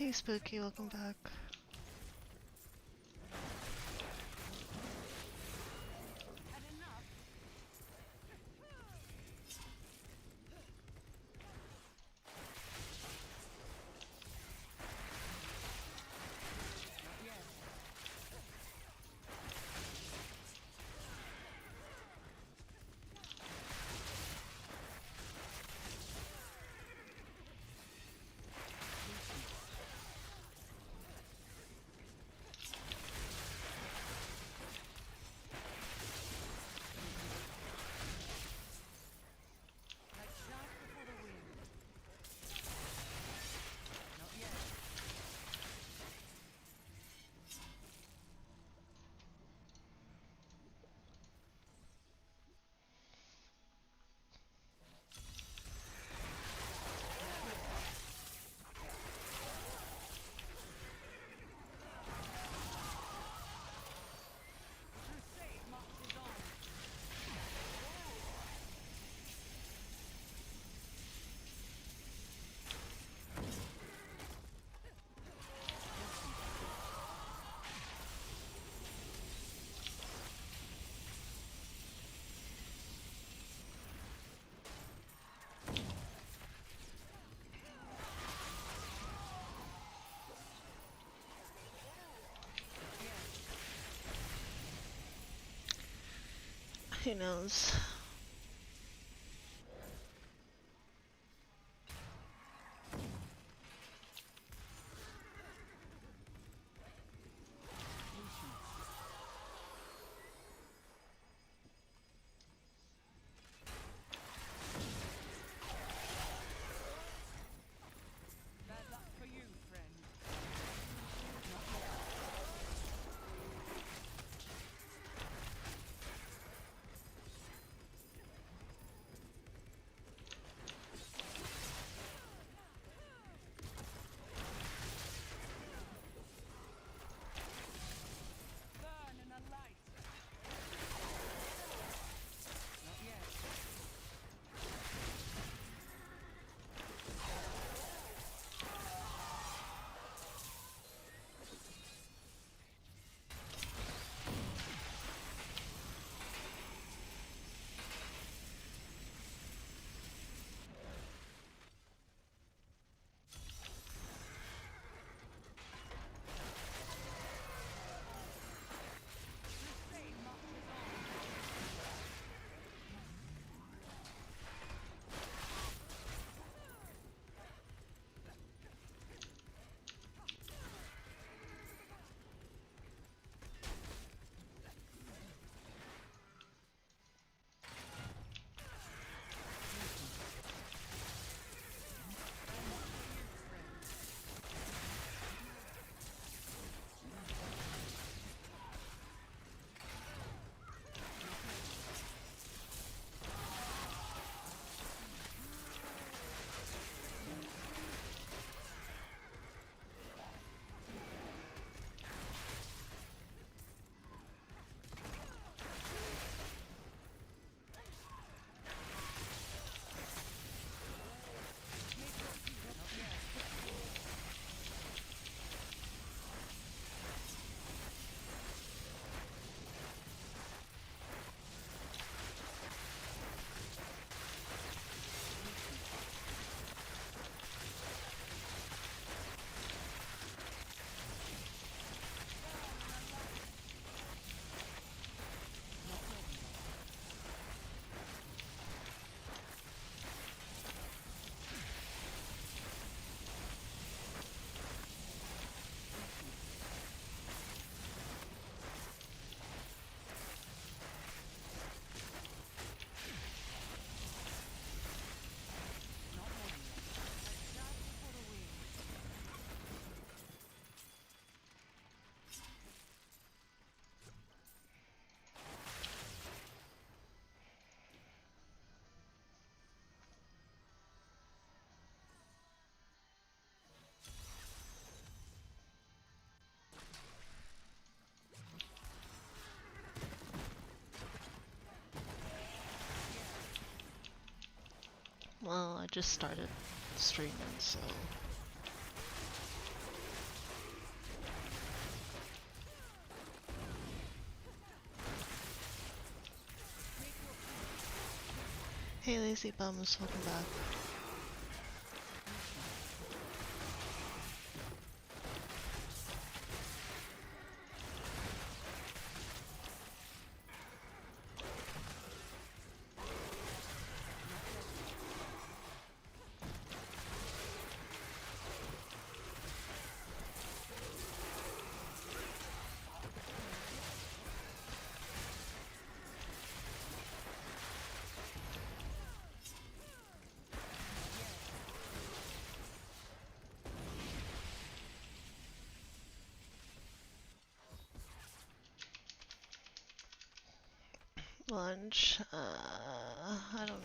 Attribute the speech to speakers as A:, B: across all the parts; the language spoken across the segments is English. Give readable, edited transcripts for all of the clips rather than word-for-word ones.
A: Hey Spooky, welcome back. Who knows? Well, I just started streaming, so Hey, lazy bums, welcome back. Lunch, I don't know.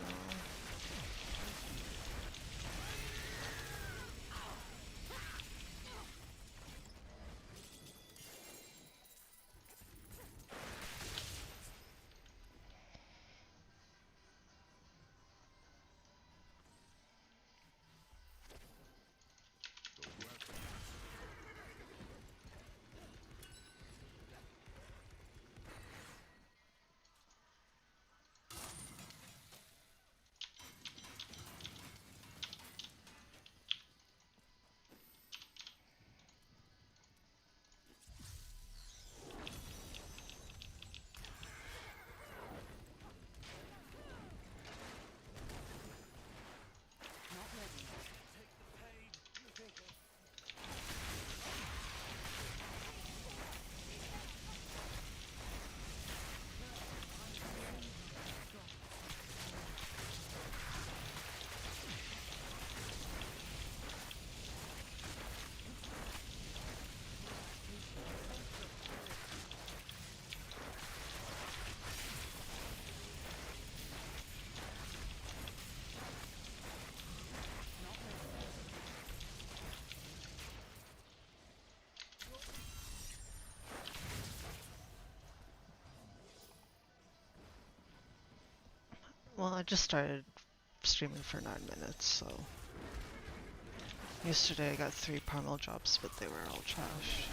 A: Well, I just started streaming for 9 minutes, so... Yesterday I got 3 Parmel drops, but they were all trash.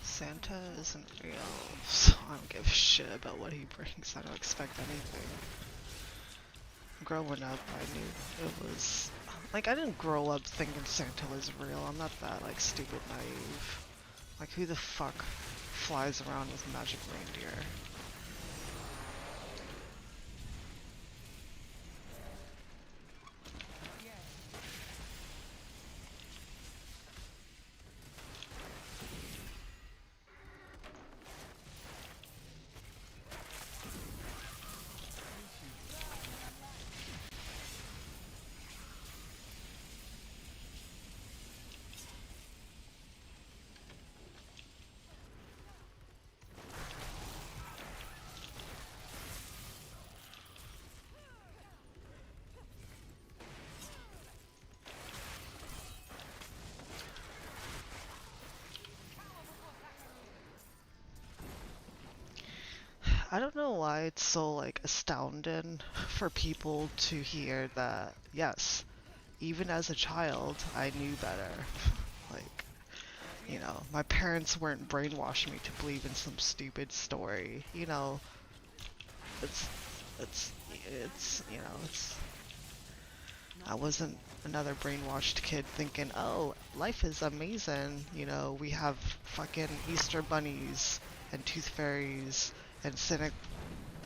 A: Santa isn't real, so I don't give a shit about what he brings. I don't expect anything. Growing up, I knew it was... Like, I didn't grow up thinking Santa was real. I'm not that, like, stupid naive. Like, who the fuck flies around with magic reindeer? I don't know why it's so, like, astounding for people to hear that, yes, even as a child, I knew better. Like, you know, my parents weren't brainwashing me to believe in some stupid story. You know, it's it's you know, it's I wasn't another brainwashed kid thinking, oh, life is amazing. You know, we have fucking Easter bunnies and tooth fairies and cynic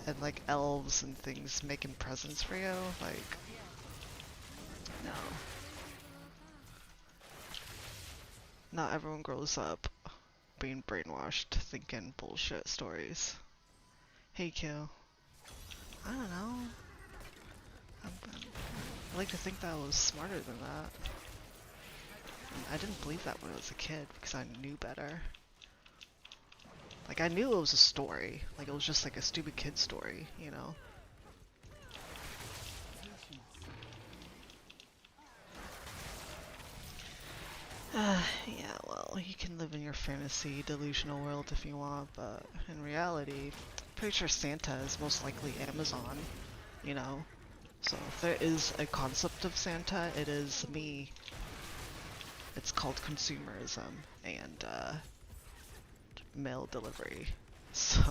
A: and like elves and things making presents for you. Like, no. Not everyone grows up being brainwashed thinking bullshit stories. Hey, Q. I don't know. I like to think that I was smarter than that. And I didn't believe that when I was a kid because I knew better. Like, I knew it was a story. Like, it was just like a stupid kid story, you know? Yeah, well, you can live in your fantasy delusional world if you want, but in reality, pretty sure Santa is most likely Amazon, you know? So if there is a concept of Santa, it is me. It's called consumerism and mail delivery. So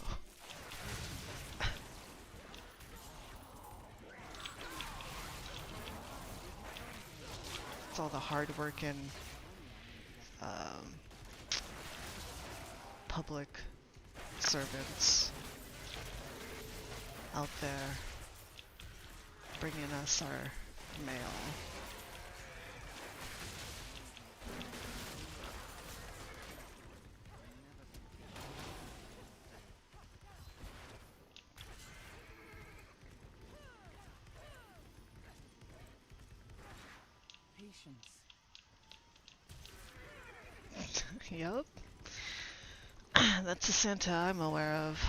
A: it's all the hard-working um, public servants out there bringing us our mail. Yup. That's a Santa I'm aware of.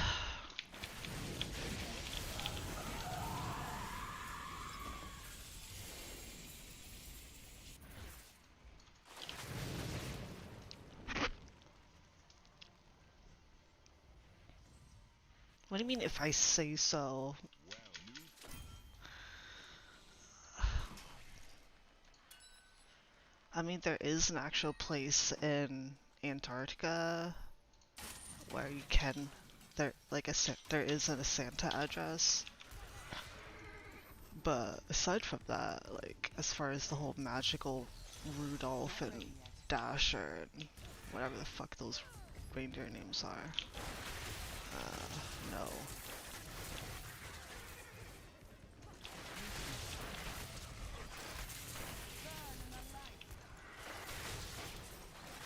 A: What do you mean if I say so? I mean, there is an actual place in Antarctica where you can, there is a Santa address. But aside from that, like, as far as the whole magical Rudolph and Dasher and whatever the fuck those reindeer names are, no.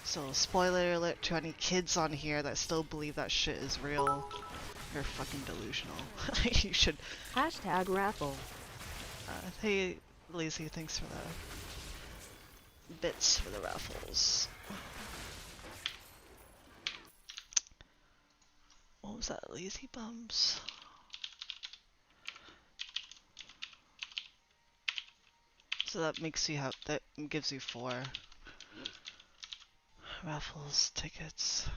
A: So, spoiler alert to any kids on here that still believe that shit is real. You're fucking delusional. You should.
B: Hashtag raffle.
A: Hey, Lazy, thanks for the bits for the raffles. What was that? Lazy Bums? So that makes you have, that gives you 4 raffles tickets.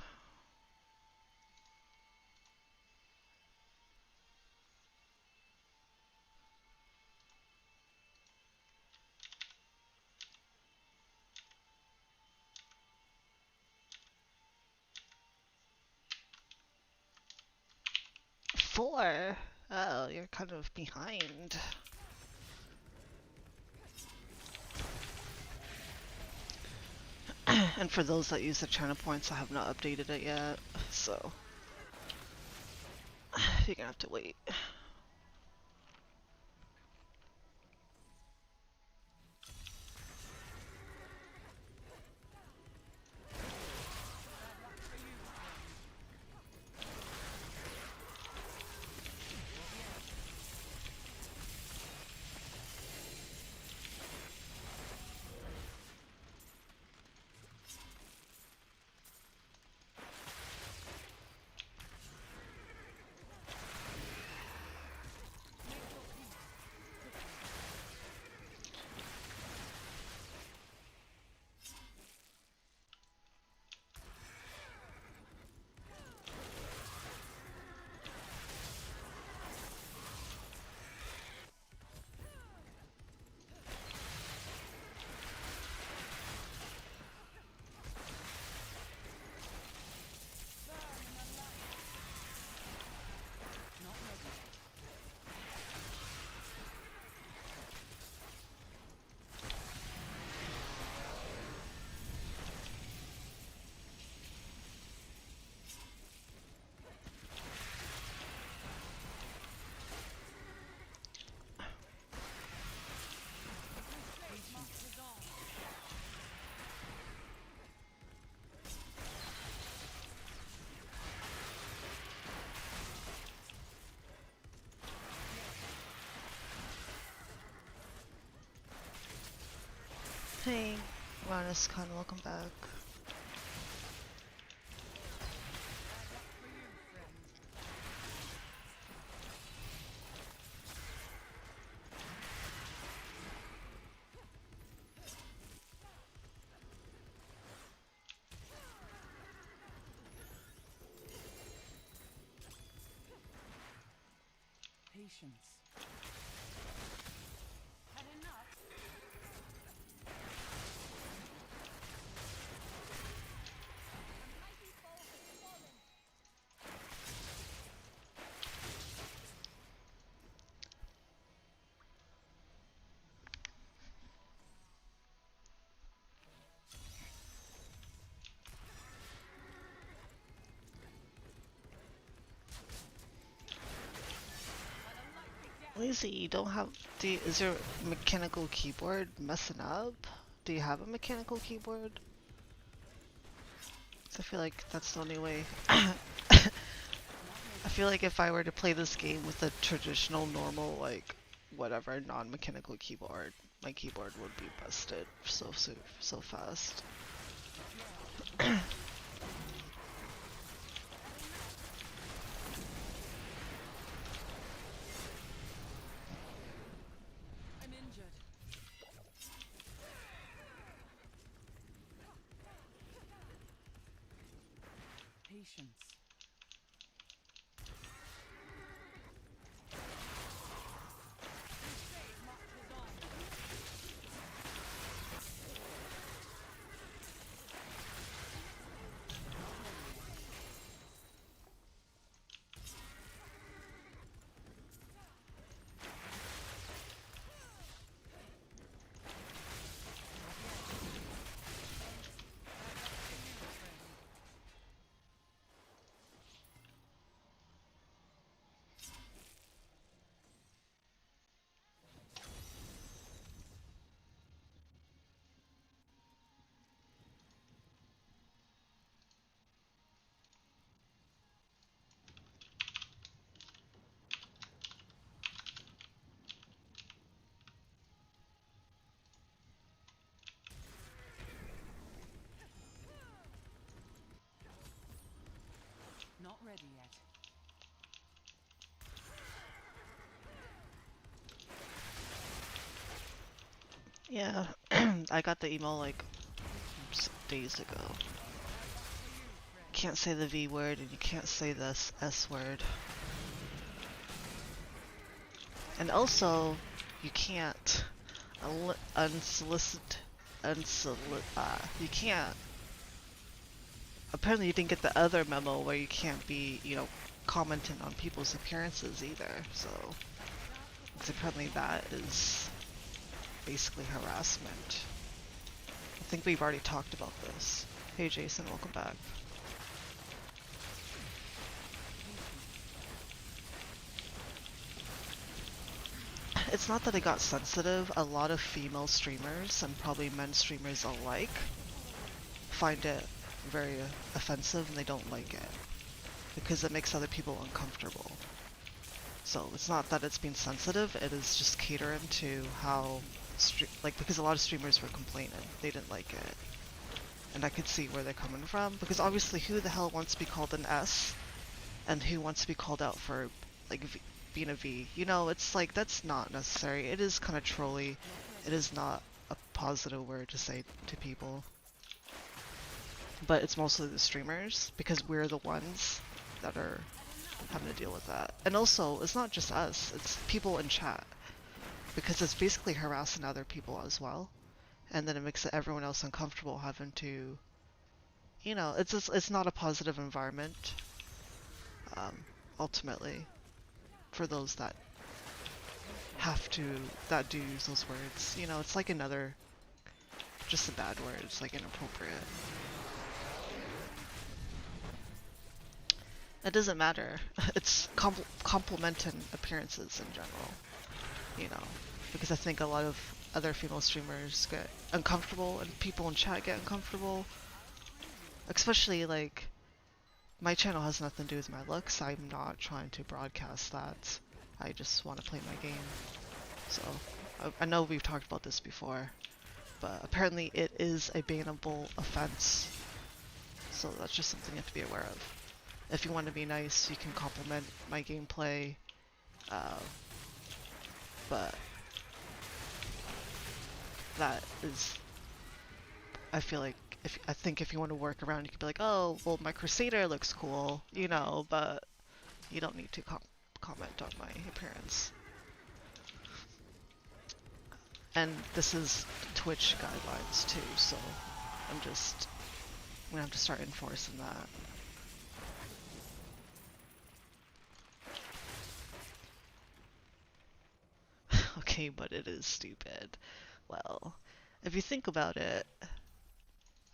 A: Four? Oh, you're kind of behind. And for those that use the China points, I have not updated it yet, so you're gonna have to wait. Hey, Ranus Khan, welcome back.
B: Patience.
A: Lazy, you don't have. Is your mechanical keyboard messing up? Do you have a mechanical keyboard? 'Cause I feel like that's the only way. I feel like if I were to play this game with a traditional, normal, like, whatever, non-mechanical keyboard, my keyboard would be busted so fast.
B: I'm injured. Patience. Not ready yet.
A: Yeah, I got the email like days ago. Can't say the V word and you can't say the S word. And also, you can't you can't. Apparently you didn't get the other memo where you can't be, commenting on people's appearances either, so. Because apparently that is basically harassment. I think we've already talked about this. Hey Jason, welcome back. It's not that it got sensitive. A lot of female streamers, and probably men streamers alike, find it very offensive and they don't like it. Because it makes other people uncomfortable. So it's not that it's being sensitive, it is just catering to how, because a lot of streamers were complaining. They didn't like it. And I could see where they're coming from, because obviously who the hell wants to be called an S? And who wants to be called out for, being a V? It's like, that's not necessary. It is kind of trolly. It is not a positive word to say to people. But it's mostly the streamers, because we're the ones that are having to deal with that. And also, it's not just us, it's people in chat. Because it's basically harassing other people as well. And then it makes everyone else uncomfortable having to, it's not a positive environment, ultimately, for those that do use those words. It's like just a bad word, it's like inappropriate. It doesn't matter. It's complimenting appearances in general, because I think a lot of other female streamers get uncomfortable and people in chat get uncomfortable. Especially, my channel has nothing to do with my looks. I'm not trying to broadcast that. I just want to play my game. So, I know we've talked about this before. but apparently it is a bannable offense. So that's just something you have to be aware of. If you want to be nice, you can compliment my gameplay, uh, but that is, I feel like, I think if you want to work around, you could be like, oh, well, my Crusader looks cool, you know, but you don't need to comment on my appearance. And this is Twitch guidelines too, so I'm gonna have to start enforcing that. Okay, but it is stupid. Well, if you think about it,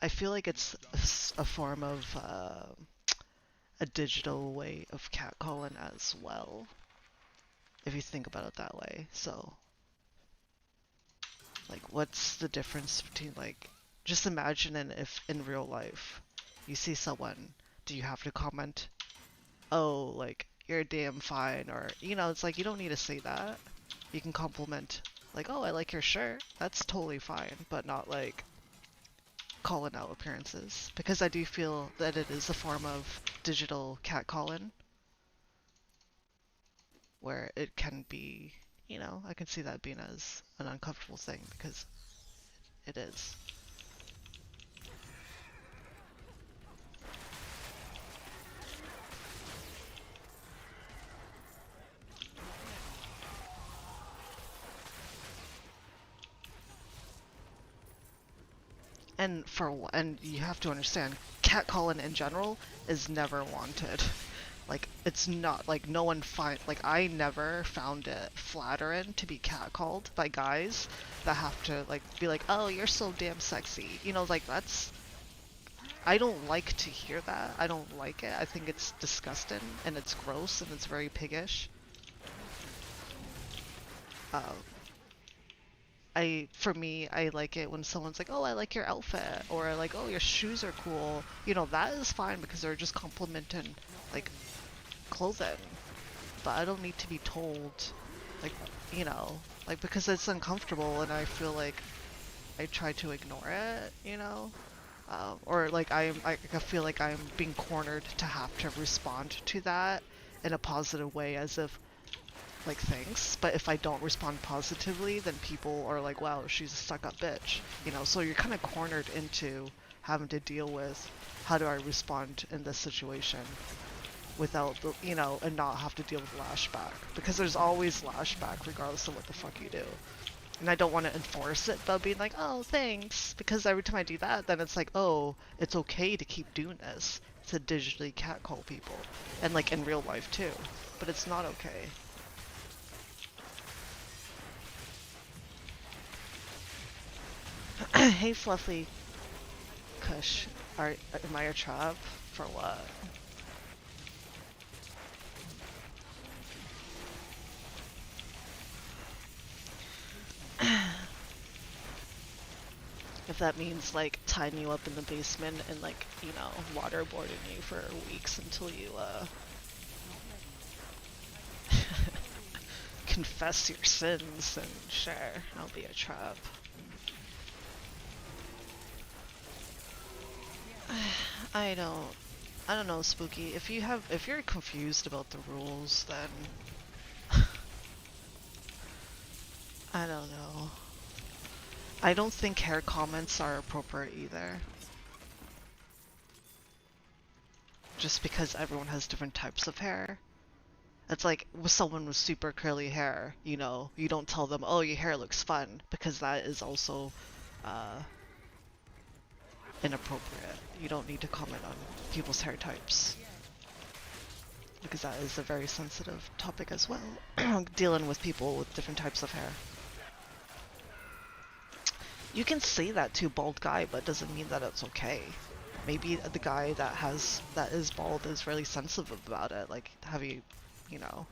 A: I feel like it's a form of a digital way of catcalling as well, if you think about it that way. So, like, what's the difference between, like, just imagine if in real life you see someone, do you have to comment, oh, like, you're damn fine, or, you know, it's like, you don't need to say that. You can compliment, like, oh, I like your shirt. That's totally fine, but not, like, calling out appearances. Because I do feel that it is a form of digital catcalling, where it can be, you know, I can see that being as an uncomfortable thing, because it is. And you have to understand, catcalling in general is never wanted. Like, it's not, like, no one like, I never found it flattering to be catcalled by guys that have to, like, be like, oh, you're so damn sexy. You know, like, I don't like to hear that. I don't like it. I think it's disgusting, and it's gross, and it's very piggish. Um, for me, I like it when someone's like, oh, I like your outfit, or like, oh, your shoes are cool. You know, that is fine because they're just complimenting, like, clothing. But I don't need to be told, like, you know, like, because it's uncomfortable and I feel like I try to ignore it, you know? Or like I feel like I'm being cornered to have to respond to that in a positive way, as if, like, thanks, but if I don't respond positively, then people are like, wow, she's a stuck-up bitch, you know? So you're kind of cornered into having to deal with, how do I respond in this situation without, you know, and not have to deal with lashback, because there's always lashback regardless of what the fuck you do. And I don't want to enforce it by being like, oh, thanks, because every time I do that, then it's like, oh, it's okay to keep doing this, to digitally catcall people, and like in real life too, but it's not okay. Hey, Fluffy Kush, am I a trap? For what? If that means, like, tying you up in the basement and, like, you know, waterboarding you for weeks until you, confess your sins, then sure, I'll be a trap. I don't know, Spooky. If you're confused about the rules, then I don't know. I don't think hair comments are appropriate either. Just because everyone has different types of hair. It's like with someone with super curly hair, you know, you don't tell them, oh, your hair looks fun, because that is also inappropriate. You don't need to comment on people's hair types, because that is a very sensitive topic as well, dealing with people with different types of hair. You can say that to a bald guy, but it doesn't mean that it's okay. Maybe the guy that is bald is really sensitive about it. Like, you know,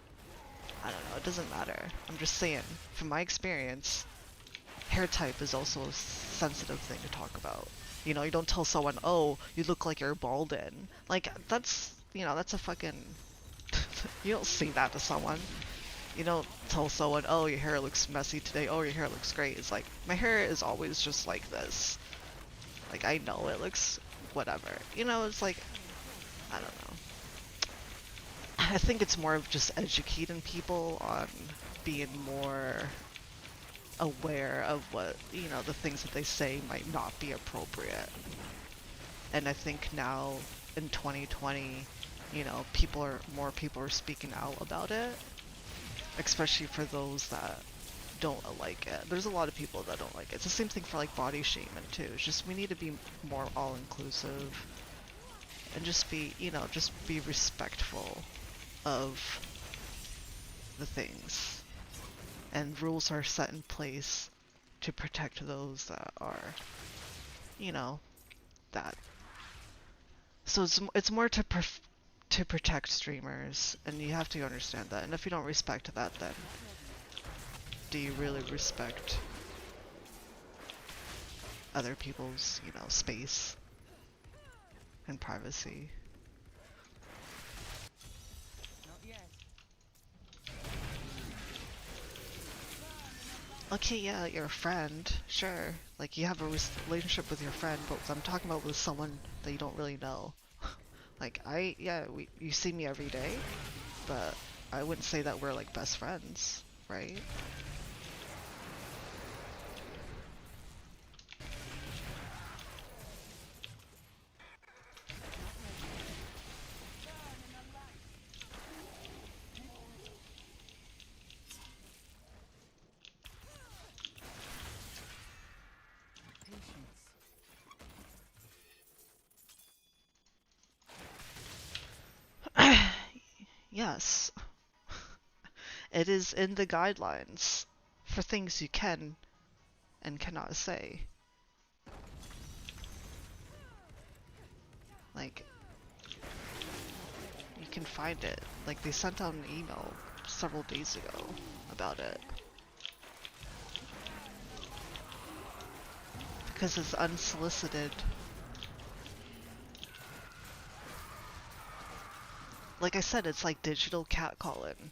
A: I don't know, it doesn't matter. I'm just saying, from my experience, hair type is also a sensitive thing to talk about. You know, you don't tell someone, oh, you look like you're balding. Like, that's, you know, that's a fucking, you don't say that to someone. You don't tell someone, oh, your hair looks messy today, oh, your hair looks great. It's like, my hair is always just like this. Like, I know it looks whatever. You know, it's like, I don't know. I think it's more of just educating people on being more aware of what, you know, the things that they say might not be appropriate. And I think now in 2020, you know, more people are speaking out about it, especially for those that don't like it. There's a lot of people that don't like it. It's the same thing for like body shaming too. It's just we need to be more all-inclusive and just be, you know, just be respectful of the things. And rules are set in place to protect those that are, you know, that. So it's more to protect streamers, and you have to understand that. And if you don't respect that, then do you really respect other people's, you know, space and privacy?
B: Not yet.
A: Okay, yeah, you're a friend, sure. Like, you have a relationship with your friend, but I'm talking about with someone that you don't really know. Like, you see me every day, but I wouldn't say that we're like best friends, right? Yes, it is in the guidelines for things you can and cannot say. Like, you can find it. Like, they sent out an email several days ago about it. Because it's unsolicited. Like I said, it's like digital catcalling.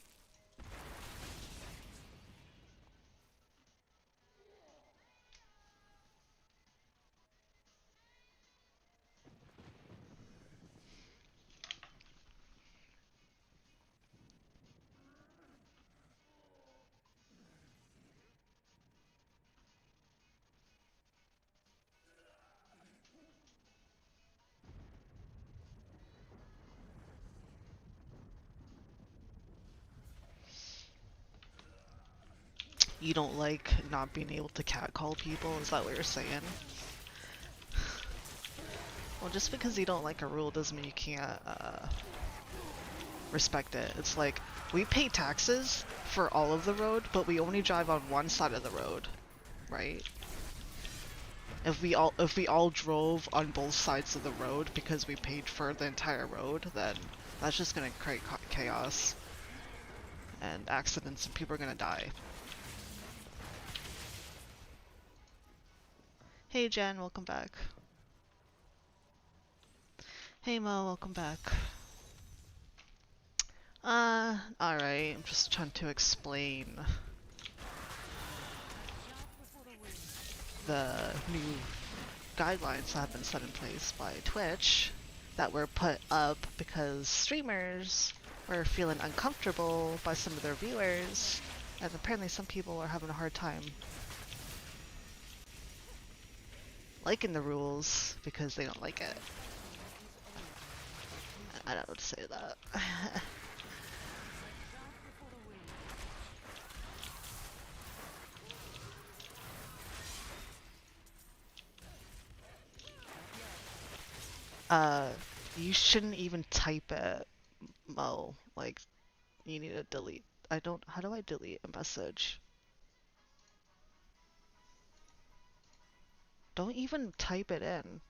A: You don't like not being able to catcall people? Is that what you're saying? Well, just because you don't like a rule doesn't mean you can't respect it. It's like, we pay taxes for all of the road, but we only drive on one side of the road, right? If we all drove on both sides of the road because we paid for the entire road, then that's just gonna create chaos and accidents, and people are gonna die. Hey Jen, welcome back. Hey Mo, welcome back. Alright, I'm just trying to explain the new guidelines that have been set in place by Twitch that were put up because streamers were feeling uncomfortable by some of their viewers, and apparently some people are having a hard time liking the rules because they don't like it. I don't know what to say to that. uh, you shouldn't even type it, Mo. Like, you need to delete. How do I delete a message? Don't even type it in.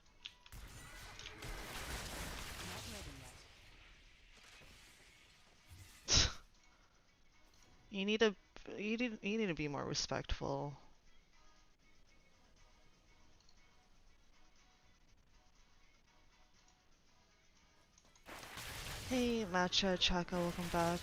A: You need to, you need to be more respectful. Hey, Matcha, Chaka, welcome back.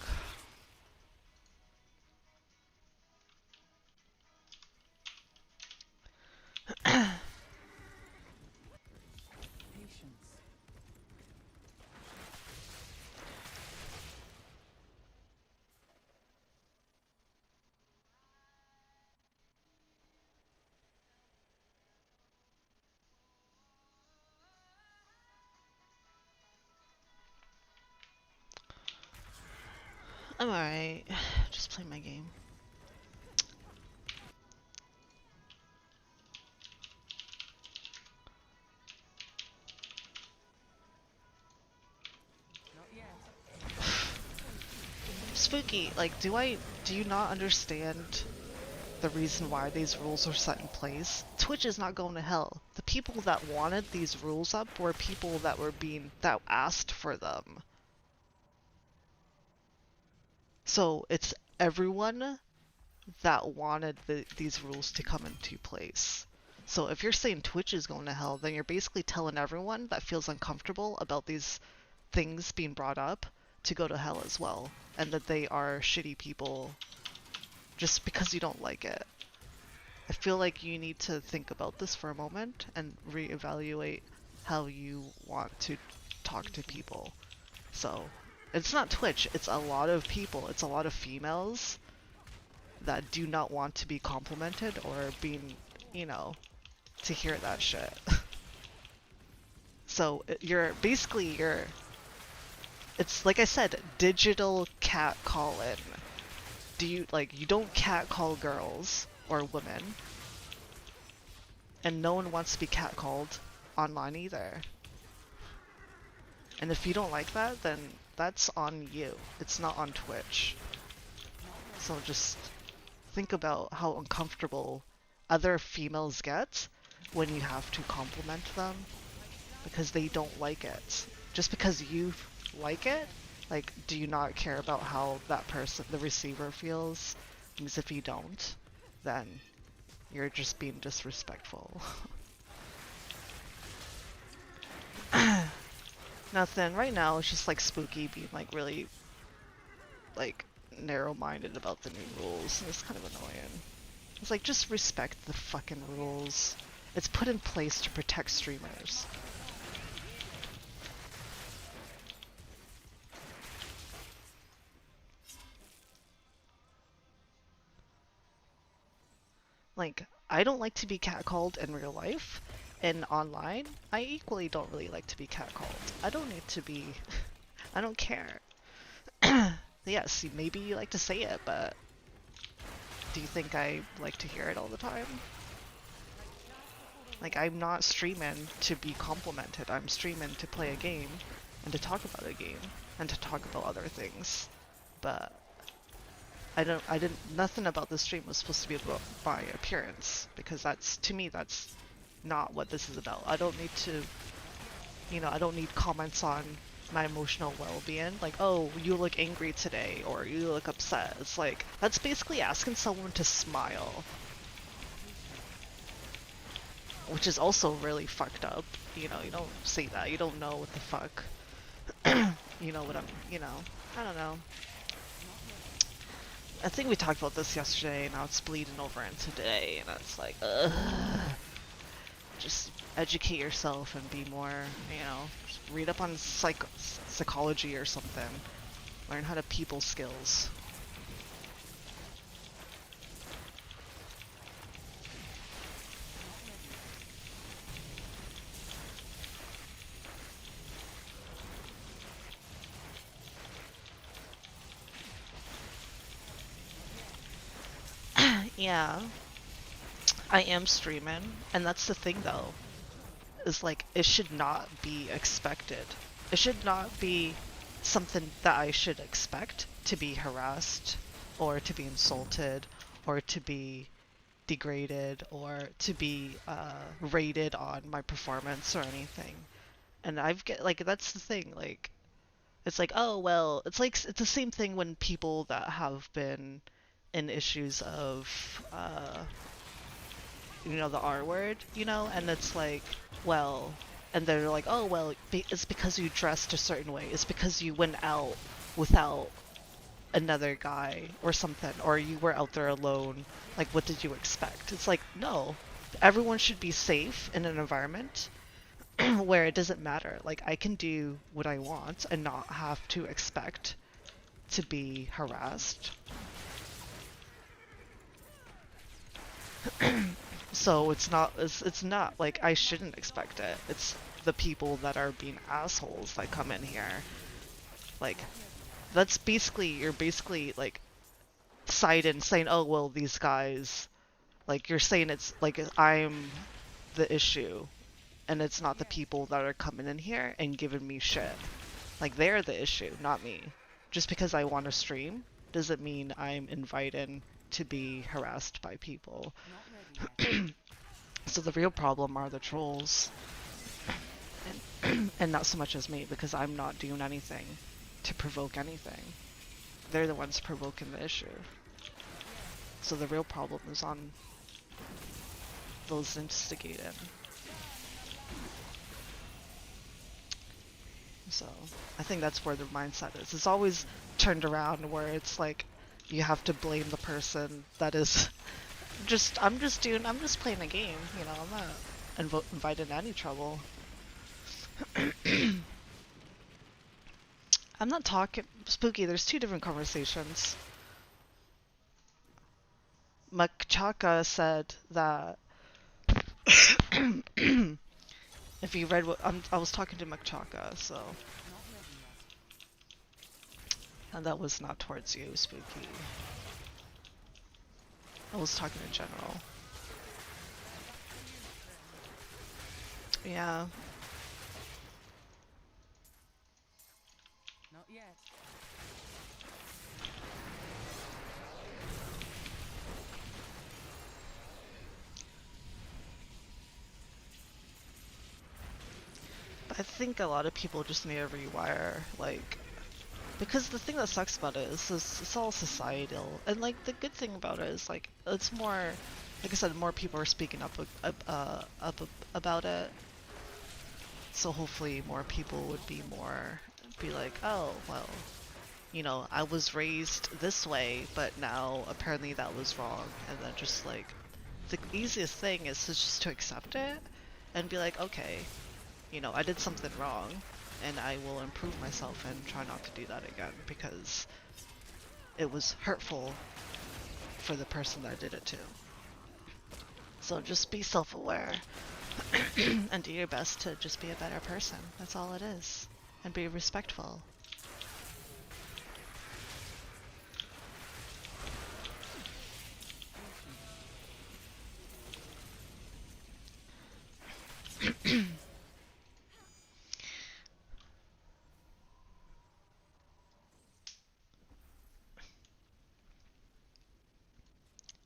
A: I'm alright. Just playing my game.
B: Not yet.
A: Spooky, like, do you not understand the reason why these rules are set in place? Twitch is not going to hell. The people that wanted these rules up were people that asked for them. So it's everyone that wanted these rules to come into place. So if you're saying Twitch is going to hell, then you're basically telling everyone that feels uncomfortable about these things being brought up to go to hell as well, and that they are shitty people just because you don't like it. I feel like you need to think about this for a moment and reevaluate how you want to talk to people. So, it's not Twitch, it's a lot of people, it's a lot of females that do not want to be complimented or being, you know, to hear that shit. So, it's like I said, digital cat calling. You don't cat call girls or women, and no one wants to be catcalled online either. And if you don't like that, then that's on you. It's not on Twitch. So just think about how uncomfortable other females get when you have to compliment them because they don't like it. Just because you like it, like, do you not care about how that person, the receiver, feels? Because if you don't, then you're just being disrespectful. Nothing. Right now, it's just like Spooky being like really like narrow-minded about the new rules. And it's kind of annoying. It's like, just respect the fucking rules. It's put in place to protect streamers. Like, I don't like to be catcalled in real life, and online, I equally don't really like to be catcalled. I don't need to be... I don't care. Yes, maybe you like to say it, but do you think I like to hear it all the time? Like, I'm not streaming to be complimented. I'm streaming to play a game, and to talk about a game, and to talk about other things. But nothing about the stream was supposed to be about my appearance, because that's, to me, that's not what this is about. I don't need to, I don't need comments on my emotional well-being, like, oh, you look angry today, or you look upset. It's like, that's basically asking someone to smile. Which is also really fucked up. You don't say that. You don't know what the fuck. You know what I don't know. I think we talked about this yesterday, and now it's bleeding over into today, and it's like, ugh. Just educate yourself and be more, just read up on psychology or something. Learn how to people skills. Yeah, I am streaming, and that's the thing though, is like, it should not be expected. It should not be something that I should expect to be harassed, or to be insulted, or to be degraded, or to be rated on my performance or anything. And that's the thing, like, it's like, oh, well, it's the same thing when people that have been in issues of, the R word, and it's like, well, and they're like, oh, well, it's because you dressed a certain way. It's because you went out without another guy or something, or you were out there alone. Like, what did you expect? It's like, no, everyone should be safe in an environment where it doesn't matter. Like, I can do what I want and not have to expect to be harassed. So it's not like I shouldn't expect it. It's the people that are being assholes that come in here. Like, That's basically, you're basically like siding, saying, oh well, these guys, like you're saying it's like I'm the issue, and it's not the people that are coming in here and giving me shit. Like they're the issue, not me. Just because I want to stream doesn't mean I'm invited to be harassed by people.
B: Not ready yet.
A: So the real problem are the trolls, and not so much as me, because I'm not doing anything to provoke anything. They're the ones provoking the issue. So the real problem is on those instigating. So I think that's where the mindset is. It's always turned around where it's like you have to blame the person that is I'm just playing a game, you know, I'm not invited in any trouble. I'm not talking Spooky, there's two different conversations. Machaka said that if you read what I was talking to Machaka, so
B: Not ready yet.
A: and that was not towards you, Spooky. I was talking in general. Yeah.
B: Not yet.
A: I think a lot of people just need to rewire, like, because the thing that sucks about it is it's all societal, and like the good thing about it is like it's more, like I said, more people are speaking up about it. So hopefully more people would be like, oh well, you know, I was raised this way, but now apparently that was wrong, and then just like the easiest thing is just to accept it and be like, okay, you know, I did something wrong, and I will improve myself and try not to do that again, because it was hurtful for the person that did it to. So just be self-aware and do your best to just be a better person. That's all it is. And be respectful.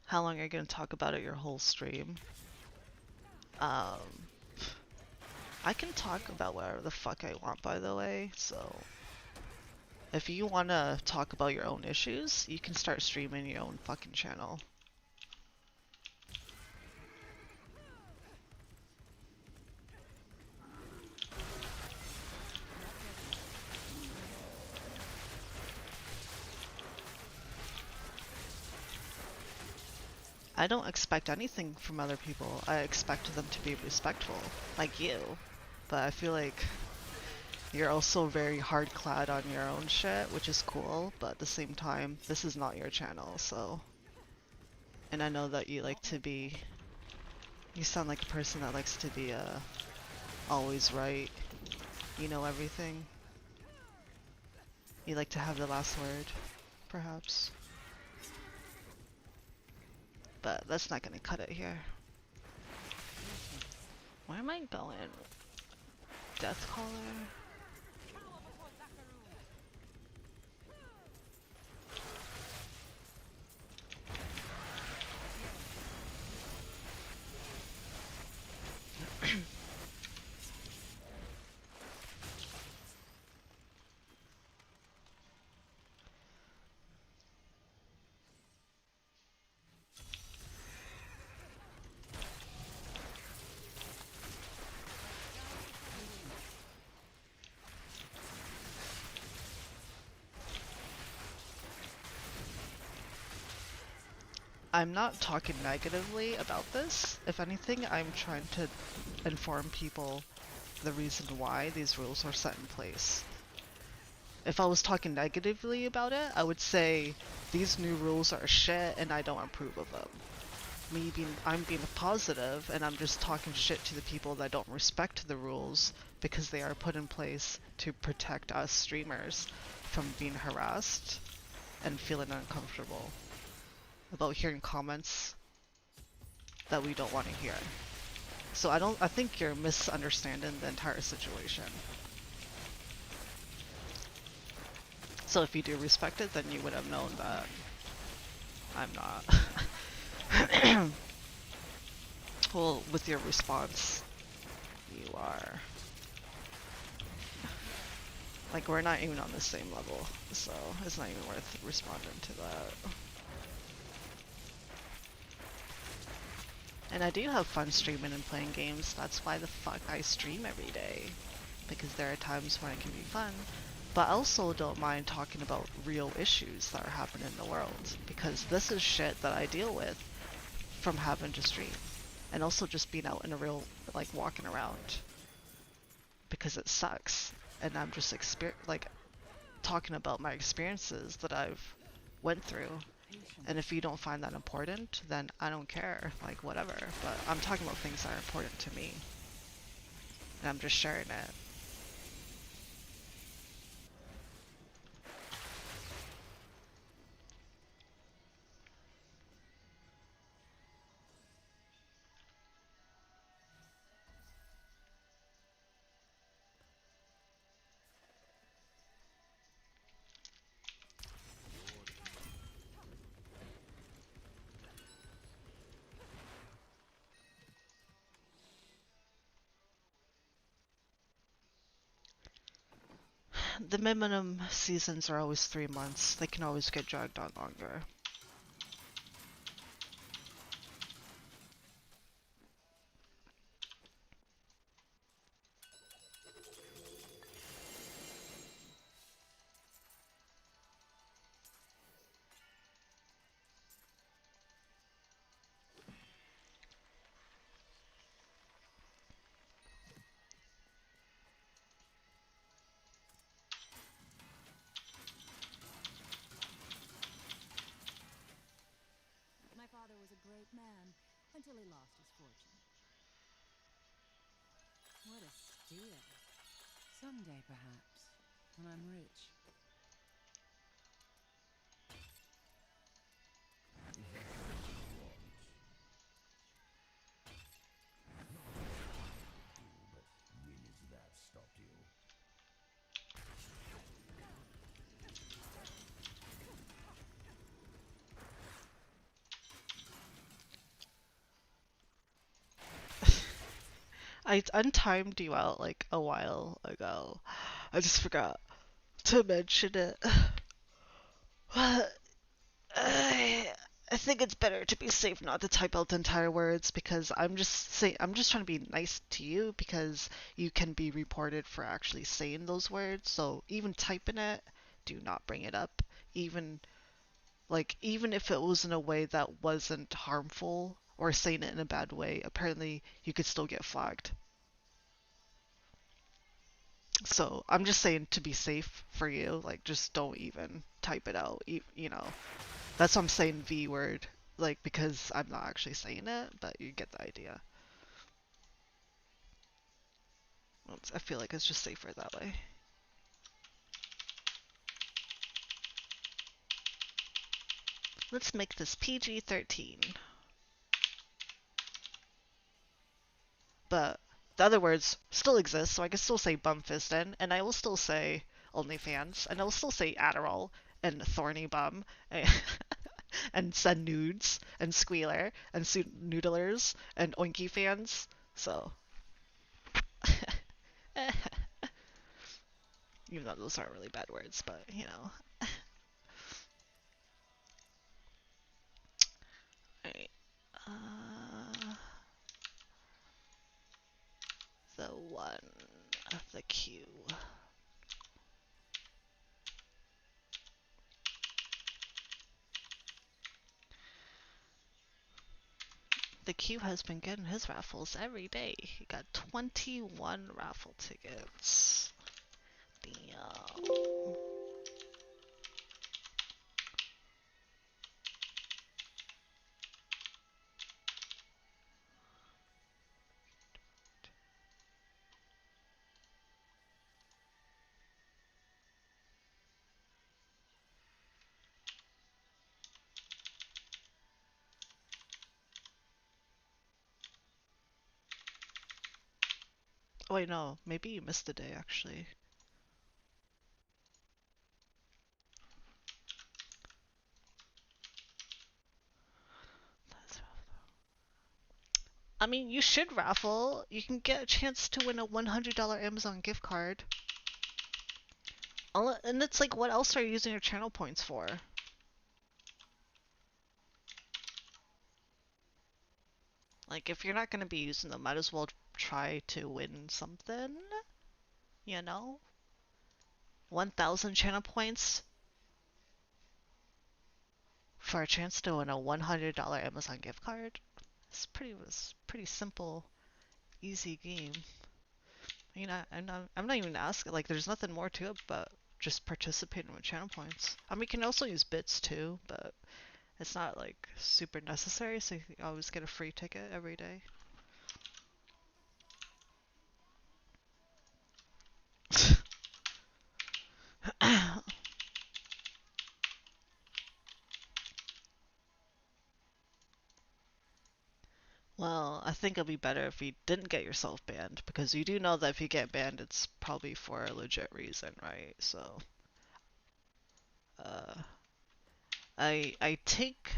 A: How long are you going to talk about it your whole stream? I can talk about whatever the fuck I want, by the way, so if you want to talk about your own issues, you can start streaming your own fucking channel. I don't expect anything from other people. I expect them to be respectful, like you. But I feel like you're also very hard clad on your own shit, which is cool, but at the same time, this is not your channel, so. And I know that you like to be, you sound like a person that likes to be always right. You know everything. You like to have the last word, perhaps. But that's not gonna cut it here. Where am I going? Death Caller? I'm not talking negatively about this. If anything, I'm trying to inform people the reason why these rules are set in place. If I was talking negatively about it, I would say these new rules are shit and I don't approve of them. I'm being positive and I'm just talking shit to the people that don't respect the rules because they are put in place to protect us streamers from being harassed and feeling uncomfortable about hearing comments that we don't want to hear. So I think you're misunderstanding the entire situation. So if you do respect it, then you would have known that I'm not. Well, with your response, you are. Like, we're not even on the same level, so it's not even worth responding to that. And I do have fun streaming and playing games. That's why the fuck I stream every day. Because there are times when it can be fun. But I also don't mind talking about real issues that are happening in the world. Because this is shit that I deal with from having to stream. And also just being out in a real, like, walking around. Because it sucks. And I'm just talking about my experiences that I've went through. And if you don't find that important, then I don't care, like whatever. But I'm talking about things that are important to me. And I'm just sharing it. The minimum seasons are always 3 months. They can always get dragged on longer.
B: My father was a great man until he lost his fortune. What a steal. Someday, perhaps, when I'm rich.
A: I untimed you out like a while ago. I just forgot to mention it. But I think it's better to be safe not to type out the entire words because I'm just trying to be nice to you because you can be reported for actually saying those words. So even typing it, do not bring it up. Even even if it was in a way that wasn't harmful or saying it in a bad way, apparently you could still get flagged. So I'm just saying to be safe for you, like just don't even type it out. You know, that's why I'm saying V word, like because I'm not actually saying it, but you get the idea. I feel like it's just safer that way. Let's make this PG-13. But the other words still exist, so I can still say bum-fistin', and I will still say OnlyFans, and I will still say Adderall, and thorny bum, and send nudes, and squealer, and noodlers, and oinky fans. So, even though those aren't really bad words, but you know. Alright. Uh, the one, the Q. The Q has been getting his raffles every day. He got 21 raffle tickets. Damn. Oh wait, no, maybe you missed a day actually. I mean, you should raffle. You can get a chance to win a $100 Amazon gift card. And it's like, what else are you using your channel points for? Like, if you're not gonna be using them, might as well try to win something, you know? 1,000 channel points for a chance to win a $100 Amazon gift card? It's pretty simple, easy game. You know, I'm not even asking, like, there's nothing more to it but just participating with channel points. I mean, you can also use bits too, but it's not, like, super necessary, so you always get a free ticket every day. Well, I think it'll be better if you didn't get yourself banned, because you do know that if you get banned, it's probably for a legit reason, right? So, uh, I take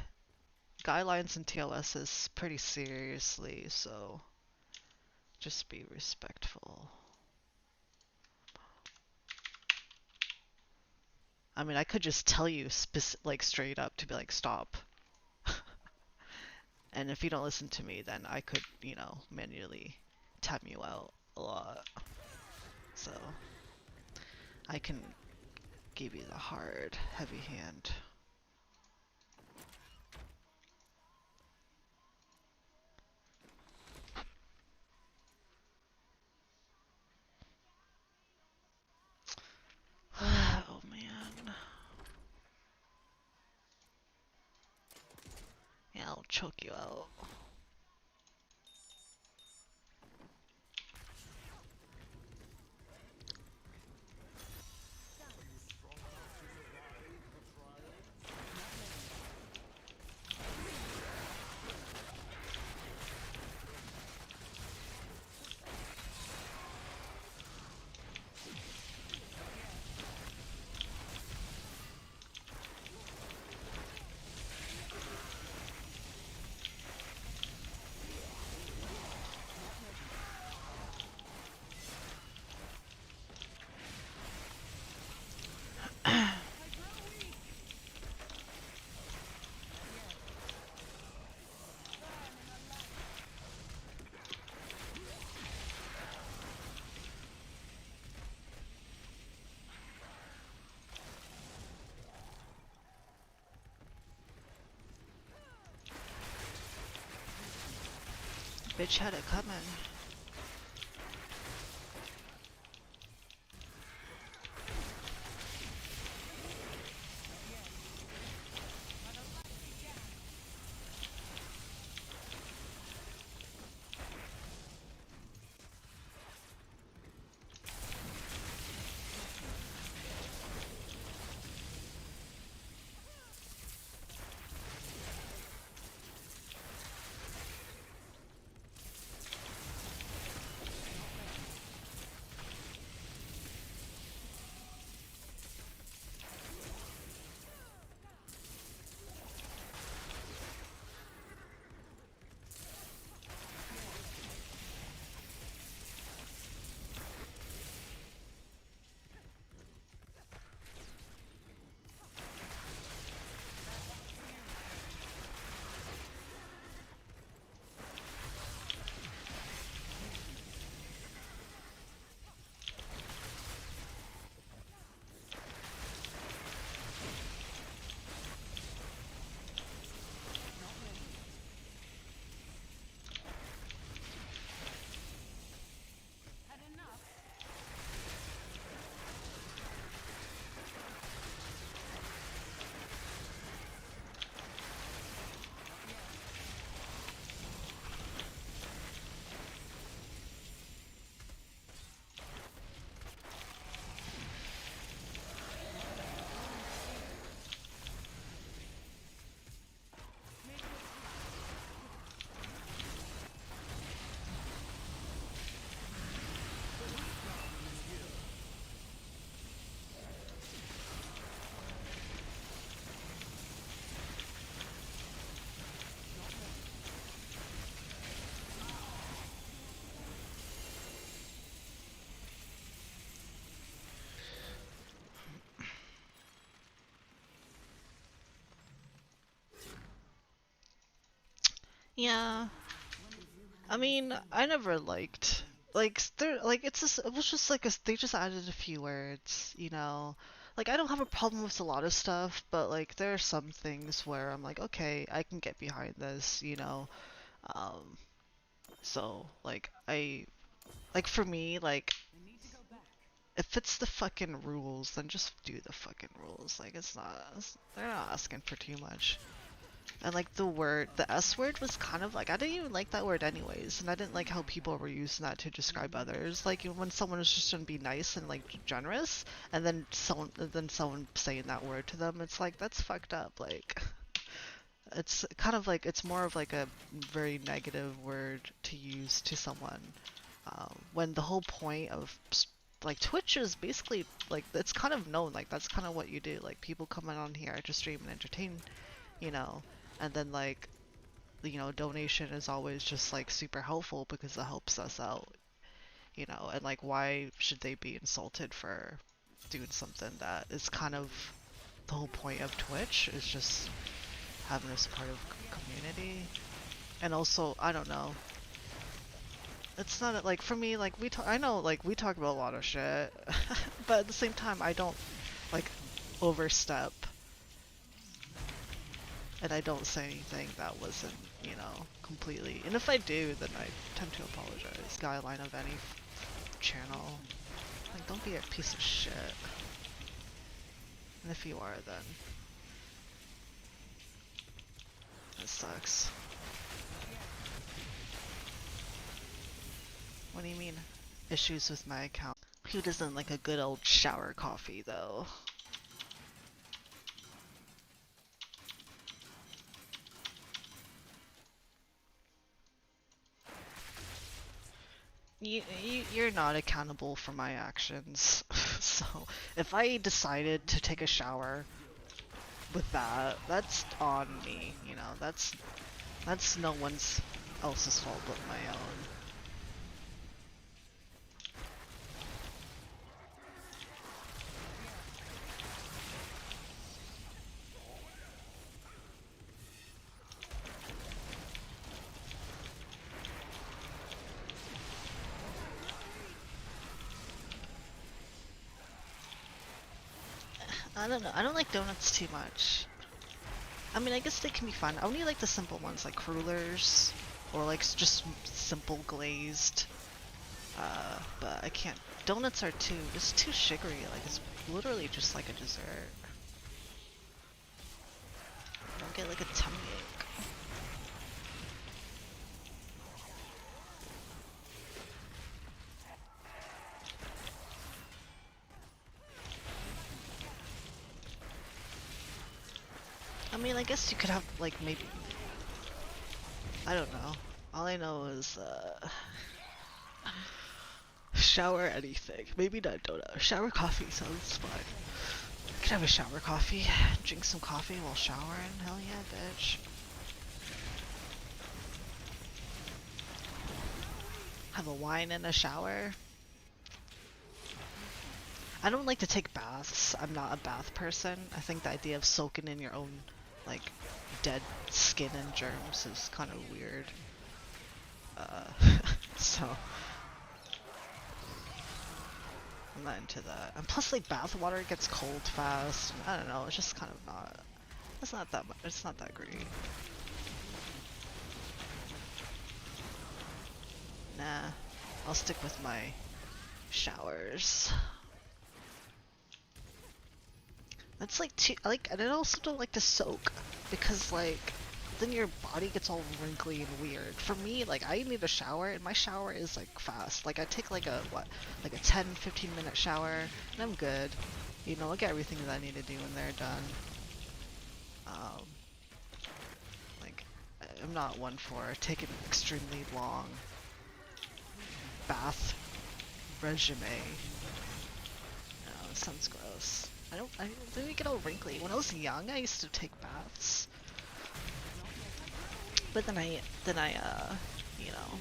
A: guidelines and TLSs pretty seriously, so just be respectful. I mean, I could just tell you like straight up to be like, stop. And if you don't listen to me, then I could, manually time you out a lot. So I can give you the hard, heavy hand. Oh man. Yeah, I'll choke you out. Bitch had it coming. Yeah. I mean, I never liked like there like it's just it was just like they just added a few words, you know. Like I don't have a problem with a lot of stuff, but like there are some things where I'm like, okay, I can get behind this, you know. Um, so like for me, like if it's the fucking rules, then just do the fucking rules. Like they're not asking for too much. And like the S word was kind of like, I didn't even like that word anyways, and I didn't like how people were using that to describe others. Like when someone is just gonna be nice and like generous, and then someone saying that word to them, it's like that's fucked up. Like it's kind of like it's more of like a very negative word to use to someone, when the whole point of like Twitch is basically like it's kind of known like that's kind of what you do. Like people come in on here to stream and entertain, you know, and then like donation is always just like super helpful because it helps us out, and like why should they be insulted for doing something that is kind of the whole point of Twitch is just having a supportive community. And also, I don't know. It's not like for me like I know like we talk about a lot of shit, but at the same time I don't like overstep and I don't say anything that wasn't, completely. And if I do, then I tend to apologize. Guideline of any channel. Like, don't be a piece of shit. And if you are, then that sucks. What do you mean? Issues with my account. Who doesn't like a good old shower coffee, though? You're not accountable for my actions. So, if I decided to take a shower with that, that's on me, That's no one's else's fault but my own. I don't know. I don't like donuts too much. I mean, I guess they can be fun. I only like the simple ones, like crullers, or like just simple glazed. But I can't. Donuts are it's too sugary. Like it's literally just like a dessert. I don't get like a tummy ache. I mean, I guess you could have like maybe. I don't know. All I know is shower anything. Maybe not donut. Shower coffee sounds fine. Could have a shower coffee. Drink some coffee while showering. Hell yeah, bitch. Have a wine in a shower. I don't like to take baths. I'm not a bath person. I think the idea of soaking in your own, like, dead skin and germs is kind of weird. So I'm not into that. And plus, like, bath water gets cold fast. I don't know. It's just kind of not. It's not that much. It's not that great. Nah. I'll stick with my showers. That's like too like, and I also don't like to soak because like then your body gets all wrinkly and weird. For me, like I need a shower and my shower is like fast. Like I take like a 10-15 minute shower and I'm good. I'll get everything that I need to do when they're done. Um, like I'm not one for taking an extremely long bath regimen. No, it sounds gross. I don't get all wrinkly. When I was young, I used to take baths. But then I, you know,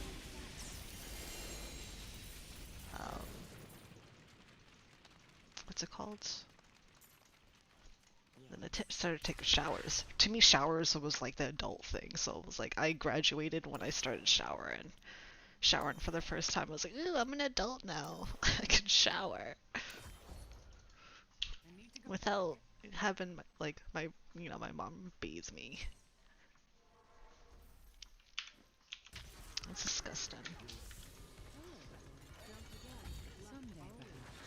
A: um, what's it called? Then started taking showers. To me, showers was like the adult thing. So it was like I graduated when I started showering. Showering for the first time, I was like, ooh, I'm an adult now. I can shower without having my mom bathe me. It's disgusting.
B: Someday,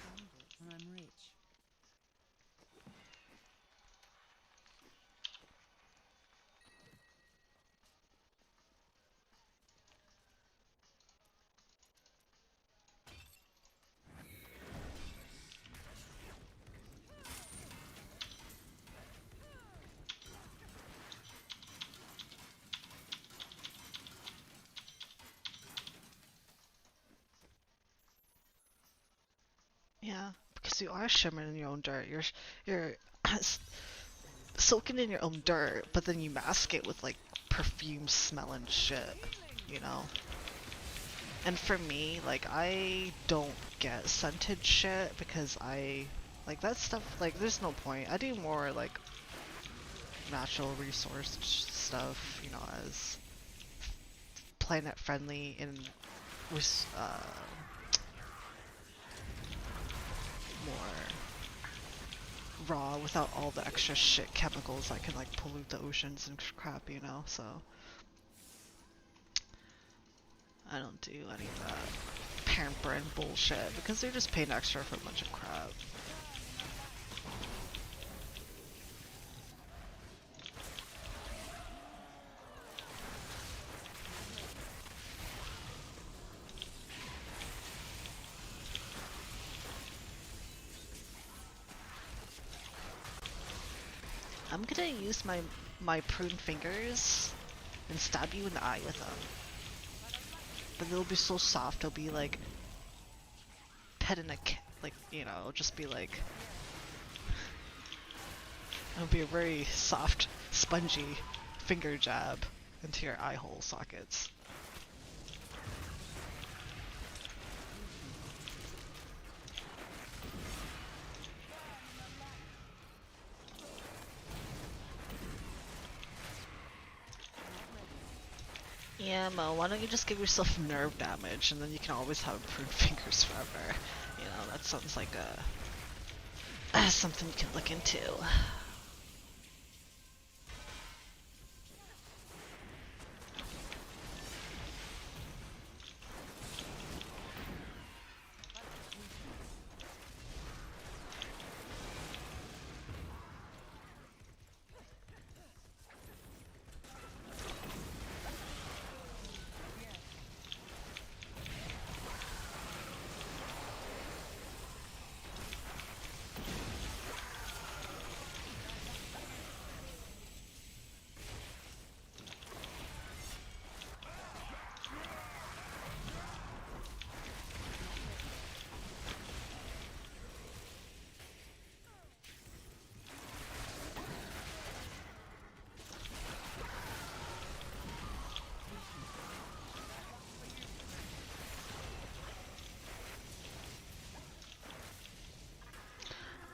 B: perhaps, when I'm rich.
A: Yeah, because you are shimmering in your own dirt. You're soaking in your own dirt, but then you mask it with like perfume smelling shit, you know? And for me, like I don't get scented shit because I like that stuff, like there's no point. I do more like natural resource stuff, you know, as planet friendly and with more raw without all the extra shit chemicals that can like pollute the oceans and crap, you know? So I don't do any of that pampering bullshit because they're just paying extra for a bunch of crap. I'm gonna use my prune fingers and stab you in the eye with them. But they'll be so soft, it'll be like petting a like, you know, it'll just be like, it'll be a very soft, spongy finger jab into your eye hole sockets. Yeah, Mo, why don't you just give yourself nerve damage and then you can always have prune fingers forever. You know, that sounds like something you can look into.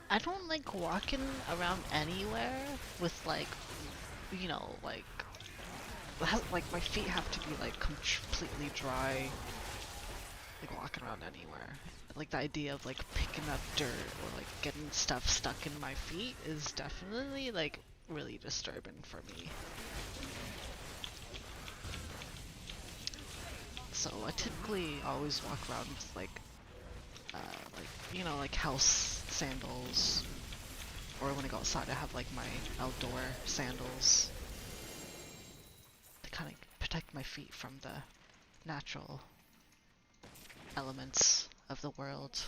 A: I don't like walking around anywhere with like, you know, like my feet have to be like completely dry, like walking around anywhere. Like the idea of like picking up dirt or like getting stuff stuck in my feet is definitely like really disturbing for me. So I typically always walk around with like you know, like house sandals, or when I go outside I have like my outdoor sandals to kind of protect my feet from the natural elements of the world.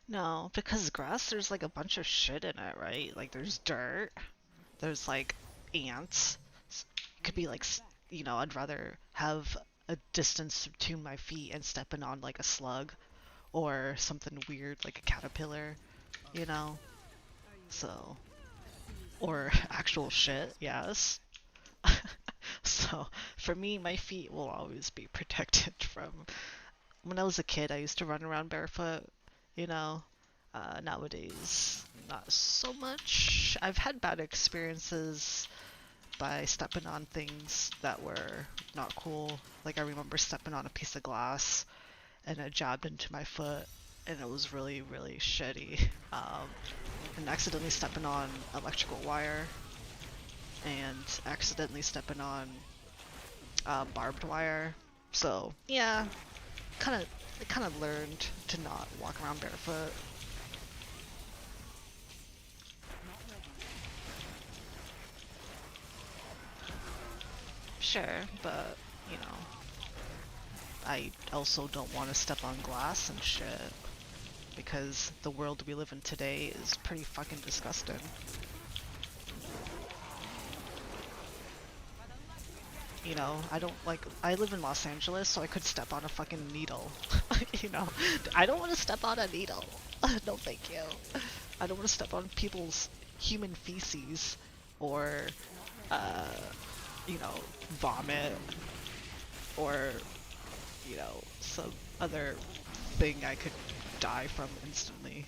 A: No, because grass, there's like a bunch of shit in it, right? Like there's dirt, there's like ants. It could be like, you know, I'd rather have a distance between my feet and stepping on like a slug or something weird like a caterpillar, you know? So, or actual shit, yes. So, for me, my feet will always be protected from when I was a kid, I used to run around barefoot, you know. Nowadays, not so much. I've had bad experiences by stepping on things that were not cool. Like I remember stepping on a piece of glass and it jabbed into my foot and it was really, really shitty. And accidentally stepping on electrical wire and accidentally stepping on barbed wire. So yeah, kind of learned to not walk around barefoot. Sure, but you know, I also don't want to step on glass and shit because the world we live in today is pretty fucking disgusting. You know, I live in Los Angeles, so I could step on a fucking needle. You know, I don't want to step on a needle. No, thank you. I don't want to step on people's human feces or, uh, you know, vomit or, you know, some other thing I could die from instantly.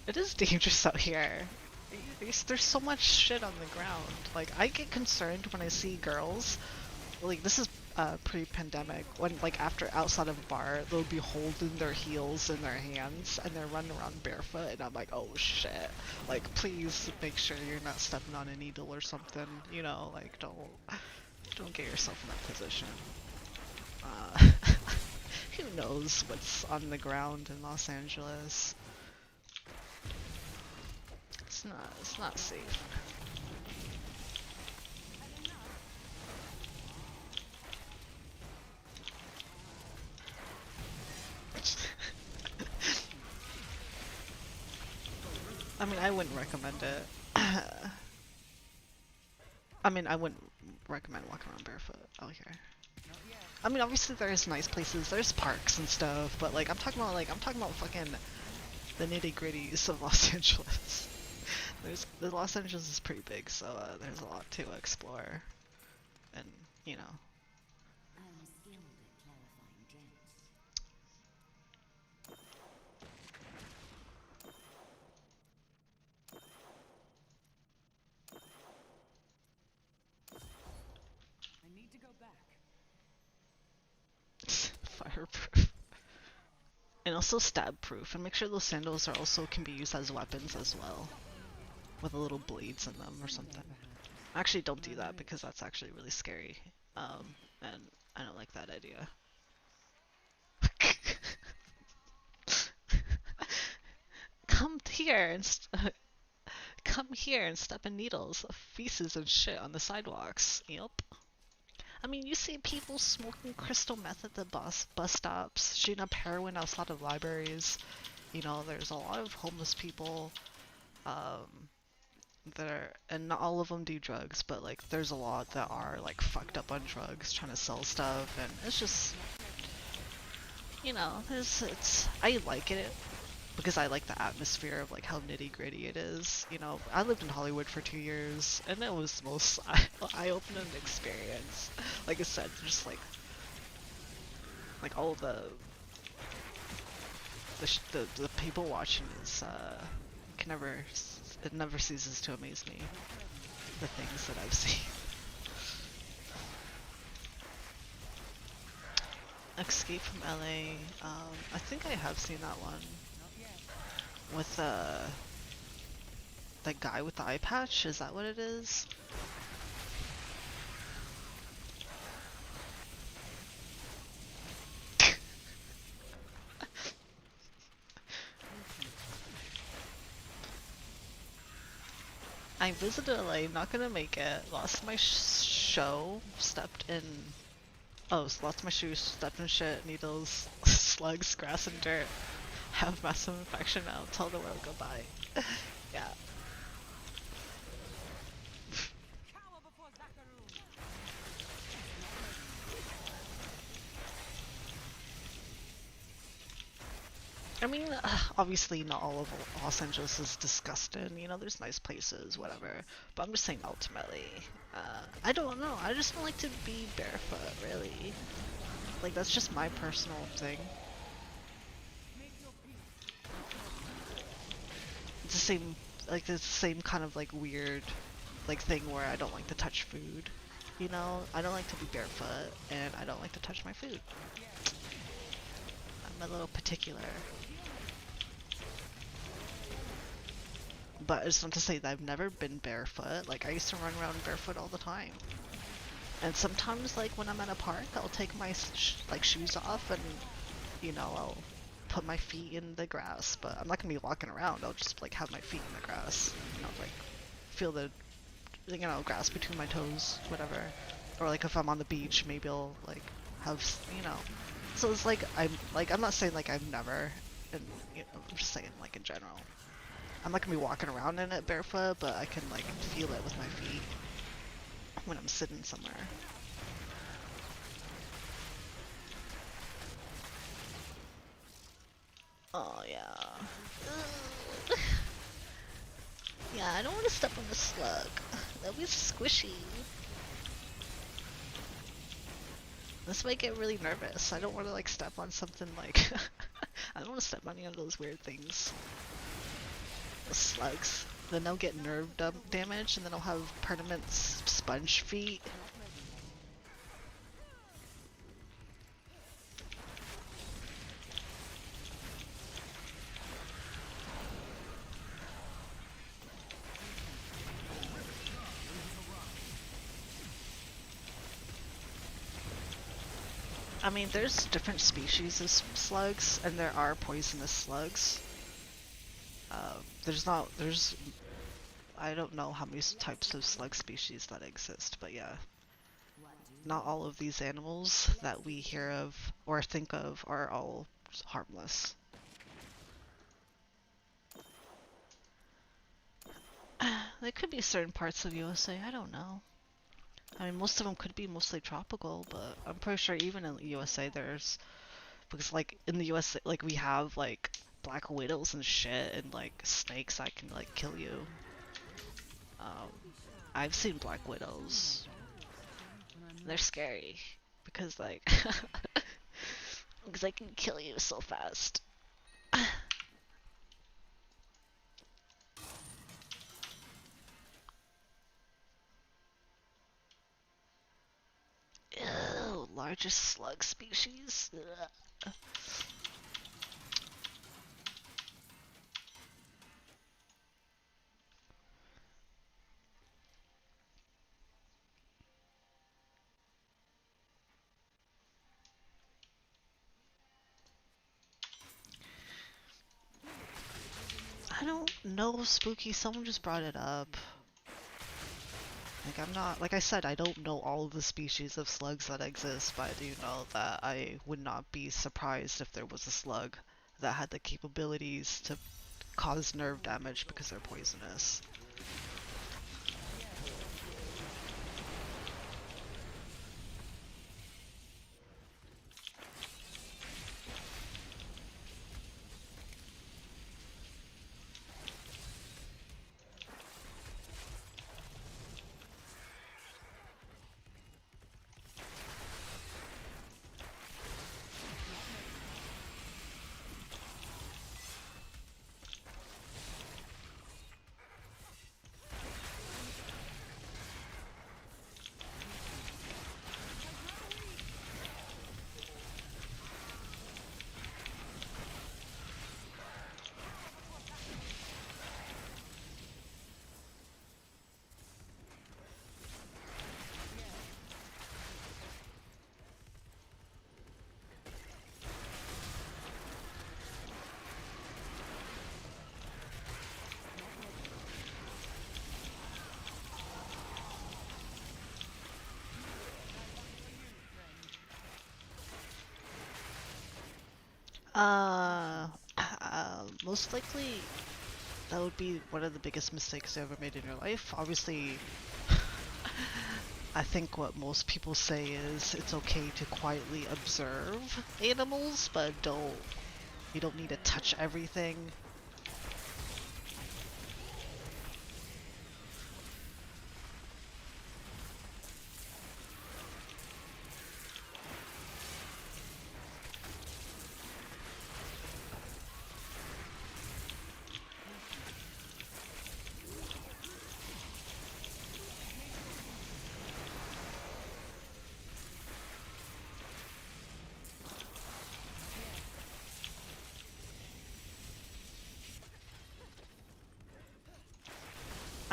A: It is dangerous out here. There's so much shit on the ground. Like, I get concerned when I see girls. Like, this is pre-pandemic. When, like, after outside of a bar, they'll be holding their heels in their hands and they're running around barefoot. And I'm like, oh shit. Like, please make sure you're not stepping on a needle or something. You know, like, don't get yourself in that position. Who knows what's on the ground in Los Angeles? It's not safe. I mean, I wouldn't recommend it. I mean, I wouldn't recommend walking around barefoot out here. I mean, obviously there's nice places, there's parks and stuff, but like I'm talking about fucking the nitty gritties of Los Angeles. The Los Angeles is pretty big, so there's a lot to explore, and you know.
B: I'm skilled at clarifying gems. I need to go back.
A: Fireproof. And also stab proof, and make sure those sandals are also can be used as weapons as well, with little blades in them or something. Actually, don't do that because that's actually really scary, and I don't like that idea. Come here and come here and step in needles, feces and shit on the sidewalks. Yep. I mean, you see people smoking crystal meth at the bus stops, shooting up heroin outside of libraries. You know, there's a lot of homeless people um, that are, and not all of them do drugs, but like there's a lot that are like fucked up on drugs, trying to sell stuff, and it's just, you know, I like it because I like the atmosphere of like how nitty gritty it is. You know, I lived in Hollywood for 2 years, and it was the most eye-opening experience. Like I said, just like all the people watching is it never ceases to amaze me. The things that I've seen. Escape from LA. I think I have seen that one with that guy with the eye patch. Is that what it is? I visited LA, not gonna make it. Lost my show, stepped in. Oh, lost my shoes, stepped in shit, needles, slugs, grass, and dirt. Have massive infection now. Tell the world goodbye. Yeah. I mean, obviously not all of Los Angeles is disgusting. You know, there's nice places, whatever. But I'm just saying, ultimately, I don't know. I just don't like to be barefoot, really. Like, that's just my personal thing. It's the same, like, it's the same kind of, like, weird, like, thing where I don't like to touch food. You know, I don't like to be barefoot, and I don't like to touch my food. I'm a little particular. But it's not to say that I've never been barefoot. Like, I used to run around barefoot all the time. And sometimes, like, when I'm at a park, I'll take my, like, shoes off and, you know, I'll put my feet in the grass. But I'm not gonna be walking around. I'll just, like, have my feet in the grass. You know, like, feel the, you know, grass between my toes, whatever. Or, like, if I'm on the beach, maybe I'll, like, have, you know. So it's like, I'm not saying, like, I've never, and, you know, I'm just saying, like, in general. I'm not gonna be walking around in it barefoot, but I can like feel it with my feet when I'm sitting somewhere. Oh yeah. Ugh. Yeah, I don't want to step on the slug. That was squishy. This might get really nervous. I don't want to like step on something like I don't want to step on any of those weird things. The slugs. Then I'll get nerve damage, and then I'll have permanent sponge feet. I mean, there's different species of slugs, and there are poisonous slugs. I don't know how many types of slug species that exist, but yeah. Not all of these animals that we hear of or think of are all harmless. There could be certain parts of USA, I don't know. I mean, most of them could be mostly tropical, but I'm pretty sure even in the USA there's, because like in the USA, like we have like black widows and shit, and like snakes that can like kill you. Um, I've seen black widows. They're scary because like because they can kill you so fast. Ew, largest slug species. Ugh. I don't know, Spooky. Someone just brought it up. Like, I'm not, like I said, I don't know all of the species of slugs that exist, but I do know that I would not be surprised if there was a slug that had the capabilities to cause nerve damage because they're poisonous. Uh, most likely that would be one of the biggest mistakes you ever made in your life. Obviously, I think what most people say is it's okay to quietly observe animals, but don't You don't need to touch everything.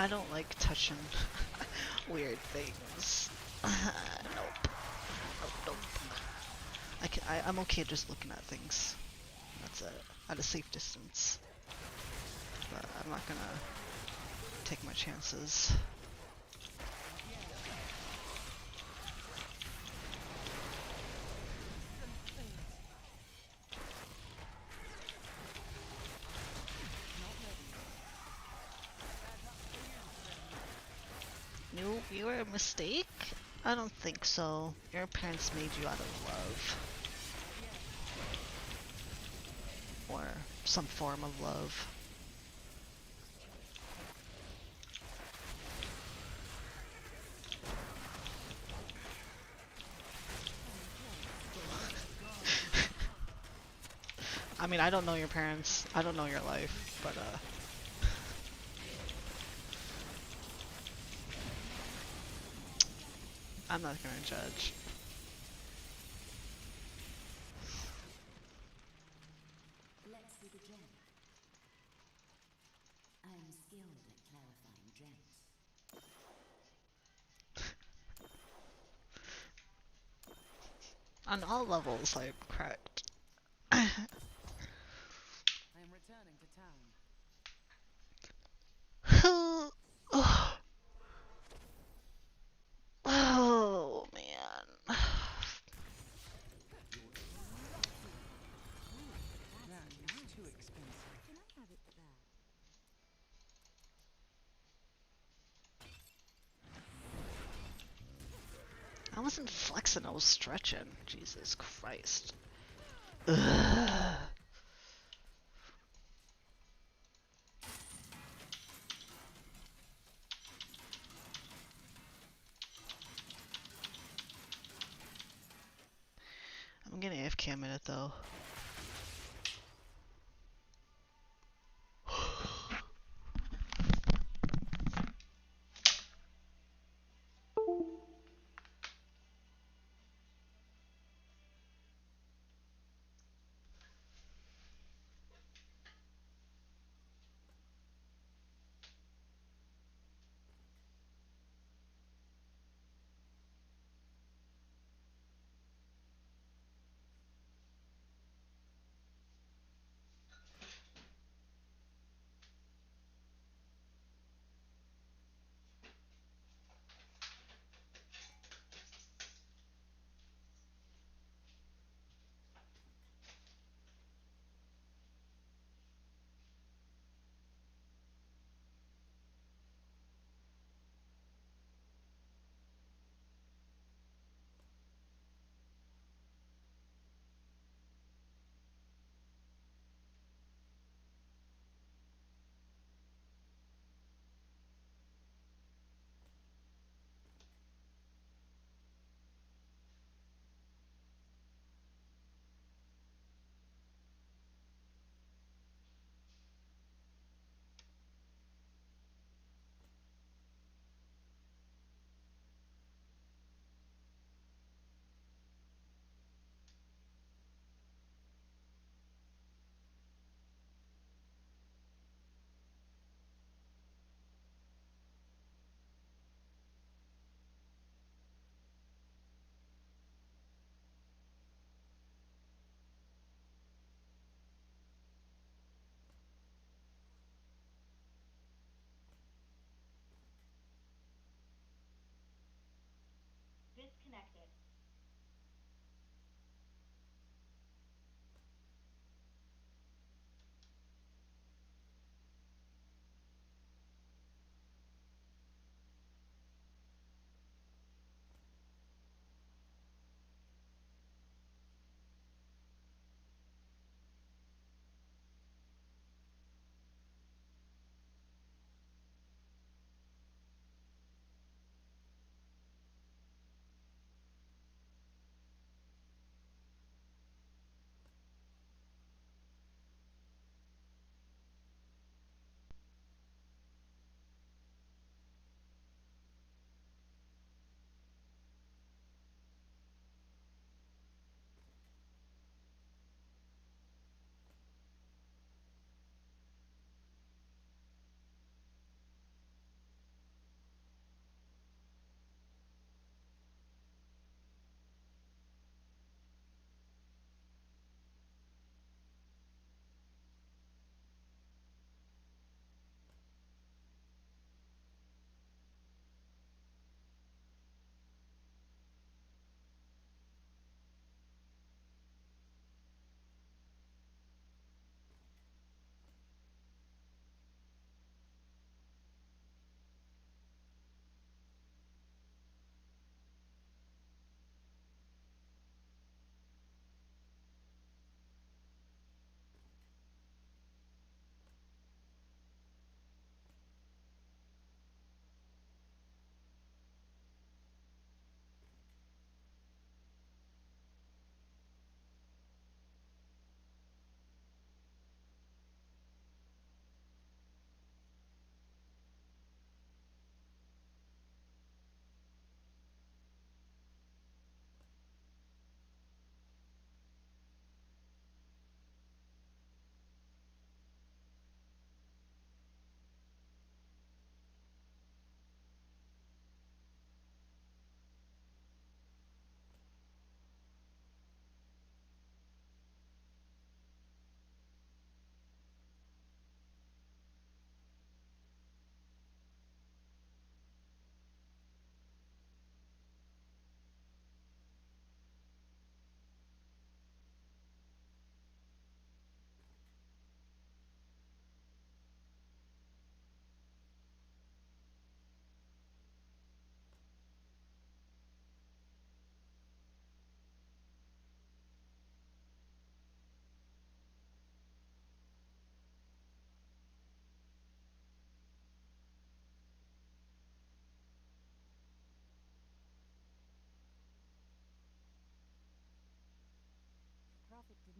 A: I don't like touching weird things. Nope. Nope, nope. I'm okay just looking at things. That's it. At a safe distance. But I'm not gonna take my chances. You were a mistake? I don't think so. Your parents made you out of love. Or some form of love. I mean, I don't know your parents. I don't know your life, but I'm not gonna judge.
B: Let's see the gem. I'm skilled at clarifying gems.
A: On all levels, I'm correct.
C: I am returning to town.
A: Oh man.
C: That is too expensive.
B: Can I have it for that?
A: I wasn't flexing, I was stretching. Jesus Christ. Ugh. I'm getting AFK a minute though.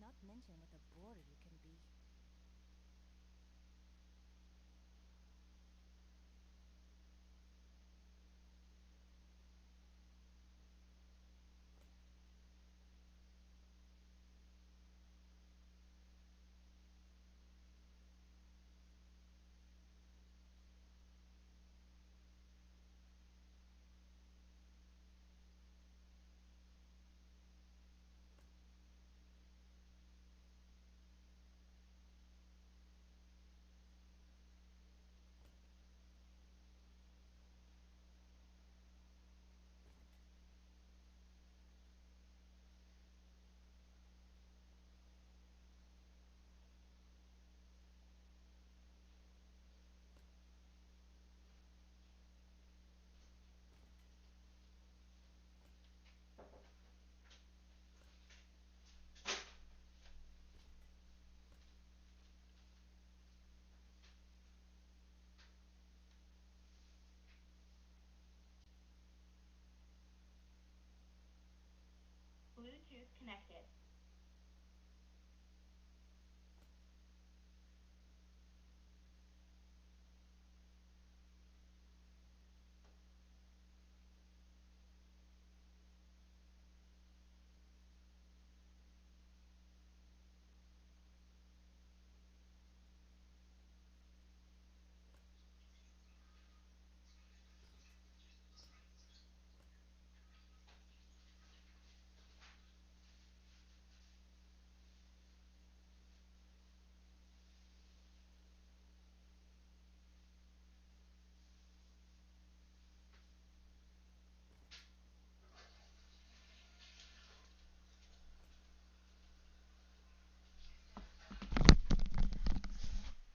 B: Not mention what a bore you can be.
D: Bluetooth connected.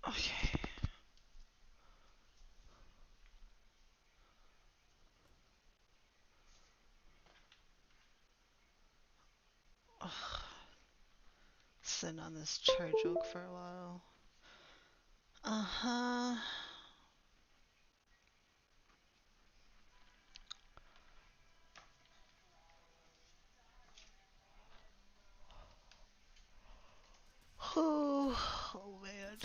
A: Okay. Ugh. Sit on this chart joke for a while. Uh-huh. Oh man.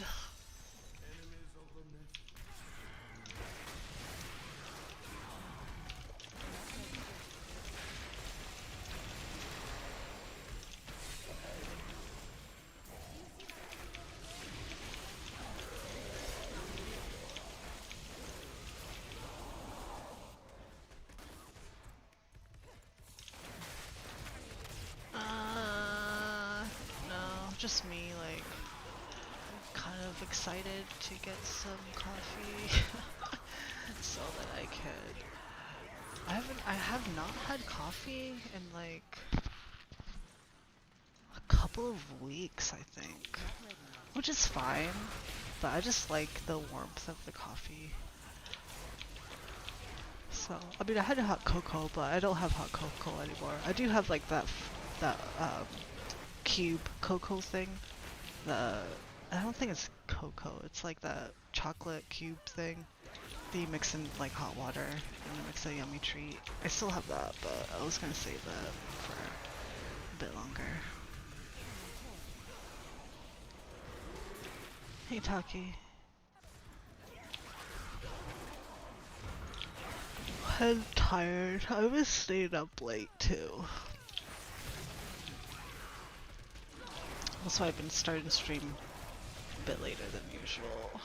A: No, just me, like, kind of excited to get some coffee so that I could. I have not had coffee in like a couple of weeks, I think, which is fine, but I just like the warmth of the coffee. So, I mean, I had a hot cocoa, but I don't have hot cocoa anymore. I do have like that cube cocoa thing. The I don't think it's cocoa. It's like that chocolate cube thing that you mix in like hot water and it makes a yummy treat. I still have that, but I was gonna save that for a bit longer. Hey, Taki. I'm tired. I was staying up late too. That's why I've been starting stream a bit later than usual.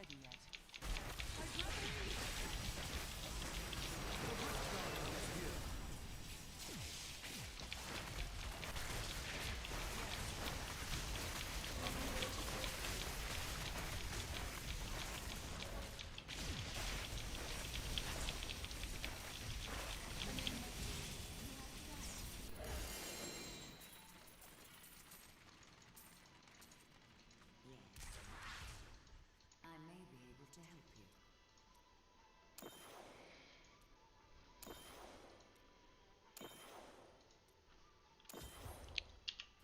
C: ready yet.
B: Yes. I may be able to help you.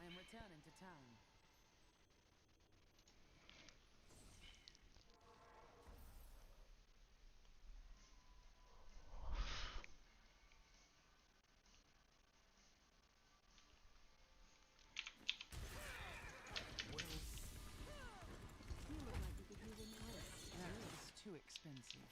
C: I am returning to town.
B: You look like you could use a new
C: That is too expensive.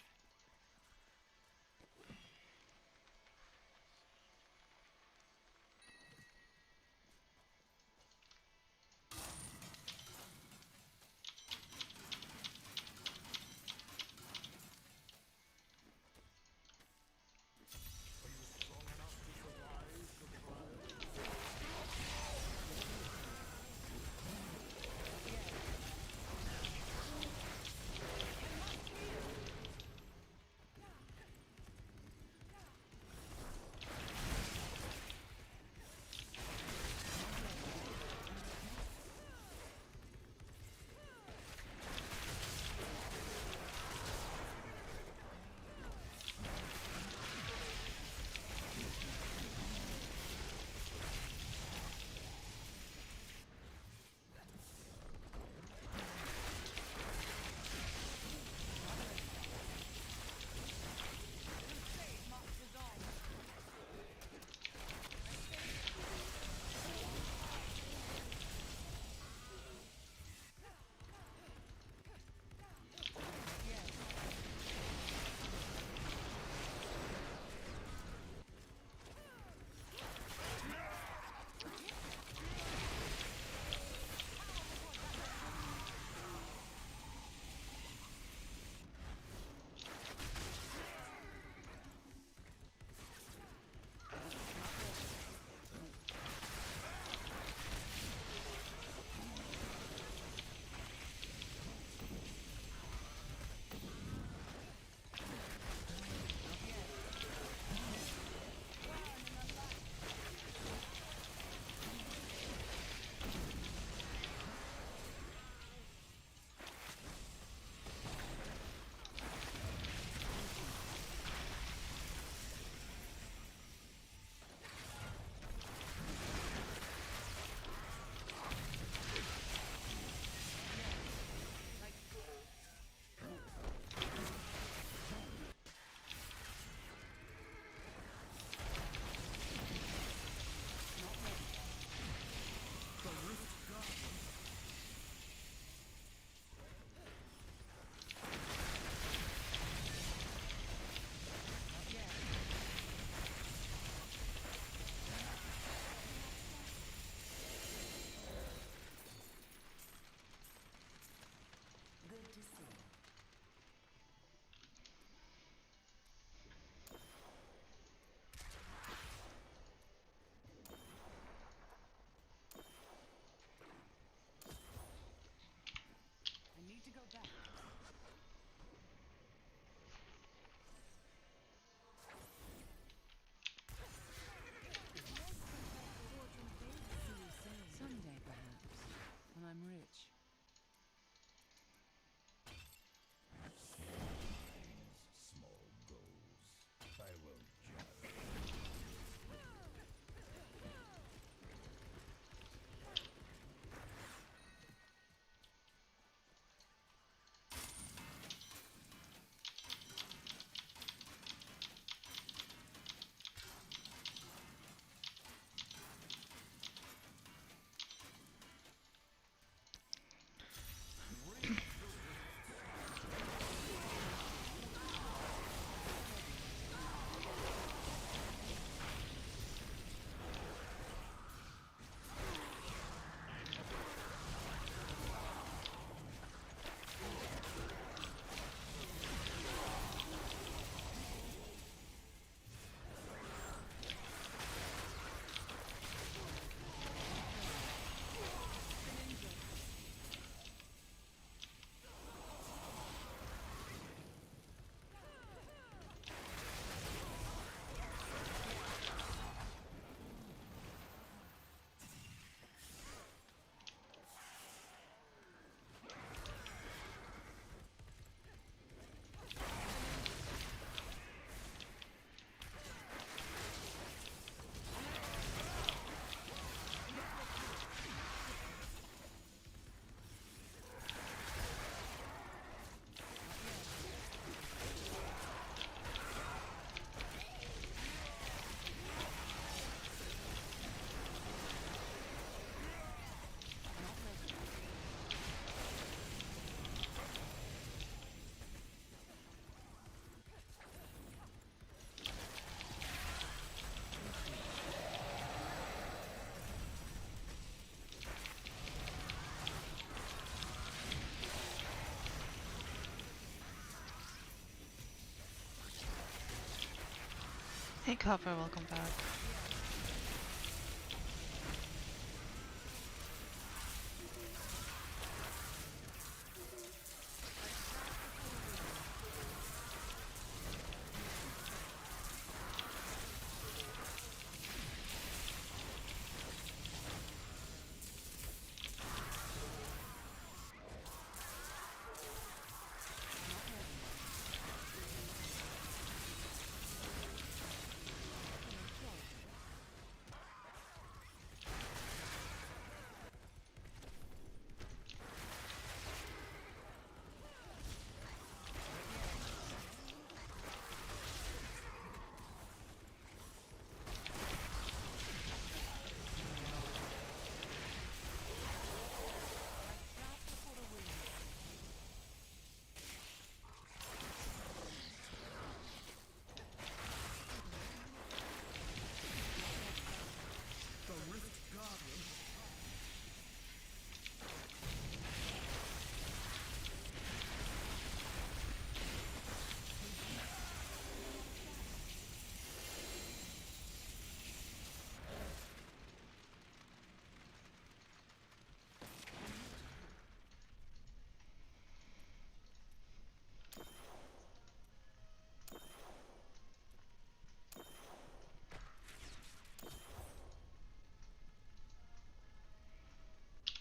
A: Hey Copper, welcome back.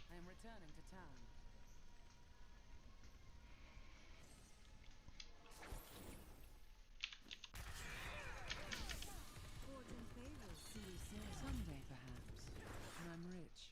C: I am returning to town.
B: Fortune favors. See you soon.
C: Someday, perhaps, when I'm rich.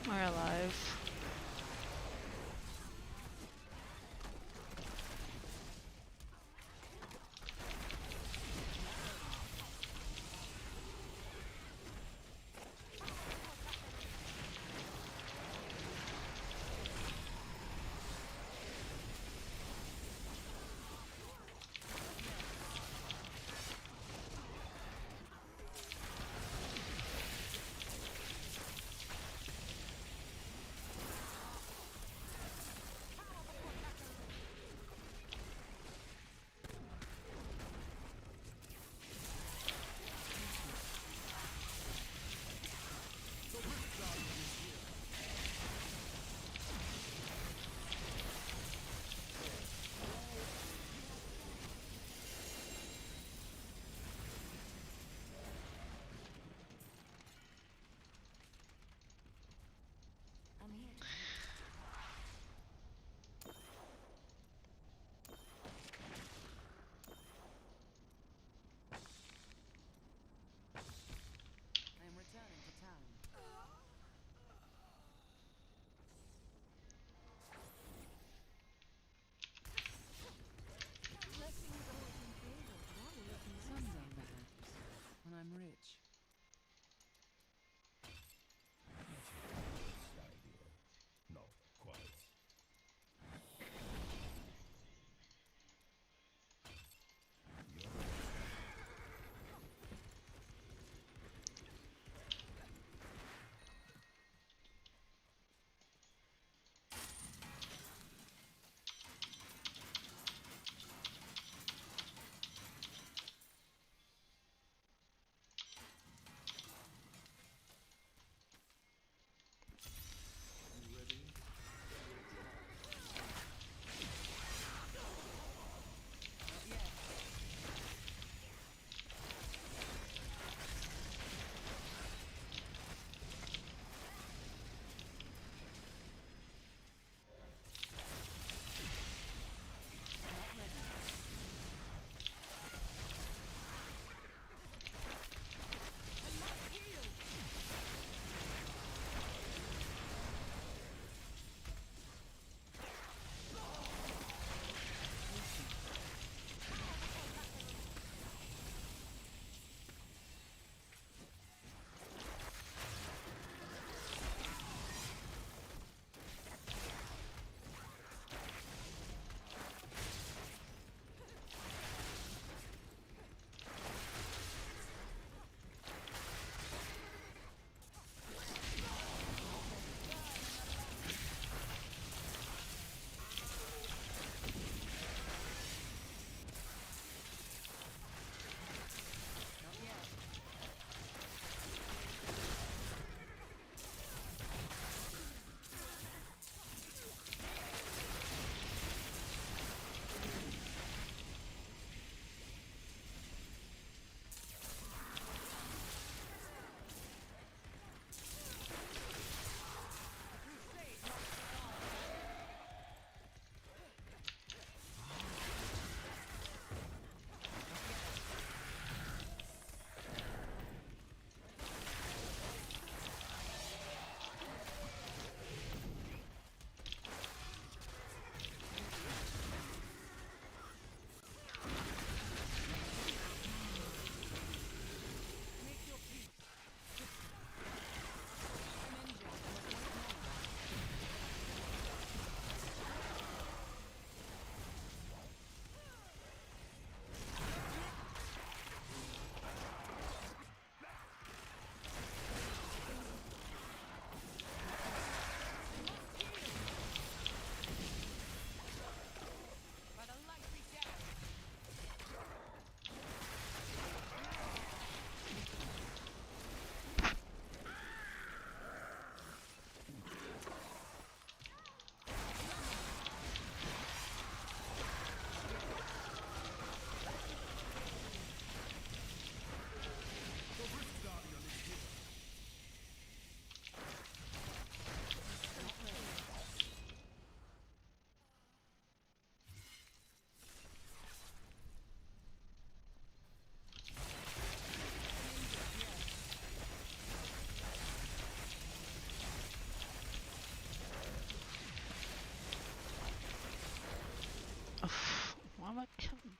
A: We're alive.
B: I'm here.
C: I am returning to town.
B: Blessings are in favor. What will it be?
C: Someday, perhaps, when I'm rich.
E: Not quite.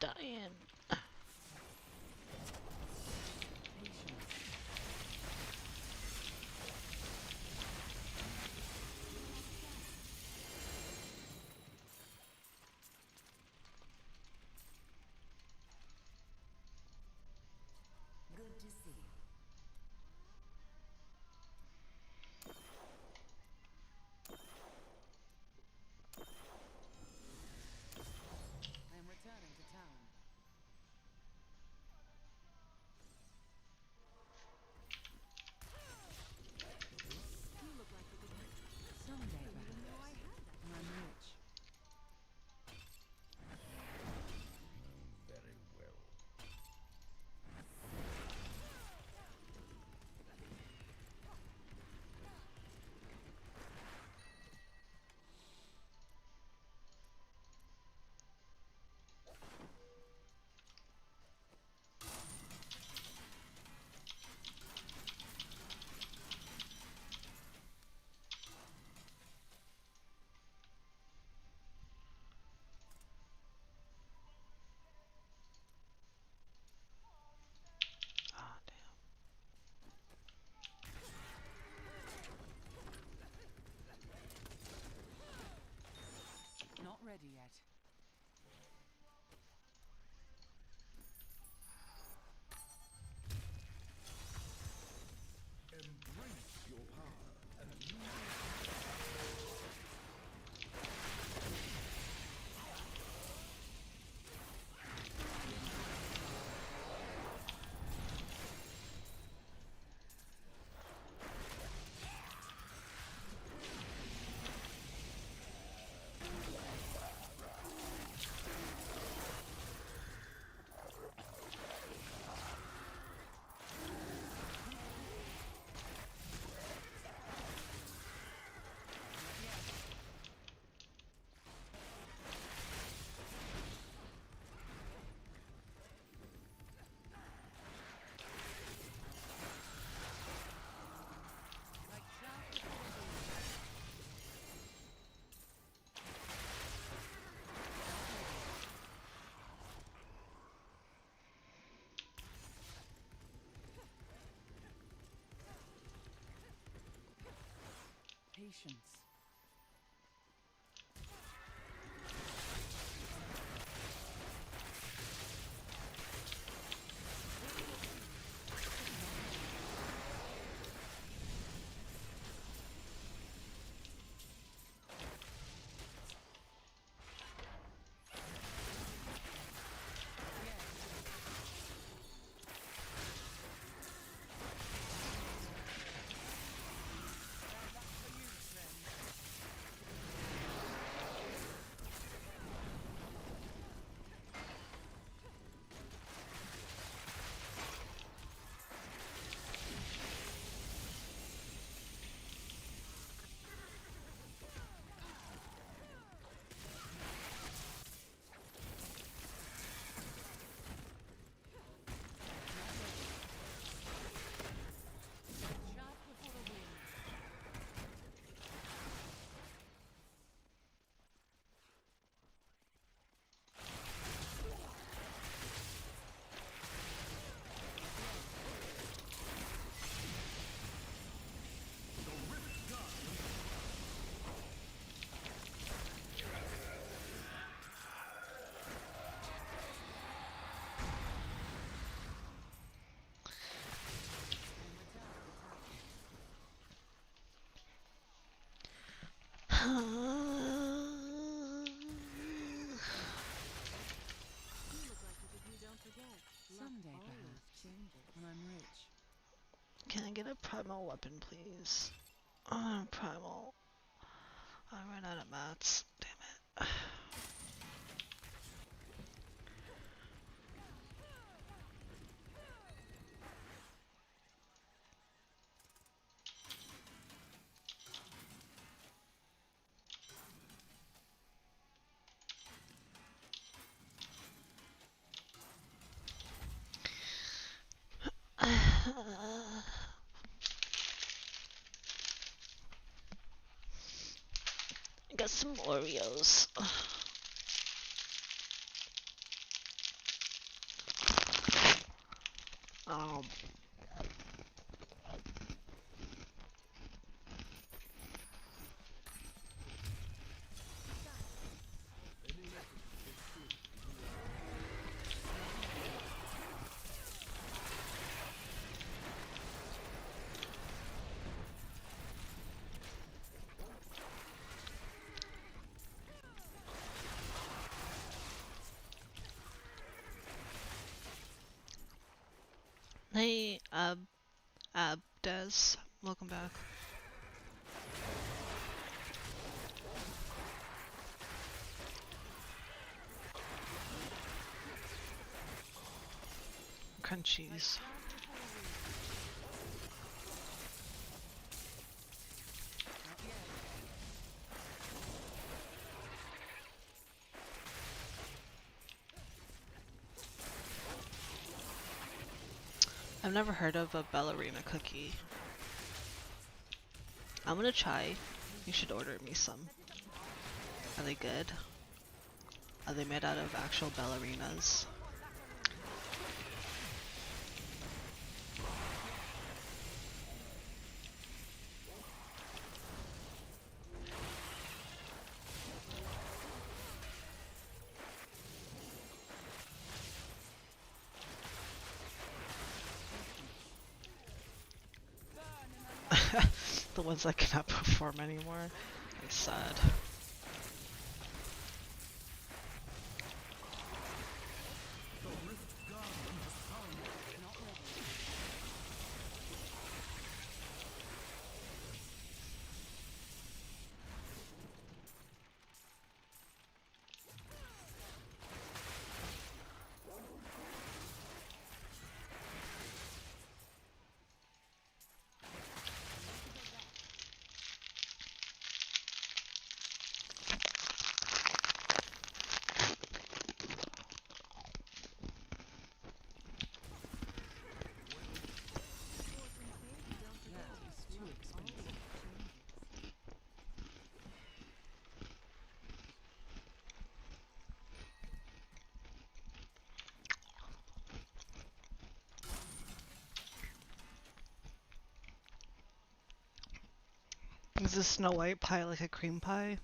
A: dying.
C: Patience.
B: Good to see.
C: I am returning to town.
B: You look like the good.
C: Someday,
B: Didn't even know I
C: perhaps,
B: had that.
C: when I'm rich.
E: Very well.
A: Ah, damn.
C: Not ready yet.
E: Embrace your power and you
C: Like trout before the wind. Patience. Trout before the wind.
B: You look like the good you don't forget. Luck
C: Someday,
B: always
C: perhaps,
B: changes.
C: when I'm rich.
A: Can I get a primal weapon, please? Primal. I ran out of mats. Damn it. I got some Oreos. Um,
E: Any method will still be
A: hey, Des, welcome back. Crunchies.
C: Not yet.
A: I've never heard of a ballerina cookie. I'm gonna try. You should order me some. Are they good? Are they made out of actual ballerinas? The ones that cannot perform anymore. That's sad.
E: the Rift Guardian has found
C: Not ready. That is too expensive.
A: Is this Snow White pie like a cream pie?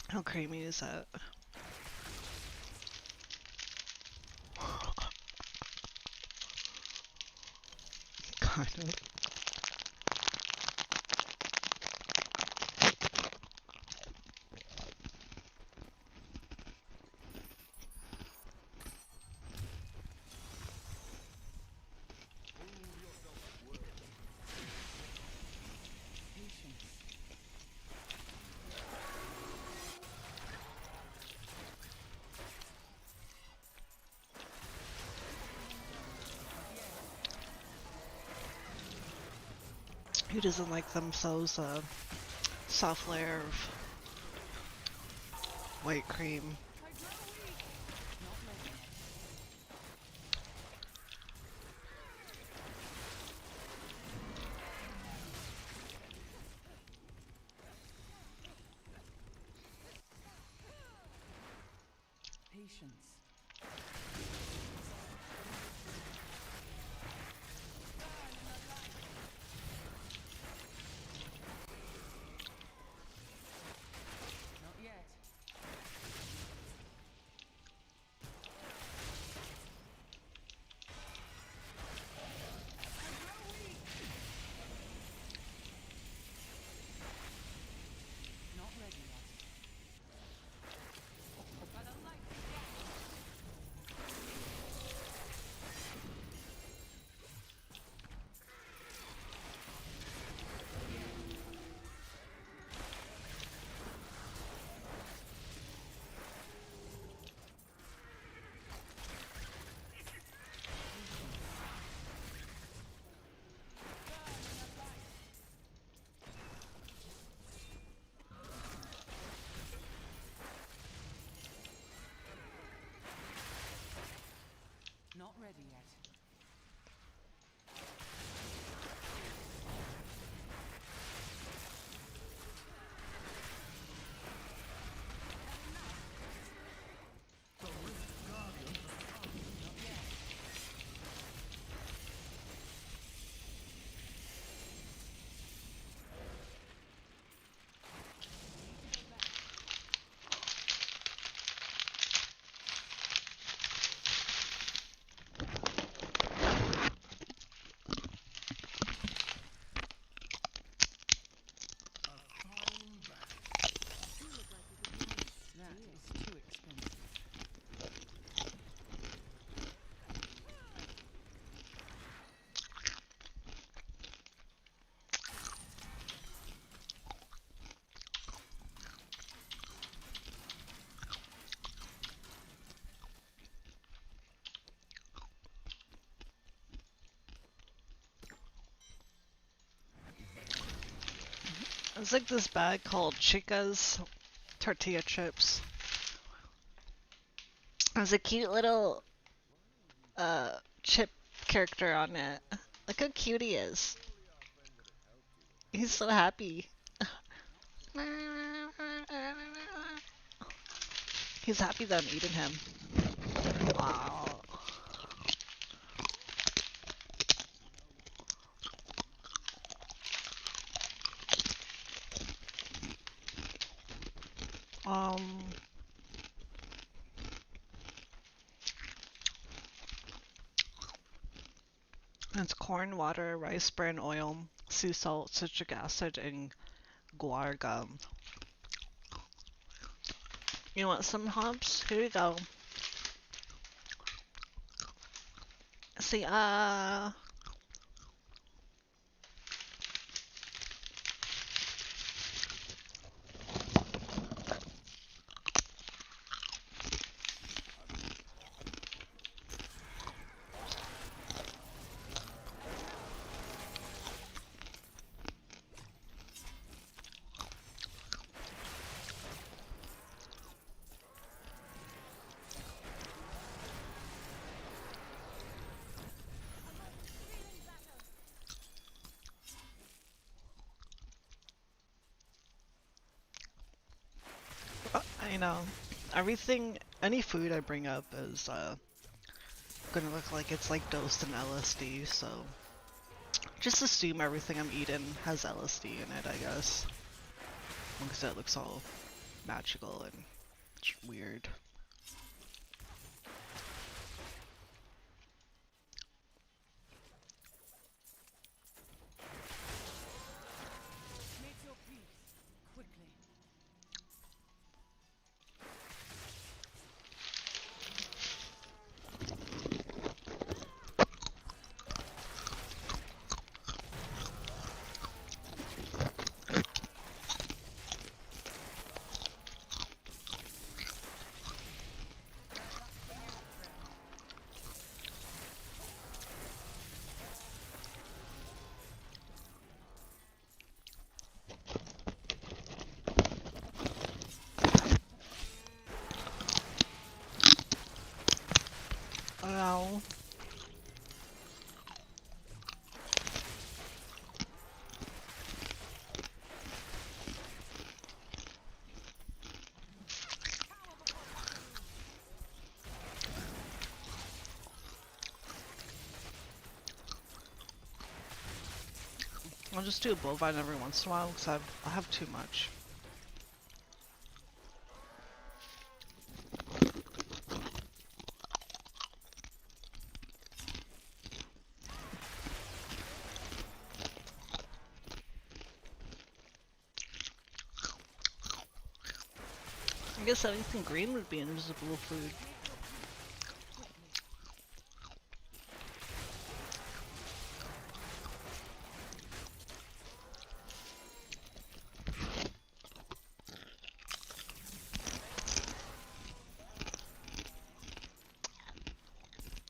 A: How creamy is that? Kind of.
C: Patience.
A: Who doesn't like themselves a soft layer of white cream?
C: Not ready yet. Patience. Not yet. Not ready yet. Not ready yet.
A: It's like this bag called Chica's tortilla chips. There's a cute little chip character on it. Look how cute he is. He's so happy. He's happy that I'm eating him. Wow. Um, it's corn, water, rice bran oil, sea salt, citric acid, and guar gum. You want some hops? Here you go. See, I know. Everything, any food I bring up is gonna look like it's like dosed in LSD, so just assume everything I'm eating has LSD in it, I guess. Because it looks all magical and weird.
C: Make your peace quickly.
A: Oh, I'll just do a bovine every once in a while because I have too much. I guess anything green would be invisible food.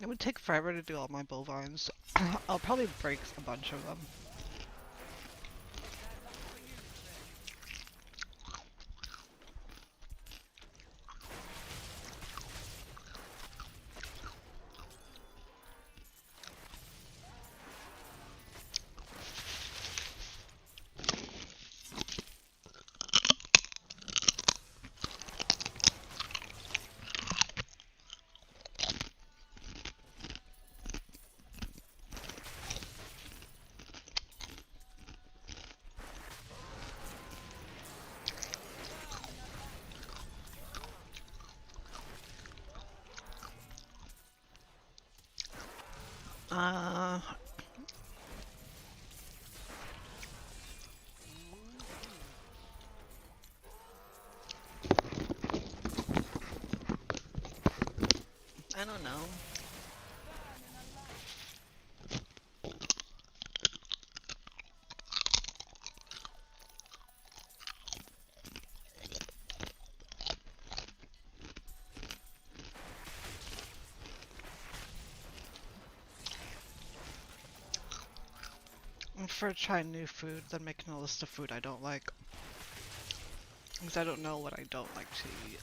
A: It would take forever to do all my bovines. I'll probably break a bunch of them. Uh, I don't know. prefer trying new food than making a list of food I don't like. Because I don't know what I don't like to eat.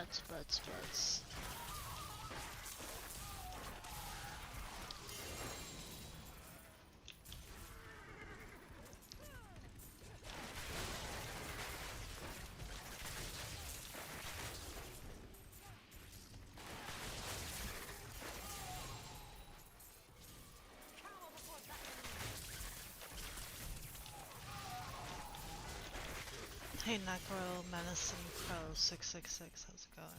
A: Butts. Hey Necro, Menacing Crow 666, how's it going?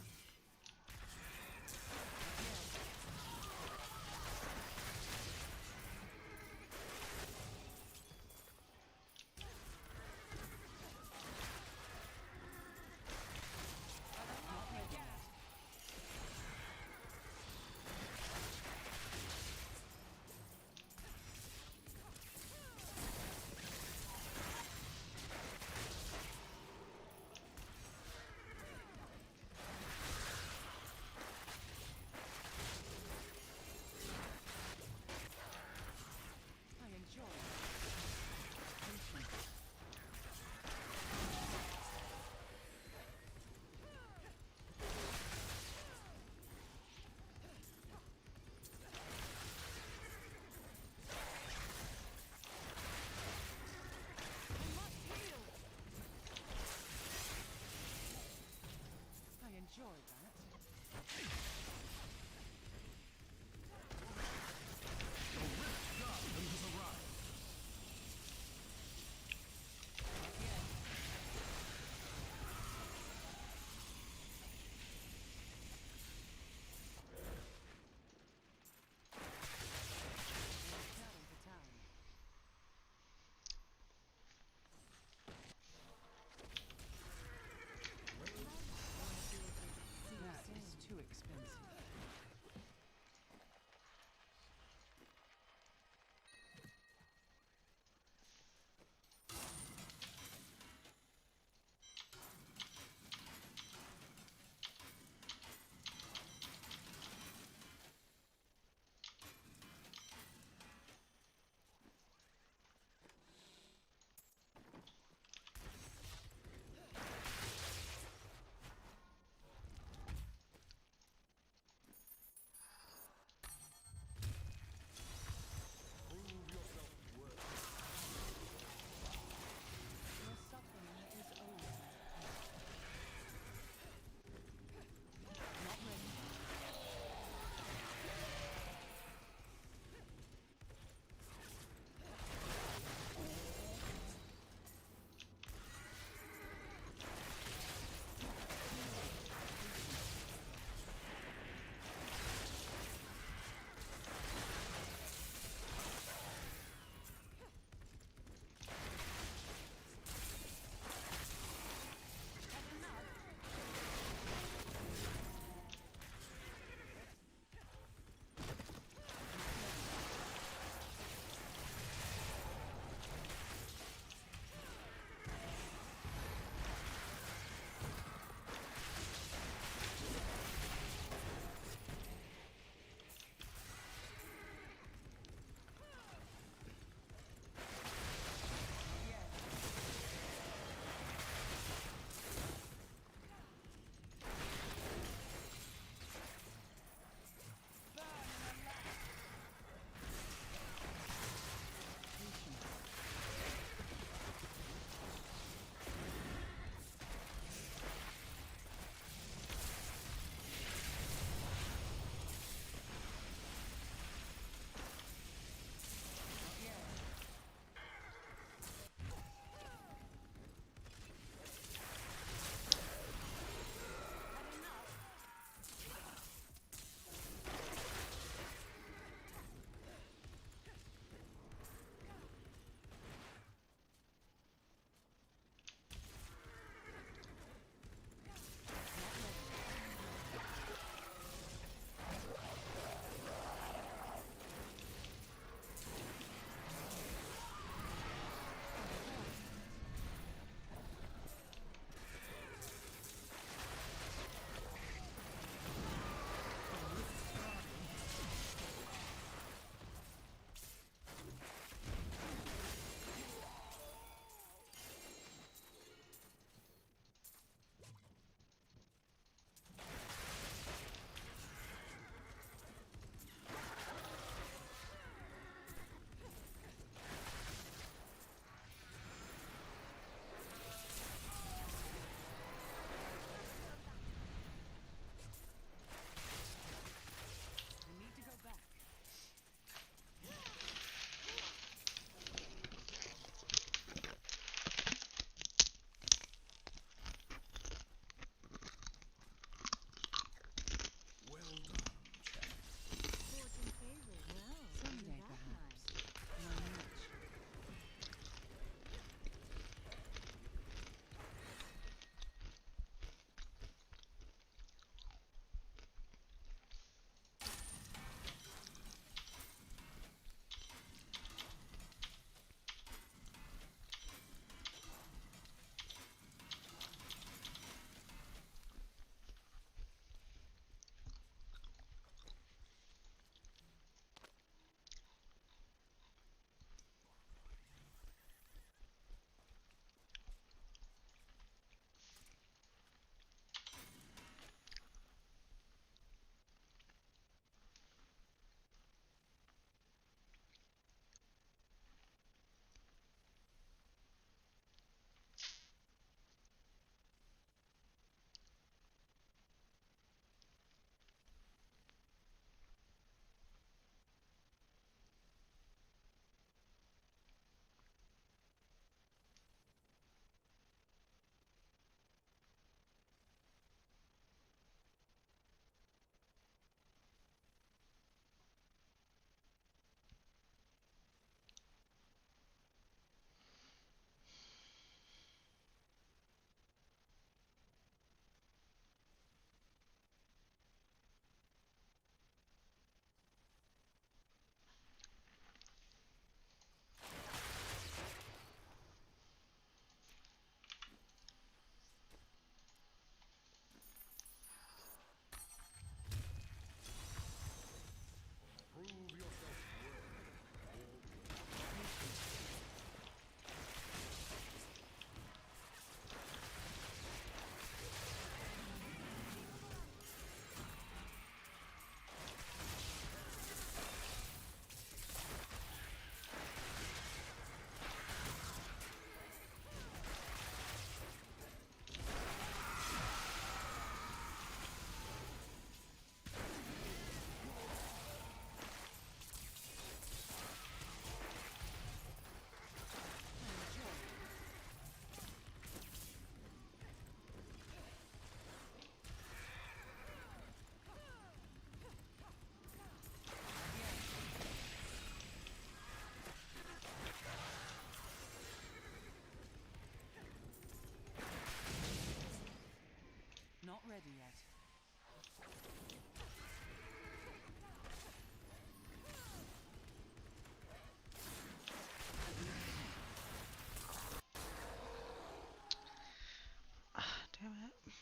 C: I enjoy that.
E: The Rift Guardian has arrived.
C: Returning to town. That is too expensive. yet.
A: Ah, damn it.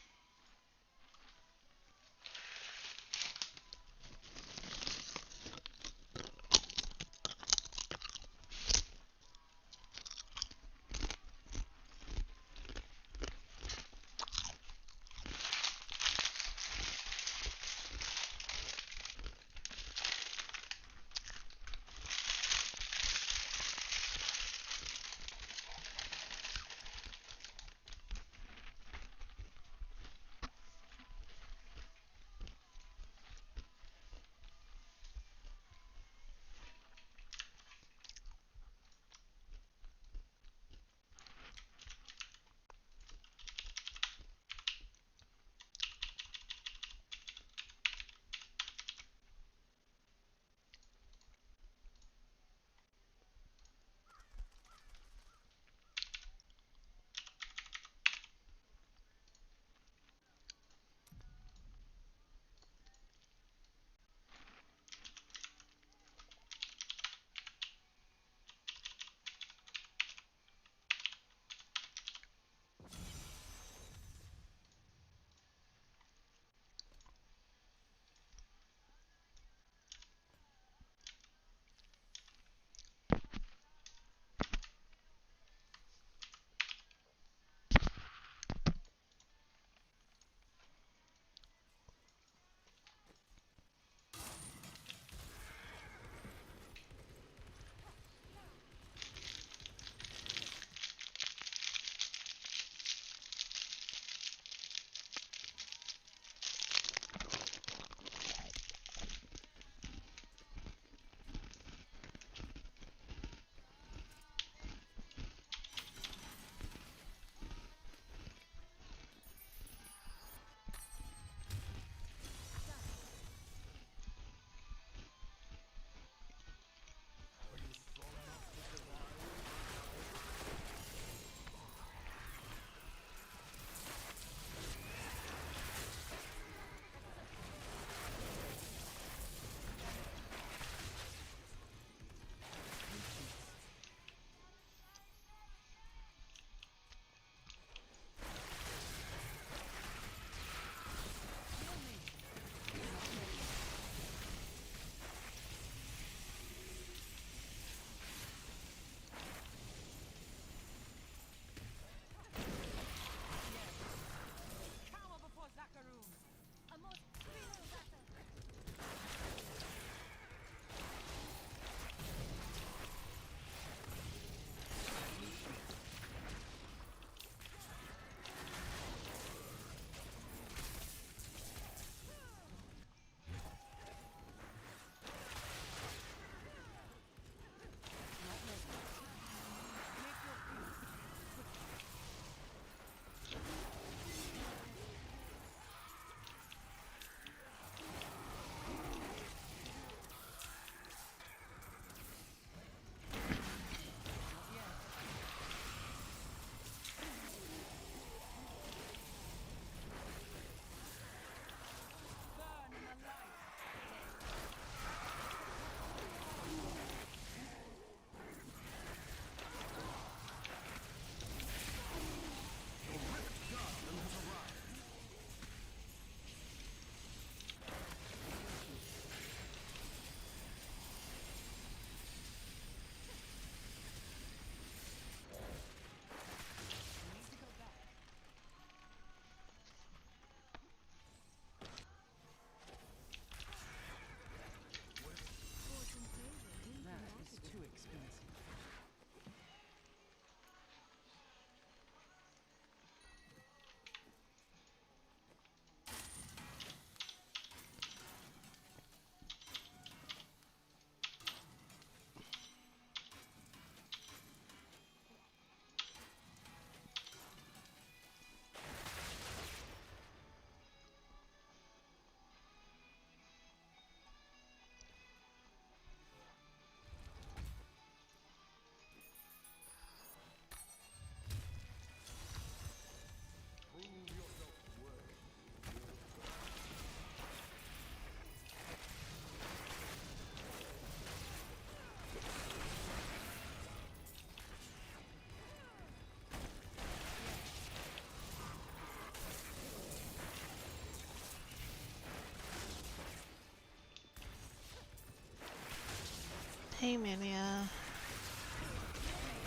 A: Hey Mania.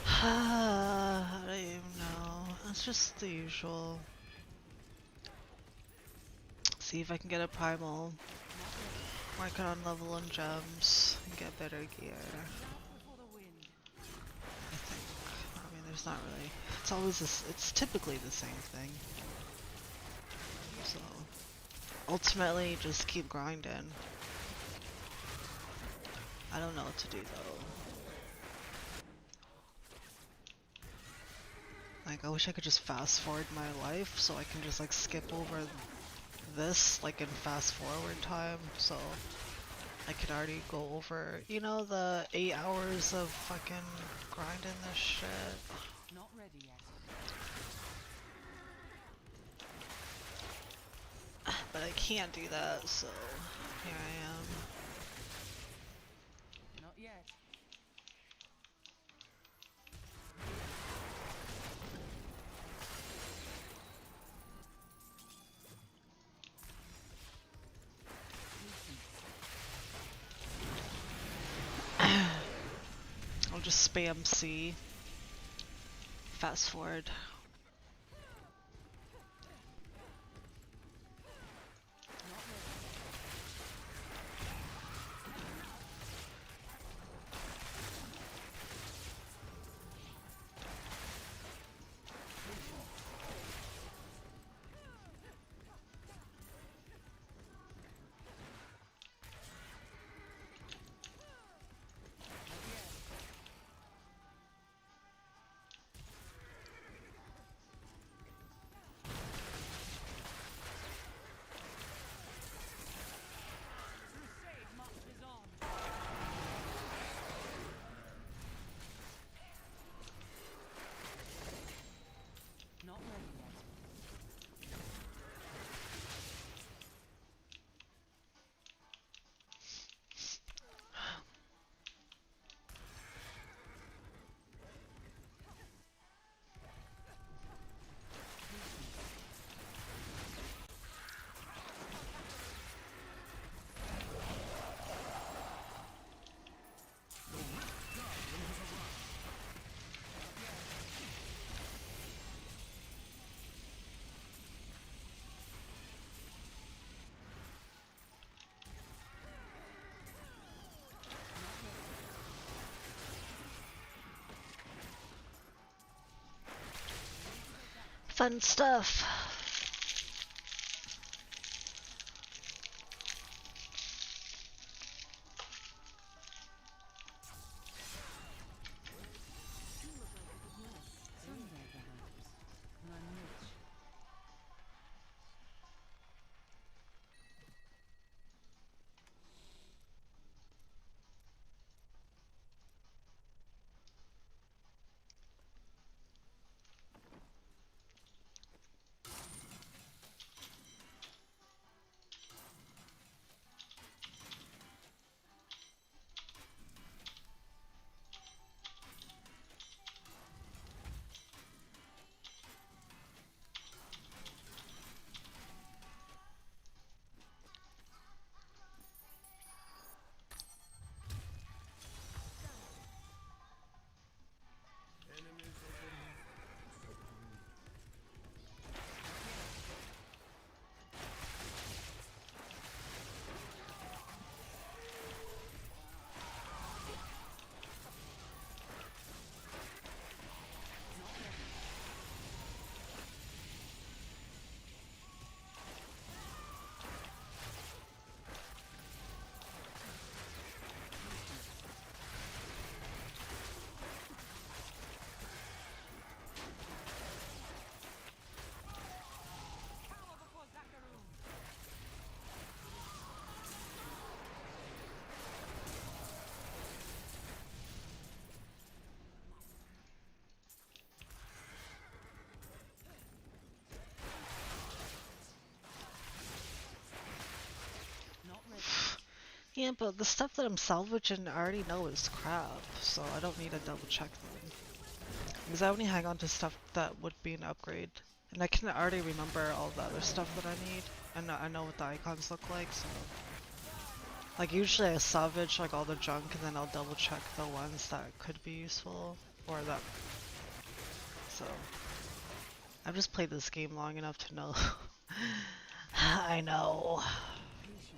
A: I don't even know. It's just the usual. See if I can get a primal. Mark it on level and gems and get better gear. I think. I mean, there's not really. It's always this. It's typically the same thing. So ultimately, just keep grinding. I don't know what to do though. Like, I wish I could just fast forward my life so I can just like skip over this like in fast forward time, so I could already go over, you know, the 8 hours of fucking grinding this shit.
C: Not ready yet.
A: But I can't do that, so here I am.
C: Not yet.
A: I'll just spam C. Fast forward.
C: Crusade marches on. Not ready yet.
A: Fun stuff.
C: Someday, perhaps, when I'm rich. Cower before Zakaroon. Not ready yet.
A: Yeah, but the stuff that I'm salvaging I already know is crap, so I don't need to double check them. Because I only hang on to stuff that would be an upgrade. And I can already remember all the other stuff that I need. And I know what the icons look like, so Like usually I salvage like all the junk and then I'll double check the ones that could be useful or that. So I've just played this game long enough to know. I know.
C: Patience.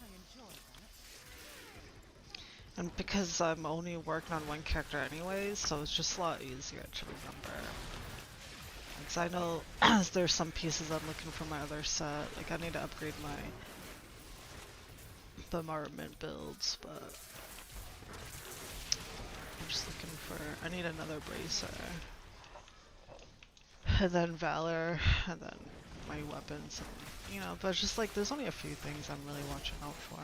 C: I enjoy that.
A: And because I'm only working on one character anyways, so it's just a lot easier to remember. Because I know there's some pieces I'm looking for my other set. Like I need to upgrade my bombardment builds, but I'm just looking for. I need another bracer, and then valor, and then my weapons, and, you know. But it's just like there's only a few things I'm really watching out for.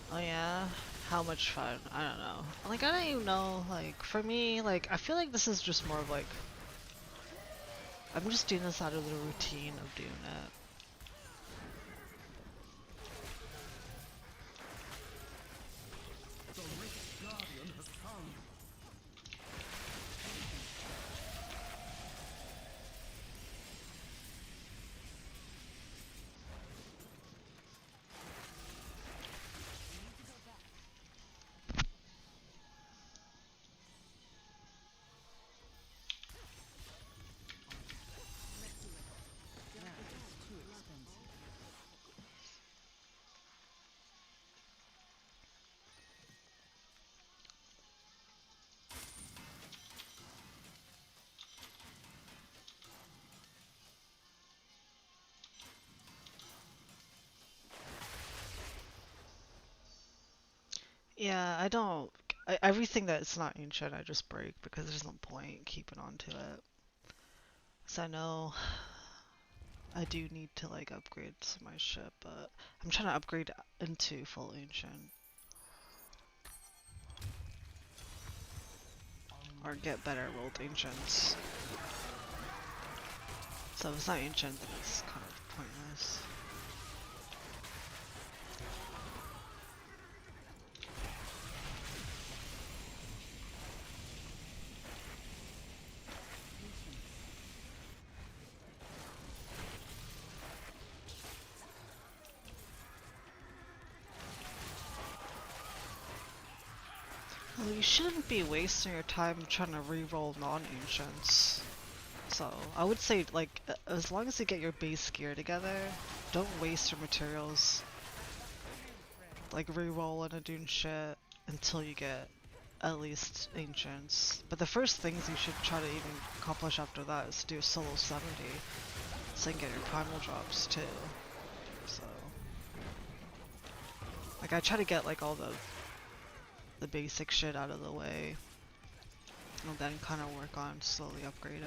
A: Oh yeah, how much fun? I don't know. Like I don't even know. Like for me, like I feel like this is just more of like I'm just doing this out of the routine of doing it.
E: The Rift Guardian has come.
C: That is too expensive.
A: Yeah, I don't. Everything that's not ancient, I just break because there's no point keeping on to it. Cause I know I do need to like upgrade to my ship, but I'm trying to upgrade into full ancient or get better rolled ancients. So if it's not ancient, then it's kind of pointless. Well, you shouldn't be wasting your time trying to re-roll non-ancients. So I would say like as long as you get your base gear together, don't waste your materials like re-rolling and doing shit until you get at least ancients. But the first things you should try to even accomplish after that is do solo 70 so you can get your primal drops too. So like I try to get like all the basic shit out of the way and then kind of work on slowly upgrading.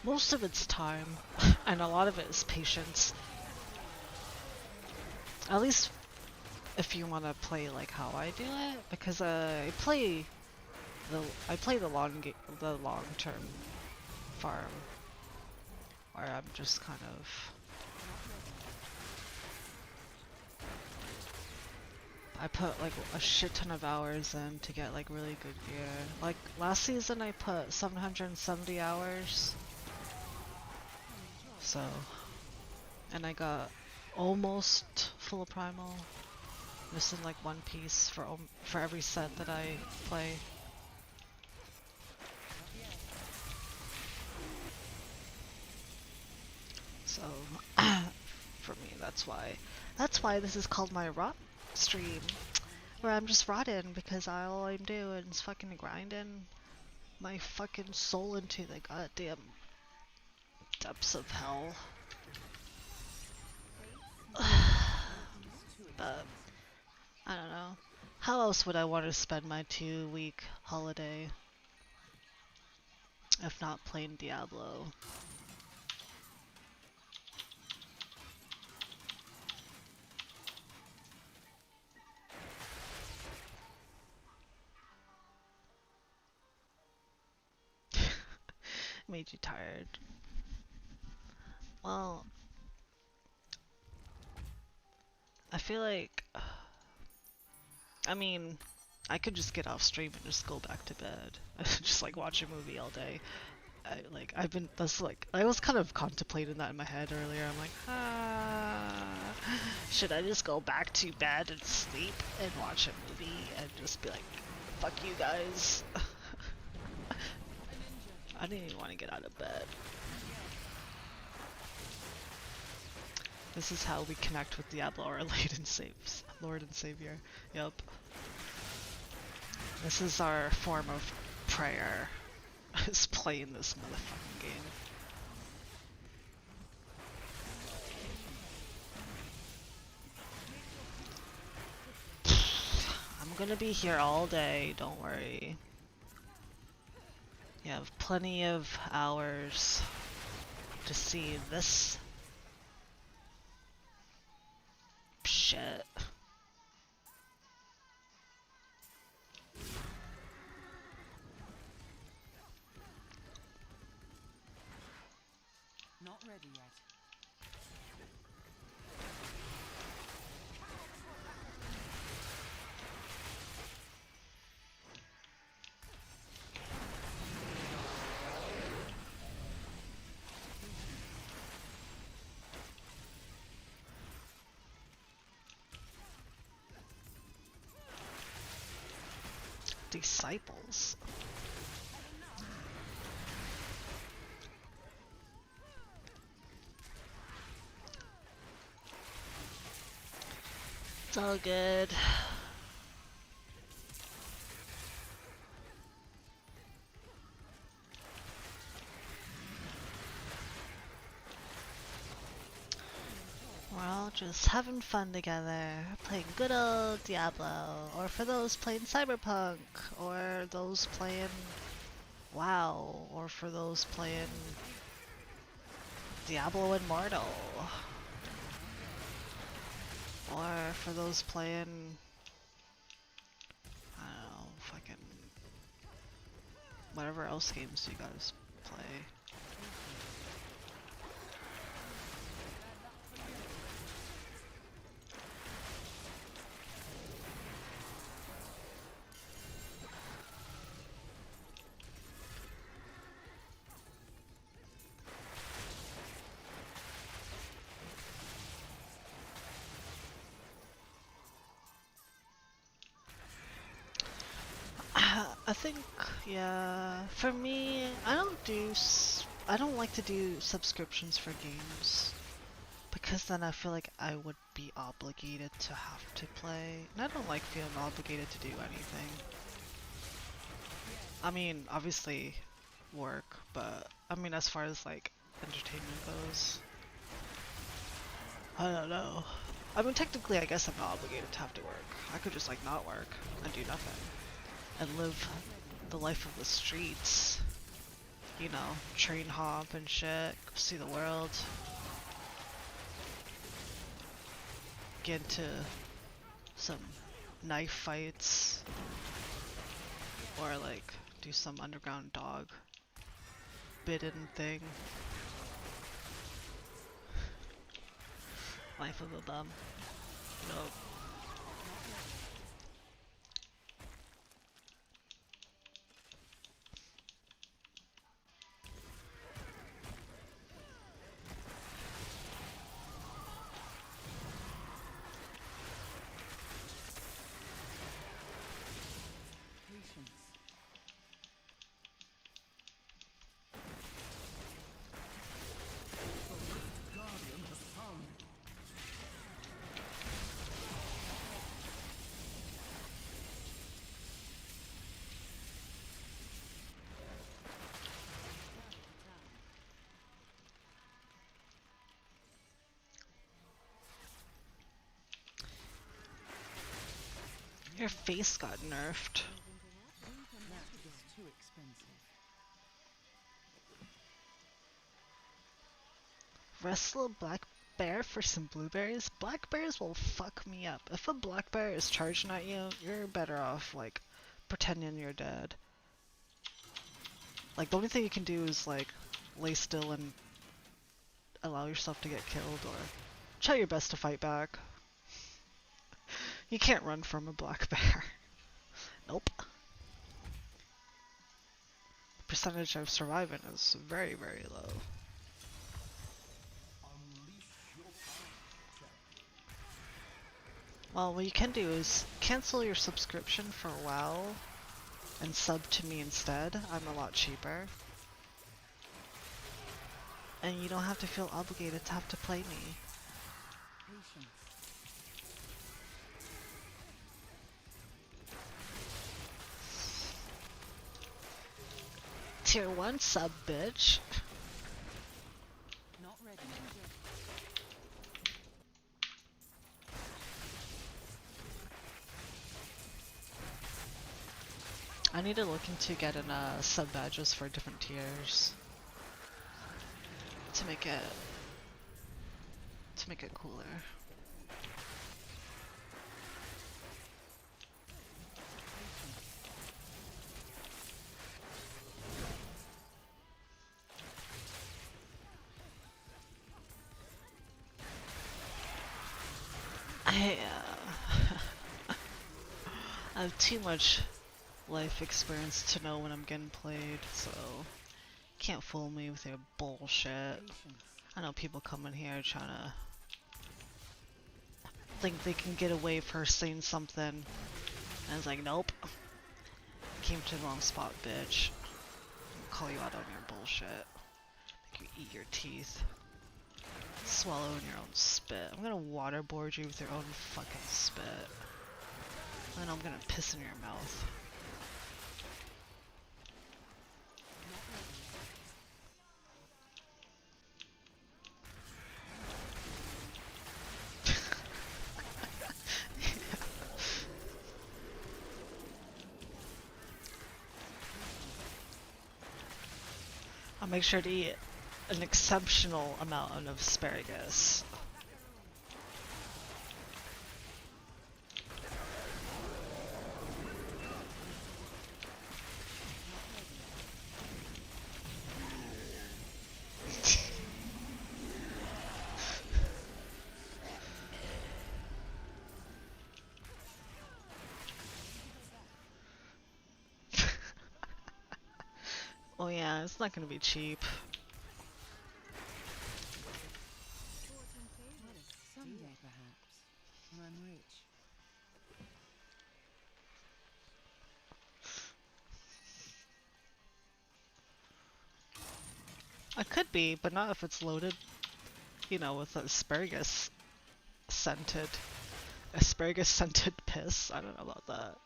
A: Most of it's time, and a lot of it is patience. At least if you want to play like how I do it, because I play the long term farm, where I'm just kind of I put like a shit ton of hours in to get like really good gear. Like last season I put 770 hours, so and I got almost full primal. Missing like one piece for every set that I play. So for me, that's why this is called my rot stream, where I'm just rotting because all I'm doing is fucking grinding my fucking soul into the goddamn depths of hell. But I don't know. How else would I want to spend my 2-week holiday if not playing Diablo? Made you tired. Well, I feel like, I mean, I could just get off stream and just go back to bed. Just like watch a movie all day. I was kind of contemplating that in my head earlier. I'm like, should I just go back to bed and sleep and watch a movie and just be like, fuck you guys. I didn't even want to get out of bed. This is how we connect with Diablo, our Lord and Savior. Yup. This is our form of prayer. Is playing this motherfucking game. I'm gonna be here all day, don't worry. You have plenty of hours to see this shit.
C: Not ready yet.
A: Disciples. It's all good. We're all just having fun together, playing good old Diablo, or for those playing Cyberpunk, or those playing WoW, or for those playing Diablo Immortal, or for those playing, I don't know, fucking whatever else games you guys play. I think, yeah, for me, I don't like to do subscriptions for games, because then I feel like I would be obligated to have to play, and I don't like feeling obligated to do anything. I mean, obviously, work, but, I mean, as far as, like, entertainment goes, I don't know. I mean, technically, I guess I'm not obligated to have to work. I could just, like, not work and do nothing. And live the life of the streets, you know, train hop and shit, go see the world, get into some knife fights, or like do some underground dog bidden thing. Life of a bum. Nope.
C: Patience.
E: The Rift Guardian has found you.
A: Your face got nerfed.
C: That is too expensive.
A: Wrestle a black bear for some blueberries? Black bears will fuck me up. If a black bear is charging at you, you're better off, like, pretending you're dead. Like, the only thing you can do is, like, lay still and allow yourself to get killed, or try your best to fight back. You can't run from a black bear. Nope. The percentage of surviving is very, very low.
E: Unleash your power, champion.
A: Well, what you can do is cancel your subscription for a while and sub to me instead. I'm a lot cheaper. And you don't have to feel obligated to have to play me.
C: Patience.
A: Tier 1 sub, bitch.
C: Not ready.
A: I need to look into getting sub badges for different tiers to make it cooler. I have too much life experience to know when I'm getting played, so can't fool me with your bullshit. I know people come in here trying to think they can get away for saying something, and it's like, nope. Came to the wrong spot, bitch. I'll call you out on your bullshit. Make you eat your teeth. Swallow in your own spit. I'm gonna waterboard you with your own fucking spit. And then I'm gonna piss in your mouth. I'll make sure to eat an exceptional amount of asparagus. Oh yeah, it's not gonna be cheap.
C: Someday, perhaps, when I'm rich.
A: I could be, but not if it's loaded, you know, with scented asparagus scented piss. I don't know about that.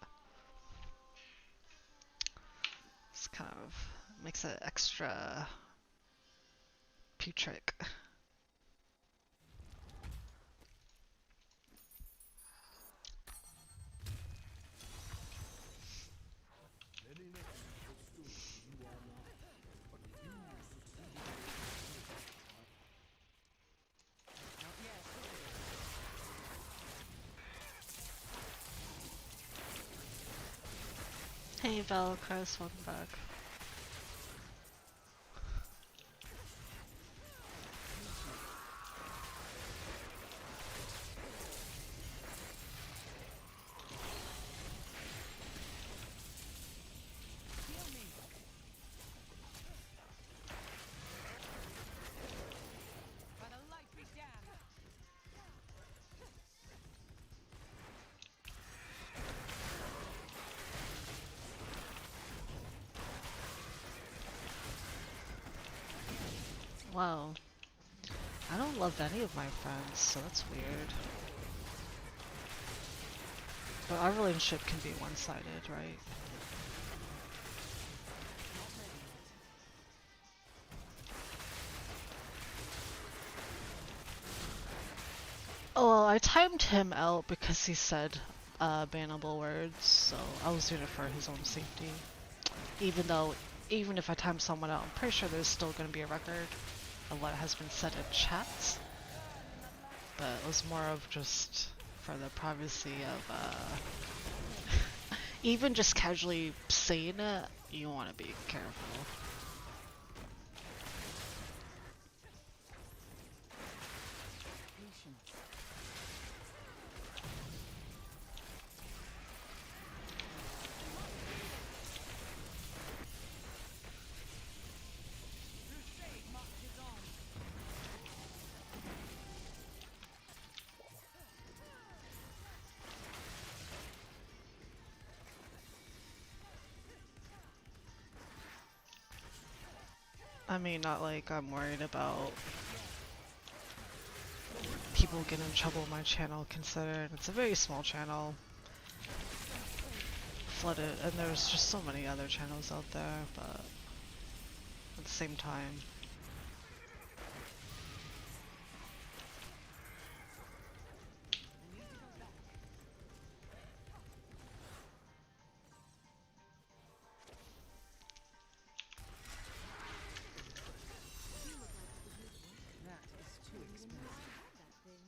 A: It's kind of makes it extra putrid.
E: Many nations withstood you online, but you succeeded.
C: Not yet.
A: Hey Valkyrie, welcome back.
C: Heal me. By the light be damned.
A: Wow. I don't love any of my friends, so that's weird. But our relationship can be one-sided, right? Oh, well, I timed him out because he said bannable words, so I was doing it for his own safety. Even though, even if I time someone out, I'm pretty sure there's still going to be a record of what has been said in chat. But it was more of just for the privacy of, even just casually saying it, you want to be careful.
C: Patience. Crusade marches on.
A: I mean, not like I'm worried about people getting in trouble with my channel, considering it's a very small channel. Flooded, and there's just so many other channels out there, but at the same time,
C: I need to go back. That is too expensive.
B: That thing.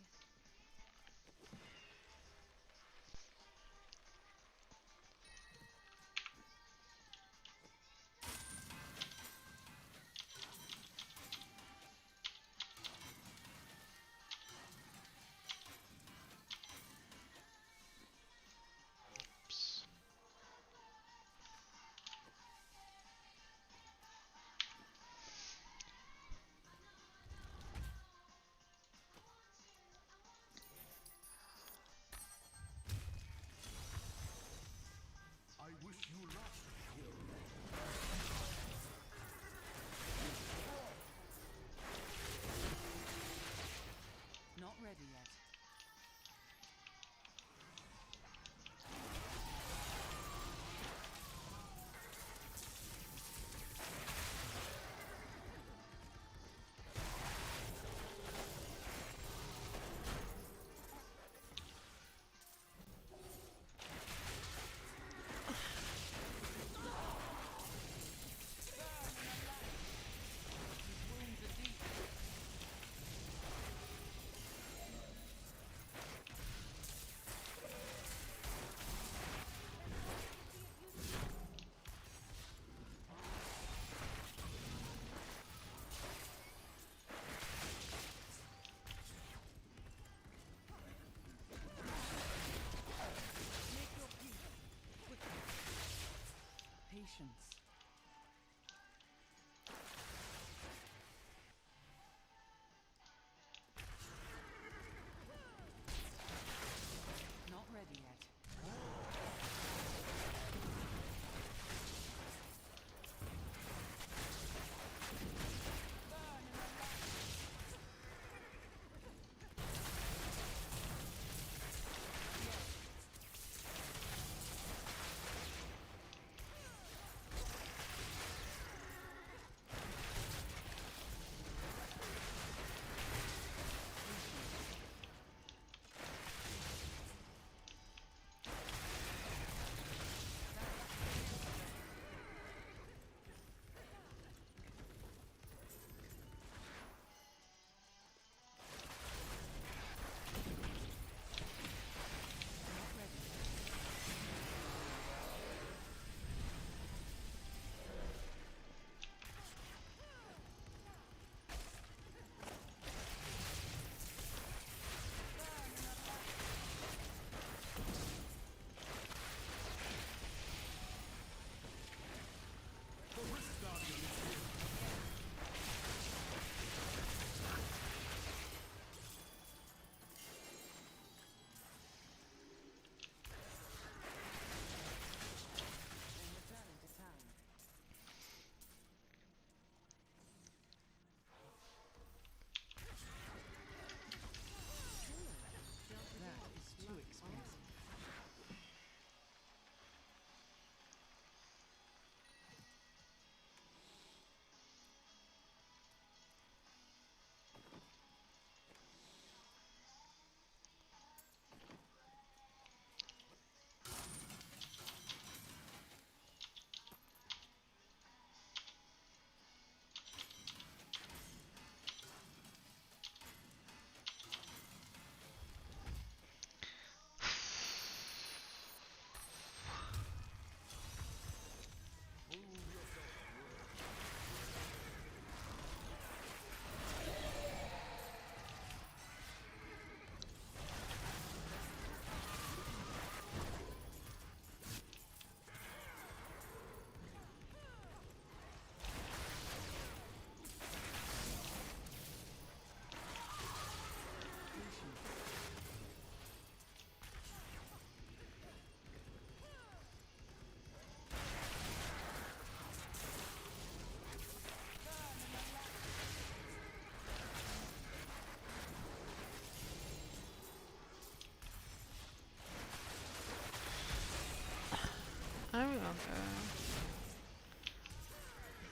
A: around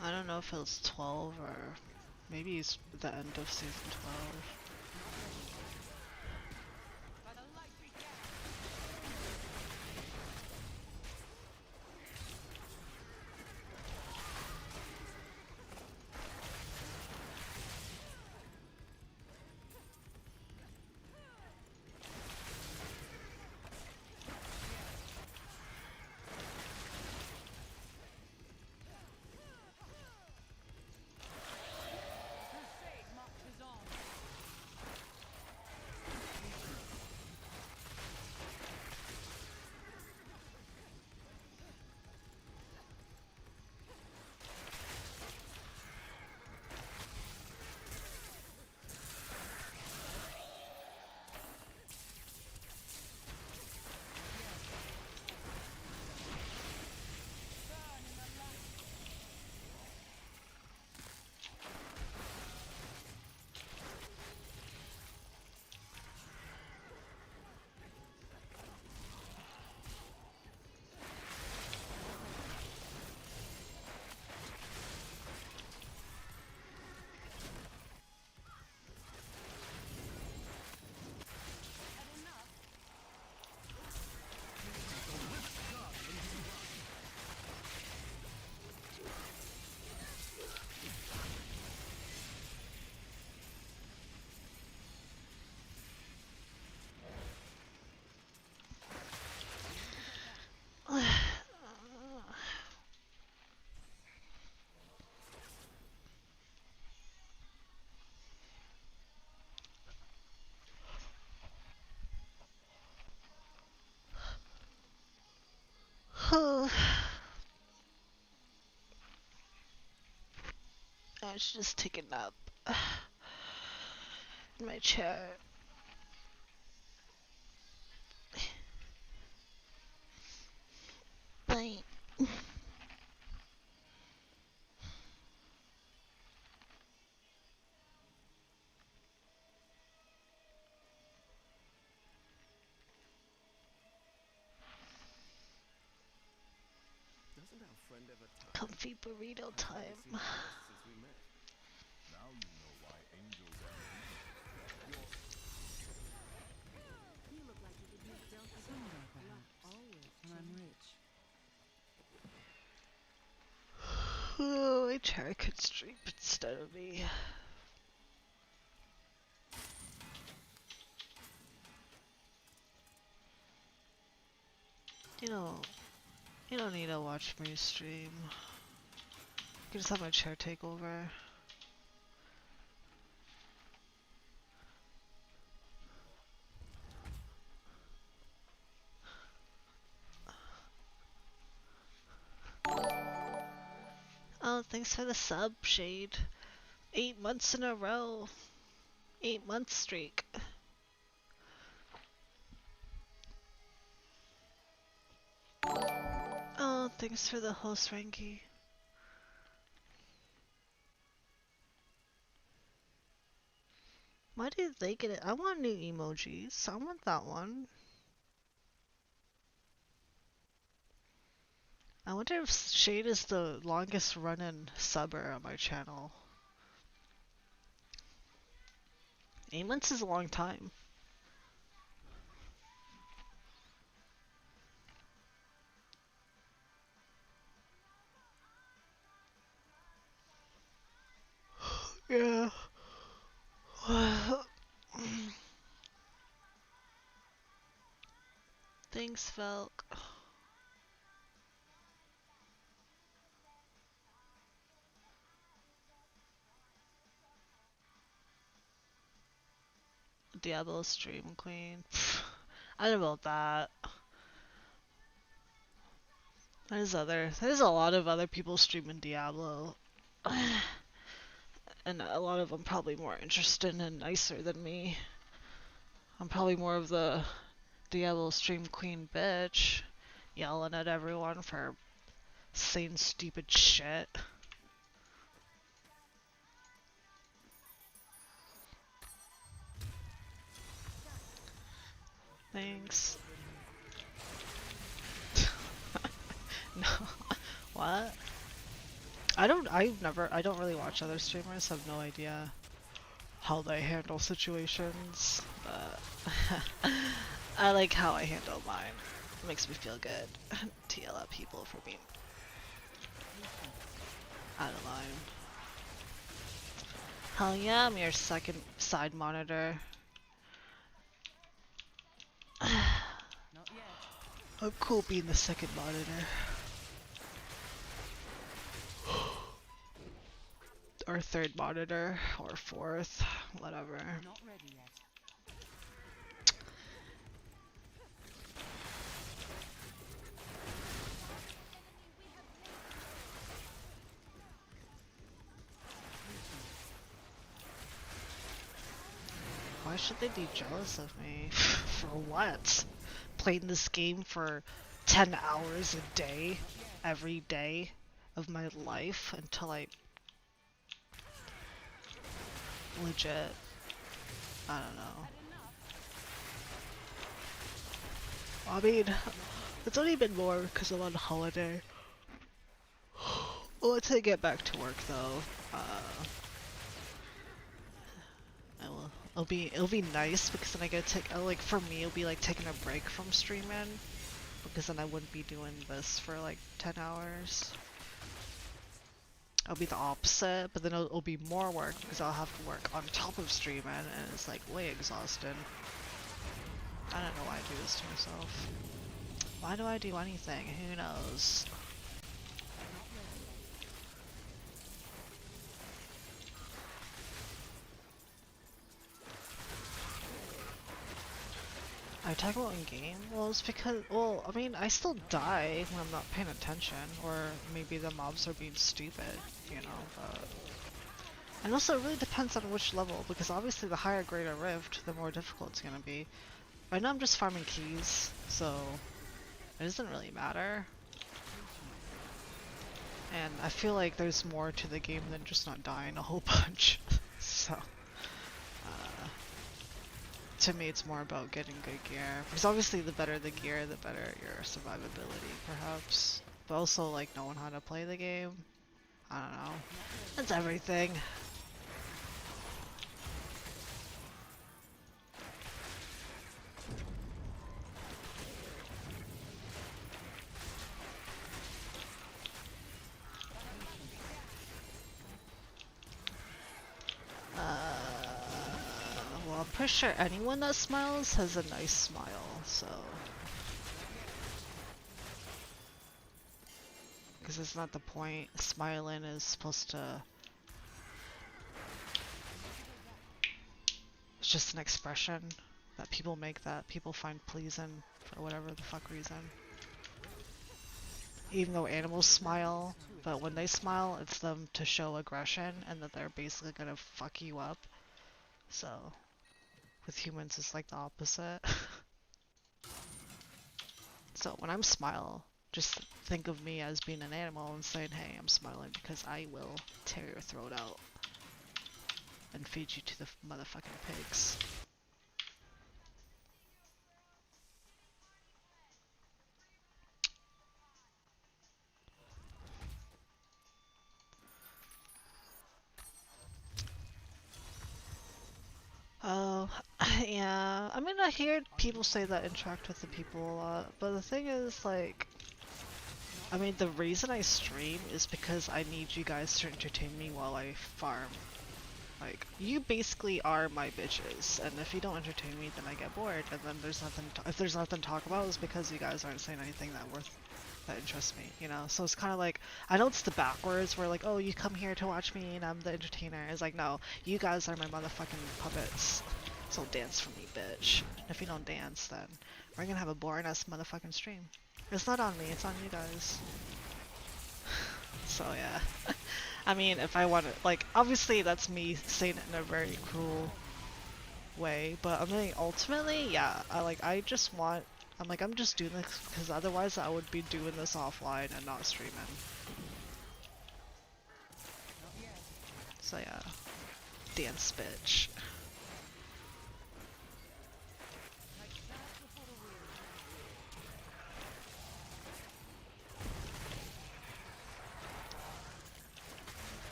A: there. I don't know if it's 12 or maybe it's the end of season 12.
C: By the light we get. Crusade marches on. Burn in the light. Had enough.
A: I should just take a nap in my chair. Bye.
E: Doesn't our friend ever tire?
A: Comfy burrito
E: I've
A: time.
E: hardly seen her rest since we met.
F: Now you know why angels are
B: You look like you could use Delta
C: Someday,
B: Luck
C: perhaps,
B: always.
C: when I'm rich.
A: Oh, my chair could stream instead of me. You know, you don't need to watch me stream. You can just have my chair take over. Oh, thanks for the sub, Shade. 8 months in a row. 8 month streak. Oh, thanks for the host, Ranky. Why did they get it? I want new emojis. I want that one. I wonder if Shade is the longest running subber on my channel. 8 months is a long time. Yeah. Thanks, Velk. Diablo stream queen. I don't know about that. There's a lot of other people streaming Diablo. And a lot of them probably more interested and nicer than me. I'm probably more of the Diablo stream queen bitch, yelling at everyone for saying stupid shit. Thanks. No. What? I don't really watch other streamers, so I have no idea how they handle situations, but I like how I handle mine. It makes me feel good to yell at people for being out of line. Hell yeah, I'm your second side monitor.
C: Not yet.
A: I'm cool being the second monitor. Or third monitor, or fourth, whatever.
C: Not ready yet.
A: Why should they be jealous of me? For what? Playing this game for 10 hours a day, every day of my life until I legit, I don't know. I mean, it's only been more because I'm on holiday. Once I get back to work though, it'll be nice because then I get to take, like for me it'll be like taking a break from streaming because then I wouldn't be doing this for like 10 hours. It'll be the opposite, but then it'll be more work because I'll have to work on top of streaming and it's like way exhausting. I don't know why I do this to myself. Why do I do anything? Who knows? I talk about in game? Well, it's because, well, I mean, I still die when I'm not paying attention, or maybe the mobs are being stupid, you know, but... And also, it really depends on which level, because obviously the higher grade a rift, the more difficult it's gonna be. Right now I'm just farming keys, so it doesn't really matter. And I feel like there's more to the game than just not dying a whole bunch, so... To me, it's more about getting good gear. Because obviously, the better the gear, the better your survivability, perhaps. But also, like, knowing how to play the game. I don't know. That's everything. Well, I'm pretty sure anyone that smiles has a nice smile, so... Because it's not the point. Smiling is supposed to... It's just an expression that people make that people find pleasing for whatever the fuck reason. Even though animals smile, but when they smile, it's them to show aggression and that they're basically gonna fuck you up. So, with humans, it's like the opposite. So when I'm smile, just think of me as being an animal and saying, hey, I'm smiling because I will tear your throat out and feed you to the motherfucking pigs. Oh, yeah. I mean, I hear people say that interact with the people a lot, but the thing is, like, I mean, the reason I stream is because I need you guys to entertain me while I farm. Like, you basically are my bitches, and if you don't entertain me, then I get bored, and then there's nothing if there's nothing to talk about, it's because you guys aren't saying anything that interests me, you know? So it's kind of like, I know it's the backwards, where like, oh, you come here to watch me, and I'm the entertainer. It's like, no, you guys are my motherfucking puppets, so dance for me, bitch. And if you don't dance, then we're gonna have a boring-ass motherfucking stream. It's not on me, it's on you guys. So yeah. I mean, if I want to, like, obviously that's me saying it in a very cruel way, but I mean, ultimately, yeah, I just want, I'm just doing this because otherwise I would be doing this offline and not streaming. So yeah, dance bitch.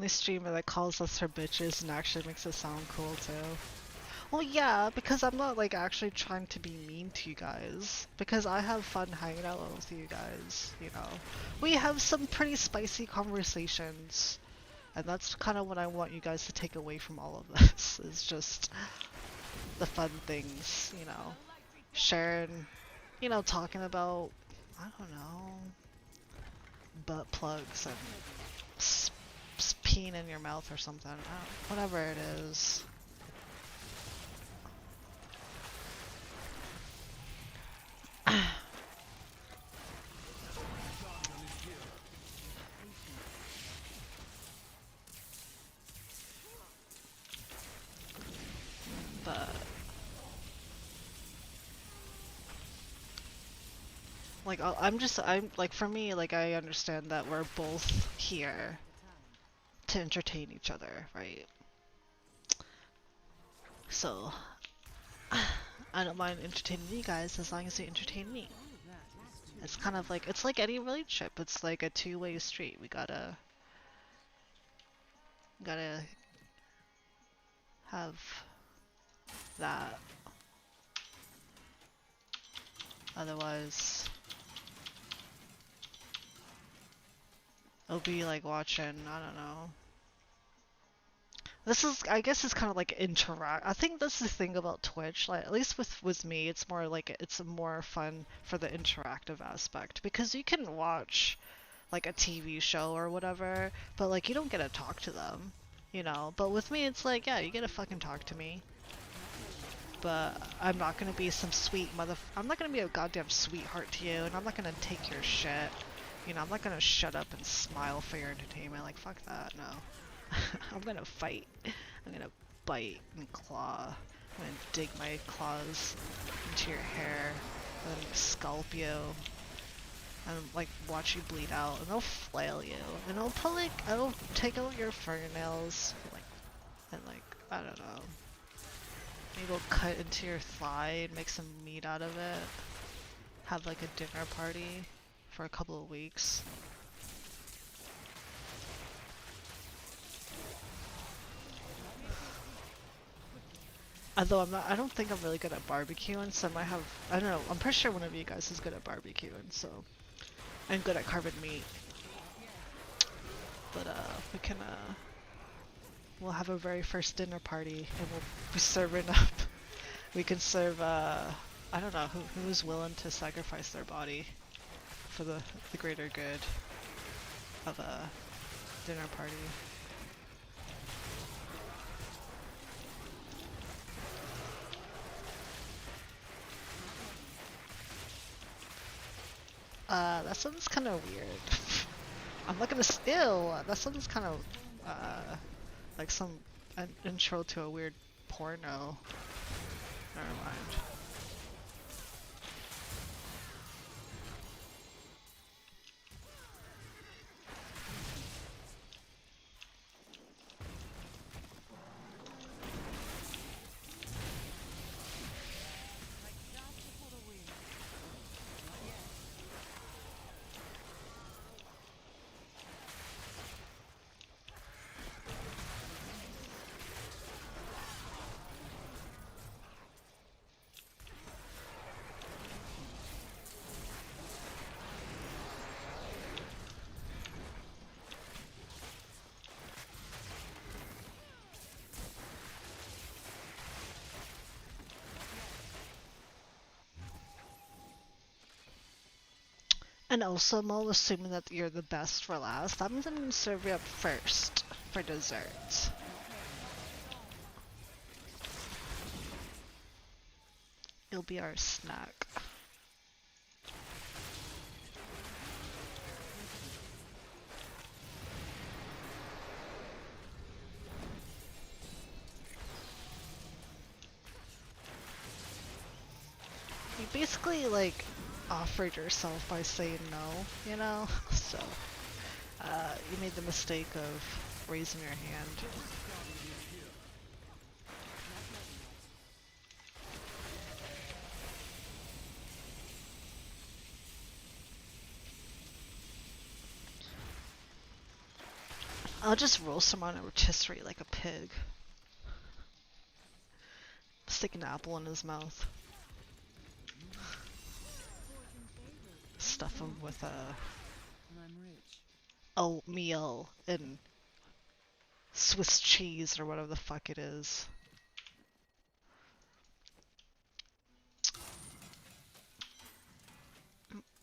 A: streamer that calls us her bitches and actually makes it sound cool too. Well, yeah, because I'm not like actually trying to be mean to you guys. Because I have fun hanging out with you guys, you know. We have some pretty spicy conversations. And that's kind of what I want you guys to take away from all of this. Is just the fun things, you know. Sharing, you know, talking about, I don't know, butt plugs and peeing in your mouth or something. Whatever it is. But like I'm like, for me, like, I understand that we're both here to entertain each other, right? So I don't mind entertaining you guys as long as you entertain me. It's kind of like, it's like any relationship. It's like a two-way street. We gotta have that. Otherwise, it'll be like watching, I don't know. This is, I guess it's kind of like interact. I think that's the thing about Twitch. Like, at least with me, it's more like, it's more fun for the interactive aspect, because you can watch like a TV show or whatever, but like you don't get to talk to them, you know. But with me, it's like, yeah, you get to fucking talk to me. But I'm not gonna be some sweet I'm not gonna be a goddamn sweetheart to you, and I'm not gonna take your shit. You know, I'm not gonna shut up and smile for your entertainment. Like, fuck that, no. I'm gonna fight. I'm gonna bite and claw. I'm gonna dig my claws into your hair and scalp you and like watch you bleed out, and I'll flail you, and I'll take out your fingernails, like, and like, I don't know. Maybe we'll cut into your thigh and make some meat out of it. Have like a dinner party for a couple of weeks. Although I don't think I'm really good at barbecuing, so I might have, I don't know, I'm pretty sure one of you guys is good at barbecuing, so I'm good at carving meat. But we can we'll have our very first dinner party, and we'll be serving up. We can serve I don't know who's willing to sacrifice their body for the greater good of a dinner party. That sounds kind of weird. I'm not gonna still. That sounds kind of like an intro to a weird porno. Never mind. And also, Mo, assuming that you're the best for last, I'm gonna serve you up first for dessert. It'll be our snack. You basically, like, offered yourself by saying no, you know? So, you made the mistake of raising your hand. I'll just roast him on a rotisserie like a pig. Stick an apple in his mouth. Stuff him with
C: I'm rich.
A: oatmeal and Swiss cheese or whatever the fuck it is.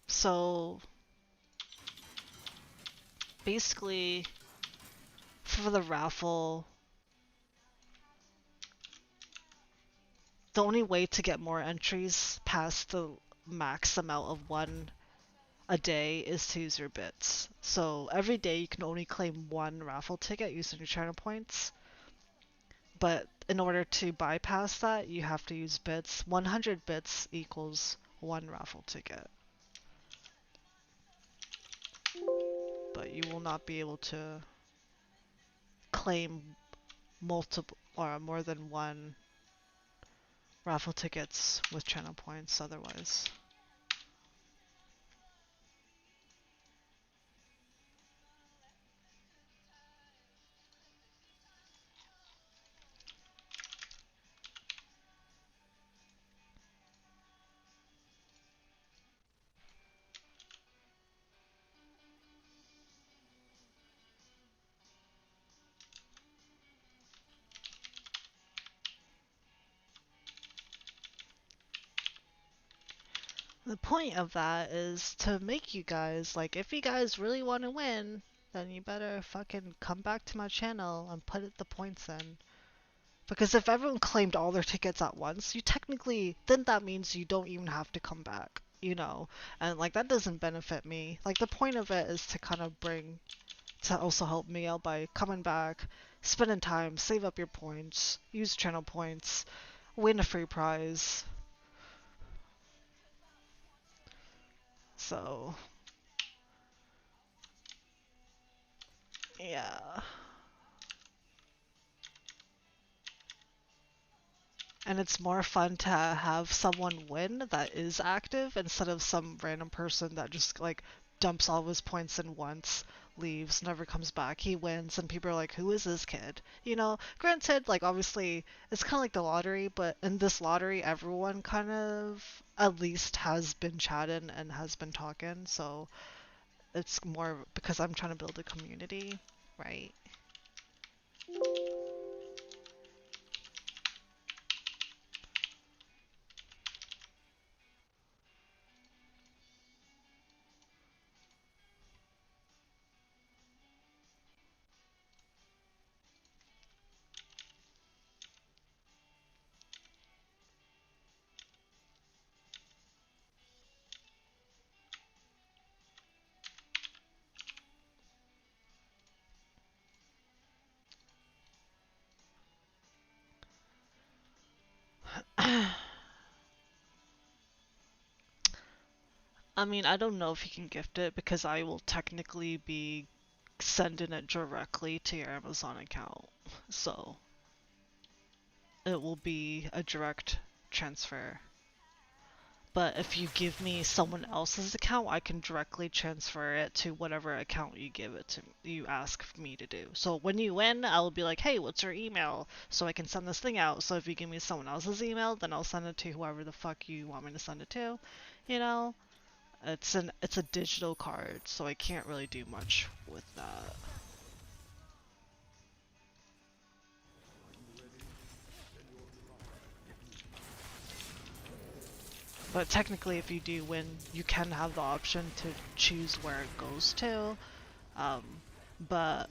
A: So basically for the raffle, the only way to get more entries past the max amount of one a day is to use your bits. So every day you can only claim one raffle ticket using your channel points. But in order to bypass that, you have to use bits. 100 bits equals one raffle ticket. But you will not be able to claim multiple or more than one raffle tickets with channel points otherwise. The point of that is to make you guys, like, if you guys really want to win, then you better fucking come back to my channel and put the points in. Because if everyone claimed all their tickets at once, you technically, then that means you don't even have to come back, you know? And, like, that doesn't benefit me. Like, the point of it is to kind of to also help me out by coming back, spending time, save up your points, use channel points, win a free prize. So, yeah. And it's more fun to have someone win that is active instead of some random person that just like dumps all of his points in once, leaves, never comes back. He wins, and people are like, "Who is this kid?" You know. Granted, like obviously it's kind of like the lottery, but in this lottery, everyone kind of at least has been chatting and has been talking. So it's more because I'm trying to build a community, right? I mean, I don't know if you can gift it because I will technically be sending it directly to your Amazon account. So it will be a direct transfer. But if you give me someone else's account, I can directly transfer it to whatever account you give it to, you ask me to do. So when you win, I'll be like, hey, what's your email? So I can send this thing out. So if you give me someone else's email, then I'll send it to whoever the fuck you want me to send it to. You know? It's a digital card, so I can't really do much with that. But technically, if you do win, you can have the option to choose where it goes to. Um, but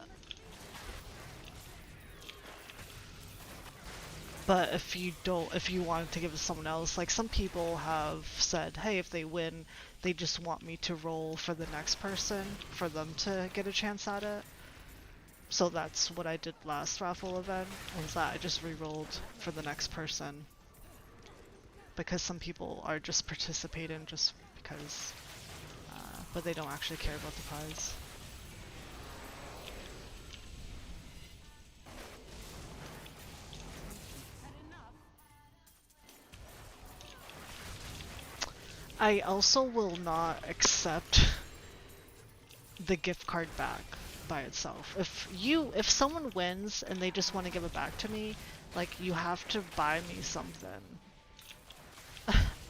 A: if you don't, if you wanted to give it to someone else, like some people have said, hey, if they win, they just want me to roll for the next person for them to get a chance at it. So that's what I did last raffle event, was that I just re-rolled for the next person. Because some people are just participating just because, but they don't actually care about the prize. I also will not accept the gift card back. by itself. If someone wins and they just want to give it back to me, like, you have to buy me something.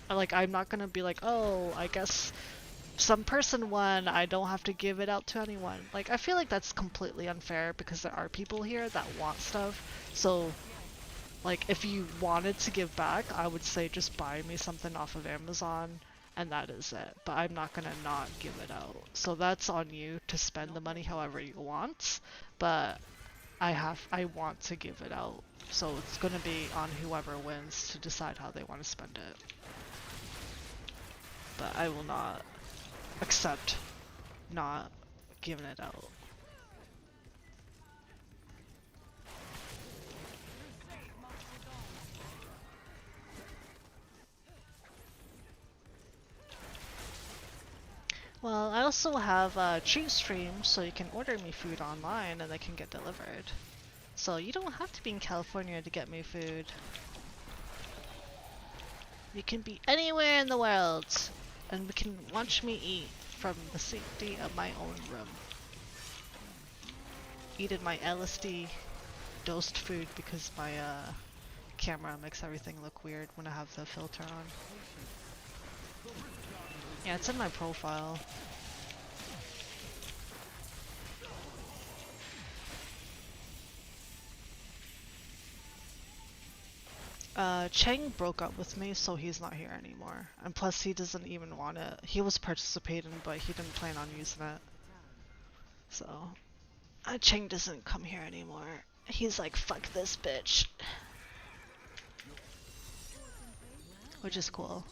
A: Like, I'm not gonna be like, oh, I guess some person won, I don't have to give it out to anyone. Like, I feel like that's completely unfair because there are people here that want stuff. So, like, if you wanted to give back, I would say just buy me something off of Amazon, and that is it. But I'm not gonna not give it out. So that's on you to spend the money however you want, but I want to give it out. So it's gonna be on whoever wins to decide how they want to spend it. But I will not accept not giving it out. Well, I also have a Cheat Stream, so you can order me food online and they can get delivered. So you don't have to be in California to get me food. You can be anywhere in the world, and we can watch me eat from the safety of my own room. Eating my LSD dosed food because my camera makes everything look weird when I have the filter on. Yeah, it's in my profile. Cheng broke up with me, so he's not here anymore. And plus, he doesn't even want it. He was participating, but he didn't plan on using it. So, Cheng doesn't come here anymore. He's like, fuck this bitch. Which is cool.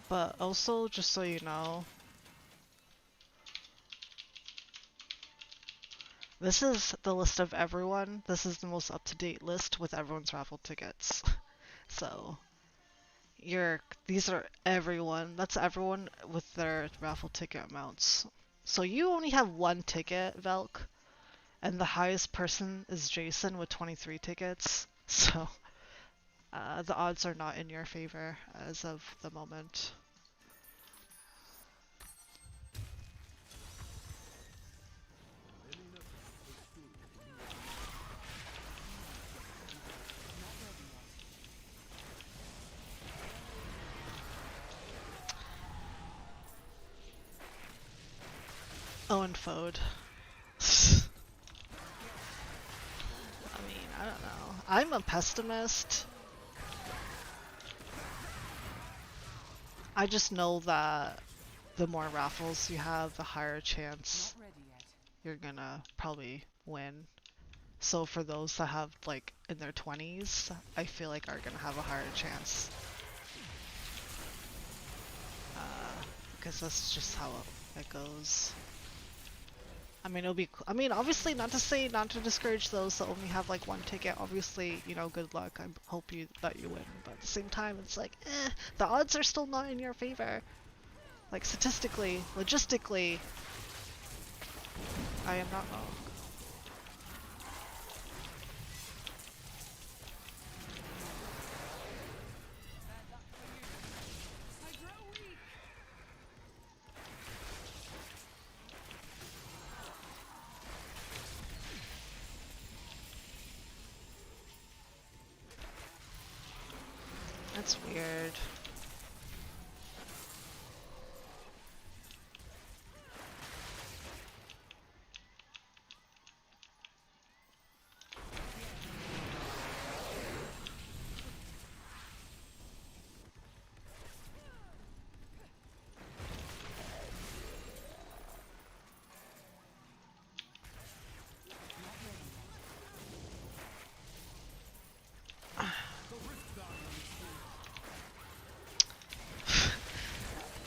A: But also, just so you know, this is the list of everyone. This is the most up-to-date list with everyone's raffle tickets. So, these are everyone. That's everyone with their raffle ticket amounts. So you only have one ticket, Velk, and the highest person is Jason with 23 tickets. So, the odds are not in your favor as of the moment. Oh, and Fode. I mean, I don't know. I'm a pessimist. I just know that the more raffles you have, the higher chance you're gonna probably win. So for those that have like in their 20s, I feel like are gonna have a higher chance. Because that's just how it goes. I mean, it'll be. I mean, obviously, not to discourage those that only have like one ticket. Obviously, you know, good luck. I hope that you win. But at the same time, it's like, the odds are still not in your favor. Like statistically, logistically, I am not wrong. That's weird.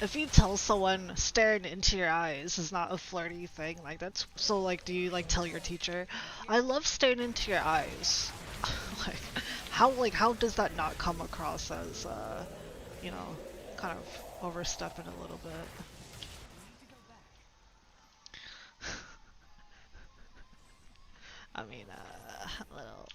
A: If you tell someone staring into your eyes is not a flirty thing, like that's so like do you like tell your teacher, I love staring into your eyes? How does that not come across as you know, kind of overstepping a little bit? I mean, Little.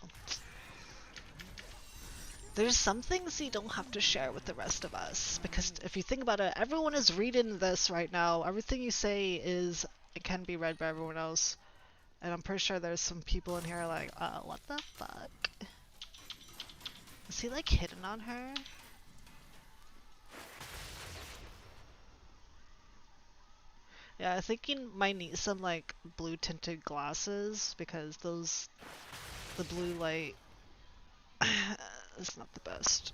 A: There's some things you don't have to share with the rest of us, because if you think about it, everyone is reading this right now. Everything you say is, it can be read by everyone else. And I'm pretty sure there's some people in here like, what the fuck? Is he like hitting on her? Yeah, I think you might need some like blue tinted glasses because the blue light is not the best.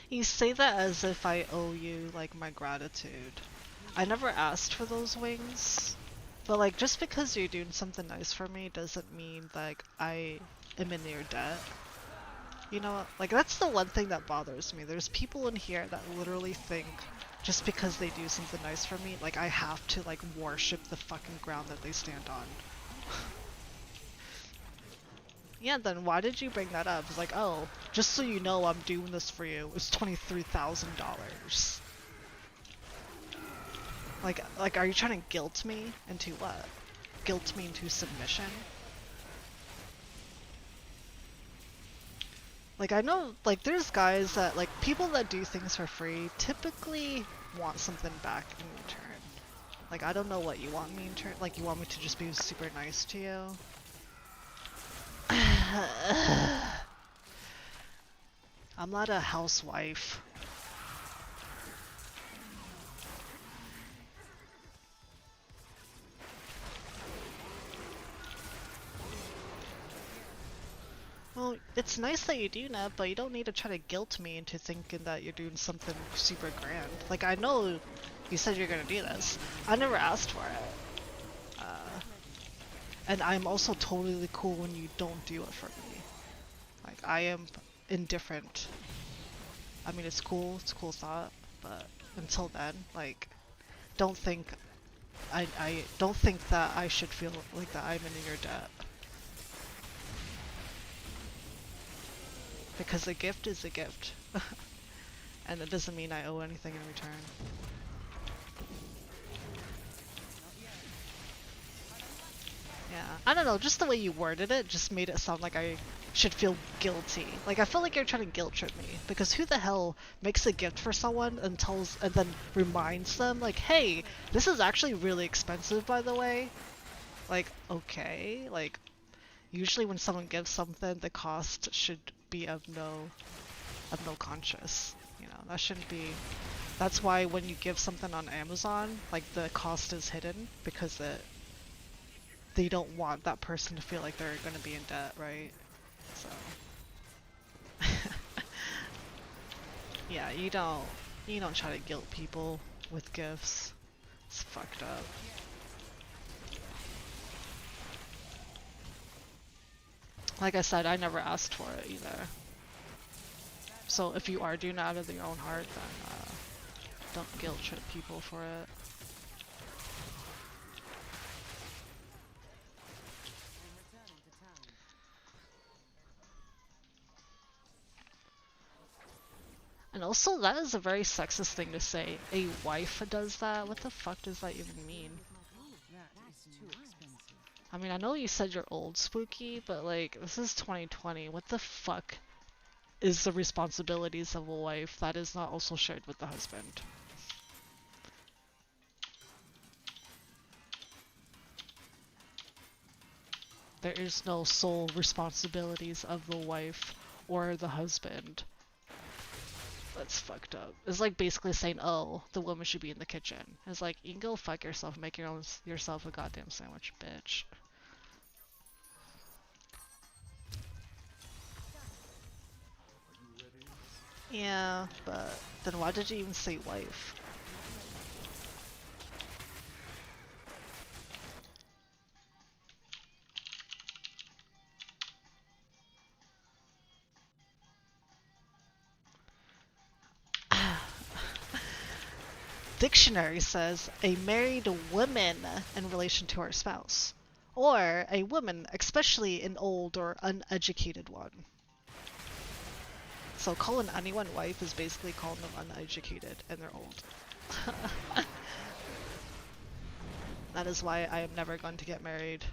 A: You say that as if I owe you, like, my gratitude. I never asked for those wings, but, like, just because you're doing something nice for me doesn't mean, like, I am in your debt. You know, like, that's the one thing that bothers me. There's people in here that literally think just because they do something nice for me, like, I have to, like, worship the fucking ground that they stand on. Yeah, then why did you bring that up? It's like, oh, just so you know I'm doing this for you. It's $23,000. Like, are you trying to guilt me into what? Guilt me into submission? Like, I know, like, there's guys that, like, people that do things for free typically want something back in return. Like, I don't know what you want me in return. Like, you want me to just be super nice to you? I'm not a housewife. Well, it's nice that you do that, but you don't need to try to guilt me into thinking that you're doing something super grand. Like, I know you said you're gonna do this. I never asked for it. And I'm also totally cool when you don't do it for me. Like, I am indifferent. I mean, it's a cool thought, but until then, like, don't think, I don't think that I should feel like that I'm in your debt. Because a gift is a gift. And it doesn't mean I owe anything in return. Yeah, I don't know, just the way you worded it just made it sound like I should feel guilty. Like, I feel like you're trying to guilt trip me, because who the hell makes a gift for someone and and then reminds them, like, hey, this is actually really expensive, by the way? Like, okay, like, usually when someone gives something, the cost should be of no conscious. You know, that shouldn't be. That's why when you give something on Amazon, like, the cost is hidden, because they don't want that person to feel like they're gonna be in debt, right? So yeah, you don't try to guilt people with gifts. It's fucked up. Like I said, I never asked for it either. So if you are doing it out of your own heart, then don't guilt trip people for it. And also, that is a very sexist thing to say. A wife does that? What the fuck does that even mean?
C: That is too expensive.
A: I mean, I know you said you're old, Spooky, but like, this is 2020. What the fuck is the responsibilities of a wife that is not also shared with the husband? There is no sole responsibilities of the wife or the husband. That's fucked up. It's like basically saying, oh, the woman should be in the kitchen. It's like, you can go fuck yourself and make yourself a goddamn sandwich, bitch. Yeah, but then why did you even say wife? Dictionary says a married woman in relation to her spouse, or a woman, especially an old or uneducated one. So calling anyone wife is basically calling them uneducated and they're old. That is why I am never going to get married.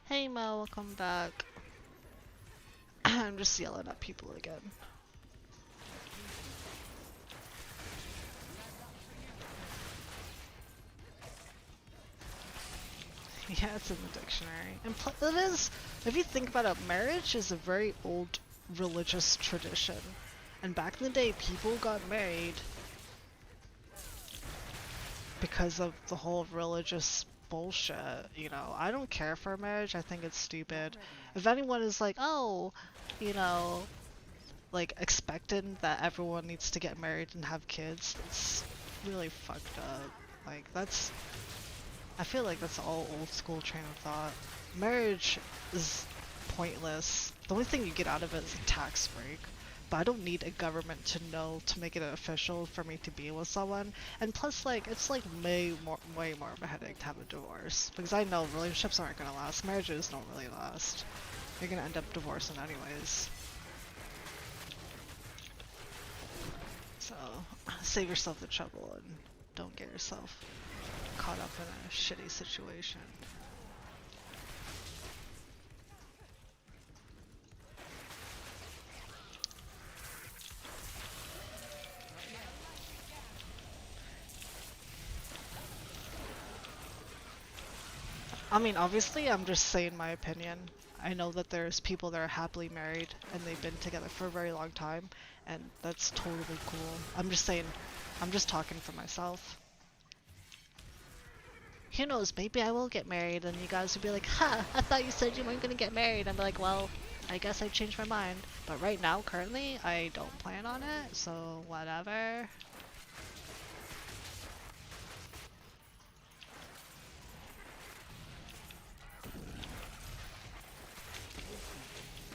A: Hey Mo, welcome back. I'm just yelling at people again. Yeah, it's in the dictionary. And it is, if you think about it, marriage is a very old religious tradition. And back in the day, people got married because of the whole religious bullshit, you know. I don't care for marriage, I think it's stupid. If anyone is like, oh, you know, like expecting that everyone needs to get married and have kids, that's really fucked up. Like, that's, I feel like that's all old school train of thought. Marriage is pointless. The only thing you get out of it is a tax break. But I don't need a government to know to make it official for me to be with someone. And plus, like, it's like way more of a headache to have a divorce. Because I know relationships aren't gonna last. Marriages don't really last. You're gonna end up divorcing anyways. So, save yourself the trouble and don't get yourself caught up in a shitty situation. I mean, obviously, I'm just saying my opinion. I know that there's people that are happily married and they've been together for a very long time, and that's totally cool. I'm just saying, I'm just talking for myself. Who knows, maybe I will get married and you guys will be like, ha, I thought you said you weren't gonna get married. I'm like, well, I guess I changed my mind. But right now, currently, I don't plan on it, so whatever.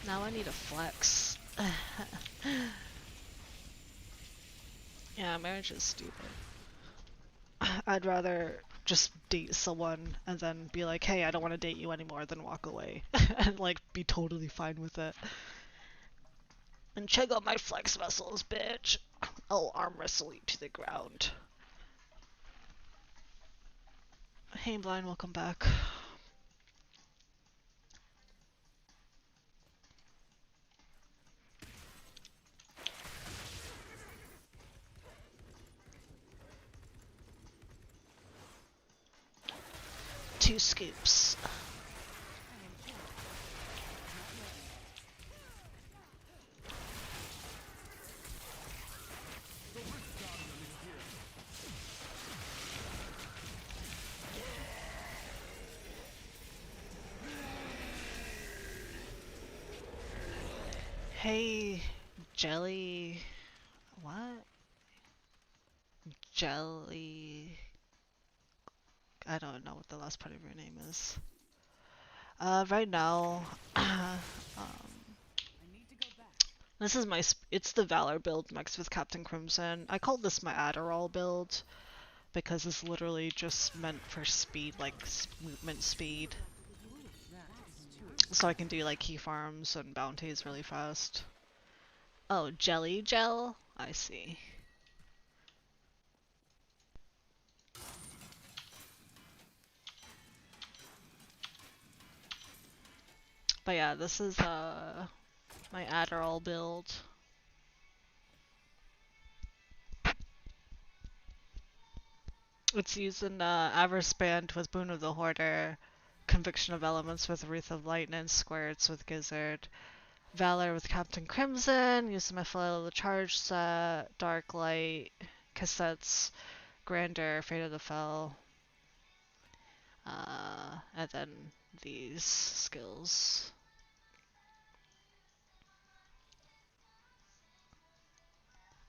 A: Now I need a flex. Yeah, marriage is stupid. I'd rather just date someone and then be like, hey, I don't want to date you anymore, than walk away. And like, be totally fine with it. And check out my flex muscles, bitch. I'll arm wrestle you to the ground. Hey, Blind, welcome back. Two scoops. Hey, Jelly. What? Jelly. I don't know what the last part of your name is. Right now, this is my, it's the Valor build mixed with Captain Crimson. I call this my Adderall build because it's literally just meant for speed, like movement speed. So I can do like key farms and bounties really fast. Oh, Jelly Gel? I see. But yeah, this is my Adderall build. It's using Avarice Band with Boon of the Hoarder, Conviction of Elements with Wreath of Lightning, Squirts with Gizzard, Valor with Captain Crimson, using my Flail of the Charge set, Dark Light, Cassettes, Grandeur, Fate of the Fell, and then these skills.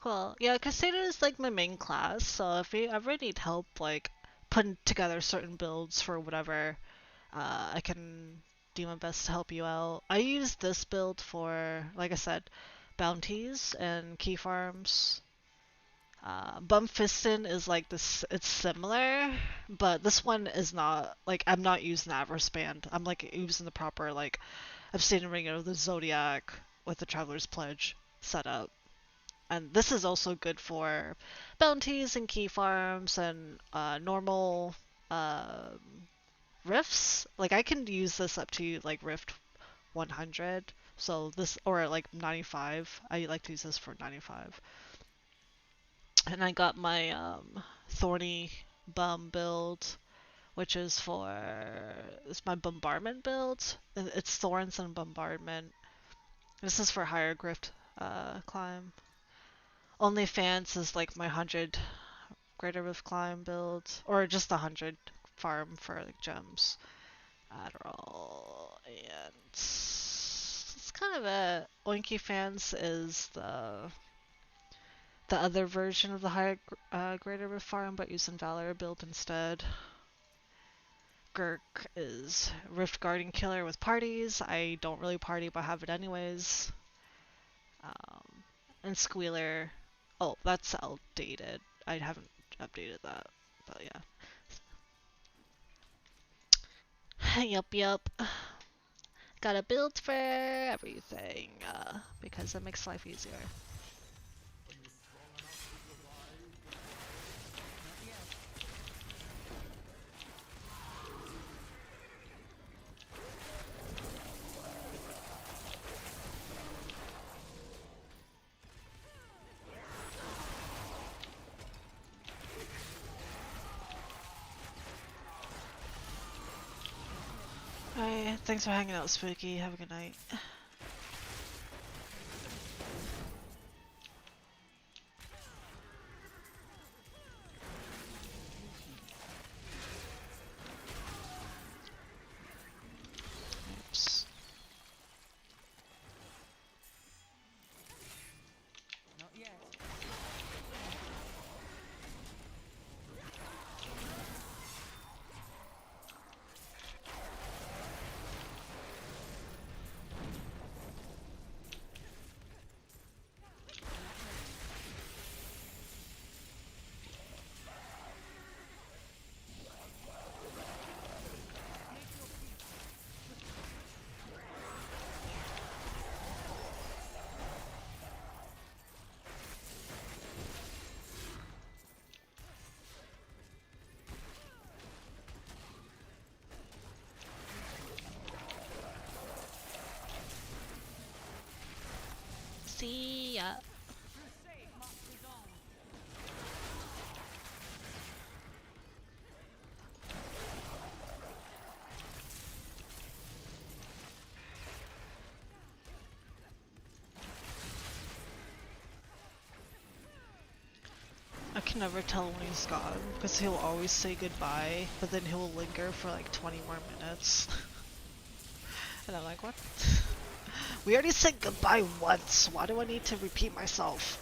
A: Cool. Yeah, Caseta is like my main class, so if you ever need help like putting together certain builds for whatever, I can do my best to help you out. I use this build for, like I said, bounties and key farms. Bum Fistin is like this, it's similar, but this one is not, like, I'm not using Avarice Band. I'm like using the proper, like, Obsidian Ring of the Zodiac with the Traveler's Pledge setup. And this is also good for bounties and key farms and normal rifts. Like I can use this up to like rift 100. So this, or like 95. I like to use this for 95. And I got my thorny bum build, which is for, it's my bombardment build. It's thorns and bombardment. This is for higher grift climb. OnlyFans is like my 100 Greater Rift Climb build, or just the 100 farm for like gems. Adderall, and it's kind of a Oinky Fans is the other version of the higher Greater Rift farm, but using Valor build instead. Gurk is Rift Guardian Killer with parties. I don't really party, but have it anyways. And Squealer, oh, that's outdated. I haven't updated that, but yeah. Yup. Got a build for everything, because it makes life easier. Alright, thanks for hanging out, Spooky. Have a good night. Oops.
C: Not yet.
A: See ya.
C: Crusade marches on.
A: I can never tell when he's gone, because he'll always say goodbye, but then he'll linger for like 20 more minutes. And I'm like, what? We already said goodbye once, why do I need to repeat myself?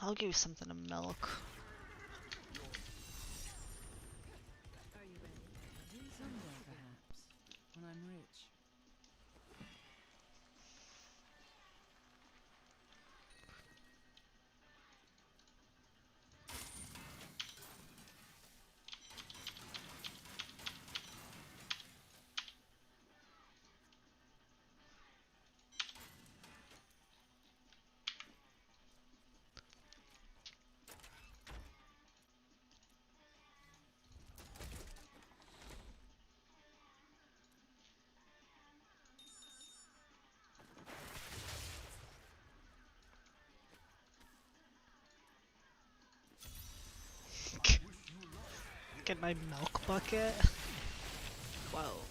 A: I'll give you something to milk.
B: Are you ready?
C: Someday, perhaps, when I'm rich.
A: Get my milk bucket. Whoa.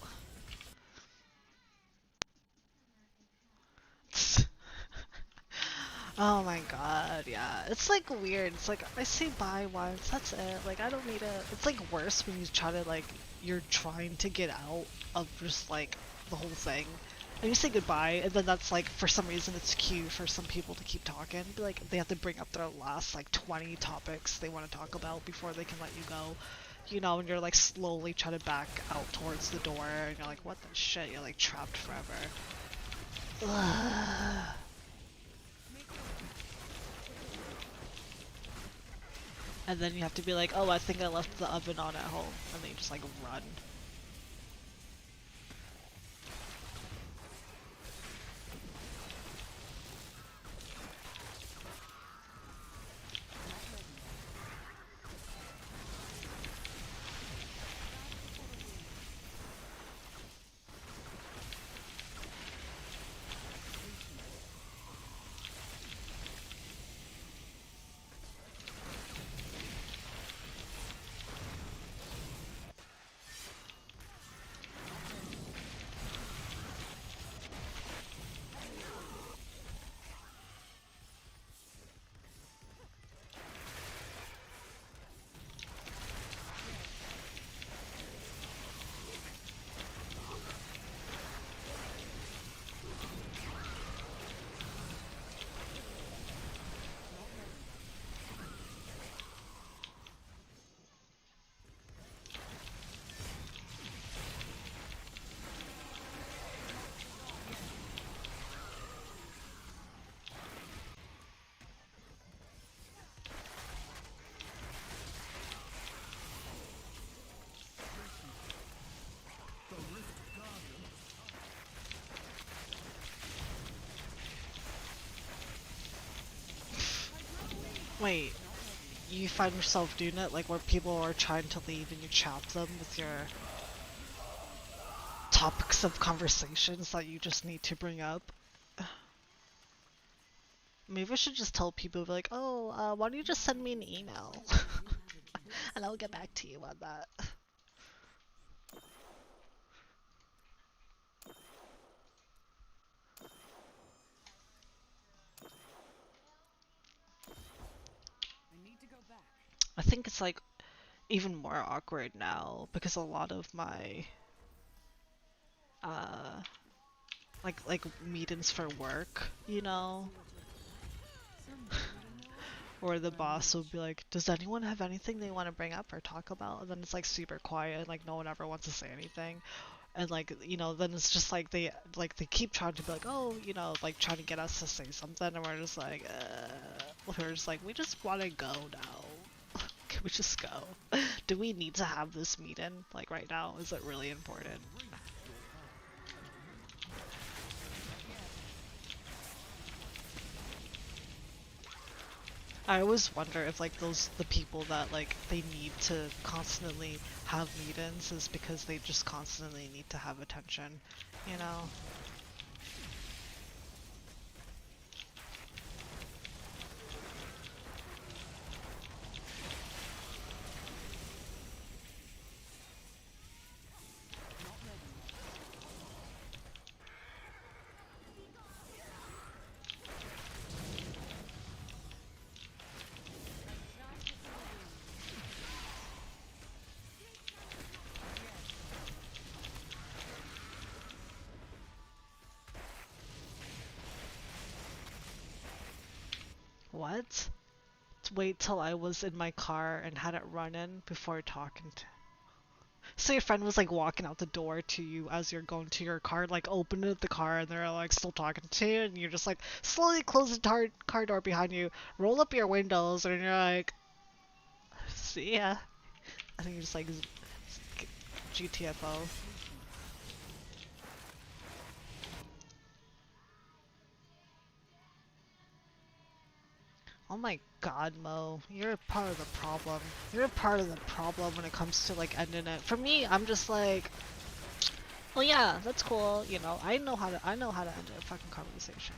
A: Oh my god, yeah. It's like weird. It's like I say bye once, that's it. Like I don't need it. It's like worse when you try to like you're trying to get out of just like the whole thing. And you say goodbye, and then that's like for some reason it's cue for some people to keep talking. Like they have to bring up their last like 20 topics they want to talk about before they can let you go. You know, and you're like slowly trying to back out towards the door, and you're like, what the shit? You're like trapped forever. Ugh. And then you have to be like, oh, I think I left the oven on at home. And then you just like run.
E: The Rift Guardian
A: Wait, you find yourself doing it like where people are trying to leave and you chat them with your topics of conversations that you just need to bring up? Maybe I should just tell people like, oh, why don't you just send me an email? And I'll get back to you on that.
C: I need to go back.
A: I think it's like even more awkward now because a lot of my uh like meetings for work, you know,
C: Someday you'll know
A: where the
C: when I'm
A: boss will
C: rich.
A: be like, does anyone have anything they want to bring up or talk about? And then it's like super quiet, like no one ever wants to say anything. And like, you know, then it's just like they keep trying to be like, oh, you know, like trying to get us to say something, and we're just like, we're just like, we just want to go now. Can we just go? Do we need to have this meeting like right now? Is it really important? I always wonder if like the people that like they need to constantly have meetings is because they just constantly need to have attention, you know? What? wait till I was in my car and had it running before talking to. So your friend was like walking out the door to you as you're going to your car, like opening up the car, and they're like still talking to you, and you're just like slowly close the car door behind you, roll up your windows, and you're like, see ya. And then you're just like GTFO. Oh my god, Mo, you're part of the problem. You're part of the problem when it comes to like ending it. For me, I'm just like, well, yeah, that's cool. You know, I know how to end a fucking conversation.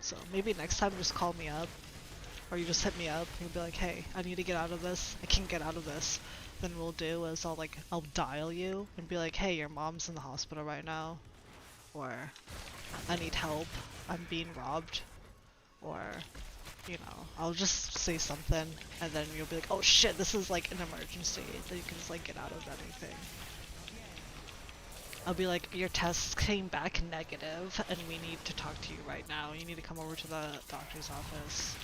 A: So maybe next time just call me up, or you just hit me up. You'll be like, hey, I need to get out of this. I can't get out of this. Then we'll do is I'll dial you and be like, hey, your mom's in the hospital right now, or I need help. I'm being robbed, or you know, I'll just say something, and then you'll be like, oh shit, this is like an emergency. Then you can just like get out of anything. I'll be like, your tests came back negative, and we need to talk to you right now. You need to come over to the doctor's office.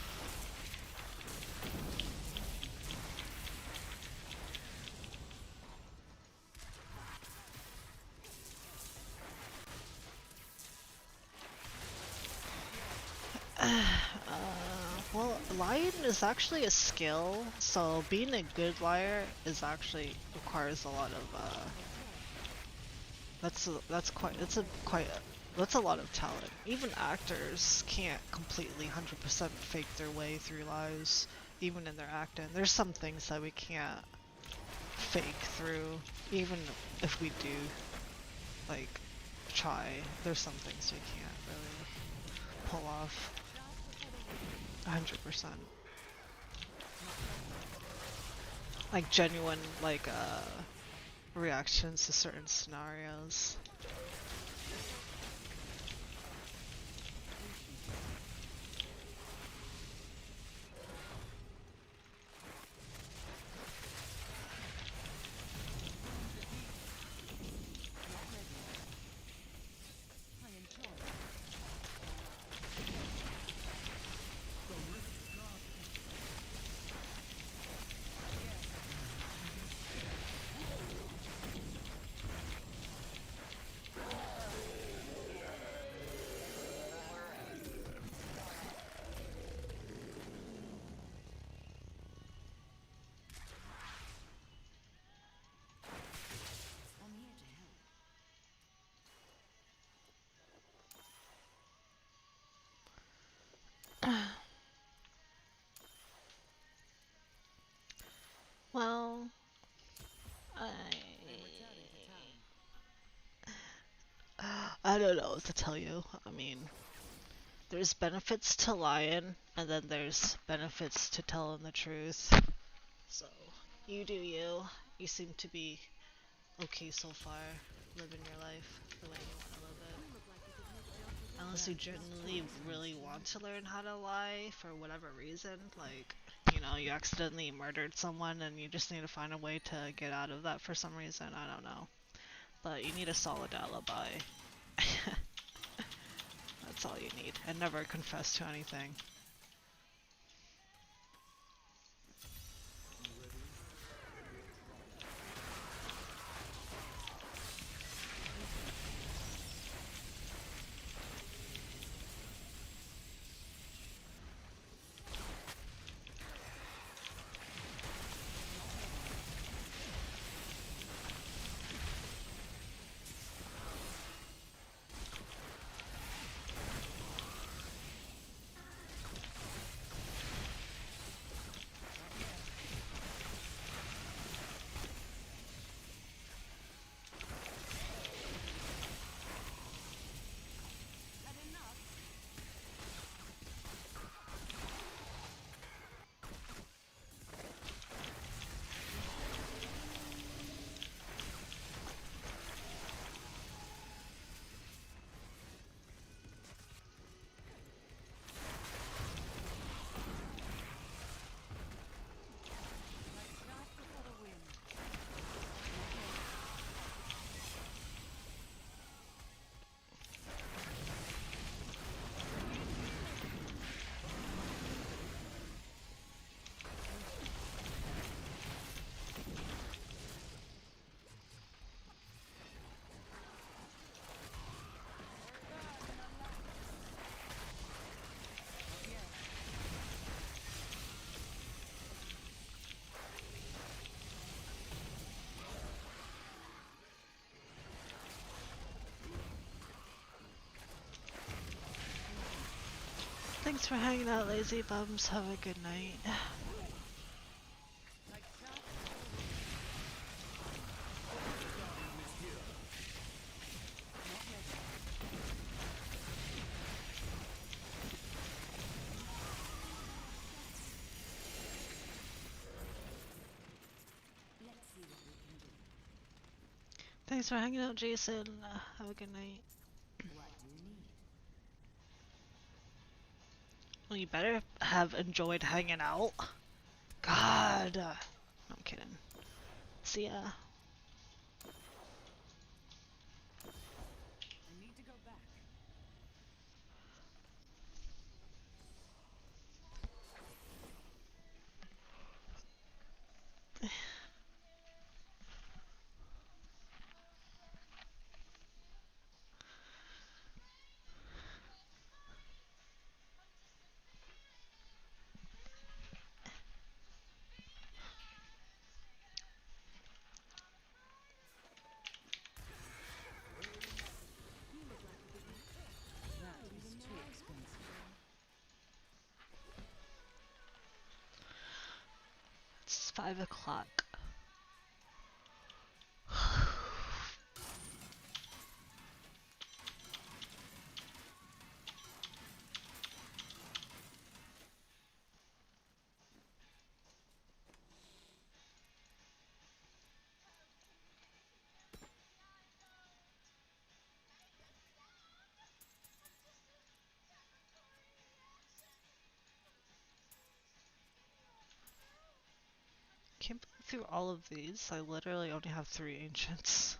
A: Well, lying is actually a skill, so being a good liar is actually requires a lot of that's a lot of talent. Even actors can't completely 100% fake their way through lies, even in their acting. There's some things that we can't fake through, even if we do like try. There's some things we can't really pull off 100%. Like genuine like reactions to certain scenarios.
C: I'm here to help.
A: Well,
C: I'm returning to town.
A: I don't know what to tell you. I mean, there's benefits to lying, and then there's benefits to telling the truth. So, you do you. You seem to be okay so far, living your life the way you want to live it. Unless you genuinely really want to learn how to lie for whatever reason, like, you know, you accidentally murdered someone and you just need to find a way to get out of that for some reason, I don't know. But you need a solid alibi. That's all you need. And never confess to anything. Thanks for hanging out, lazy bums. Have a good night.
C: Like sharp
E: Guardian is here.
C: not ready.
B: Let's see what we can do.
A: Thanks for hanging out, Jason. Have a good night.
B: What do you need?
A: Well, you better have enjoyed hanging out. God. No, I'm kidding. See ya.
C: I need to go back. That is too expensive.
A: It's 5 o'clock. Can't believe through all of these, I literally only have 3 ancients.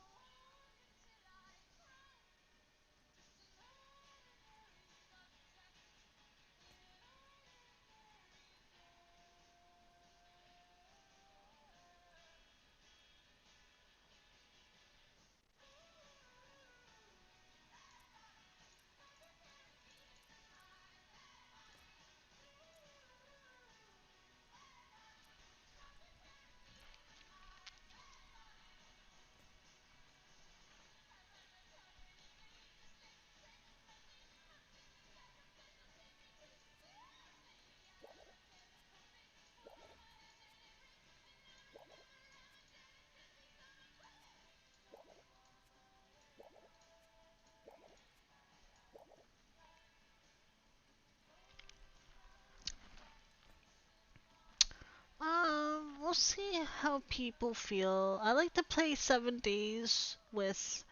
A: We'll see how people feel. I like to play 7 days with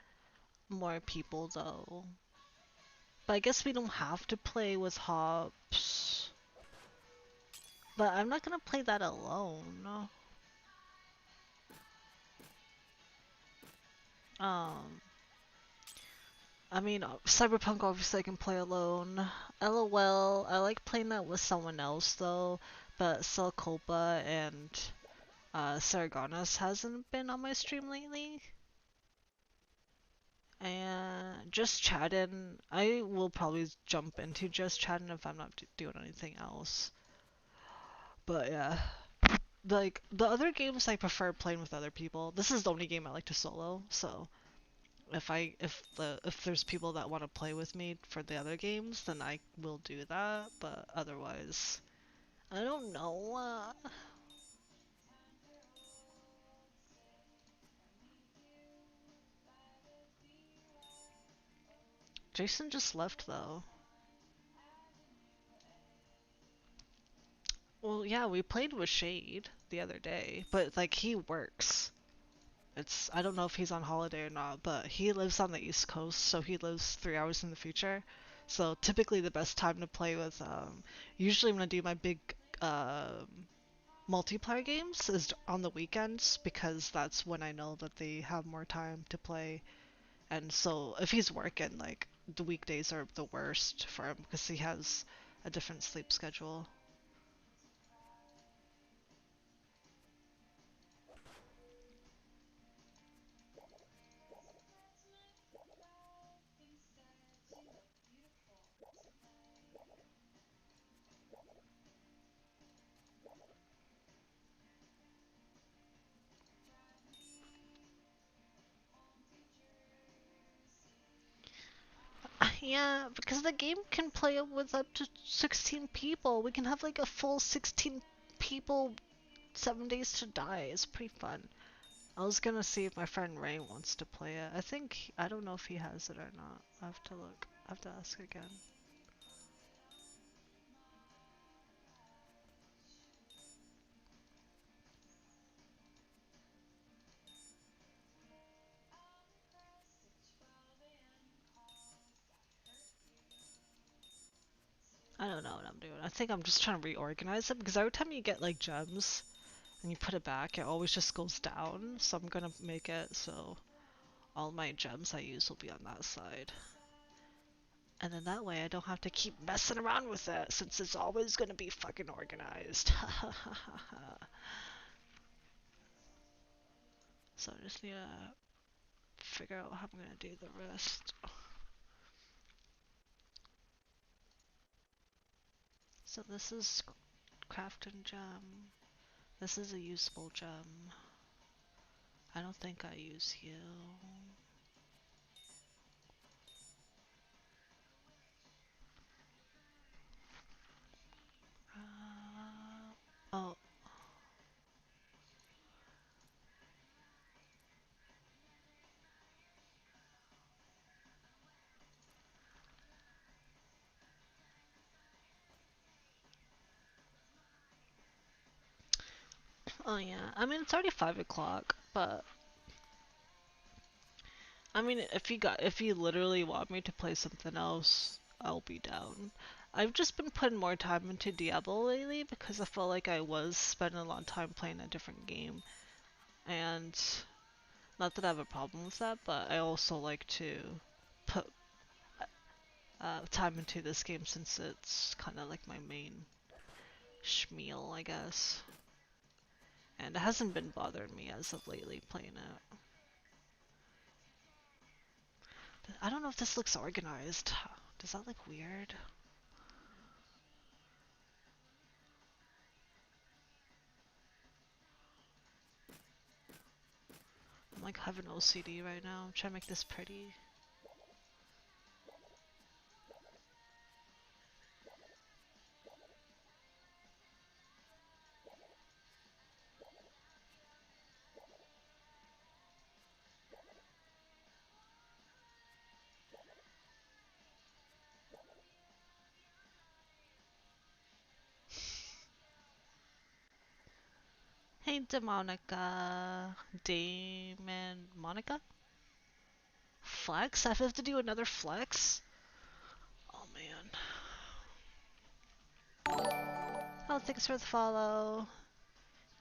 A: more people though. But I guess we don't have to play with hops. But I'm not gonna play that alone. Um, I mean, Cyberpunk obviously I can play alone. LOL, I like playing that with someone else though. But Celcopa and Saragonis hasn't been on my stream lately. And just chatting, I will probably jump into just chatting if I'm not doing anything else. But yeah, like the other games I prefer playing with other people. This is the only game I like to solo, so if there's people that want to play with me for the other games, then I will do that. But otherwise, I don't know. Jason just left though. Well, yeah, we played with Shade the other day, but like he works. I don't know if he's on holiday or not, but he lives on the East Coast, so he lives 3 hours in the future. So typically the best time to play with, usually when I do my big multiplayer games is on the weekends because that's when I know that they have more time to play. And so if he's working, like the weekdays are the worst for him because he has a different sleep schedule. Yeah, because the game can play with up to 16 people. We can have like a full 16 people 7 days to die. It's pretty fun. I was gonna see if my friend Ray wants to play it. I don't know if he has it or not. I have to look. I have to ask again. I don't know what I'm doing. I think I'm just trying to reorganize it because every time you get like gems and you put it back, it always just goes down. So I'm gonna make it so all my gems I use will be on that side. And then that way I don't have to keep messing around with it since it's always gonna be fucking organized. So I just need to figure out how I'm gonna do the rest. So this is crafting gem. This is a useful gem. I don't think I use you. Oh. Oh yeah. I mean, it's already 5 o'clock, but I mean, if you literally want me to play something else, I'll be down. I've just been putting more time into Diablo lately because I felt like I was spending a lot of time playing a different game. And not that I have a problem with that, but I also like to put time into this game since it's kind of like my main schmeal, I guess. And it hasn't been bothering me as of lately playing it. I don't know if this looks organized. Does that look weird? I'm like having OCD right now. I'm trying to make this pretty. Hey, Demonica. Damon. Monica? Flex? I have to do another flex? Oh man. Oh, thanks for the follow.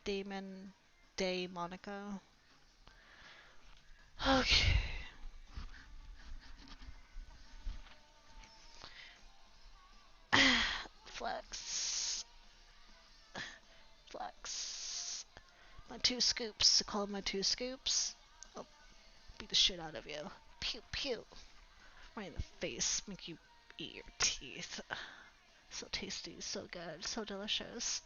A: Damon. Day Monica. Okay. Flex. Flex. My 2 scoops. I call them my 2 scoops. I'll beat the shit out of you. Pew pew. Right in the face. Make you eat your teeth. So tasty, so good, so delicious.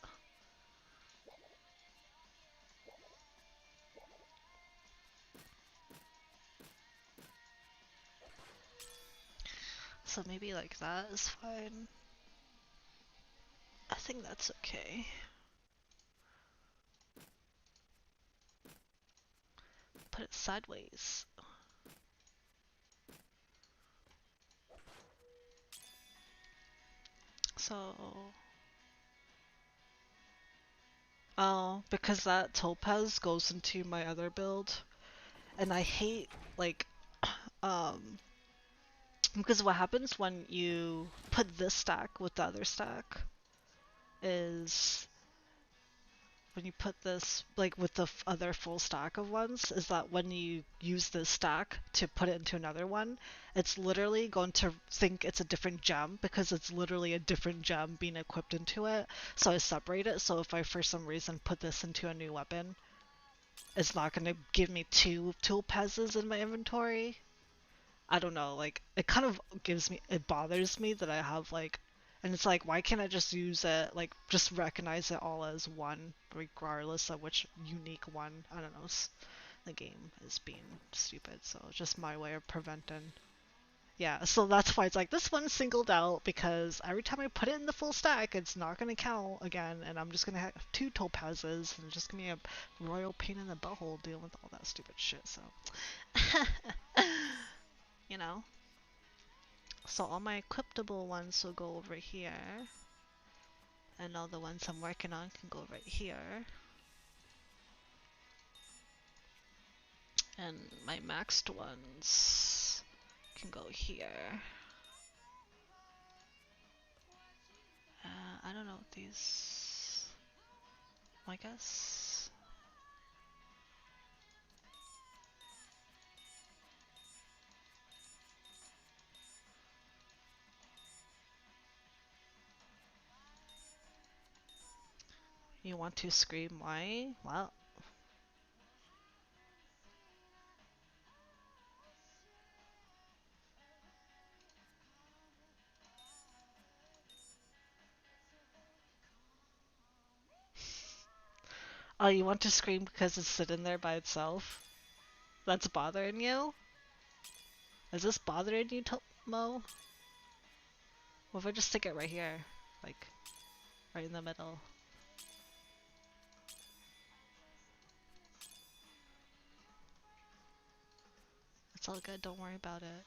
A: So maybe like that is fine. I think that's okay. Put it sideways. So... Oh, because that topaz goes into my other build. And I hate, like, um... because what happens when you put this stack with the other stack is when you put this, like with the other full stack of ones, is that when you use this stack to put it into another one, it's literally going to think it's a different gem because it's literally a different gem being equipped into it. So I separate it, so if I for some reason put this into a new weapon, it's not going to give me 2 topazes in my inventory. I don't know, like, it kind of it bothers me that I have, like, and it's like, why can't I just use it, like, just recognize it all as one, regardless of which unique one, I don't know, the game is being stupid, so just my way of preventing Yeah, so that's why it's like this one's singled out because every time I put it in the full stack, it's not gonna count again, and I'm just gonna have 2 topazes, and it's just gonna be a royal pain in the butthole dealing with all that stupid shit. So, you know. So all my equipable ones will go over here, and all the ones I'm working on can go right here, and my maxed ones can go here. I don't know what these. I guess. You want to scream why? Well, oh, you want to scream because it's sitting there by itself? That's bothering you? Is this bothering you, Mo? What if I just stick it right here? Like, right in the middle. It's all good, don't worry about it.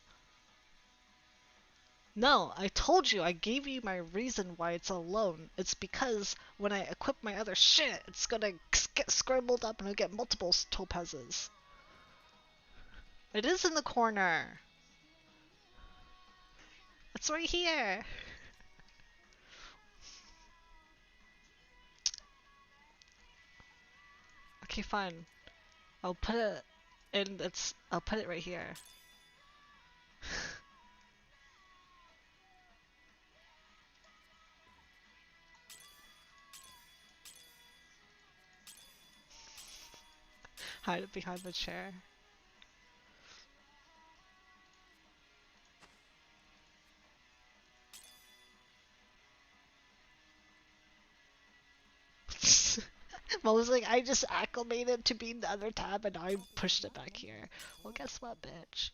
A: No, I told you, I gave you my reason why it's alone. It's because when I equip my other shit, it's gonna get scrambled up and I'll get multiple topazes. It is in the corner. It's right here. Okay, fine. I'll put it in I'll put it right here. Hide it behind the chair. Mom was like, I just acclimated to being the other tab and I pushed it back here. Well, guess what, bitch?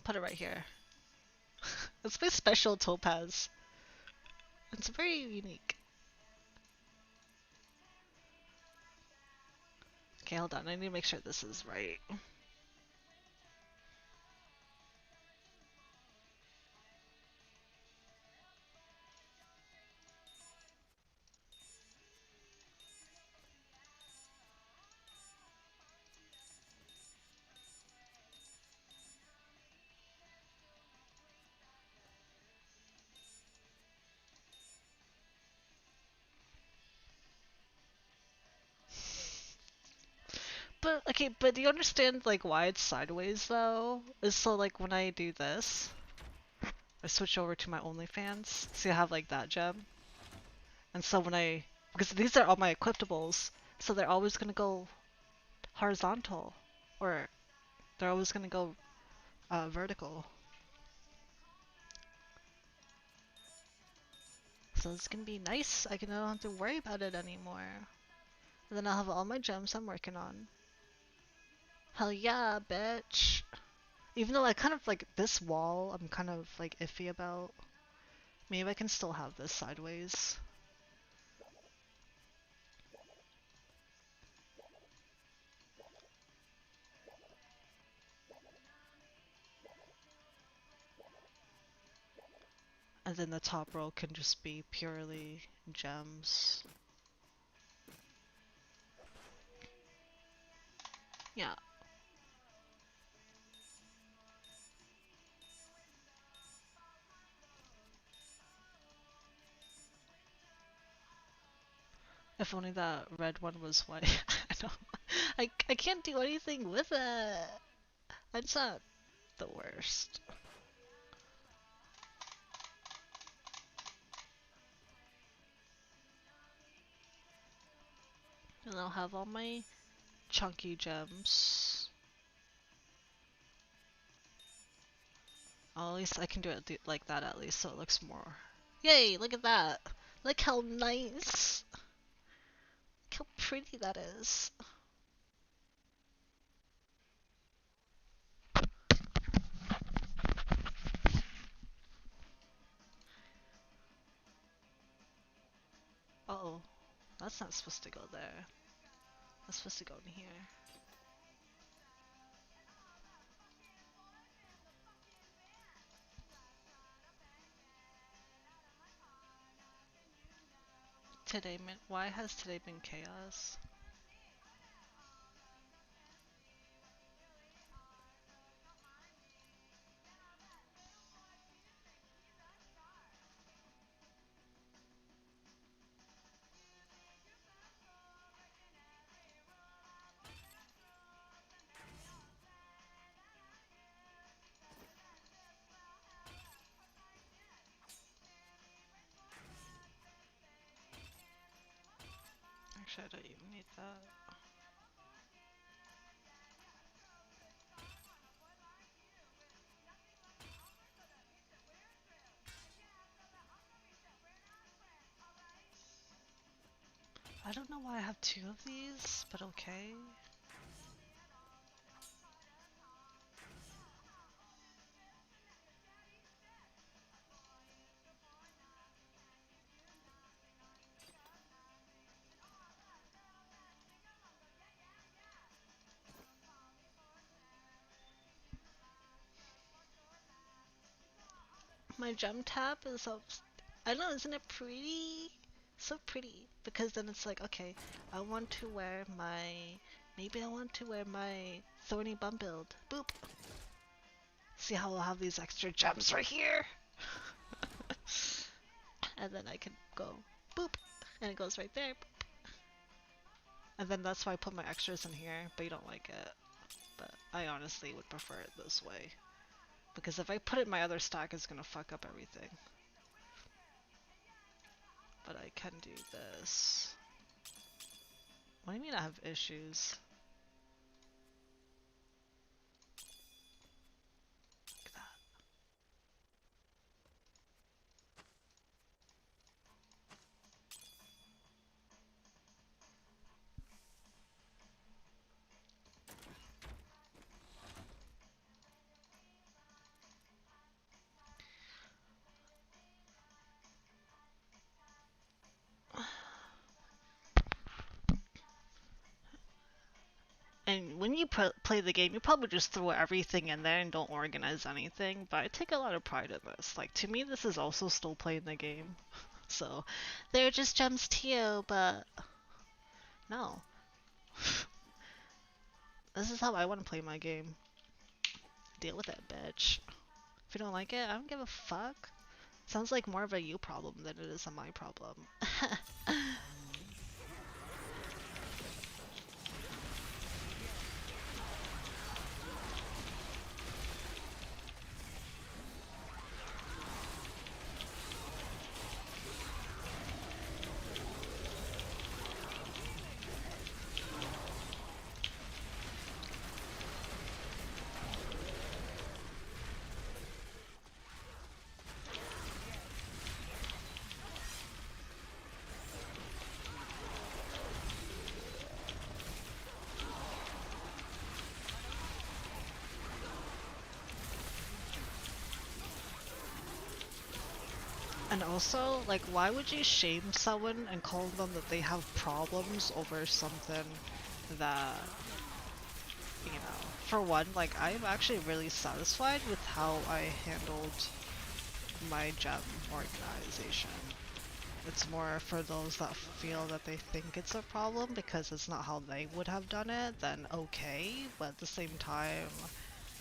A: Put it right here. It's my special topaz. It's very unique. Okay, hold on. I need to make sure this is right. But, okay, but do you understand, like, why it's sideways, though? Is so, like, when I do this, I switch over to my OnlyFans. See, I have, like, that gem. And so when because these are all my equipables, so they're always gonna go horizontal. Or they're always gonna go vertical. So it's gonna be nice. I don't have to worry about it anymore. And then I'll have all my gems I'm working on. Hell yeah, bitch. Even though I kind of like this wall, I'm kind of like iffy about. Maybe I can still have this sideways. And then the top row can just be purely gems. Yeah. If only that red one was white. I don't. I can't do anything with it. It's not the worst. And I'll have all my chunky gems. Oh, at least I can do it like that at least, so it looks more. Yay! Look at that! Look how nice! Look how pretty that is. Uh-oh. That's not supposed to go there. That's supposed to go in here. Why has today been chaos? Actually, I don't even need that. I don't know why I have two of these, but okay. My gem tab is up. I know, isn't it pretty? So pretty. Because then it's like, okay, I want to wear my. Maybe I want to wear my thorny bum build. Boop. See how I'll have these extra gems right here? And then I can go boop. And it goes right there. Boop. And then that's why I put my extras in here, but you don't like it. But I honestly would prefer it this way. Because if I put it in my other stack, it's gonna fuck up everything. But I can do this. What do you mean I have issues? Look at that. And when you play the game, you probably just throw everything in there and don't organize anything. But I take a lot of pride in this. Like, to me, this is also still playing the game. So, they're just gems too, but no. This is how I want to play my game. Deal with it, bitch. If you don't like it, I don't give a fuck. Sounds like more of a you problem than it is a my problem. And also, like, why would you shame someone and call them that they have problems over something that, you know, for one, like, I'm actually really satisfied with how I handled my gem organization. It's more for those that feel that they think it's a problem because it's not how they would have done it, then okay, but at the same time,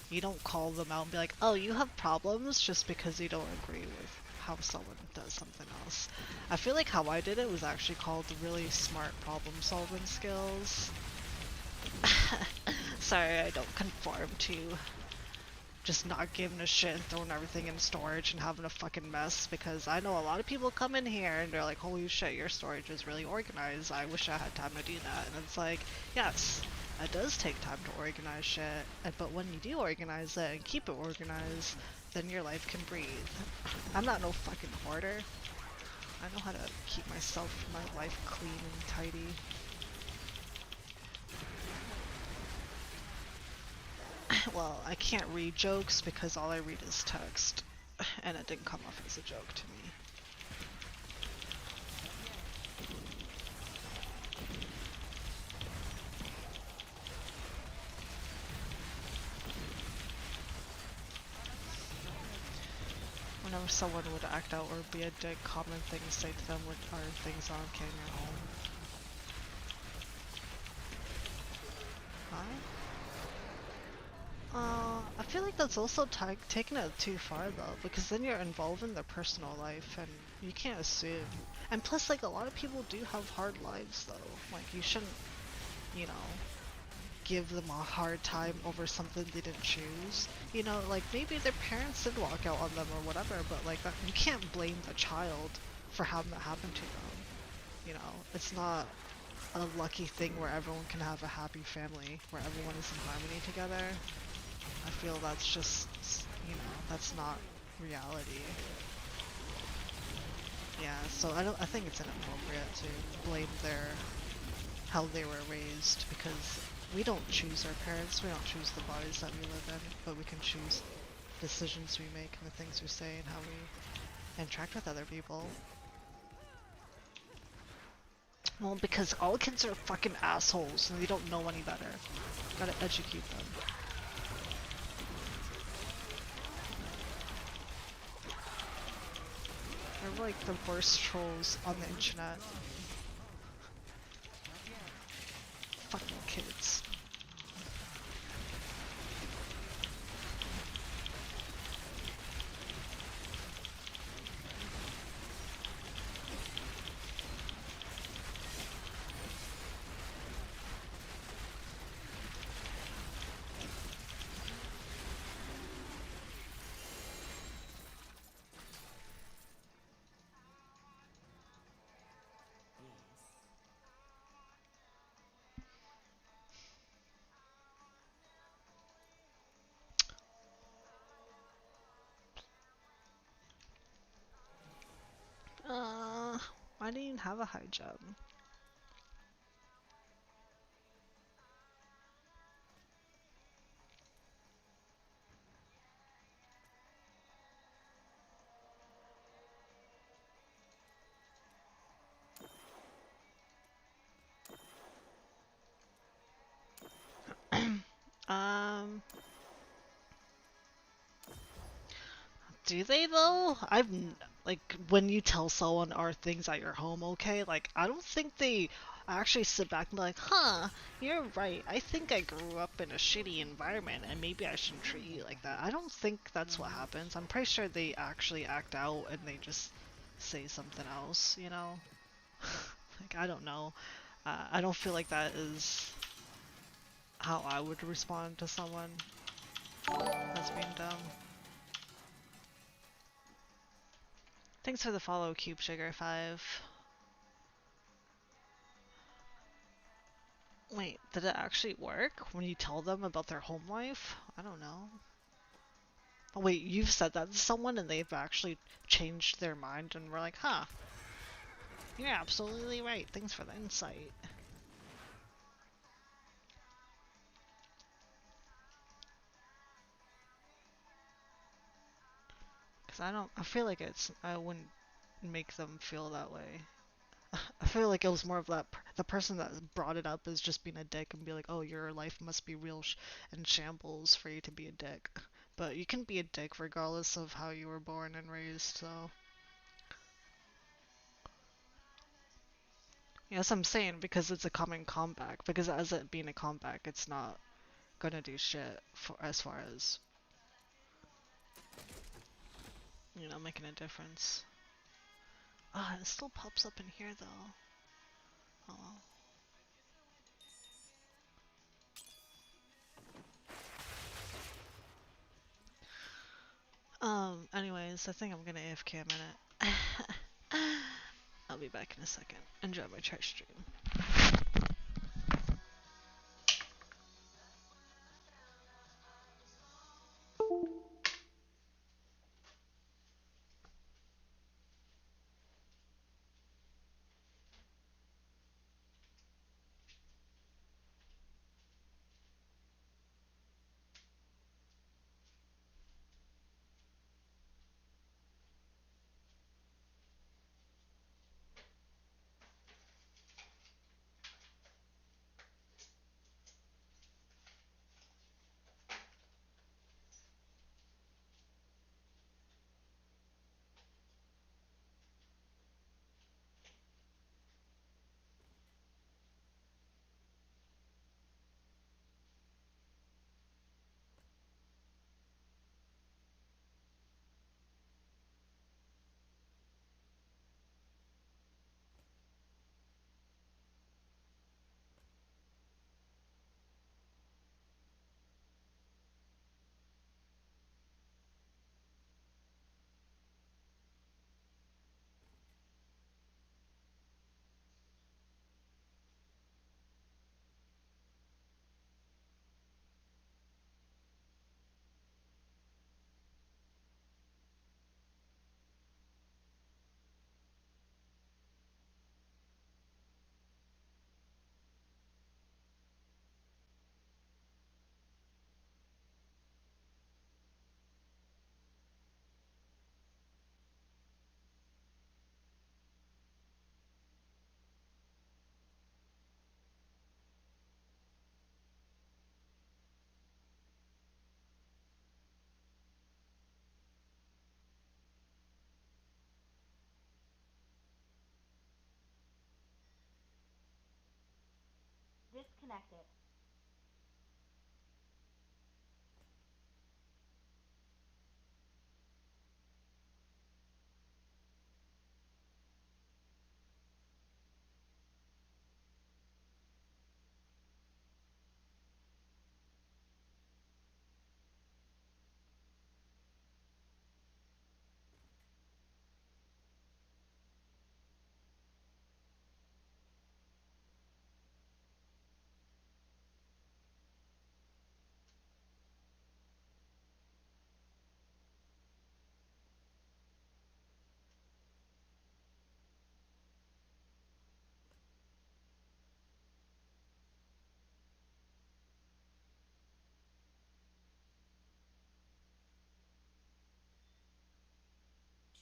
A: you don't call them out and be like, oh, you have problems just because you don't agree with how someone does something else. I feel like how I did it was actually called really smart problem solving skills. Sorry, I don't conform to just not giving a shit and throwing everything in storage and having a fucking mess, because I know a lot of people come in here and they're like, holy shit, your storage is really organized. I wish I had time to do that. And it's like, yes, it does take time to organize shit, but when you do organize it and keep it organized, then your life can breathe. I'm not no fucking hoarder. I know how to keep my life clean and tidy. Well, I can't read jokes because all I read is text, and it didn't come off as a joke to me. someone would act out or be a dick, common things to say to them would are things on can your home. Huh? I feel like that's also taking it too far though, because then you're involved in their personal life and you can't assume. And plus, like, a lot of people do have hard lives though. Like, you shouldn't, you know, give them a hard time over something they didn't choose. You know, like, maybe their parents did walk out on them or whatever, but like, that, you can't blame the child for having that happen to them. You know, it's not a lucky thing where everyone can have a happy family, where everyone is in harmony together. I feel that's just, you know, that's not reality. Yeah, so I think it's inappropriate to blame how they were raised, because we don't choose our parents, we don't choose the bodies that we live in, but we can choose decisions we make and the things we say and how we interact with other people. Well, because all kids are fucking assholes and they don't know any better. Gotta educate them. They're like the worst trolls on the internet. Fucking kids. I didn't even have a high jump. Um, do they though? Like, when you tell someone are things at your home okay? Like, I don't think they actually sit back and be like, huh, you're right. I think I grew up in a shitty environment and maybe I shouldn't treat you like that. I don't think that's what happens. I'm pretty sure they actually act out and they just say something else, you know? Like, I don't know. I don't feel like that is how I would respond to someone that's being dumb. Thanks for the follow, Cube Sugar 5. Wait, did it actually work when you tell them about their home life? I don't know. Oh, wait, you've said that to someone and they've actually changed their mind and were like, huh, you're absolutely right. Thanks for the insight. Because I feel like I wouldn't make them feel that way. I feel like it was more of the person that brought it up is just being a dick and be like, oh, your life must be real in shambles for you to be a dick. But you can be a dick regardless of how you were born and raised, so. Yes, I'm saying because it's a common comeback. Because as it being a comeback, it's not gonna do shit for as far as, you know, making a difference. Ah, it still pops up in here though. Oh well. Anyways, I think I'm gonna AFK a minute. I'll be back in a second. Enjoy my church stream.
D: connected.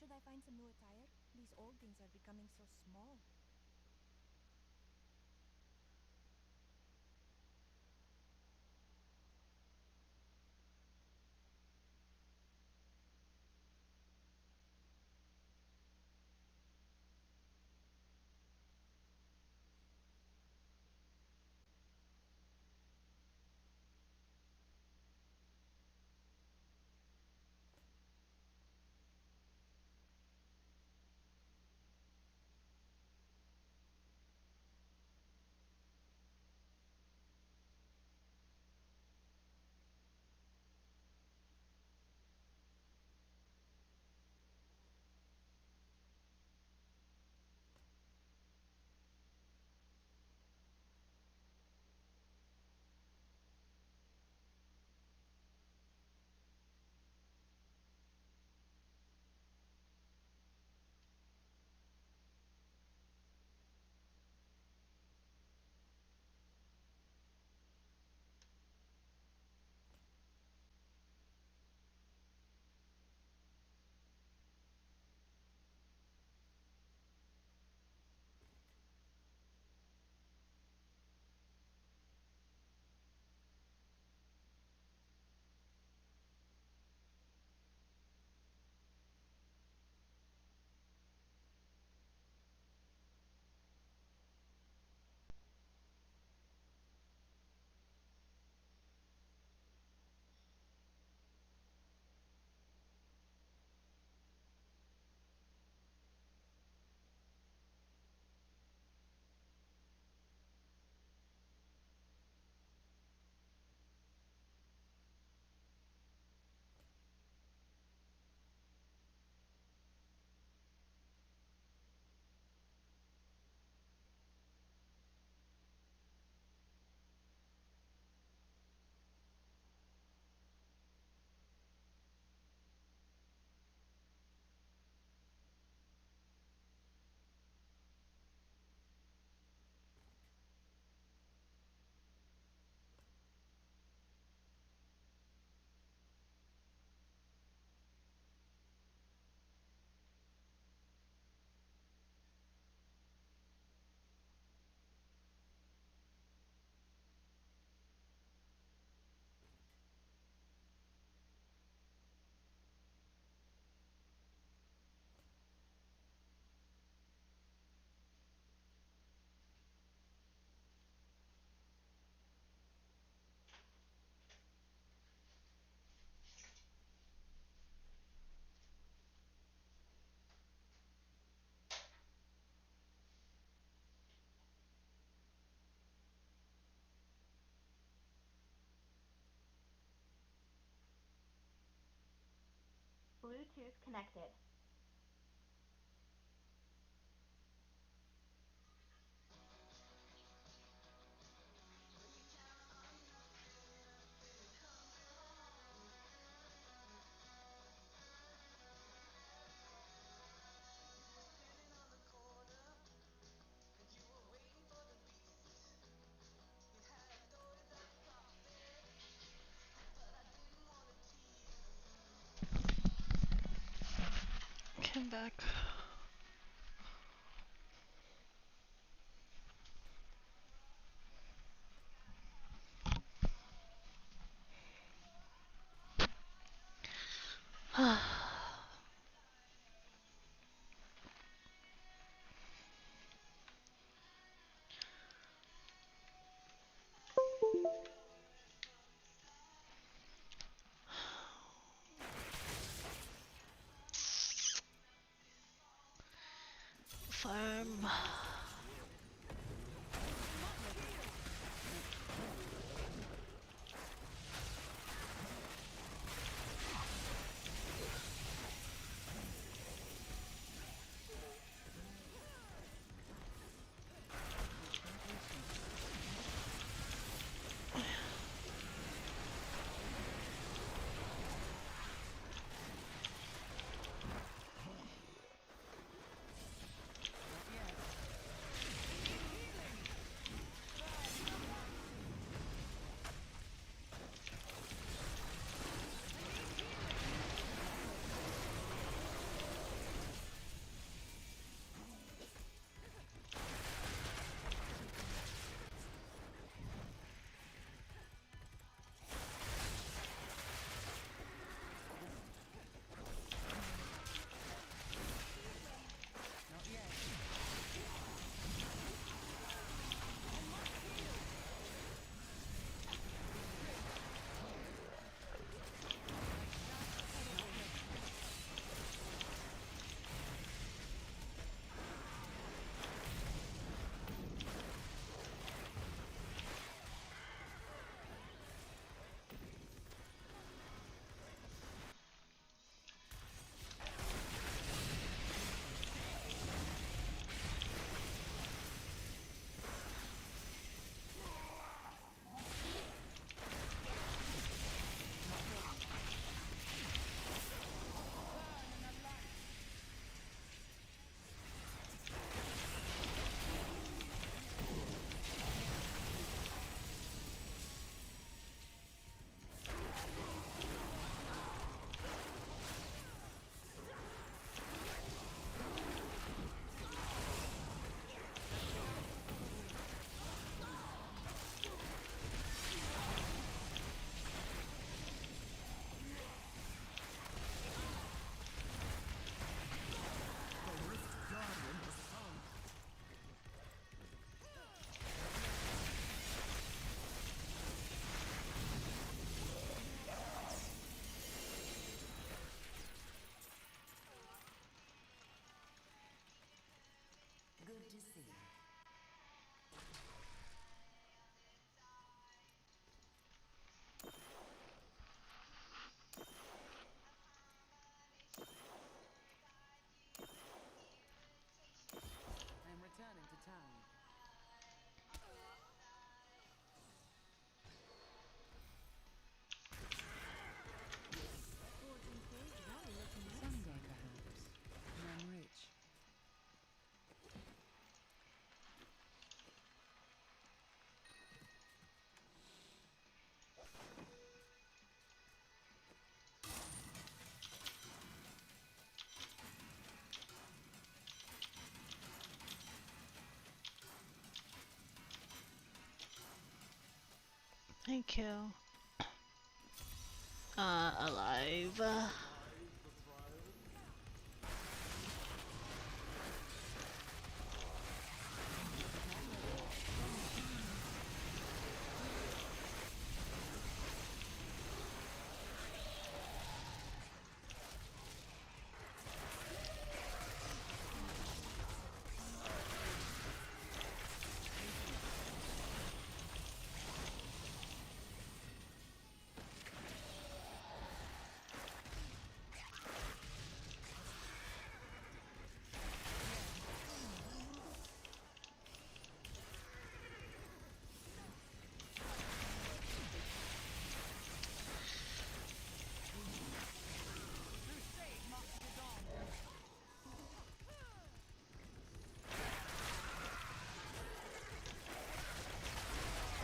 B: Should I find some new attire? These old things are becoming so small.
D: Bluetooth connected.
A: Came back. farm.
E: The Rift Guardian has come.
C: Good to see you. I am returning to town. Someday, perhaps, when I'm rich.
A: Thank you. Alive.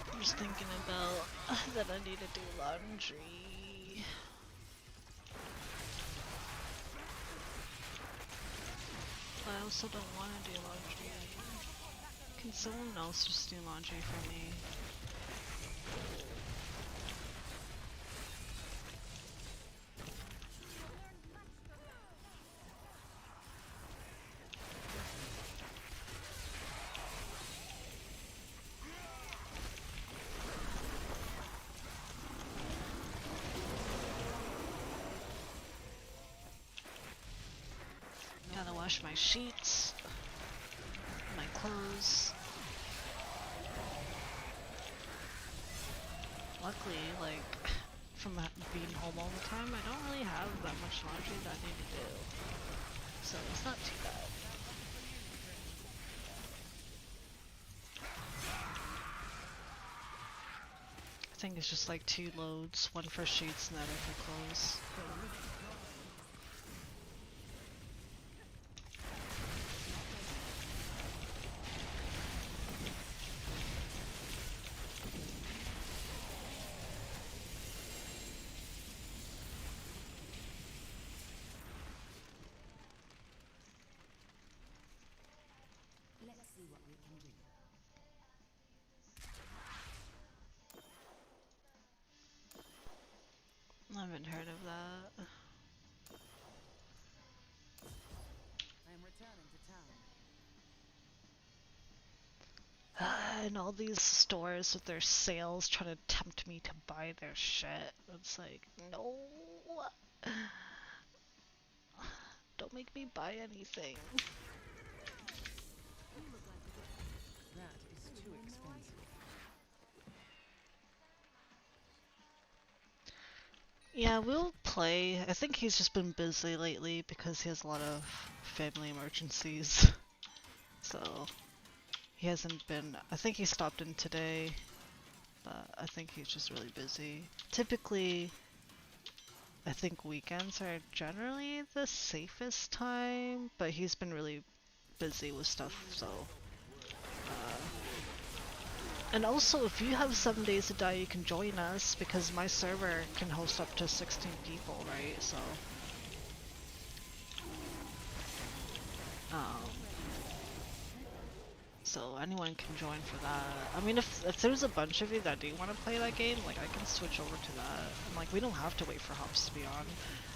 A: I was thinking about that I need to do laundry. I also don't want to do laundry. Can someone else just do laundry for me? Gotta wash my sheets. my clothes. Luckily, like, from being home all the time, I don't really have that much laundry that I need to do. So it's not too bad. I think it's just like 2 loads, one for sheets and the other for clothes.
B: Let's see what we can do.
A: I haven't heard of that.
C: I am returning to town.
A: And all these stores with their sales trying to tempt me to buy their shit. It's like, no. Don't make me buy anything.
C: That is too expensive.
A: Yeah, we'll play. I think he's just been busy lately because he has a lot of family emergencies. So, he hasn't been. I think he stopped in today, but I think he's just really busy. Typically, I think weekends are generally the safest time, but he's been really busy with stuff, so. And also, if you have 7 days to die, you can join us, because my server can host up to 16 people, right? So. Um, so anyone can join for that. I mean, if there's a bunch of you that do want to play that game, like, I can switch over to that. And, like, we don't have to wait for Hops to be on.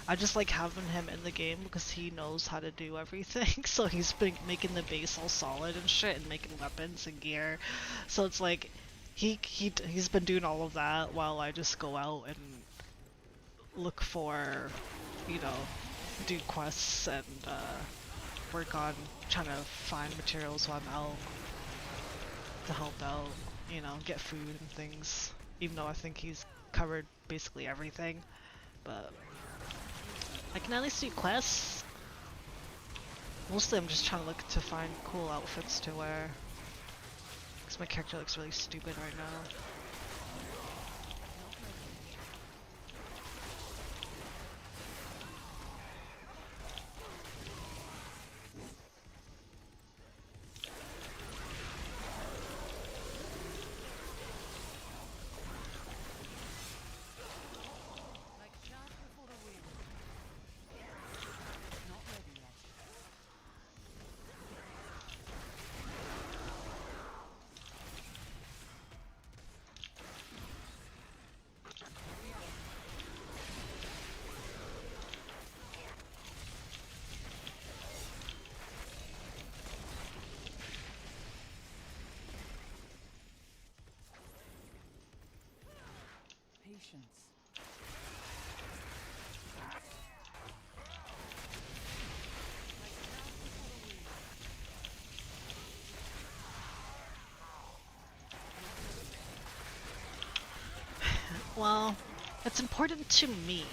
A: I just like having him in the game because he knows how to do everything. So he's been making the base all solid and shit, and making weapons and gear. So it's like he's been doing all of that while I just go out and look for, you know, do quests and work on trying to find materials while I'm out to help out, you know, get food and things. Even though I think he's covered basically everything, but I can at least do quests. Mostly I'm just trying to look to find cool outfits to wear. Because my character looks really stupid right now.
C: Like chaff before the wind. Not ready yet. Patience.
A: Well, it's important to me.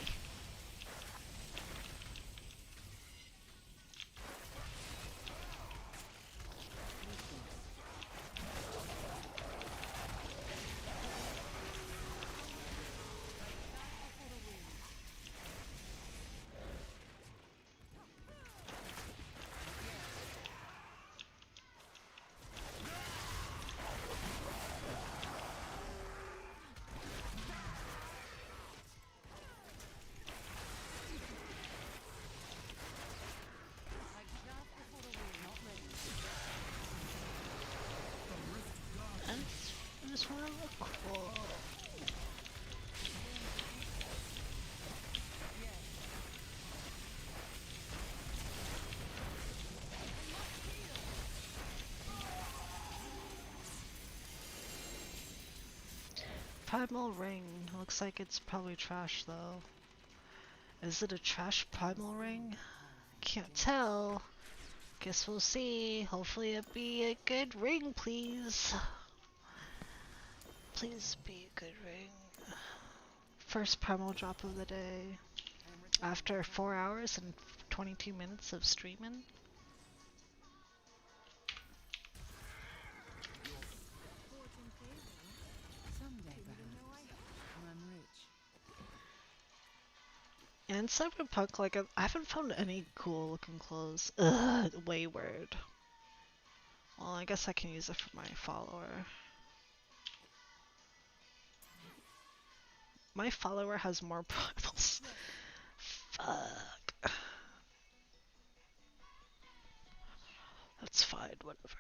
C: Like chaff before the wind. Not ready.
A: And I just want to look cool. Primal ring. Looks like it's probably trash though. Is it a trash primal ring? Can't tell. Guess we'll see. Hopefully it be a good ring, please. Please be a good ring. First primal drop of the day.
C: I am returning
A: After
C: to
A: 4 hours and 22 minutes of streaming.
B: Fortune favor.
C: someday
B: Didn't even know I
C: perhaps, when I'm rich.
A: And Cyberpunk, like, I haven't found any cool looking clothes. Ugh, wayward. Well, I guess I can use it for my follower. My follower has more primals. Fuck. That's fine, whatever.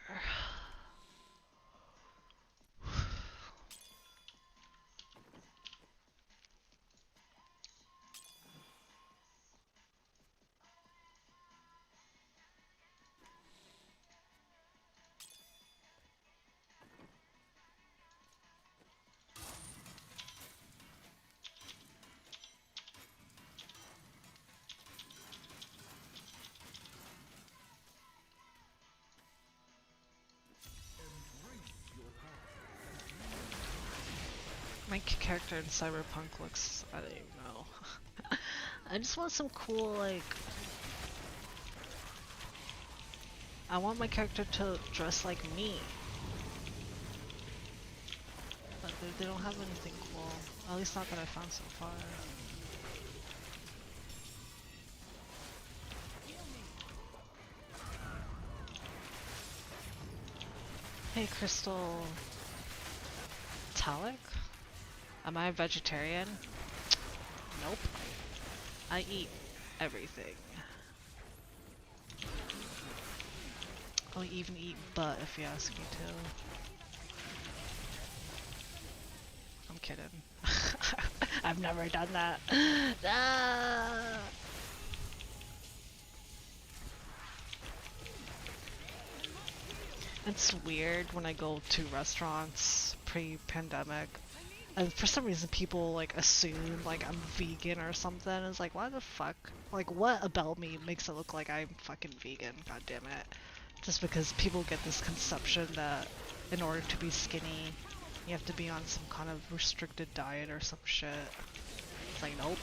A: My character in Cyberpunk looks, I don't even know. I just want some cool, like, I want my character to dress like me. But they don't have anything cool. At least not that I found so far. Hey, Crystal Talik? Am I a vegetarian? Nope. I eat everything. I'll even eat butt if you ask me to. I'm kidding. I've never done that. Ah! It's weird when I go to restaurants pre-pandemic, and for some reason people like assume like I'm vegan or something. It's like, why the fuck? Like, what about me makes it look like I'm fucking vegan? God damn it. Just because people get this conception that in order to be skinny, you have to be on some kind of restricted diet or some shit. It's like, nope.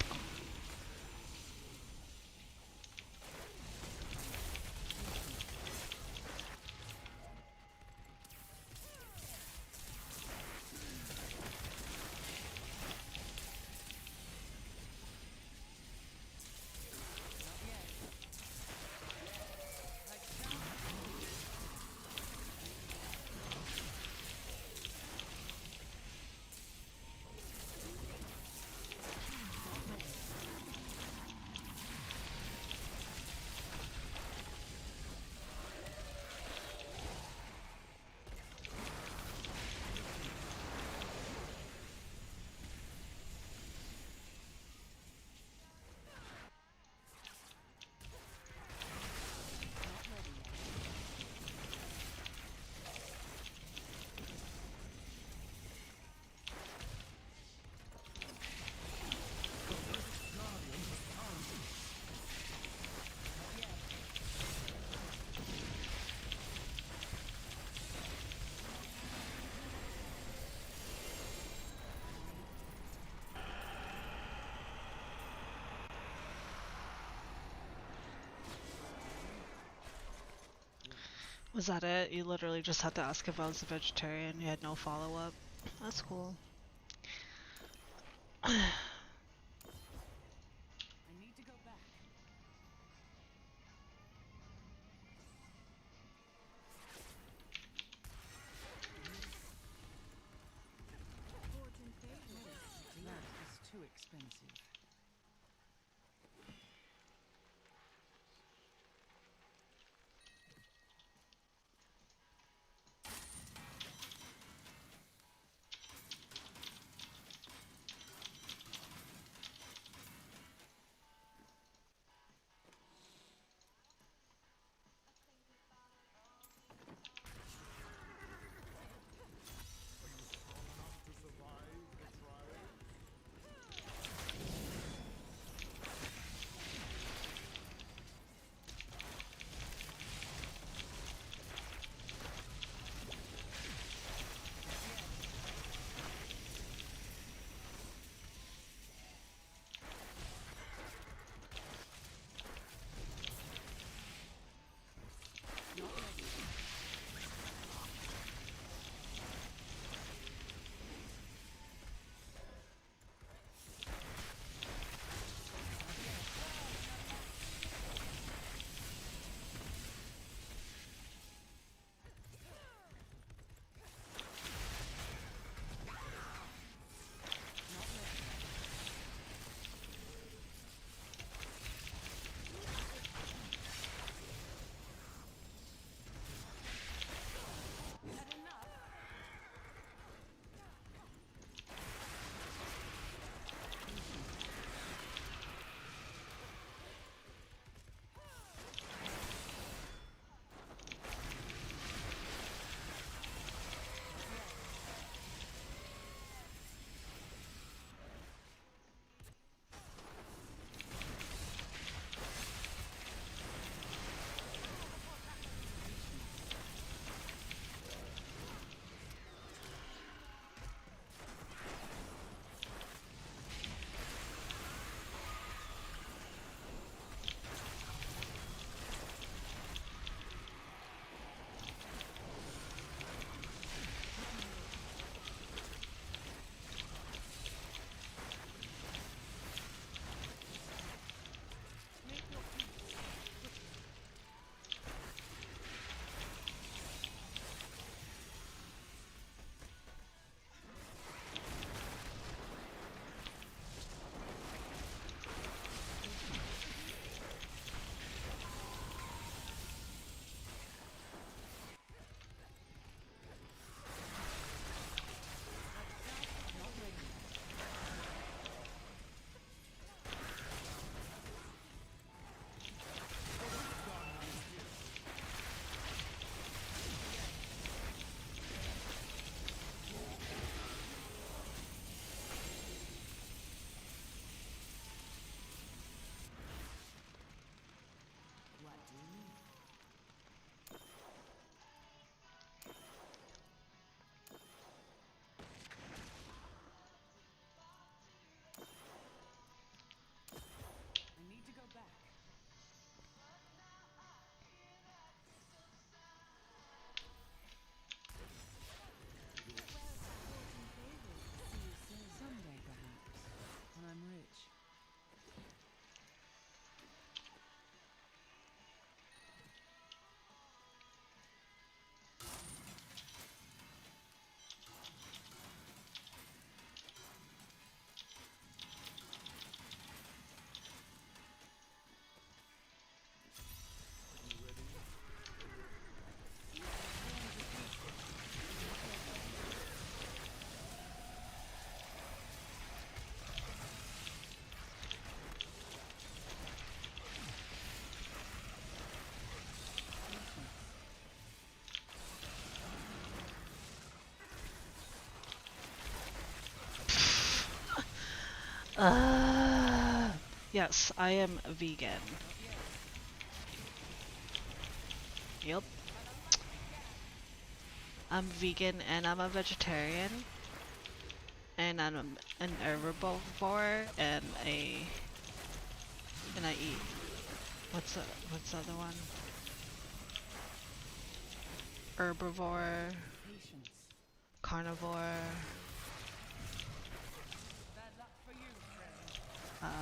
A: Was that it? You literally just had to ask if I was a vegetarian. You had no follow-up. That's cool.
C: I need to go back.
B: fortune favor.
C: That is too expensive.
A: Yes, I am vegan. Yep. I'm vegan and I'm a vegetarian. And I'm an herbivore and I eat what's the other one? Herbivore,
C: Patience.
A: carnivore,
C: Bad luck for you, friend.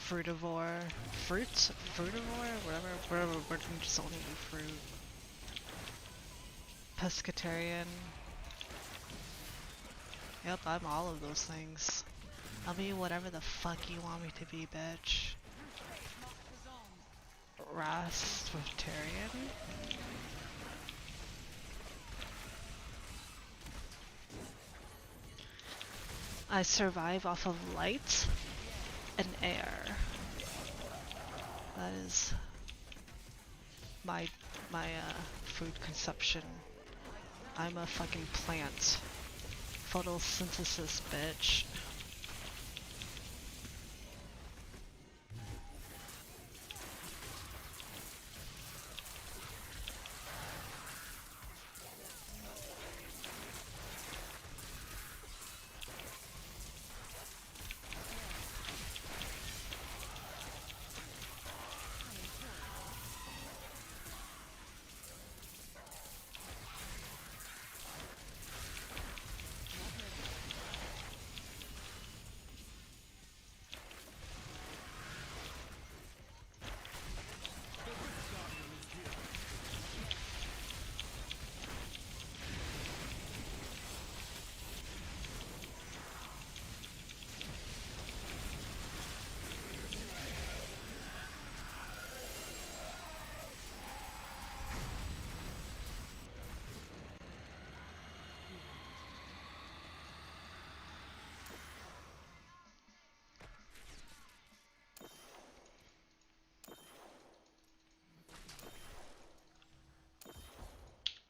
A: fruitivore, fruitivore, whatever, but I'm just only eat fruit. Pescatarian. Yep, I'm all of those things. I'll be whatever the fuck you want me to be, bitch. Rastritarian? I survive off of light and air. That is my food consumption. I'm a fucking plant. Photosynthesis, bitch.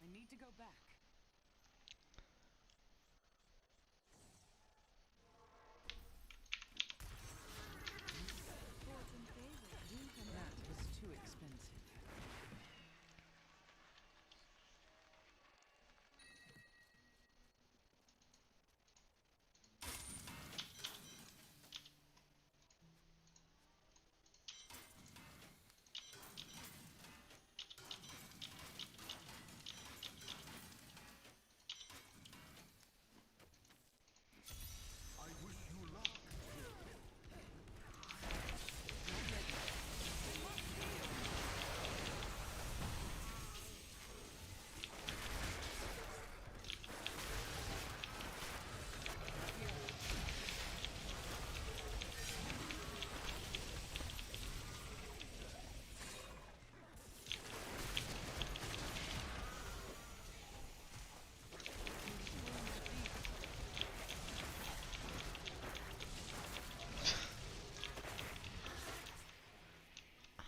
C: I need to go back.
B: Fortune favors you can
C: That was too expensive.
E: I wish you luck.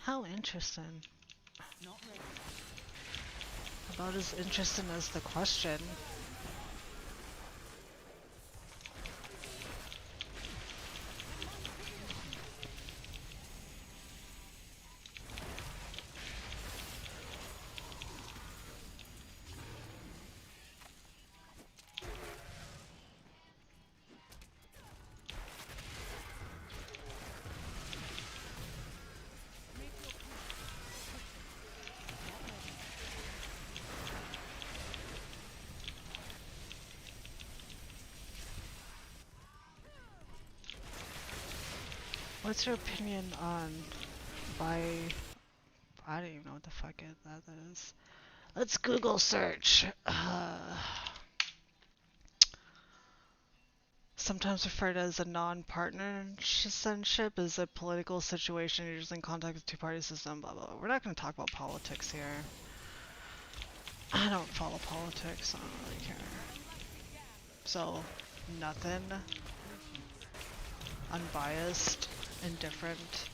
A: How interesting.
C: Not ready.
A: About as interesting as the question. What's your opinion on I don't even know what the fuck that is. Let's Google search. Sometimes referred as a non-partisanship is a political situation usually in contact with two-party system, blah, blah, blah. We're not going to talk about politics here. I don't follow politics, I don't really care. So, nothing. Unbiased. Indifferent.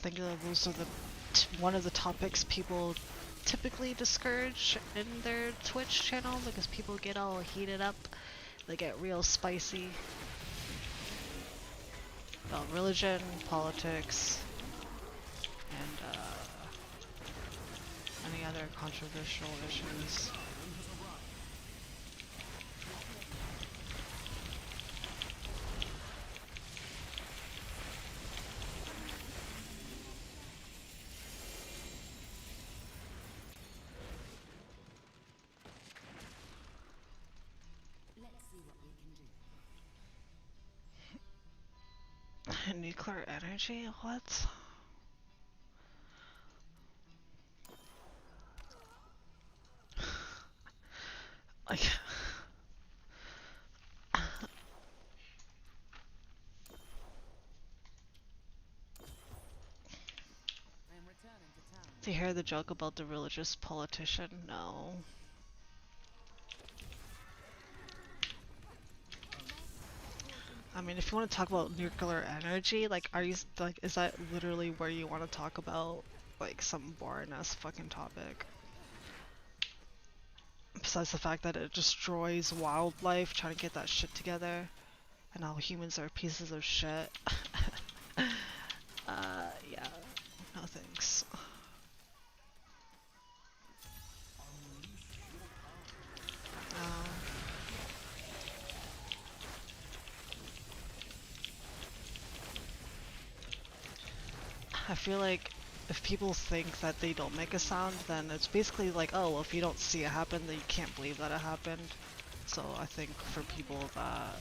A: think that those are one of the topics people typically discourage in their Twitch channel because people get all heated up. They get real spicy about religion, politics, and any other controversial issues.
B: Let's see what we can do.
A: Nuclear energy? What? Like,
C: I am returning to town.
A: do you hear the joke about the religious politician? No. I mean, if you want to talk about nuclear energy, like, are you, like, is that literally where you want to talk about, like, some boring-ass fucking topic? Besides the fact that it destroys wildlife, trying to get that shit together, and how humans are pieces of shit. Yeah. No thanks. I feel like if people think that they don't make a sound, then it's basically like, oh, well, if you don't see it happen, then you can't believe that it happened. So I think for people that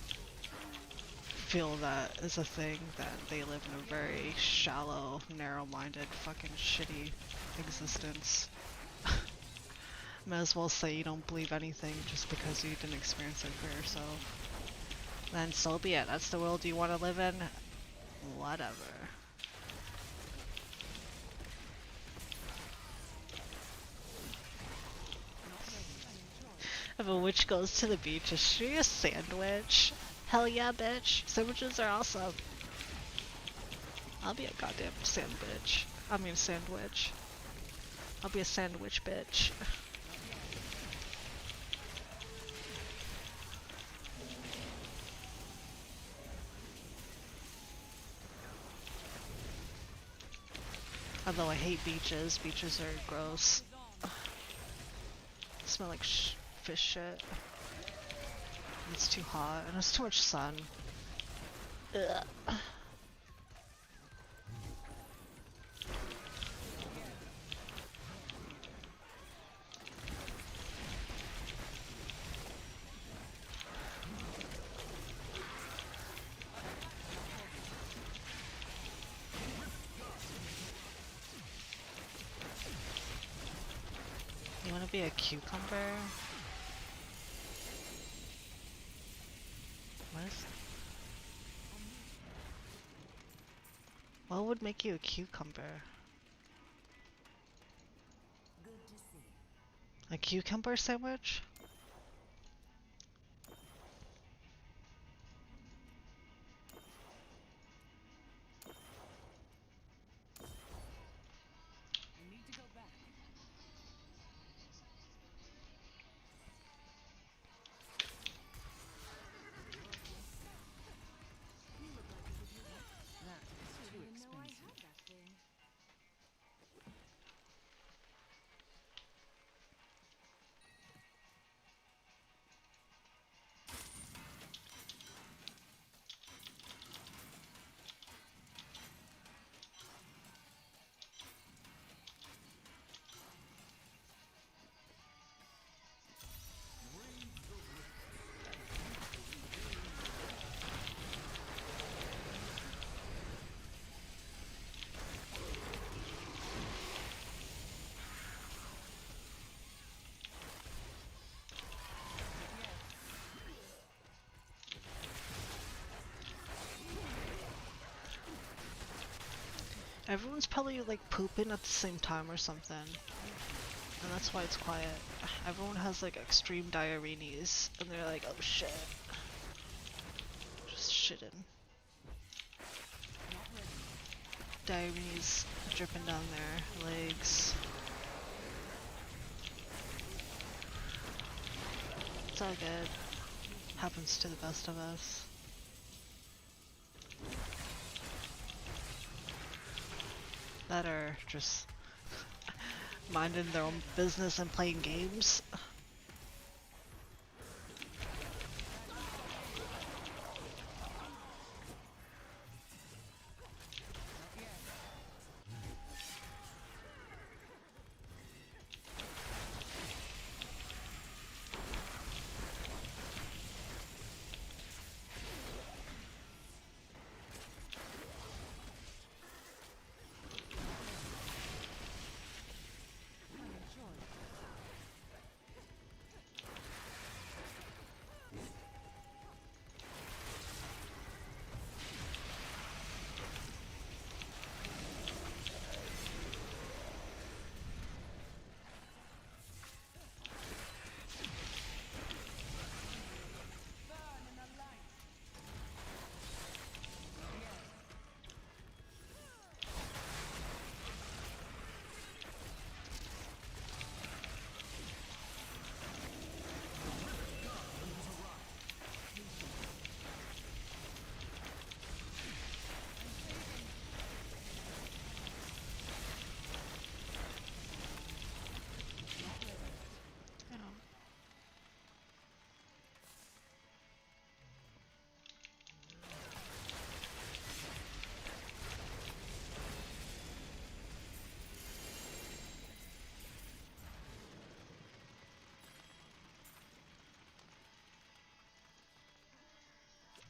A: feel that is a thing, that they live in a very shallow, narrow-minded, fucking shitty existence. Might as well say you don't believe anything just because you didn't experience it for yourself. Then so be it. That's the world you want to live in. Whatever. If a witch goes to the beach, is she a sandwich? Hell yeah, bitch. Sandwiches are awesome. I'll be a goddamn sandwich. I mean sandwich. I'll be a sandwich bitch. Although I hate beaches. Beaches are gross. Smell like fish shit. It's too hot and it's too much sun. Ugh. You wanna be a cucumber? What would make you a cucumber?
B: Good to see.
A: A cucumber sandwich?
C: I need to go back. That is too
B: Didn't know I
C: expensive.
B: had that thing.
A: Everyone's probably like pooping at the same time or something. And that's why it's quiet. Everyone has like extreme diarrheas and they're like, oh shit. Just shitting. Diabetes dripping down their legs. It's all good. Happens to the best of us. That are just minding their own business and playing games. Yeah.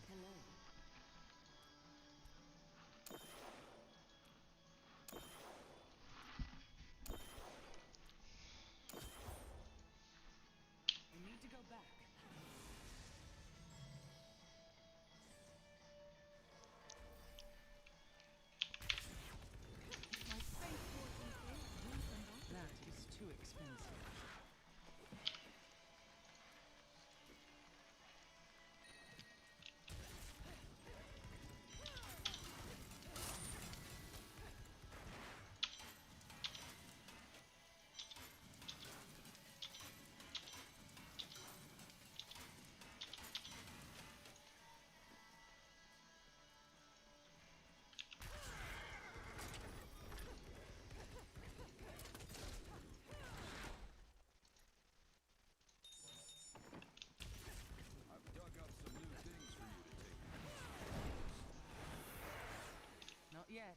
B: Hello.
C: We need to go back.
B: My faith fortune is reasonable.
C: That is too expensive.
F: I've dug up some new things for you to take.
C: Not yet.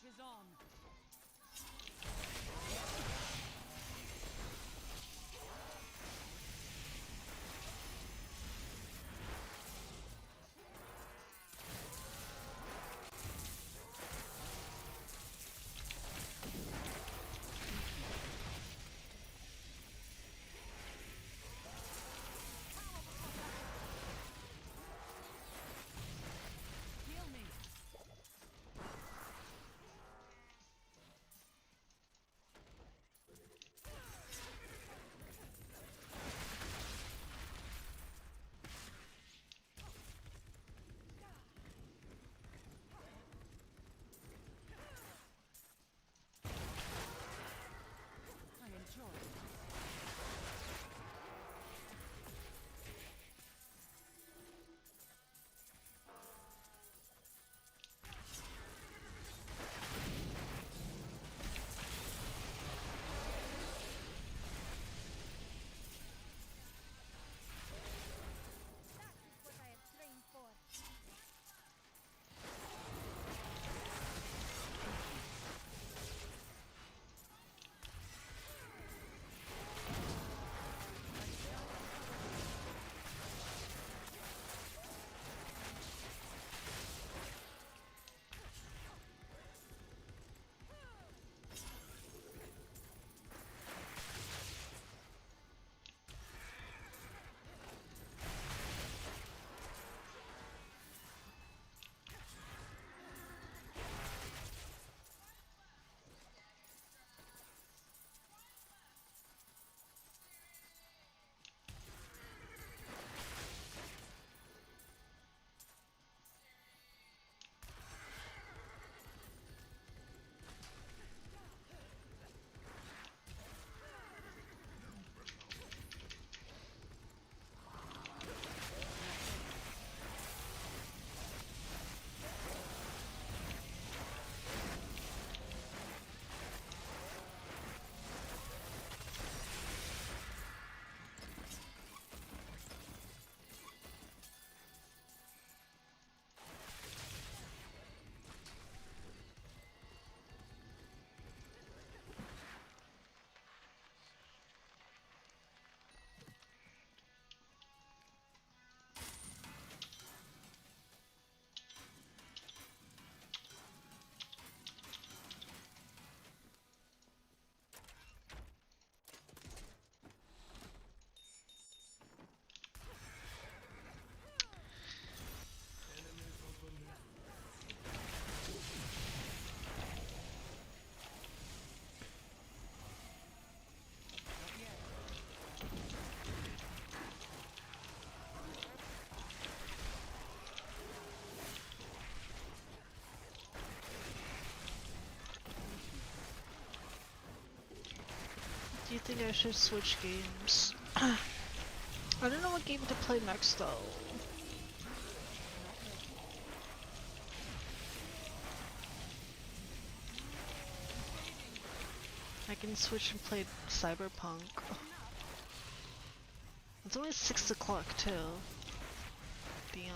C: is on. Heal me. I enjoy it.
B: That is what I have trained for.
A: Do you think I should switch games? I don't know what game to play next though. I can switch and play Cyberpunk. It's only 6 o'clock too. Damn.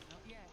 C: Not yet.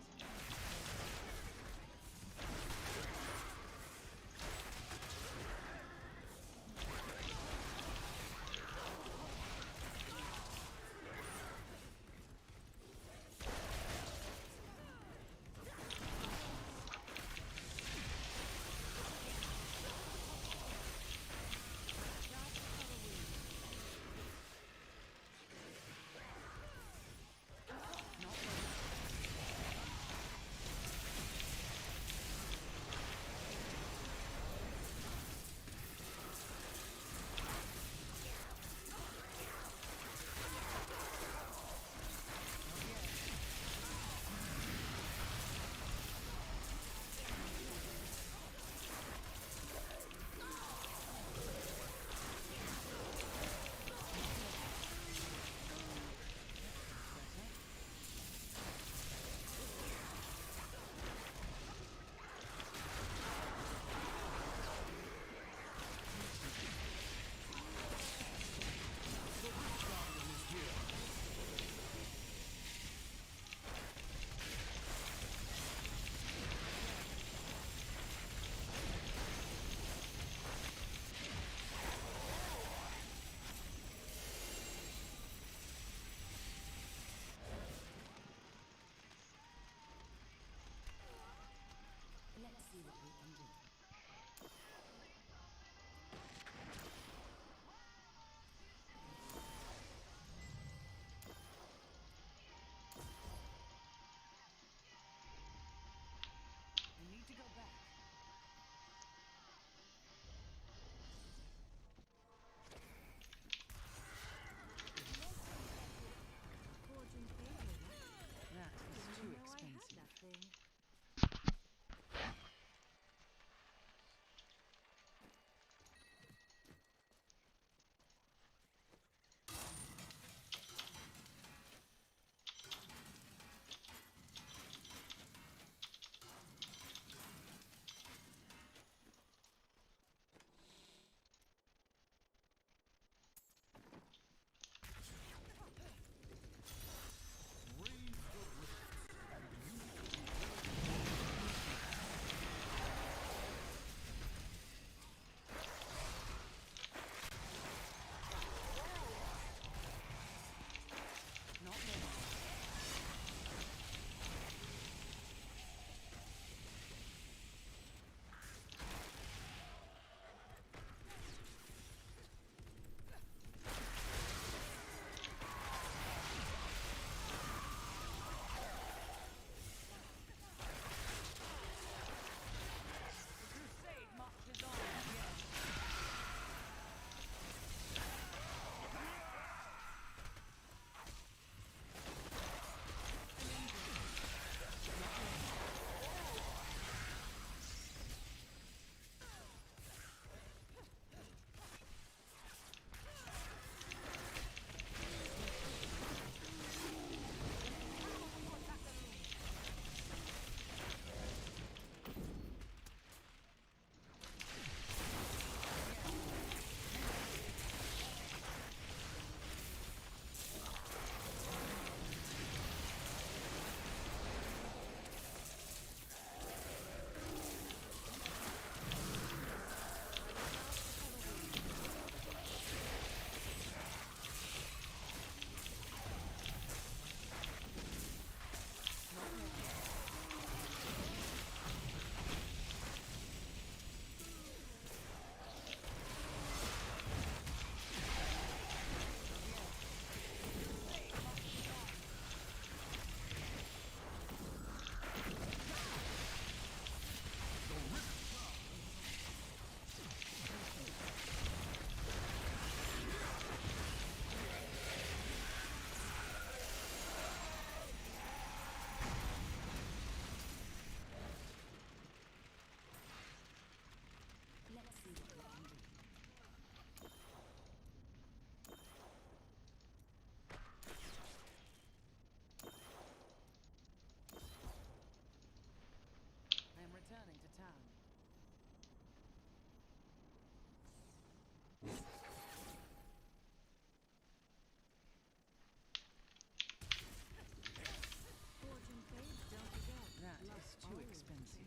C: immediately ending. I need to go back.
B: Fortune favor.
C: That is
B: Didn't
C: too
B: even know I had
C: expensive.
B: that thing.
E: Brave the rift, and you will be
C: Not now. The crusade marches on again.
B: Let's see what we can do.
C: I am returning to town.
B: Fortune fades, don't forget.
C: That
B: Luck
C: is too
B: always
C: expensive.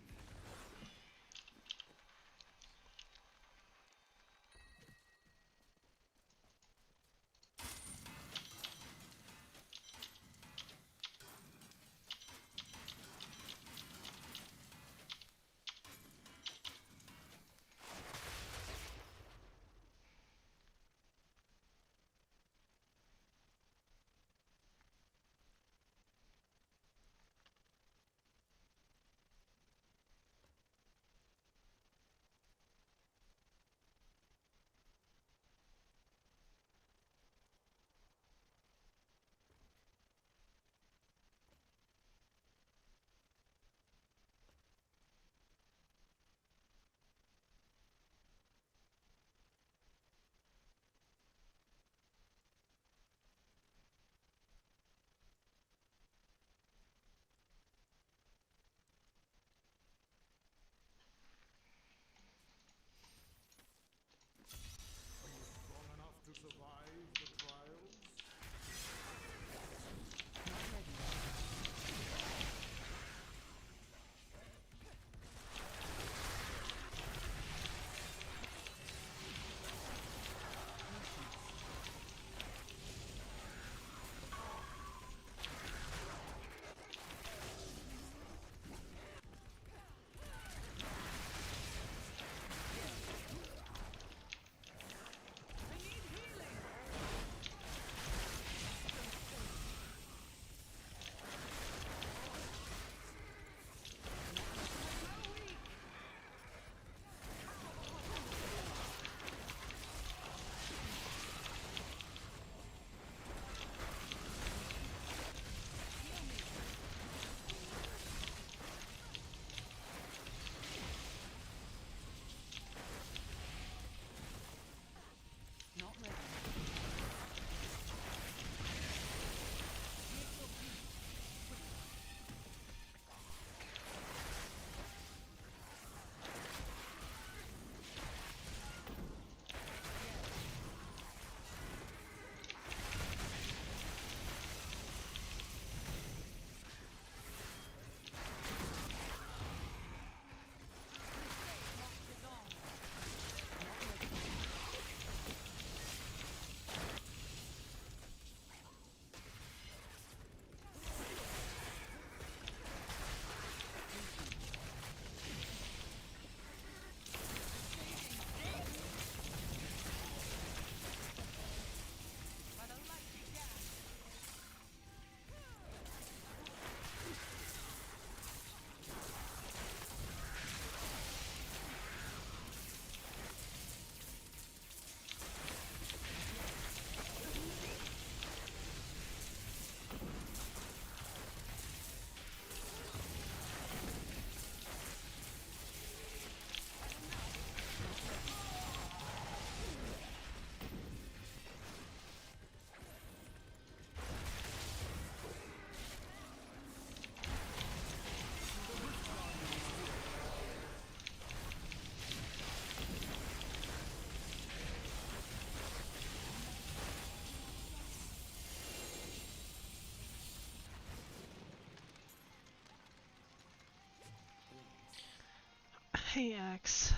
A: Hey, X.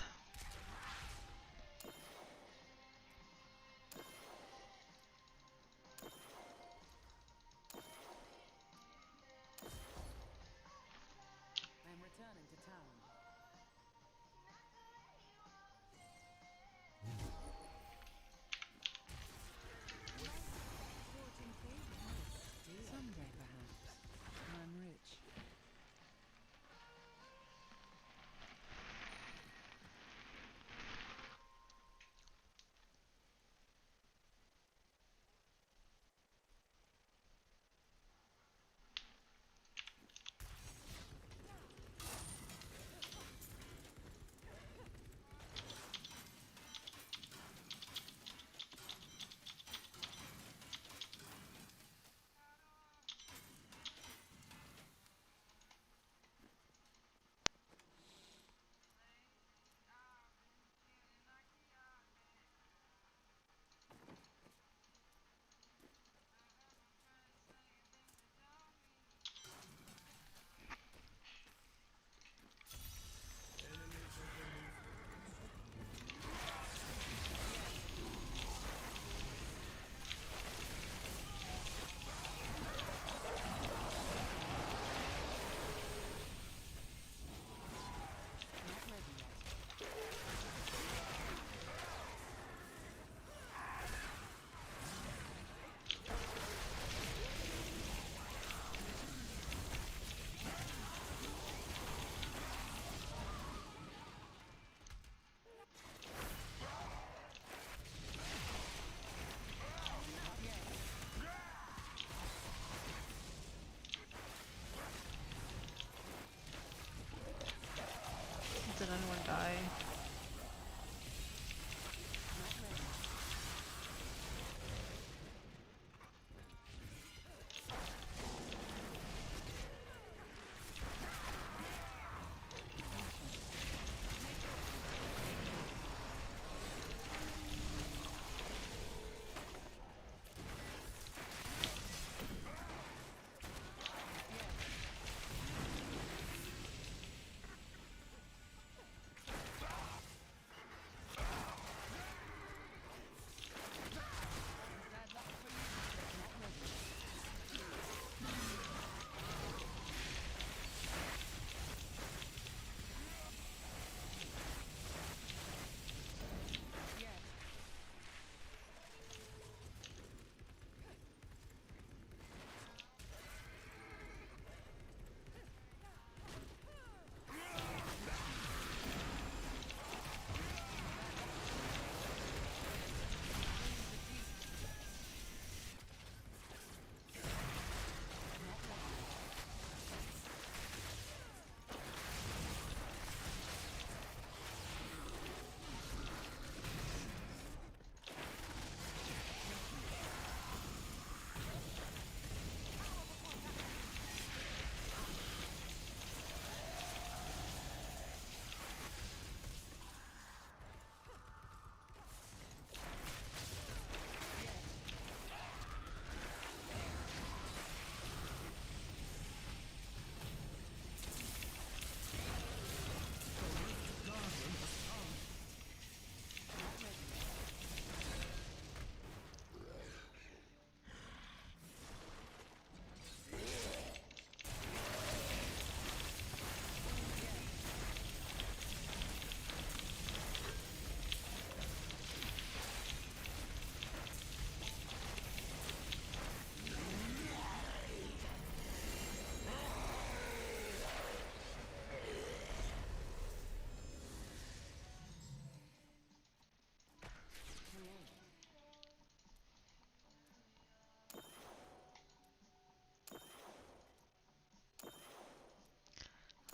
C: I am returning to town. Fortune favors me. Someday, perhaps, when I'm rich.
A: Did anyone die?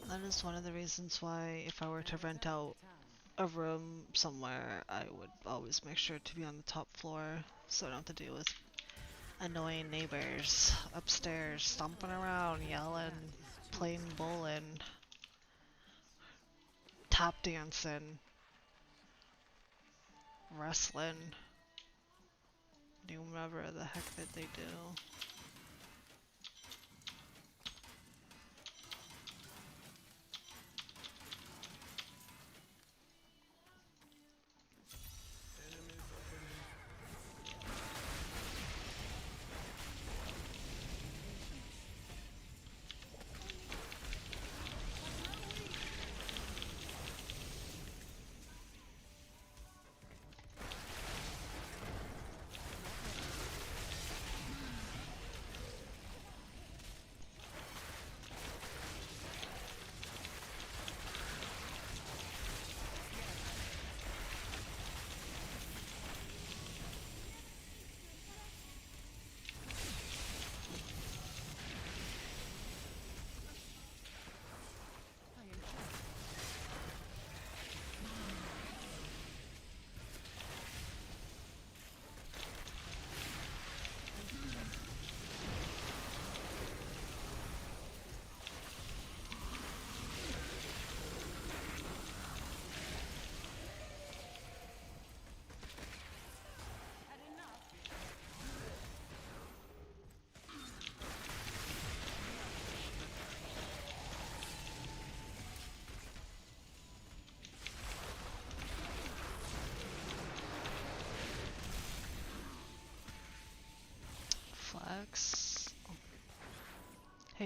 A: That is one of the reasons why if I were to rent out a room somewhere, I would always make sure to be on the top floor so I don't have to deal with annoying neighbors upstairs stomping around, yelling, playing bowling, tap dancing, wrestling, doing whatever the heck that they do.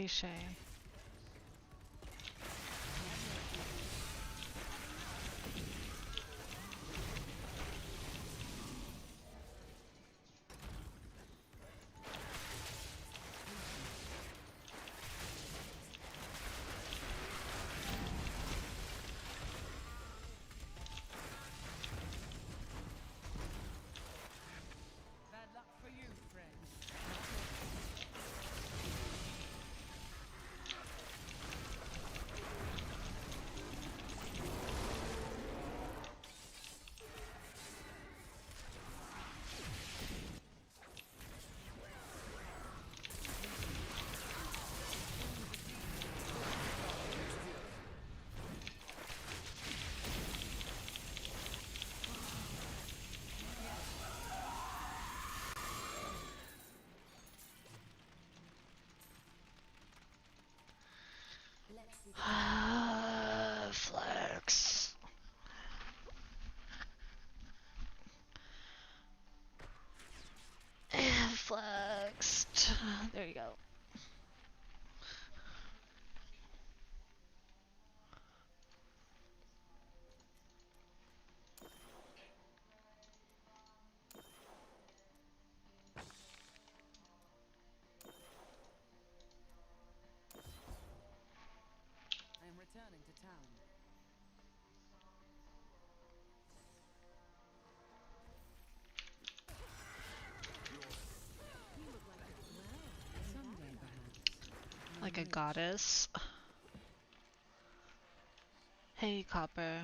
A: Hey Shay.
C: Bad luck for you, friend.
A: Flex. Flexed. There you go.
C: I am returning to town. Someday, perhaps. When
A: Like
C: I'm
A: a
C: rich.
A: goddess. Hey Copper.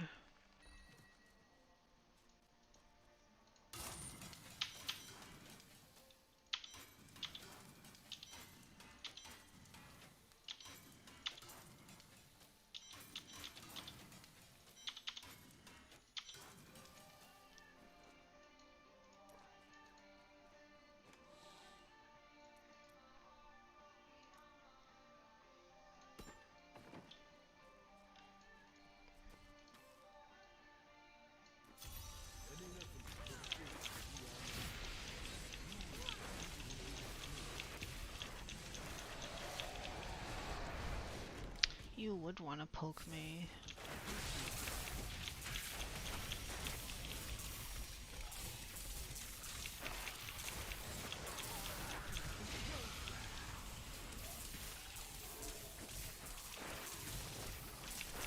A: You would want to poke me.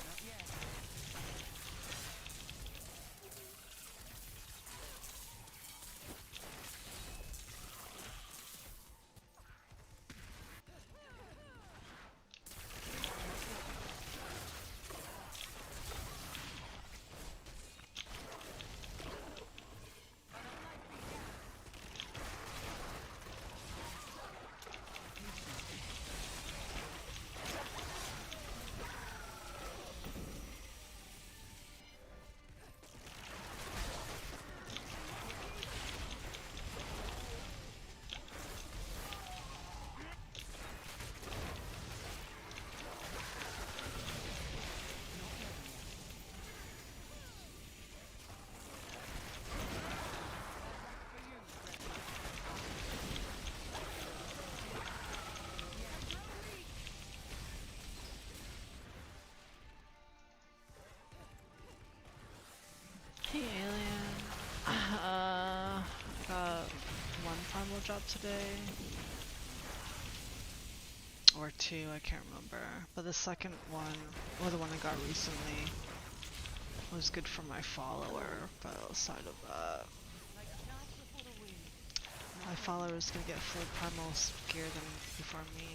C: Not yet.
A: Hey alien. I got one primal drop today. Or two, I can't remember. But the second one, or the one I got recently, was good for my follower. But outside of that,
C: Like chaff before the wind.
A: my follower is gonna get full primal gear than before me.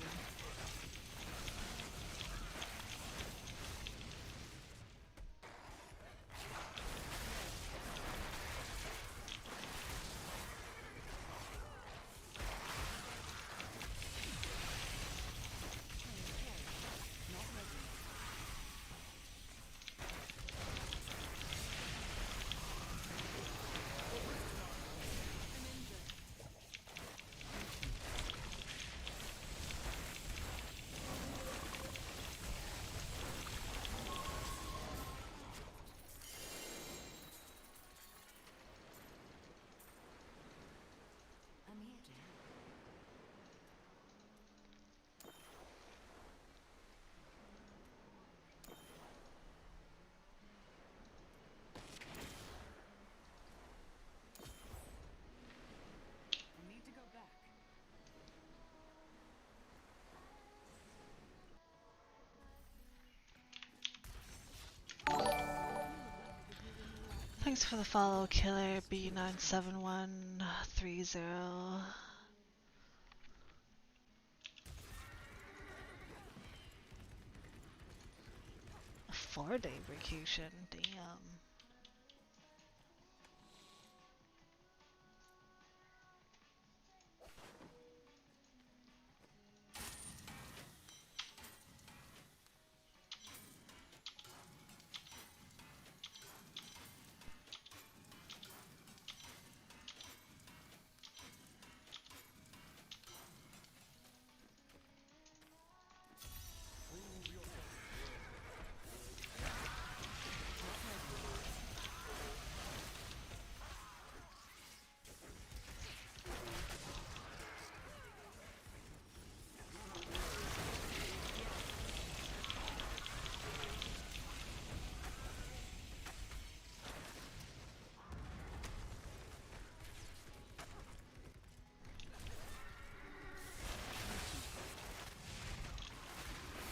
A: Thanks for the follow, Killer B97130. A 4-day vacation, damn.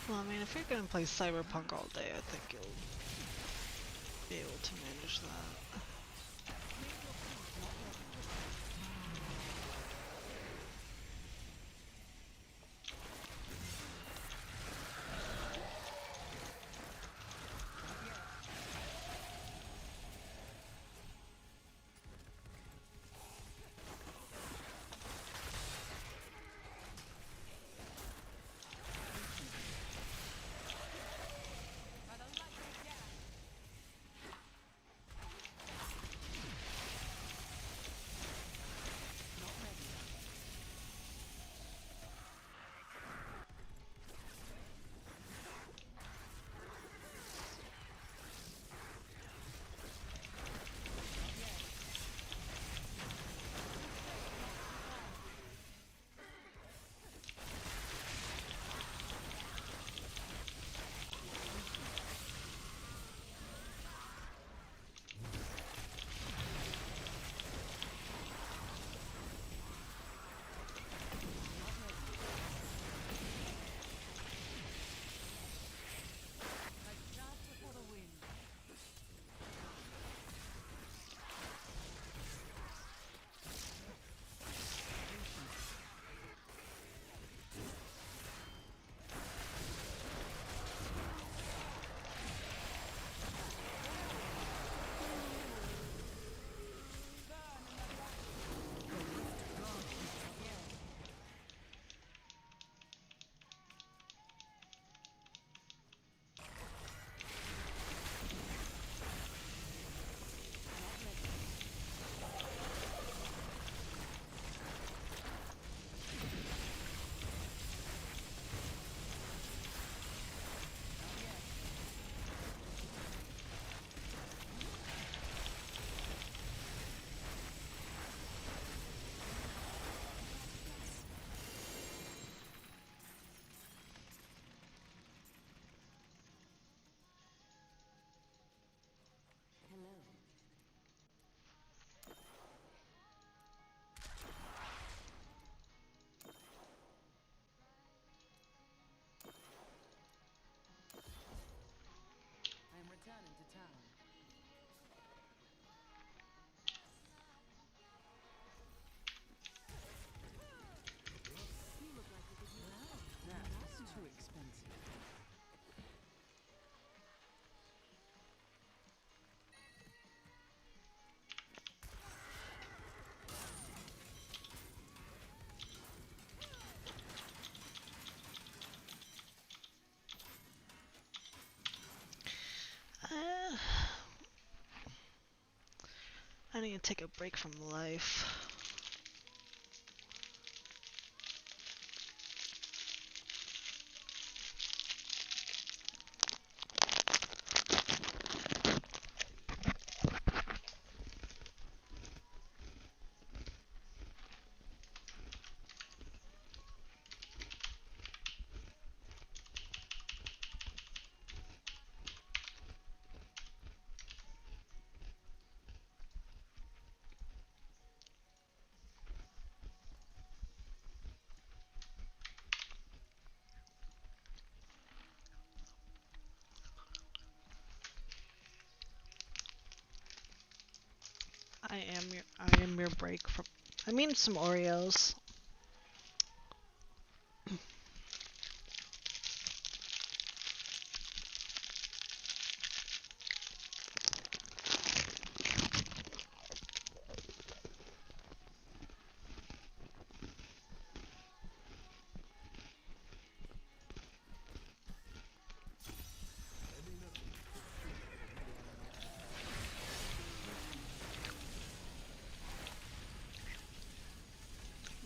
A: Well, I mean, if you're gonna play Cyberpunk all day, I think you'll be able to manage that.
B: Hello.
C: I am returning to town.
B: You look like you could use help.
C: That's too expensive.
A: Uh, I need to take a break from life. I am your break from. I mean, some Oreos.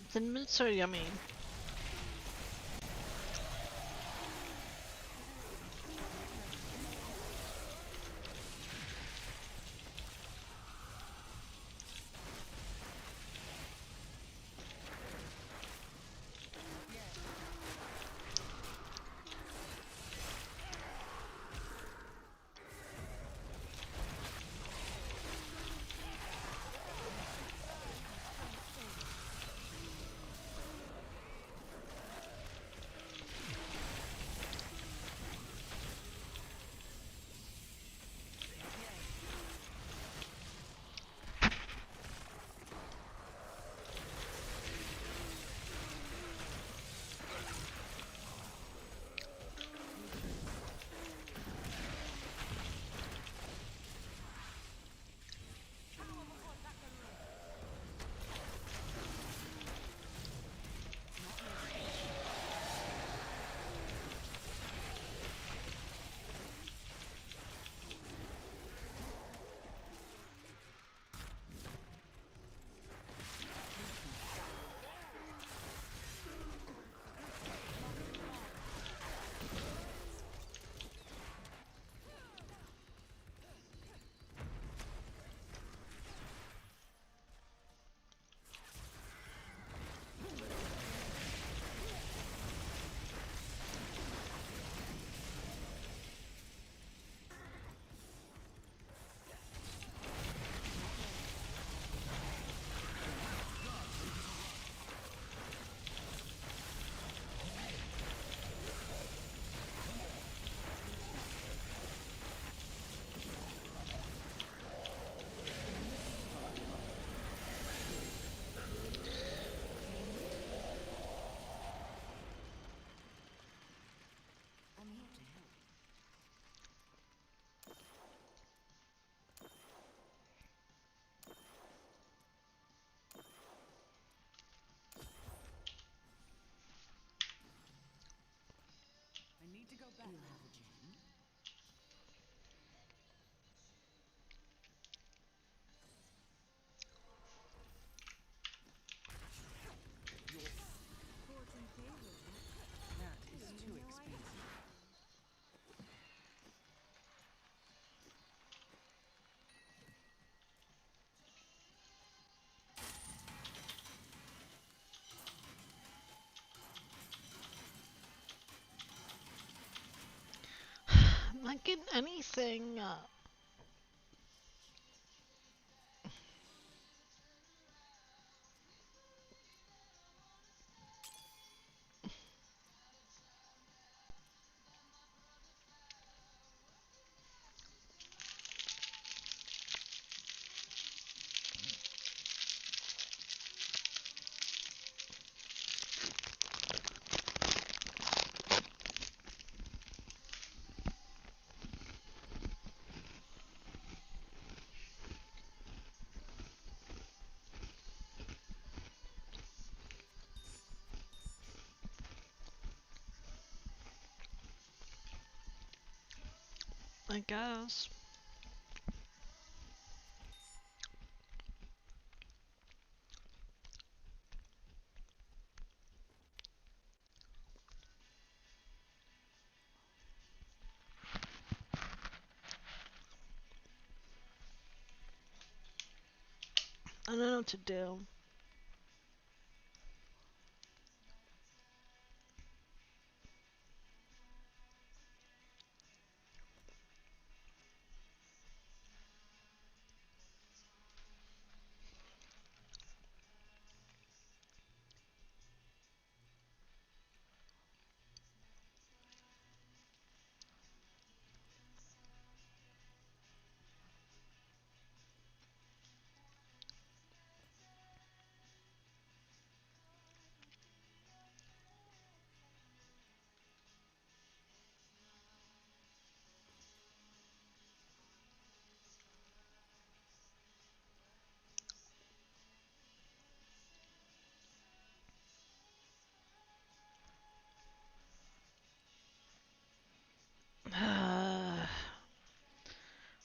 A: Thin mints are yummy.
B: I'm here to help.
C: I need to go back.
B: You have a gem? Fortune favors, huh?
C: That is
B: Didn't
C: too
B: know I had
C: expensive.
A: I'm not getting anything. I guess. I don't know what to do.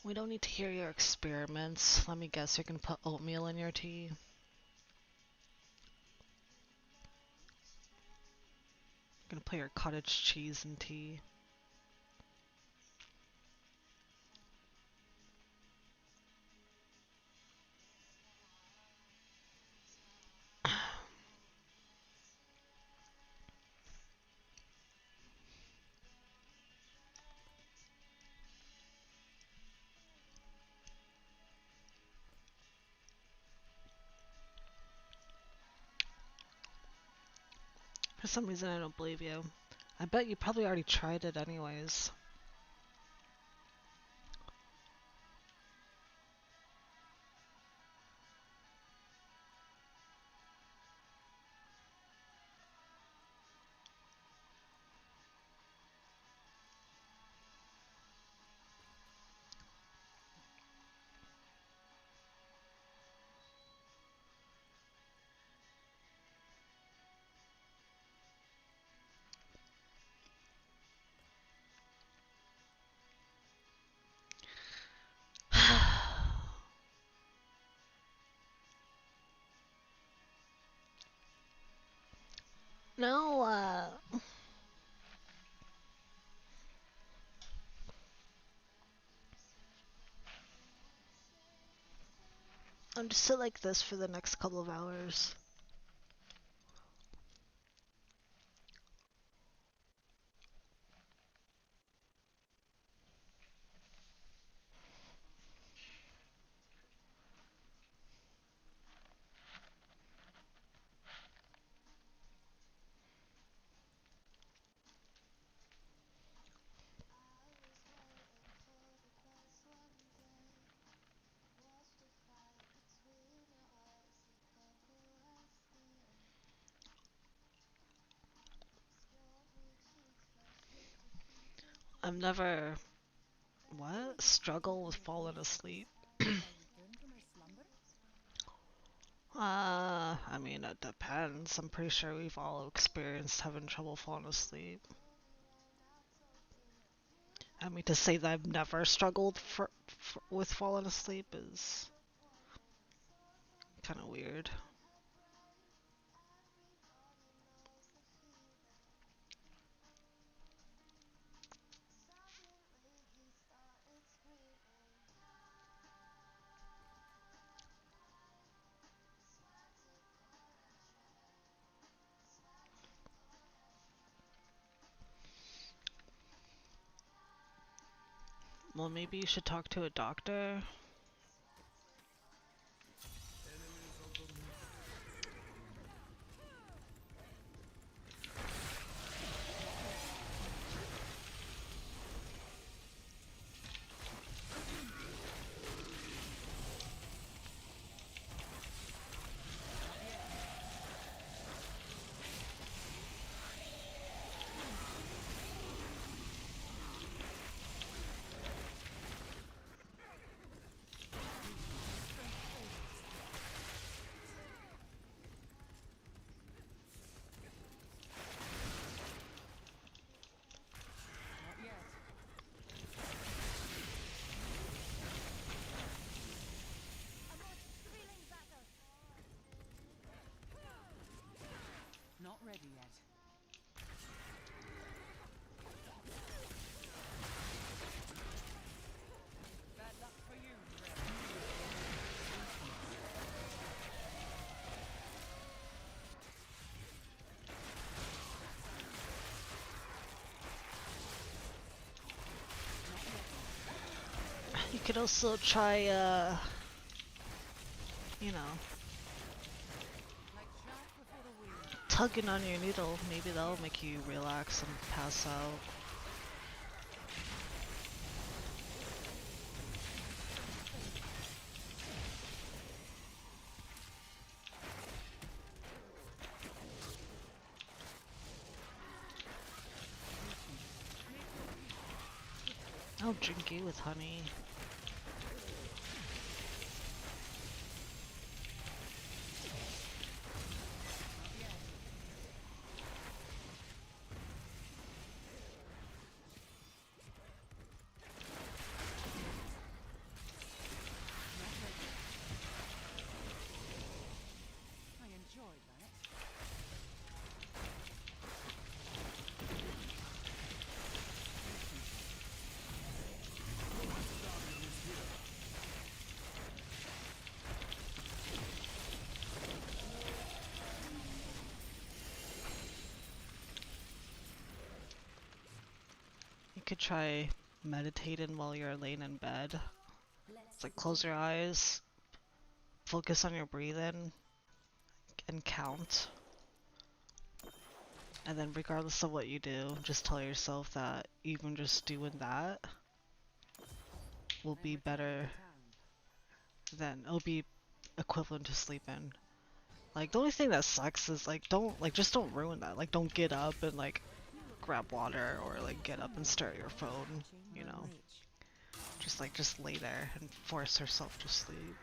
A: We don't need to hear your experiments. Let me guess, you're gonna put oatmeal in your tea? You're gonna put your cottage cheese in tea? For some reason, I don't believe you. I bet you probably already tried it anyways. No, I'm just sit like this for the next couple of hours. I've never, what? Struggle with falling asleep.
B: Shall I return to my slumber?
A: I mean, it depends. I'm pretty sure we've all experienced having trouble falling asleep. I mean, to say that I've never struggled with falling asleep is kind of weird. Well, maybe you should talk to a doctor.
E: Enemies of the mist.
C: Not yet. Not ready yet. Bad luck for you, Red.
A: You could also try, you know,
C: Like shark before the wind.
A: tugging on your needle. Maybe that'll make you relax and pass out. I'll drink you with honey. could try meditating while you're laying in bed. It's like close your eyes, focus on your breathing, and count. And then regardless of what you do, just tell yourself that even just doing that will be better than, it'll be equivalent to sleeping. Like, the only thing that sucks is, like, just don't ruin that. Like, don't get up and, like, grab water or, like, get up and stare at your phone, you know? Just lay there and force herself to sleep.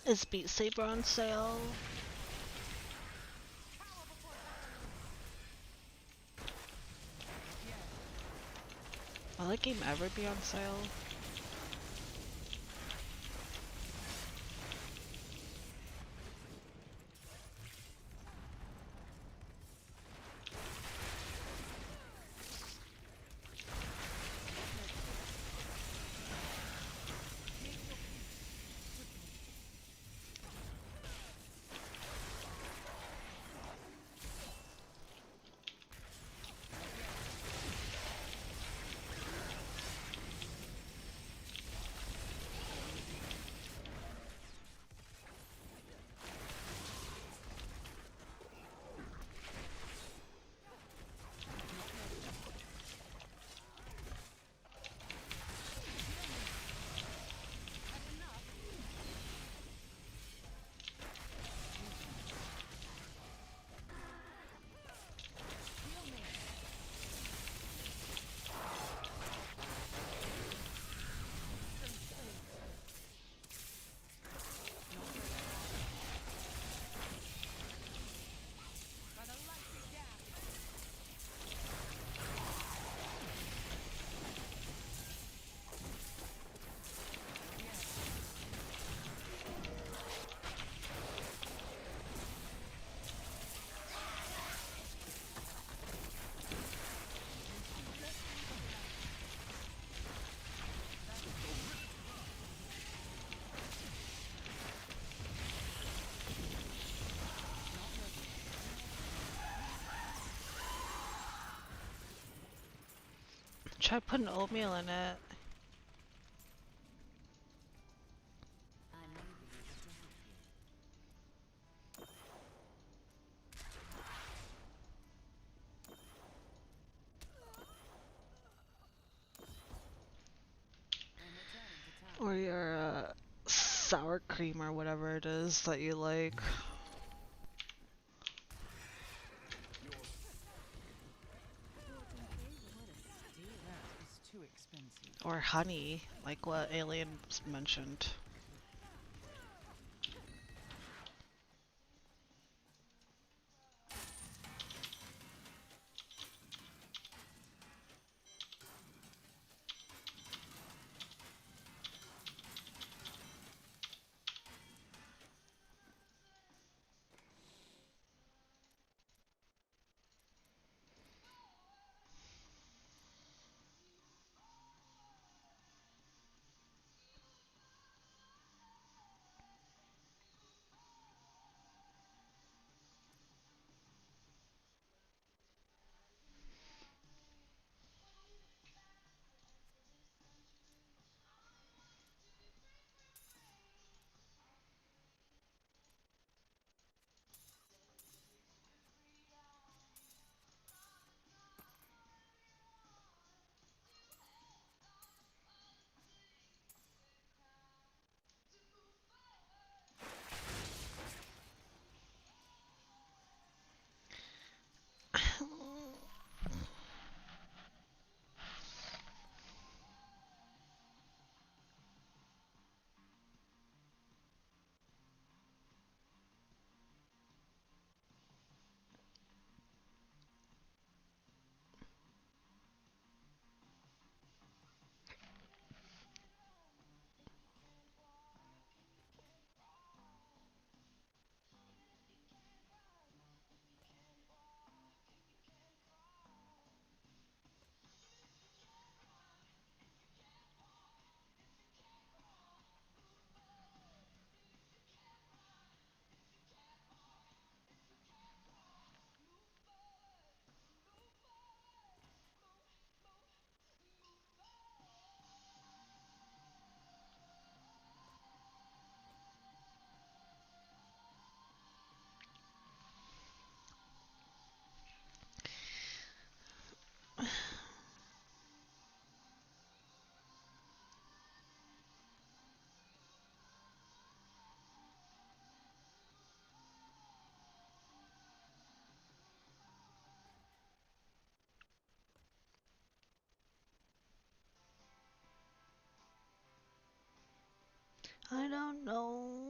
A: Is Beat Saber on sale? Will that game ever be on sale? Try putting oatmeal in it.
C: I may be able to help you. I'm returning to town.
A: Or your sour cream or whatever it is that you like.
C: That is too expensive.
A: Or honey, like what Alien mentioned. I don't know.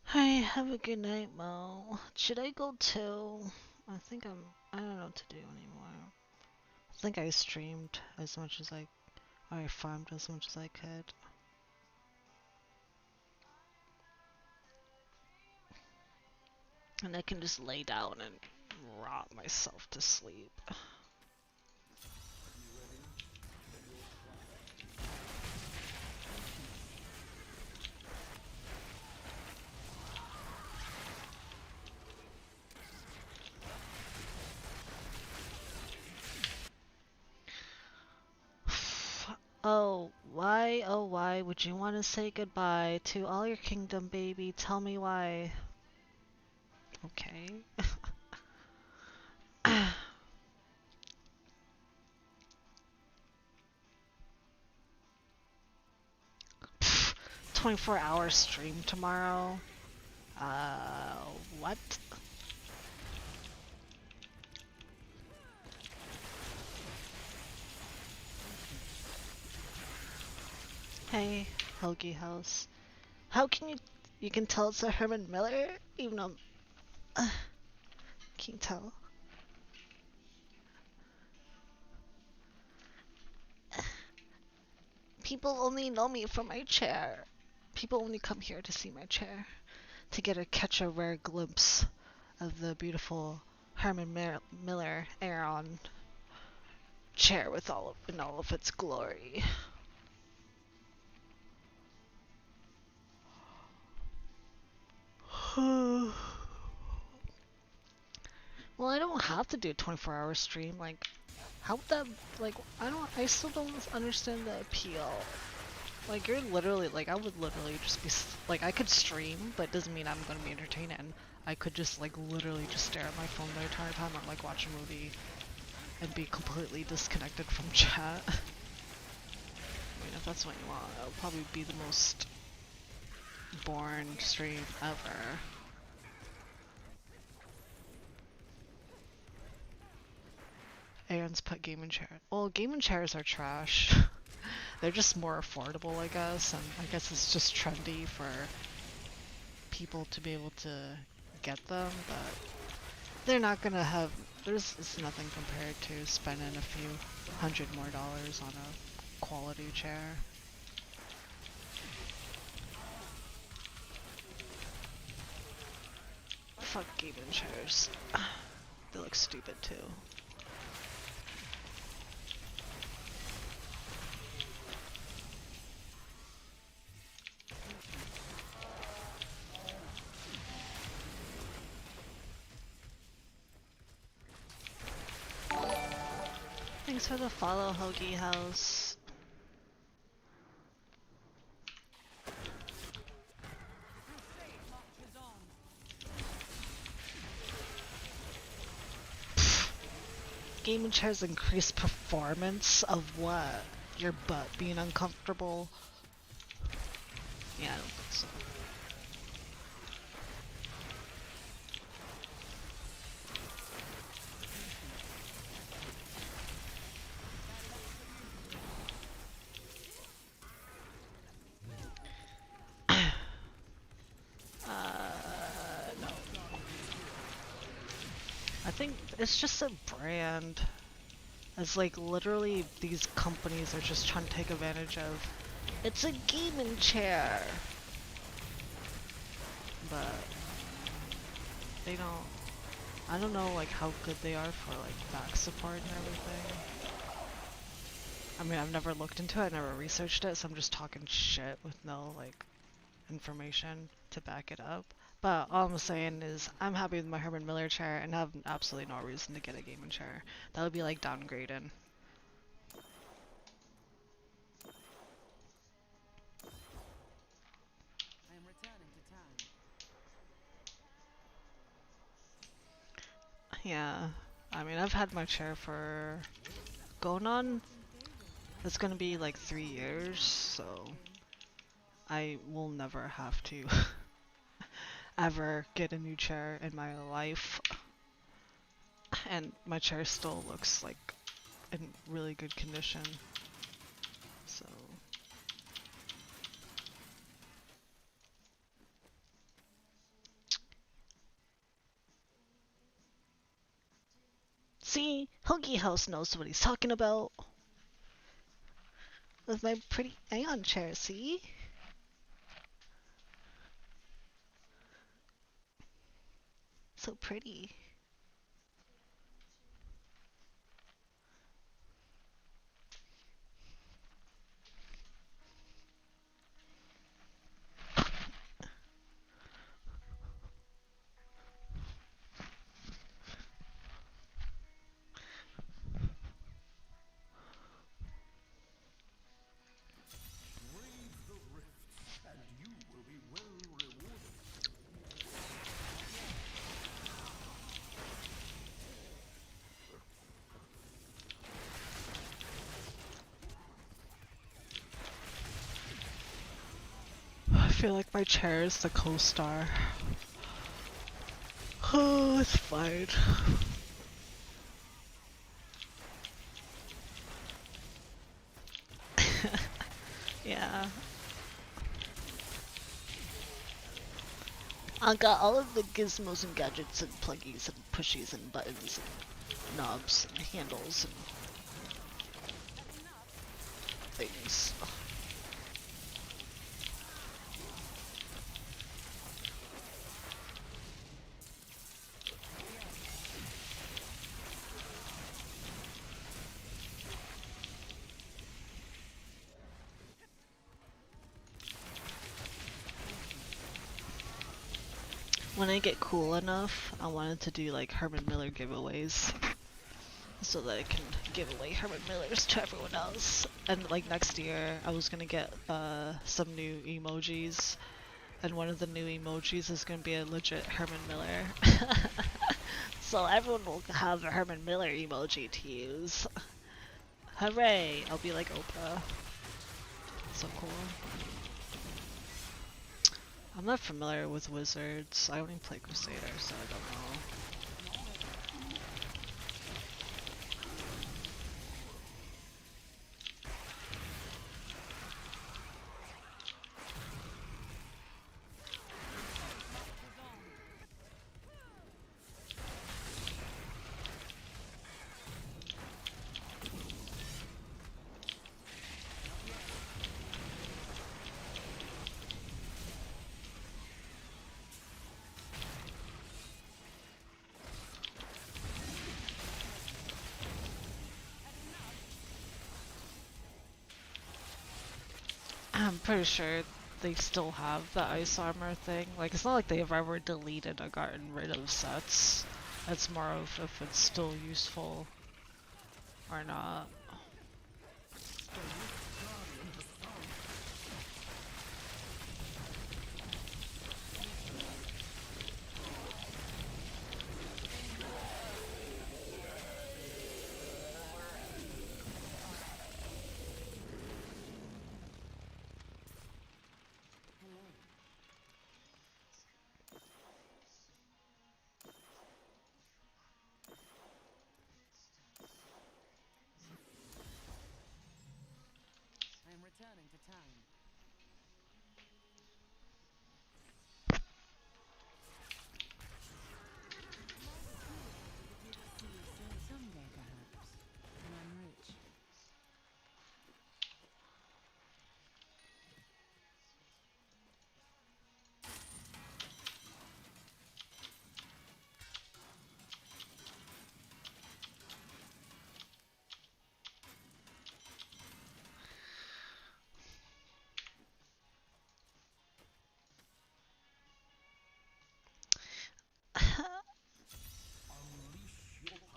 A: Hi, have a good night, Mo. Should I go too? I don't know what to do anymore. I think I streamed as much as or I farmed as much as I could. And I can just lay down and rot myself to sleep. Oh, why would you want to say goodbye to all your kingdom, baby? Tell me why. Okay. 24-hour stream tomorrow? Uh, what? Hey, Helgi House. How can you can tell it's a Herman Miller? Even though, can you tell? People only know me from my chair. People only come here to see my chair. To catch a rare glimpse of the beautiful Herman Miller Aeron chair in all of its glory. Well, I don't have to do a 24-hour stream. Like, how would that, like, I still don't understand the appeal. Like, you're literally, like, I would literally just be, like, I could stream, but it doesn't mean I'm gonna be entertained. I could just, like, literally just stare at my phone the entire time or, like, watch a movie and be completely disconnected from chat. I mean, if that's what you want, it'll probably be the most boring stream ever. Aaron's put gaming chair. Well, gaming chairs are trash. They're just more affordable, I guess, and I guess it's just trendy for people to be able to get them, but they're not gonna have. It's nothing compared to spending a few $100 more on a quality chair. Fuck gaming chairs. They look stupid too. Thanks for the follow, Hoagie House. Gaming chairs increase performance of what? Your butt being uncomfortable? Yeah, I don't think so. No. I think it's just a brand. It's like literally these companies are just trying to take advantage of. It's a gaming chair, but they don't. I don't know like how good they are for like back support and everything. I mean, I've never looked into it, I never researched it, so I'm just talking shit with no like information to back it up. But all I'm saying is I'm happy with my Herman Miller chair and have absolutely no reason to get a gaming chair. That would be like downgrading.
C: I am returning to town.
A: Yeah, I mean, I've had my chair for going on. It's gonna be like 3 years, so I will never have to ever get a new chair in my life. And my chair still looks like in really good condition. So see, Huggy House knows what he's talking about with my pretty Aeon chair, see? So pretty.
E: Brave the rifts, and you will be well rewarded.
A: I feel like my chair is the co-star. Oh, it's fine. Yeah. I got all of the gizmos and gadgets and pluggies and pushies and buttons and knobs and handles and things. When I get cool enough, I wanted to do like Herman Miller giveaways so that I can give away Herman Millers to everyone else. And like next year, I was gonna get some new emojis, and one of the new emojis is gonna be a legit Herman Miller. So everyone will have a Herman Miller emoji to use. Hooray! I'll be like Oprah. So cool. I'm not familiar with wizards. I only play Crusader, so I don't know. I'm pretty sure they still have the ice armor thing. Like, it's not like they've ever deleted or gotten rid of sets. It's more of if it's still useful or not.
C: I am returning to town.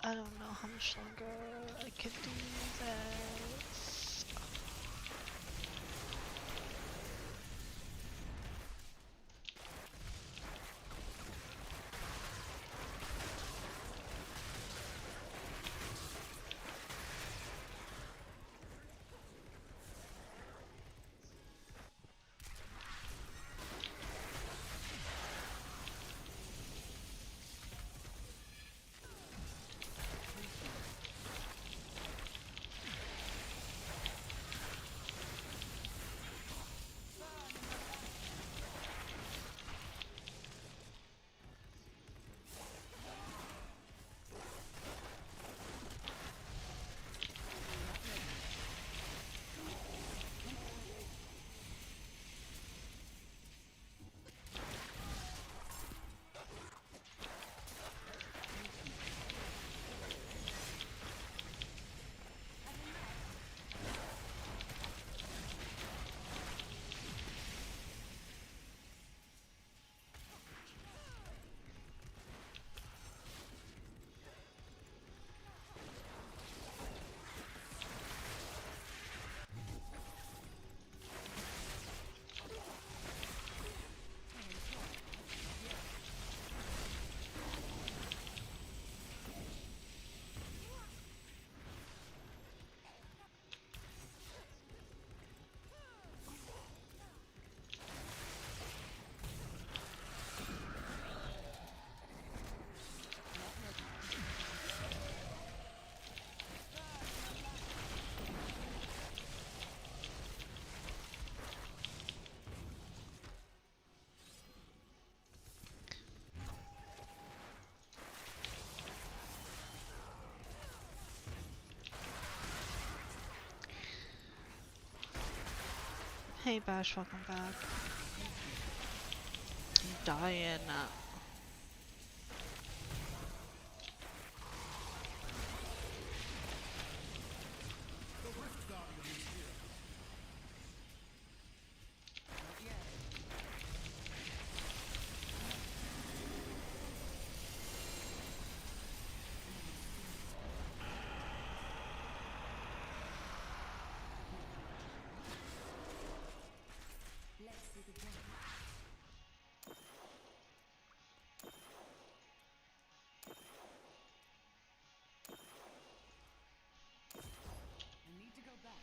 A: I don't know how much longer I can do this. Hey Bash, welcome back. I'm dying.
C: I need to go back.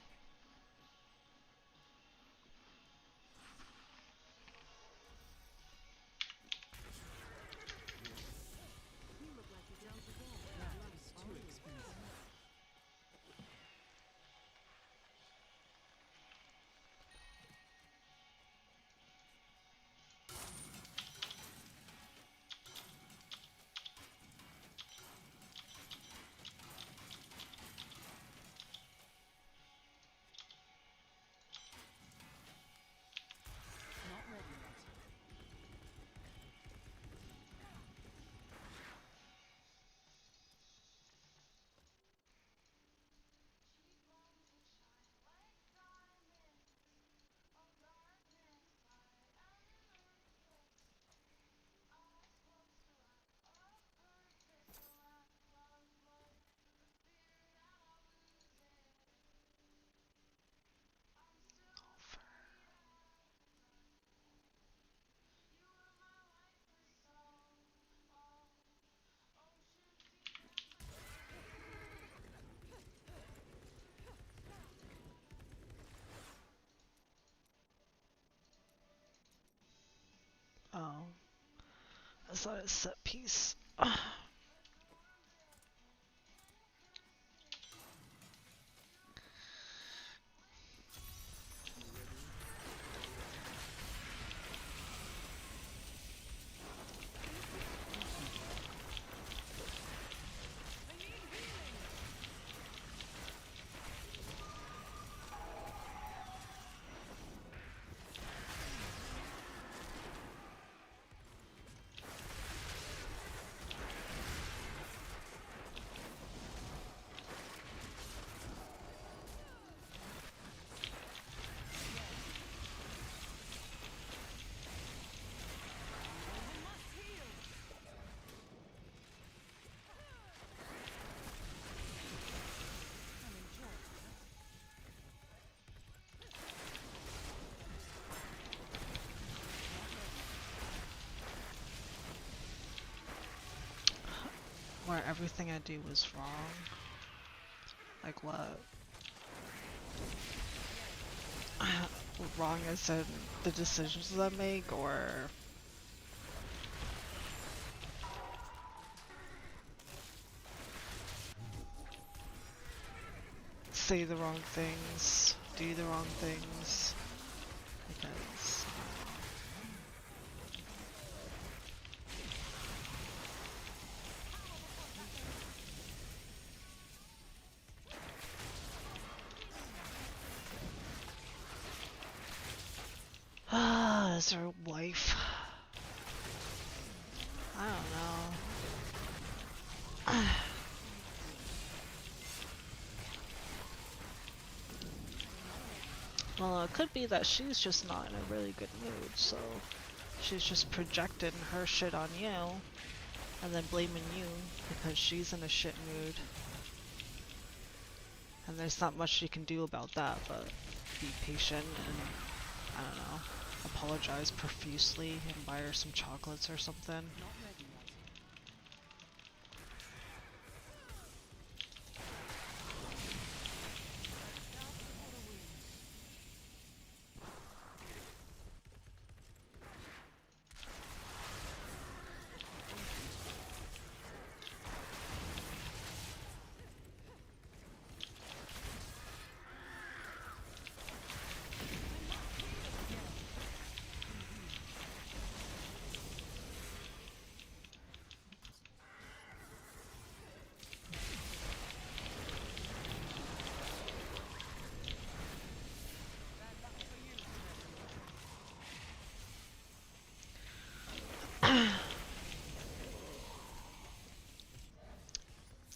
B: You look like you jumped the wall.
C: That is too expensive. Not ready yet.
A: Oh, I thought it set piece. Where everything I do was wrong? Like what? Wrong as in the decisions that I make, or say the wrong things, do the wrong things, because is her wife? I don't know. Well, it could be that she's just not in a really good mood, so she's just projecting her shit on you, and then blaming you because she's in a shit mood. And there's not much you can do about that, but be patient and, I don't know, apologize profusely and buy her some chocolates or something.
C: Not ready yet.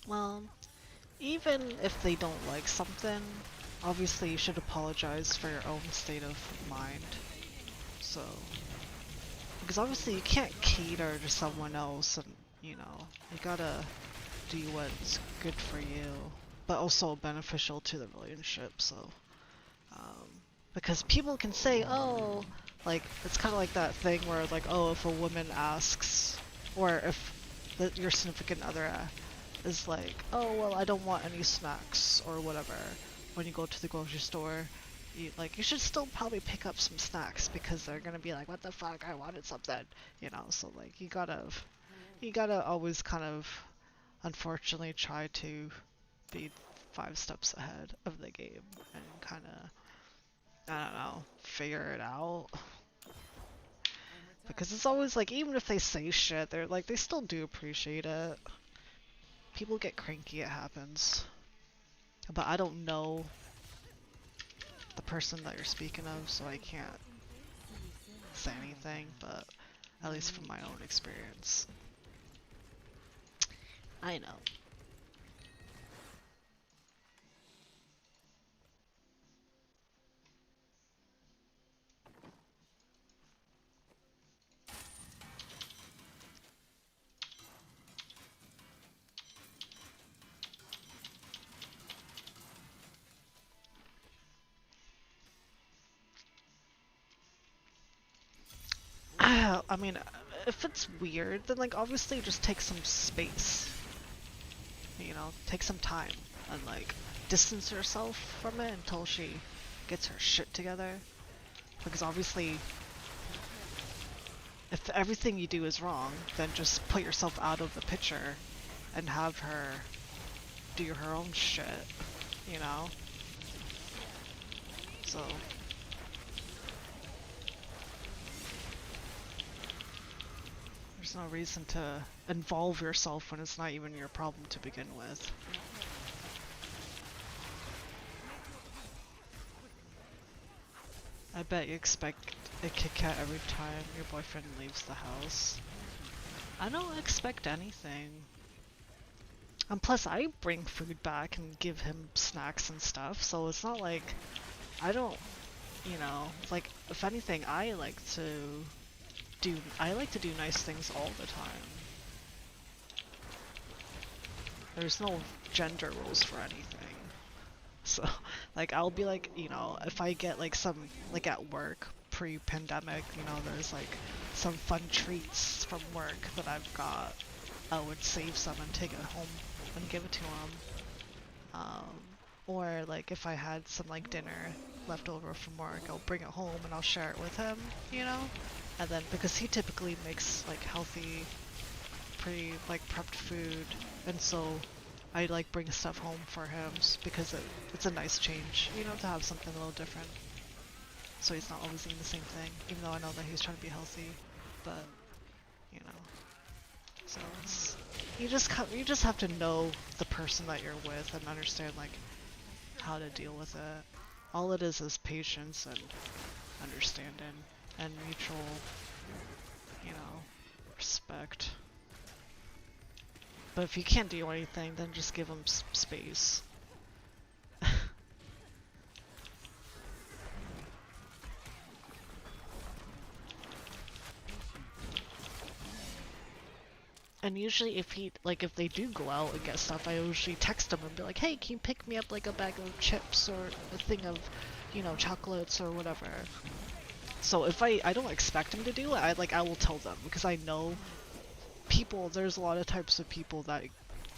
A: Well, even if they don't like something, obviously you should apologize for your own state of mind. So, because obviously you can't cater to someone else, and you know, you gotta do what's good for you, but also beneficial to the relationship. So, because people can say, oh, like, it's kind of like that thing where, like, oh, if a woman asks, or if your significant other is like, oh, well, I don't want any snacks, or whatever, when you go to the grocery store, you should still probably pick up some snacks, because they're gonna be like, what the fuck, I wanted something, you know, so, like, you gotta always kind of, unfortunately, try to be 5 steps ahead of the game, and kind of, I don't know, figure it out. Because it's always like, even if they say shit, they're like, they still do appreciate it. People get cranky, it happens. But I don't know the person that you're speaking of, so I can't say anything, but at least from my own experience. I know. I mean, if it's weird, then like obviously just take some space. You know, take some time and like distance yourself from it until she gets her shit together. Because obviously, if everything you do is wrong, then just put yourself out of the picture and have her do her own shit, you know? So, there's no reason to involve yourself when it's not even your problem to begin with. I bet you expect a Kit Kat every time your boyfriend leaves the house. I don't expect anything. And plus, I bring food back and give him snacks and stuff, so it's not like I don't, you know, like, if anything, I like to do nice things all the time. There's no gender rules for anything. So, like, I'll be like, you know, if I get like some, like at work, pre-pandemic, you know, there's like some fun treats from work that I've got, I would save some and take it home and give it to him. Or like if I had some like dinner left over from work, I'll bring it home and I'll share it with him, you know? And then because he typically makes like healthy, pretty like prepped food, and so I like bring stuff home for him because it's a nice change, you know, to have something a little different. So he's not always eating the same thing, even though I know that he's trying to be healthy. But you know, so it's you just have to know the person that you're with and understand like how to deal with it. All it is patience and understanding and mutual, you know, respect. But if you can't do anything, then just give them space. And usually if they do go out and get stuff, I usually text them and be like, hey, can you pick me up like a bag of chips or a thing of, you know, chocolates or whatever. So if I don't expect them to do it, I will tell them because I know there's a lot of types of people that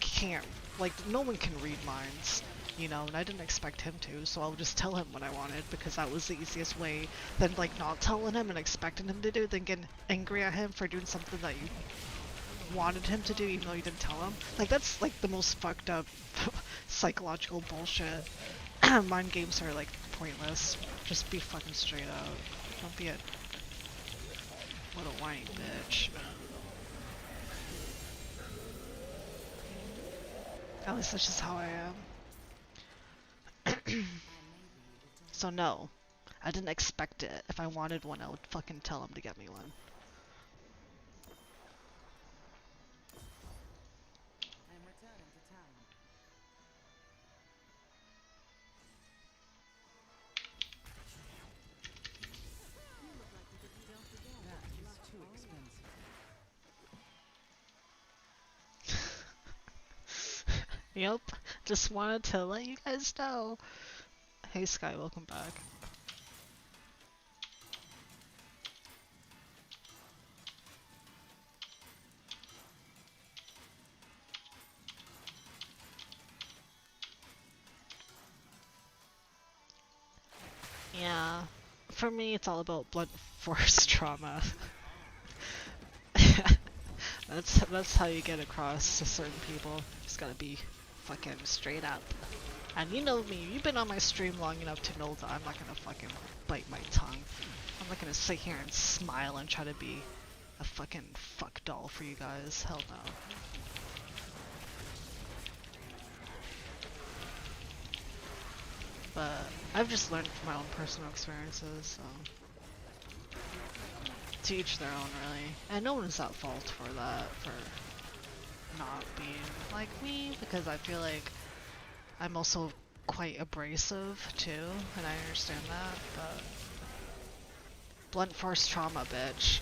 A: can't, like, no one can read minds, you know, and I didn't expect him to, so I'll just tell him what I wanted because that was the easiest way than like not telling him and expecting him to do, then getting angry at him for doing something that you wanted him to do even though you didn't tell him. Like, that's like the most fucked up psychological bullshit. Mind games are like pointless. Just be fucking straight out. Don't be a little whiny bitch. At least that's just how I am. So no, I didn't expect it. If I wanted one, I would fucking tell him to get me one.
C: I am returning to town. That is too expensive.
A: Yep, just wanted to let you guys know. Hey Sky, welcome back. Yeah, for me it's all about blunt force trauma. That's how you get across to certain people. Just gotta be fucking straight up. And you know me, you've been on my stream long enough to know that I'm not gonna fucking bite my tongue. I'm not gonna sit here and smile and try to be a fucking fuck doll for you guys. Hell no. But I've just learned from my own personal experiences, so to each their own, really. And no one's at fault for that, for not being like me, because I feel like I'm also quite abrasive too, and I understand that, but blunt force trauma, bitch.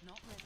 C: Not ready.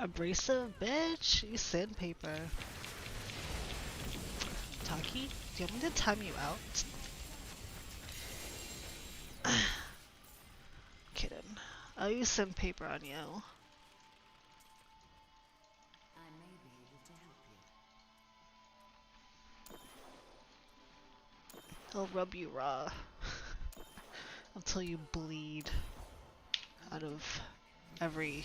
A: Abrasive bitch, you sandpaper. Taki, do you want me to time you out? Kidding. I'll use sandpaper on you.
C: I may be able to help you.
A: He'll rub you raw until you bleed out of every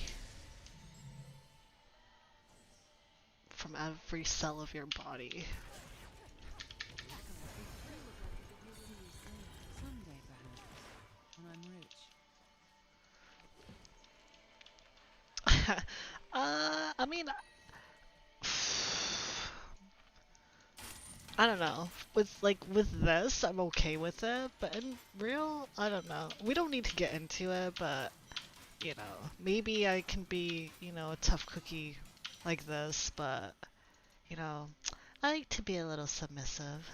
A: from every cell of your body.
C: Someday, perhaps, when I'm rich.
A: I mean, I don't know. With this, I'm okay with it, but in real, I don't know. We don't need to get into it, but you know, maybe I can be, you know, a tough cookie like this, but you know, I like to be a little submissive.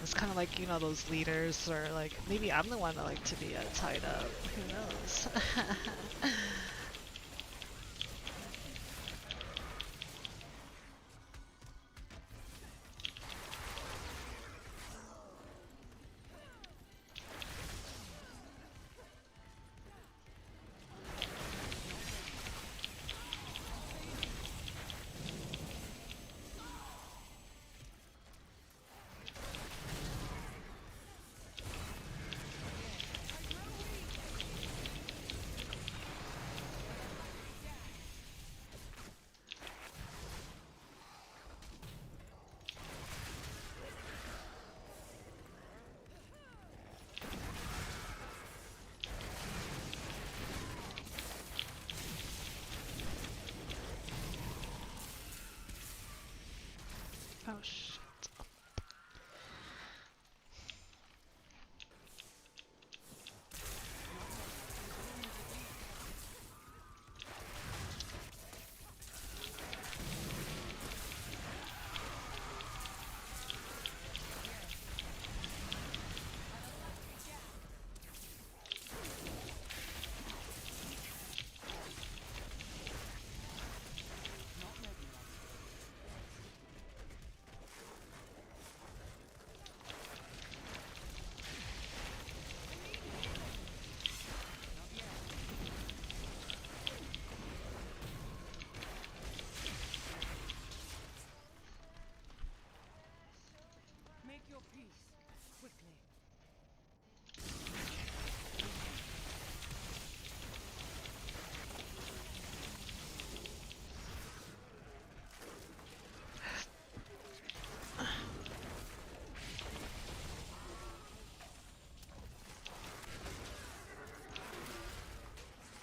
A: It's kind of like, you know, those leaders, or like maybe I'm the one that like to be tied up. Who knows? Oh shit.
C: Make your peace, quickly.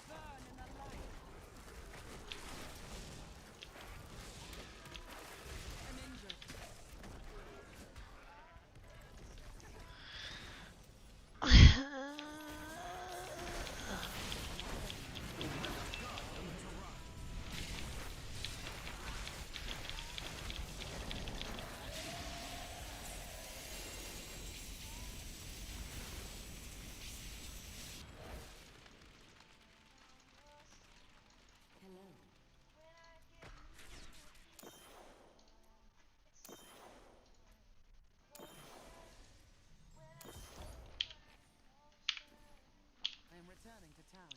C: Burn in the light. I'm injured. Hello. I am returning to town.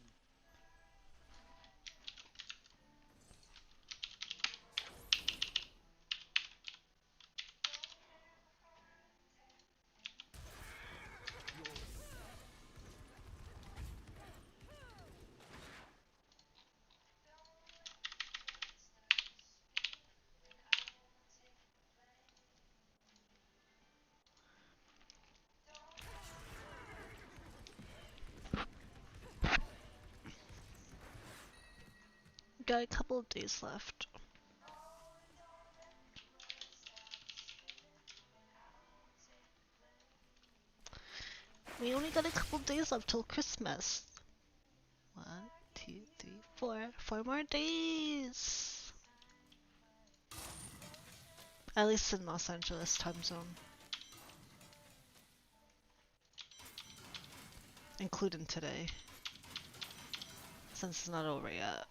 A: Got a couple of days left. We only got a couple days left till Christmas. 1, 2, 3, 4. 4 more days. At least in Los Angeles time zone. including today, since it's not over yet.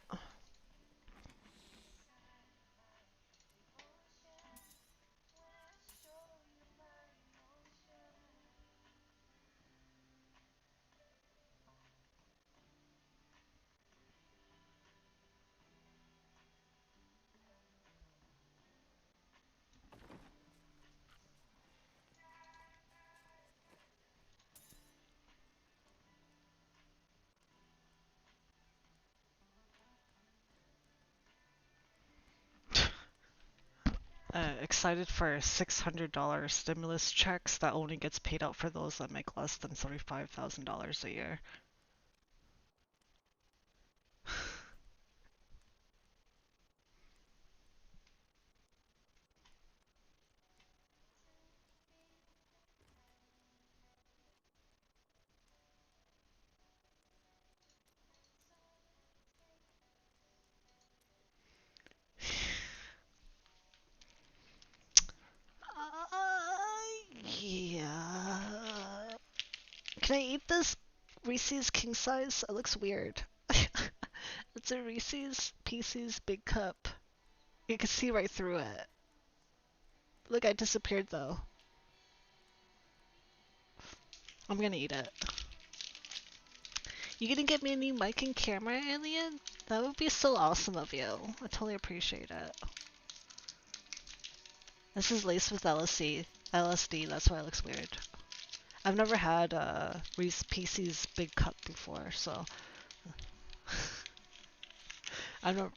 A: Excited for $600 stimulus checks that only gets paid out for those that make less than $35,000 a year. Yeah. Can I eat this Reese's king size? It looks weird. It's a Reese's Pieces big cup. You can see right through it. Look, I disappeared though. I'm gonna eat it. You gonna get me a new mic and camera, Alien? That would be so awesome of you. I totally appreciate it. This is laced with LSD, that's why it looks weird. I've never had Reese Pieces big cup before, so I don't.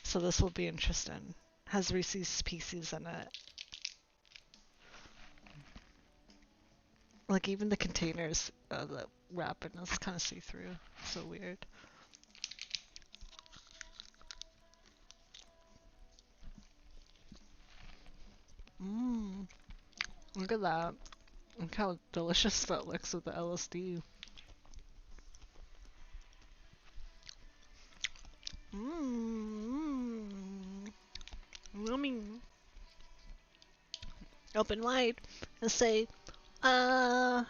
A: So this will be interesting. Has Reese's Pieces in it. Like even the containers, the wrapping is kind of see-through. So weird. Mmm. Look at that. Look how delicious that looks with the LSD. Mmm. Yummy. Open wide and say, uh.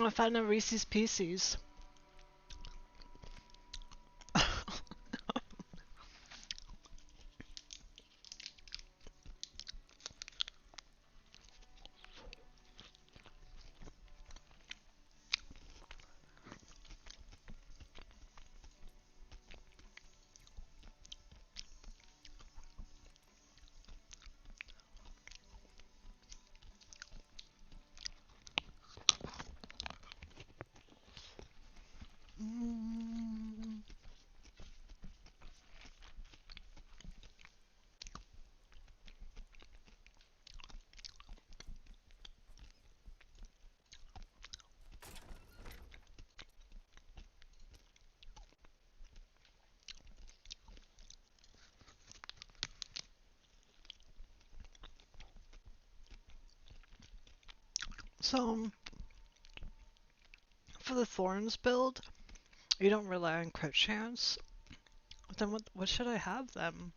A: I found a Reese's Pieces. Mm. So, for the Thorns build, you don't rely on crit chance. Then what should I have them?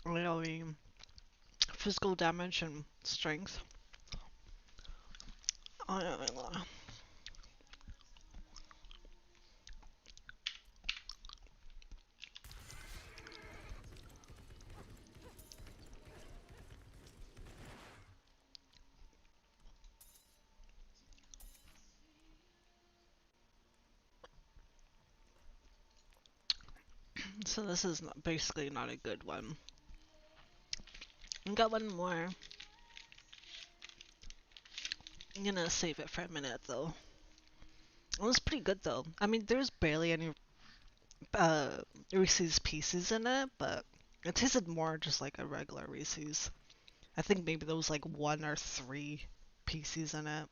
A: Really, physical damage and strength. So this is basically not a good one. I got one more. I'm gonna save it for a minute though. It was pretty good though. I mean, there's barely any uh, Reese's Pieces in it, but it tasted more just like a regular Reese's. I think maybe there was like 1 or 3 pieces in it.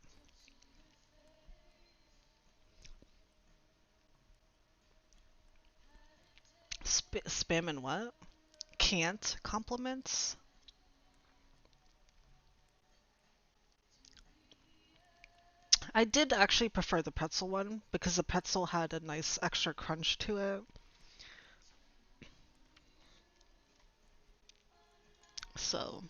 A: Spam and what? Can't compliments? I did actually prefer the pretzel one because the pretzel had a nice extra crunch to it. So,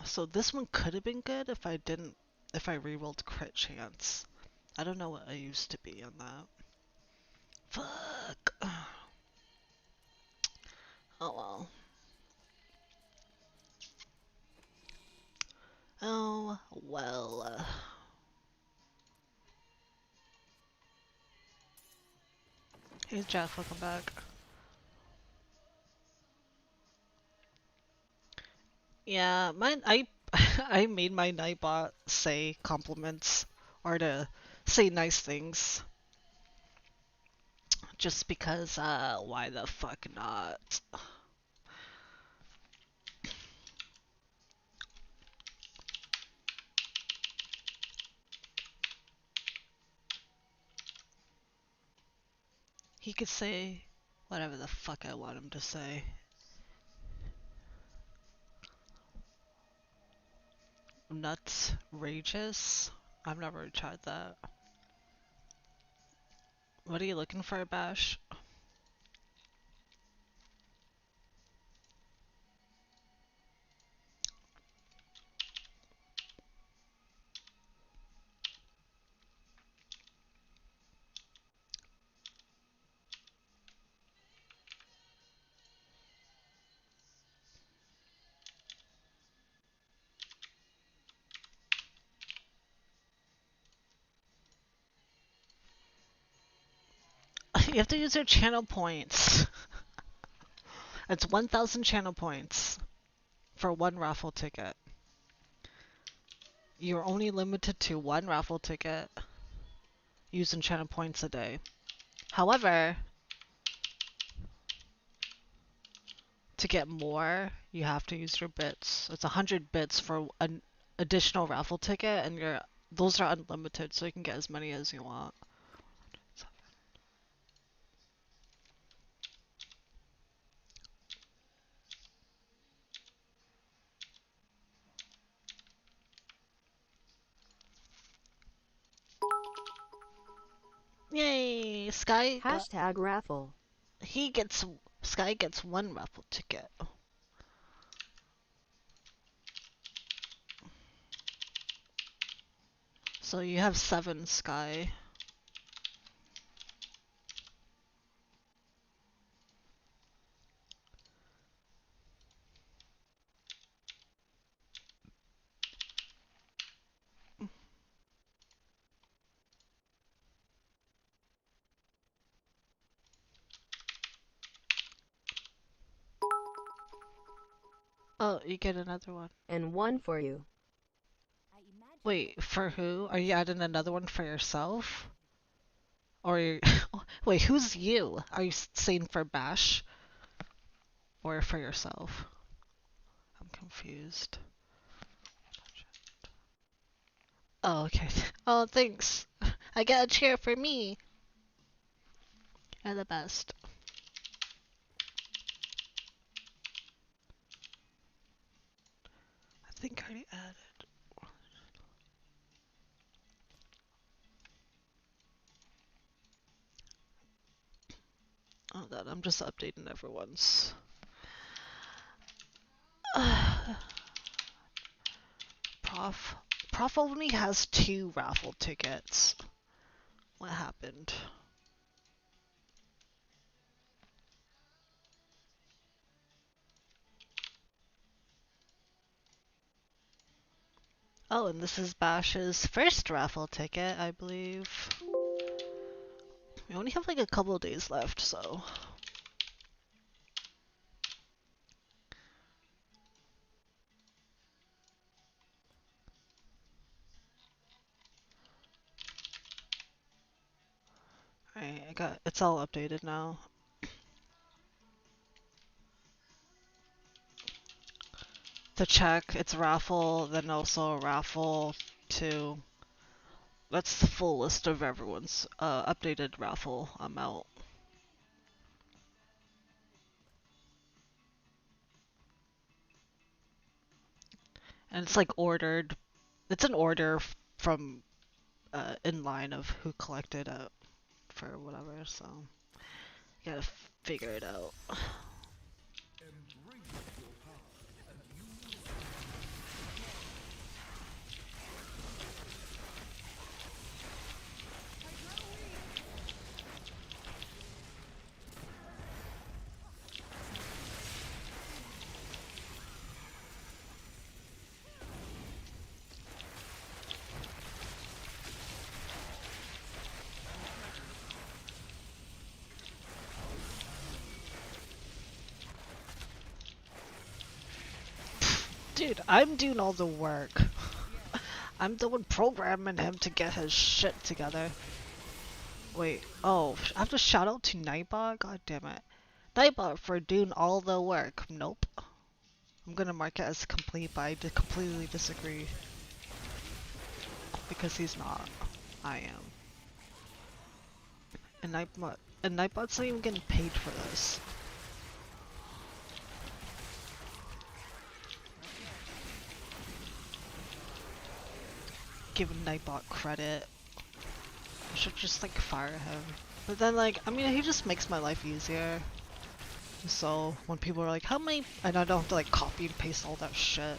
A: so this one could have been good if I rerolled crit chance. I don't know what I used to be on that. Fuck. Oh well. Oh well. Hey Jeff, welcome back. Yeah, mine. I made my Nightbot say compliments or to say nice things, just because. Why the fuck not? He could say whatever the fuck I want him to say. Nuts, rageous. I've never tried that. What are you looking for, Bash? You have to use your channel points. It's 1,000 channel points for one raffle ticket. You're only limited to one raffle ticket using channel points a day. However, to get more, you have to use your bits. It's 100 bits for an additional raffle ticket, and those are unlimited, so you can get as many as you want. Yay!
G: Hashtag raffle.
A: He gets Sky gets one raffle ticket. So you have 7, Sky. Oh, you get another one.
G: And one for you.
B: I imagine
A: Wait, for who? Are you adding another one for yourself? Or wait, who's you? Are you saying for Bash or for yourself? I'm confused. Oh, okay. Oh, thanks. I got a chair for me. You're the best. I think I already added. Oh god, I'm just updating everyone's. Prof. Prof only has 2 raffle tickets. What happened? Oh, and this is Bash's first raffle ticket, I believe. We only have like a couple of days left, so. Alright, it's all updated now. To check, it's raffle, then also a raffle to That's the full list of everyone's updated raffle amount. And it's like ordered. It's an order from in line of who collected it for whatever. So you gotta figure it out.
E: Embrace your power and use
A: Dude, I'm doing all the work. I'm the one programming him to get his shit together. Wait, oh, I have to shout out to Nightbot? God damn it. Nightbot for doing all the work. Nope. I'm gonna mark it as complete, but I completely disagree. Because he's not. I am. And Nightbot's not even getting paid for this. Giving Nightbot credit. I should just like fire him. But then like, I mean, he just makes my life easier. So when people are like, how many, and I don't have to like copy and paste all that shit.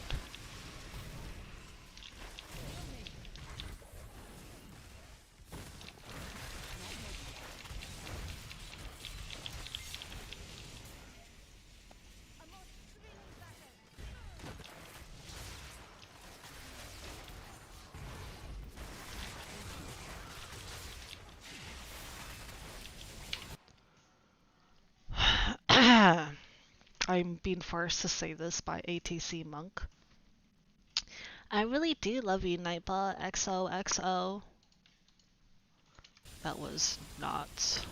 A: I'm being forced to say this by ATC Monk. I really do love you, Nightbot. XOXO. That was not.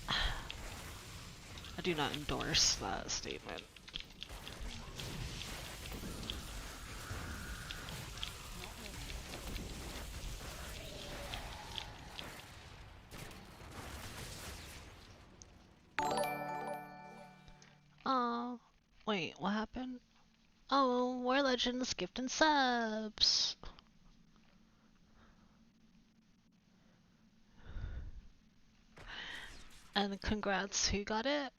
A: I do not endorse that statement. Oh, wait, what happened? Oh, War Legends gifting subs. And congrats, who got it?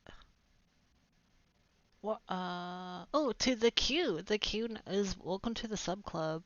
A: What? Oh, to the Q. The Q is welcome to the sub club.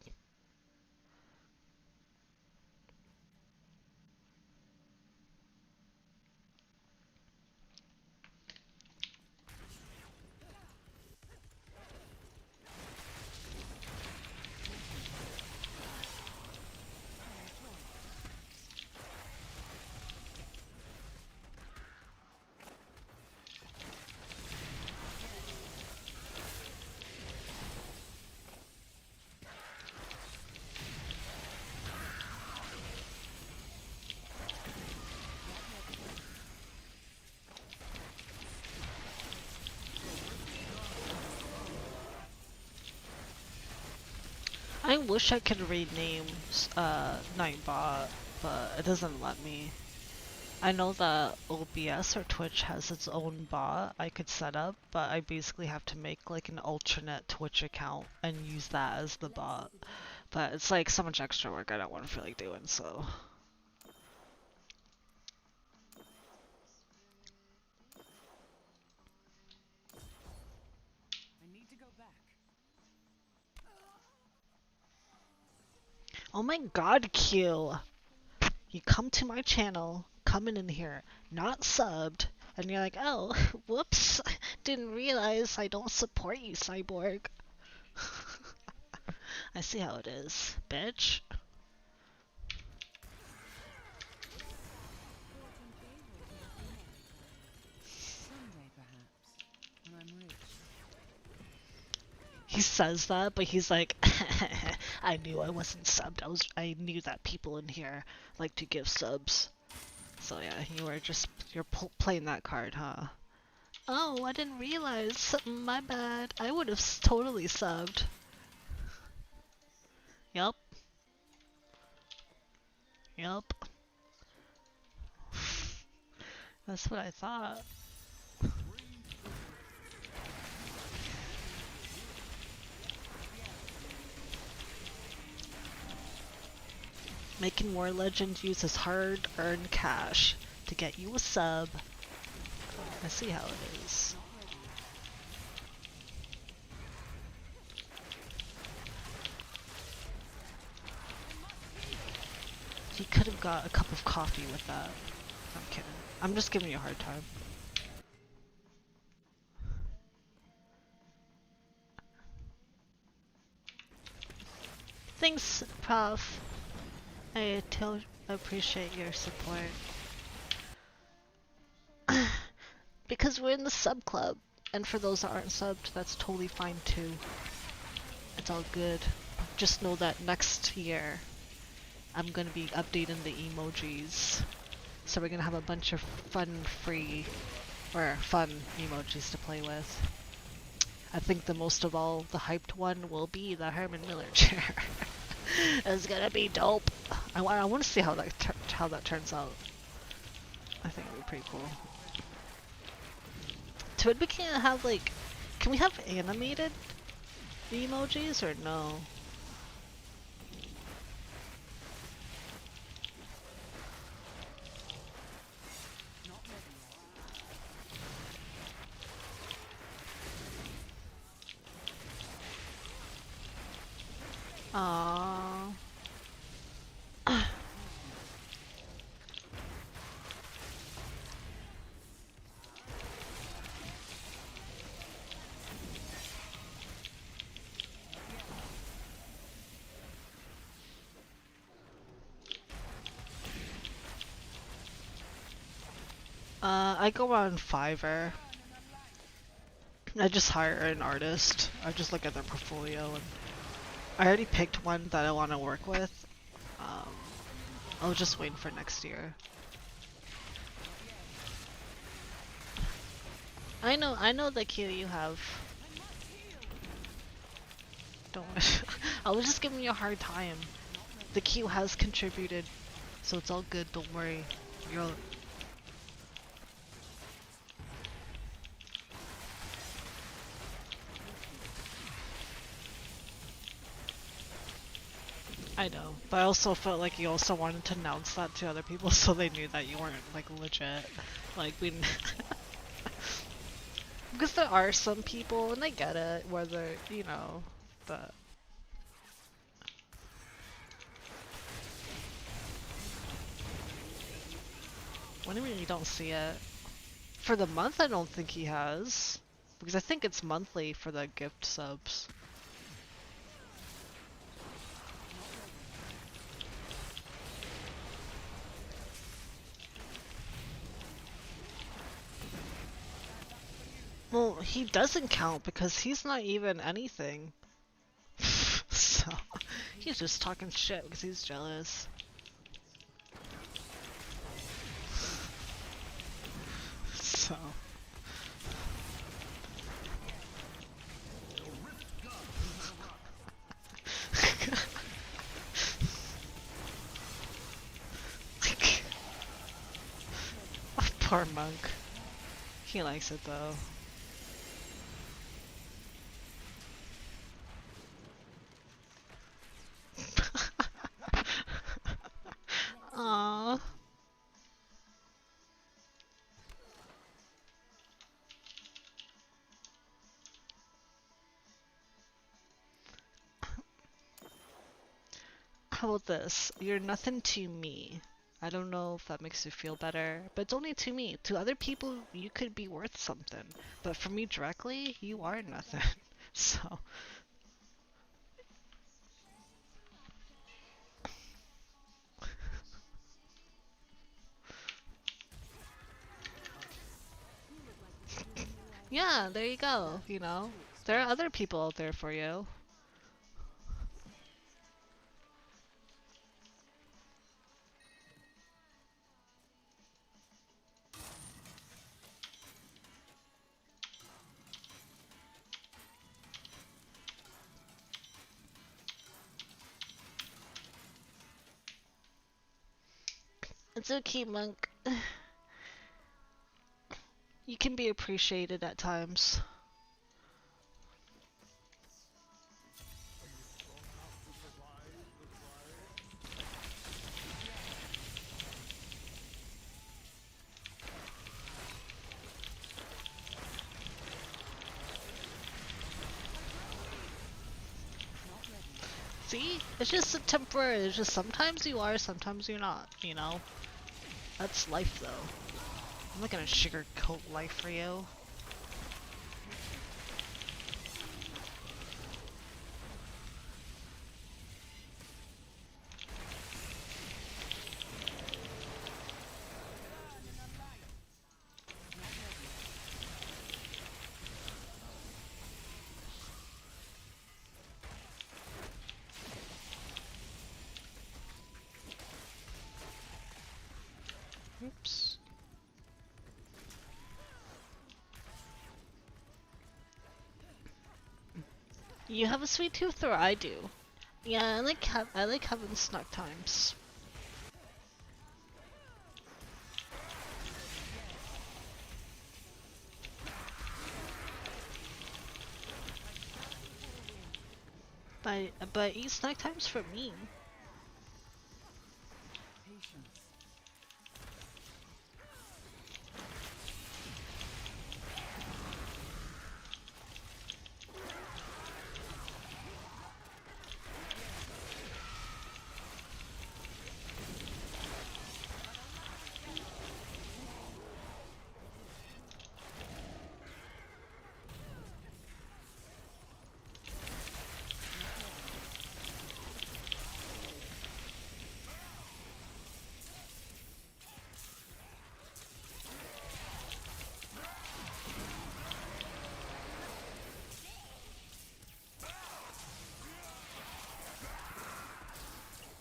A: I wish I could rename Nightbot, but it doesn't let me. I know that OBS or Twitch has its own bot I could set up, but I basically have to make like an alternate Twitch account and use that as the bot. But it's like so much extra work I don't want to feel like doing, so.
C: I need to go back.
A: Oh my god, Q! You come to my channel, coming in here, not subbed, and you're like, oh, whoops, didn't realize I don't support you, Cyborg. I see how it is, bitch.
C: Someday, perhaps, when I'm rich.
A: He says that, but he's like, I knew I wasn't subbed. I knew that people in here like to give subs. So yeah, you're playing that card, huh? Oh, I didn't realize. My bad. I would have totally subbed. Yup. Yup. That's what I thought. Making War Legend uses hard-earned cash to get you a sub. I see how it is. He could have got a cup of coffee with that. I'm kidding. I'm just giving you a hard time. Thanks, Prof. I appreciate your support. Because we're in the sub club. And for those that aren't subbed, that's totally fine too. It's all good. Just know that next year, I'm gonna be updating the emojis. So we're gonna have a bunch of fun emojis to play with. I think the most of all, the hyped one will be the Herman Miller chair. It's gonna be dope. I want to see how that turns out. I think it'll be pretty cool. We can't have like, can we have animated emojis or no? Aww. I go on Fiverr. I just hire an artist. I just look at their portfolio and I already picked one that I want to work with. I'll just wait for next year. I know the queue you have. Don't I was just giving you a hard time. The queue has contributed, so it's all good, don't worry. You're I know, but I also felt like you also wanted to announce that to other people so they knew that you weren't like legit. Like we because there are some people, and I get it, whether, you know, but what do you mean you don't see it? For the month, I don't think he has. Because I think it's monthly for the gift subs. Well, he doesn't count because he's not even anything. So, he's just talking shit because he's jealous. So. Poor monk. He likes it though. Aww. How about this? You're nothing to me. I don't know if that makes you feel better, but it's only to me. To other people, you could be worth something. But for me directly, you are nothing. So. Yeah, there you go, you know. There are other people out there for you. It's okay, Monk. You can be appreciated at times. See? It's just a temporary. It's just sometimes you are, sometimes you're not, you know? That's life, though. I'm not gonna sugarcoat life for you. Oops. You have a sweet tooth, or I do? Yeah, I like having snack times. But eat snack times for me.
C: Patience.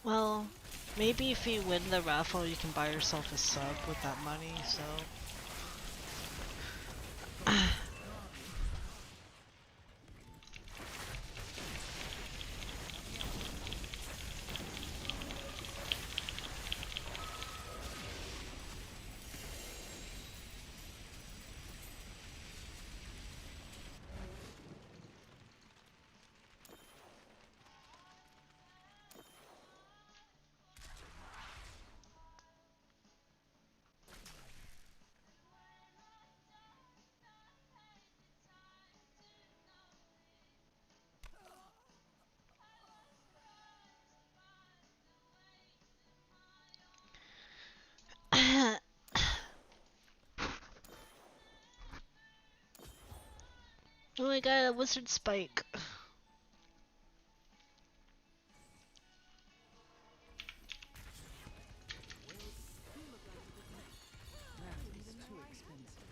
A: Well, maybe if you win the raffle, you can buy yourself a sub with that money, so. Oh my god, a wizard spike.
C: That is too expensive.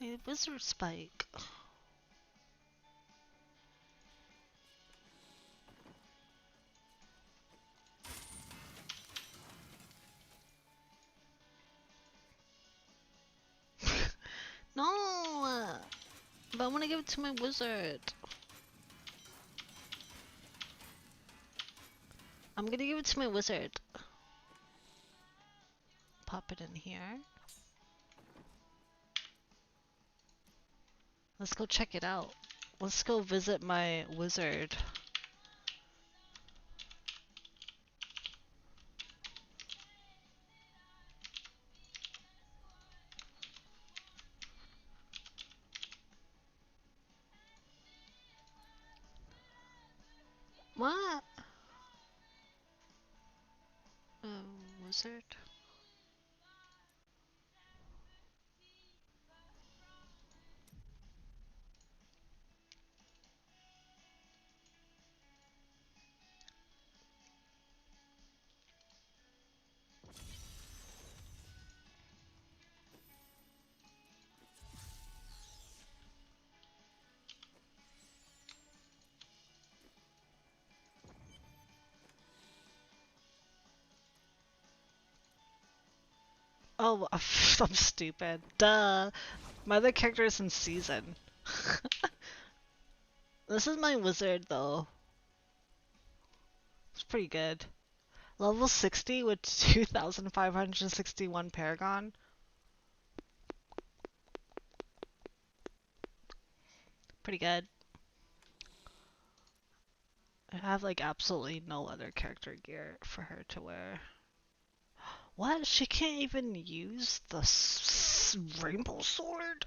A: A wizard spike. No! But I want to give it to my wizard. I'm gonna give it to my wizard. Pop it in here. Let's go check it out. Let's go visit my wizard. What? Wizard? Oh, I'm stupid. Duh. My other character is in season. This is my wizard though. It's pretty good. Level 60 with 2,561 Paragon. Pretty good. I have like absolutely no other character gear for her to wear. What? She can't even use the rainbow sword?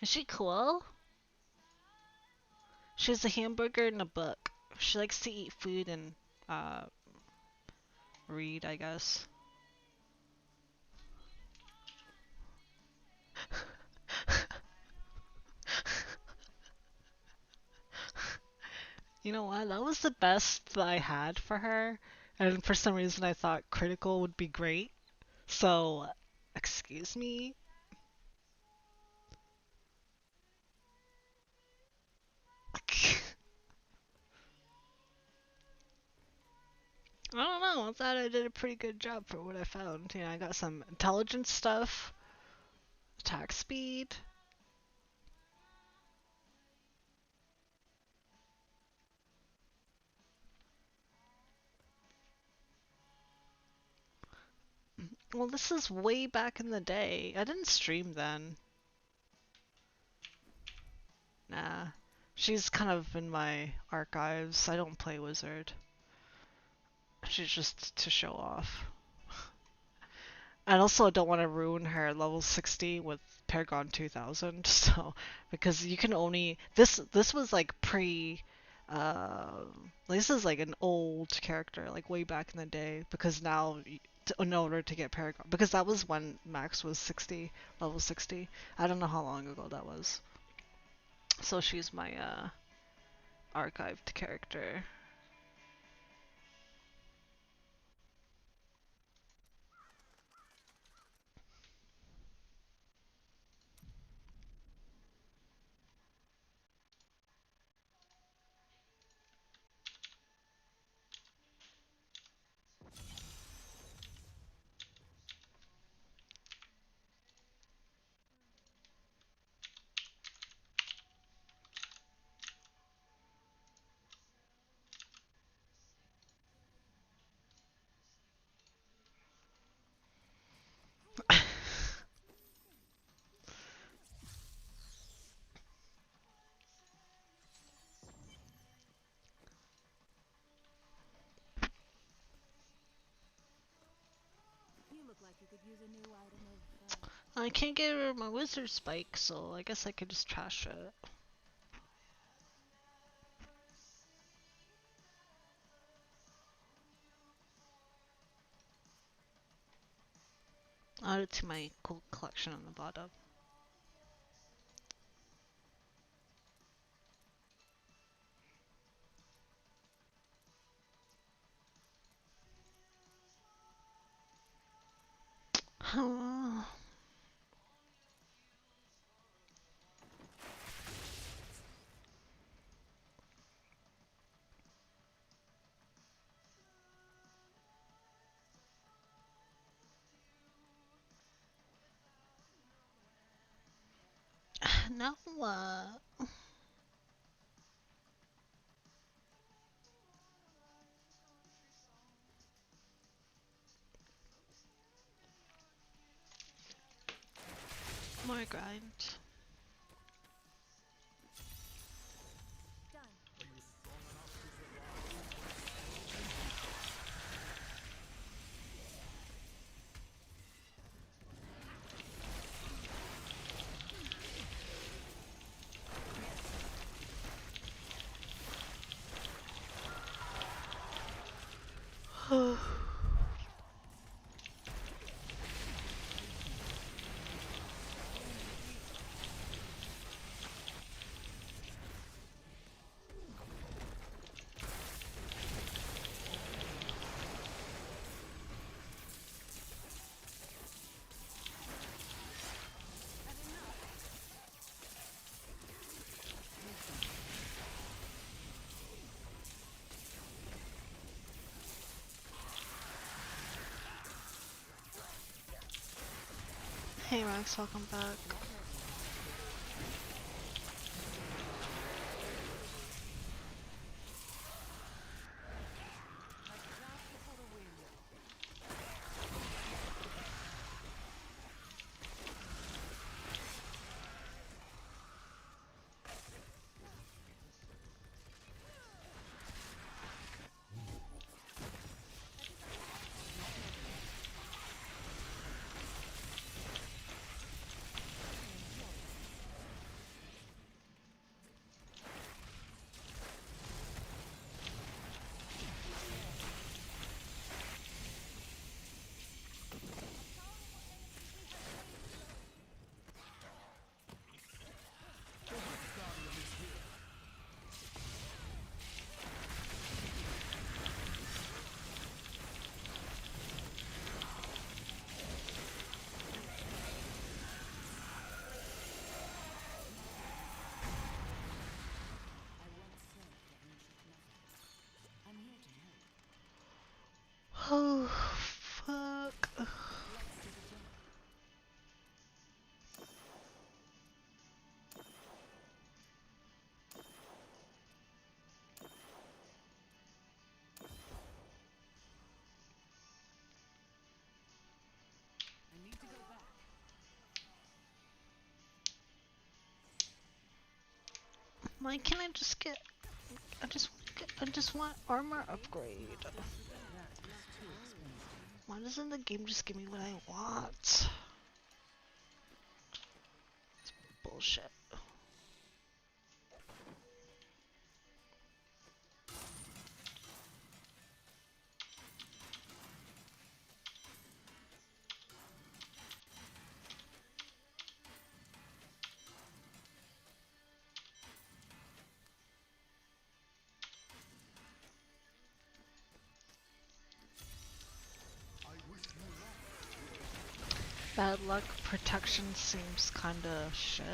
A: Is she cool? She has a hamburger and a book. She likes to eat food and uh, read, I guess. You know what? That was the best that I had for her. And for some reason I thought critical would be great. So, excuse me? I don't know. I thought I did a pretty good job for what I found. You know, I got some intelligence stuff, attack speed. Well, this is way back in the day. I didn't stream then. Nah. She's kind of in my archives. I don't play Wizard. She's just to show off. And also I don't want to ruin her level 60 with Paragon 2000, so because you can only this was like pre this is like an old character like way back in the day because now in order to get Paragon because that was when Max was 60 level 60. I don't know how long ago that was. So she's my archived character.
B: You look like you could use a new item of,
A: I can't get rid of my wizard spike, so I guess I could just trash it. Add it to my cool collection on the bottom. Now what? More grind.
B: done.
A: Hey Max, welcome back. Oh, fuck.
C: I need to go back.
A: Why can't I just get... I just want armor upgrade.
C: That is too expensive.
A: Why doesn't the game just give me what I want? It's bullshit. Bad luck protection seems kinda shit.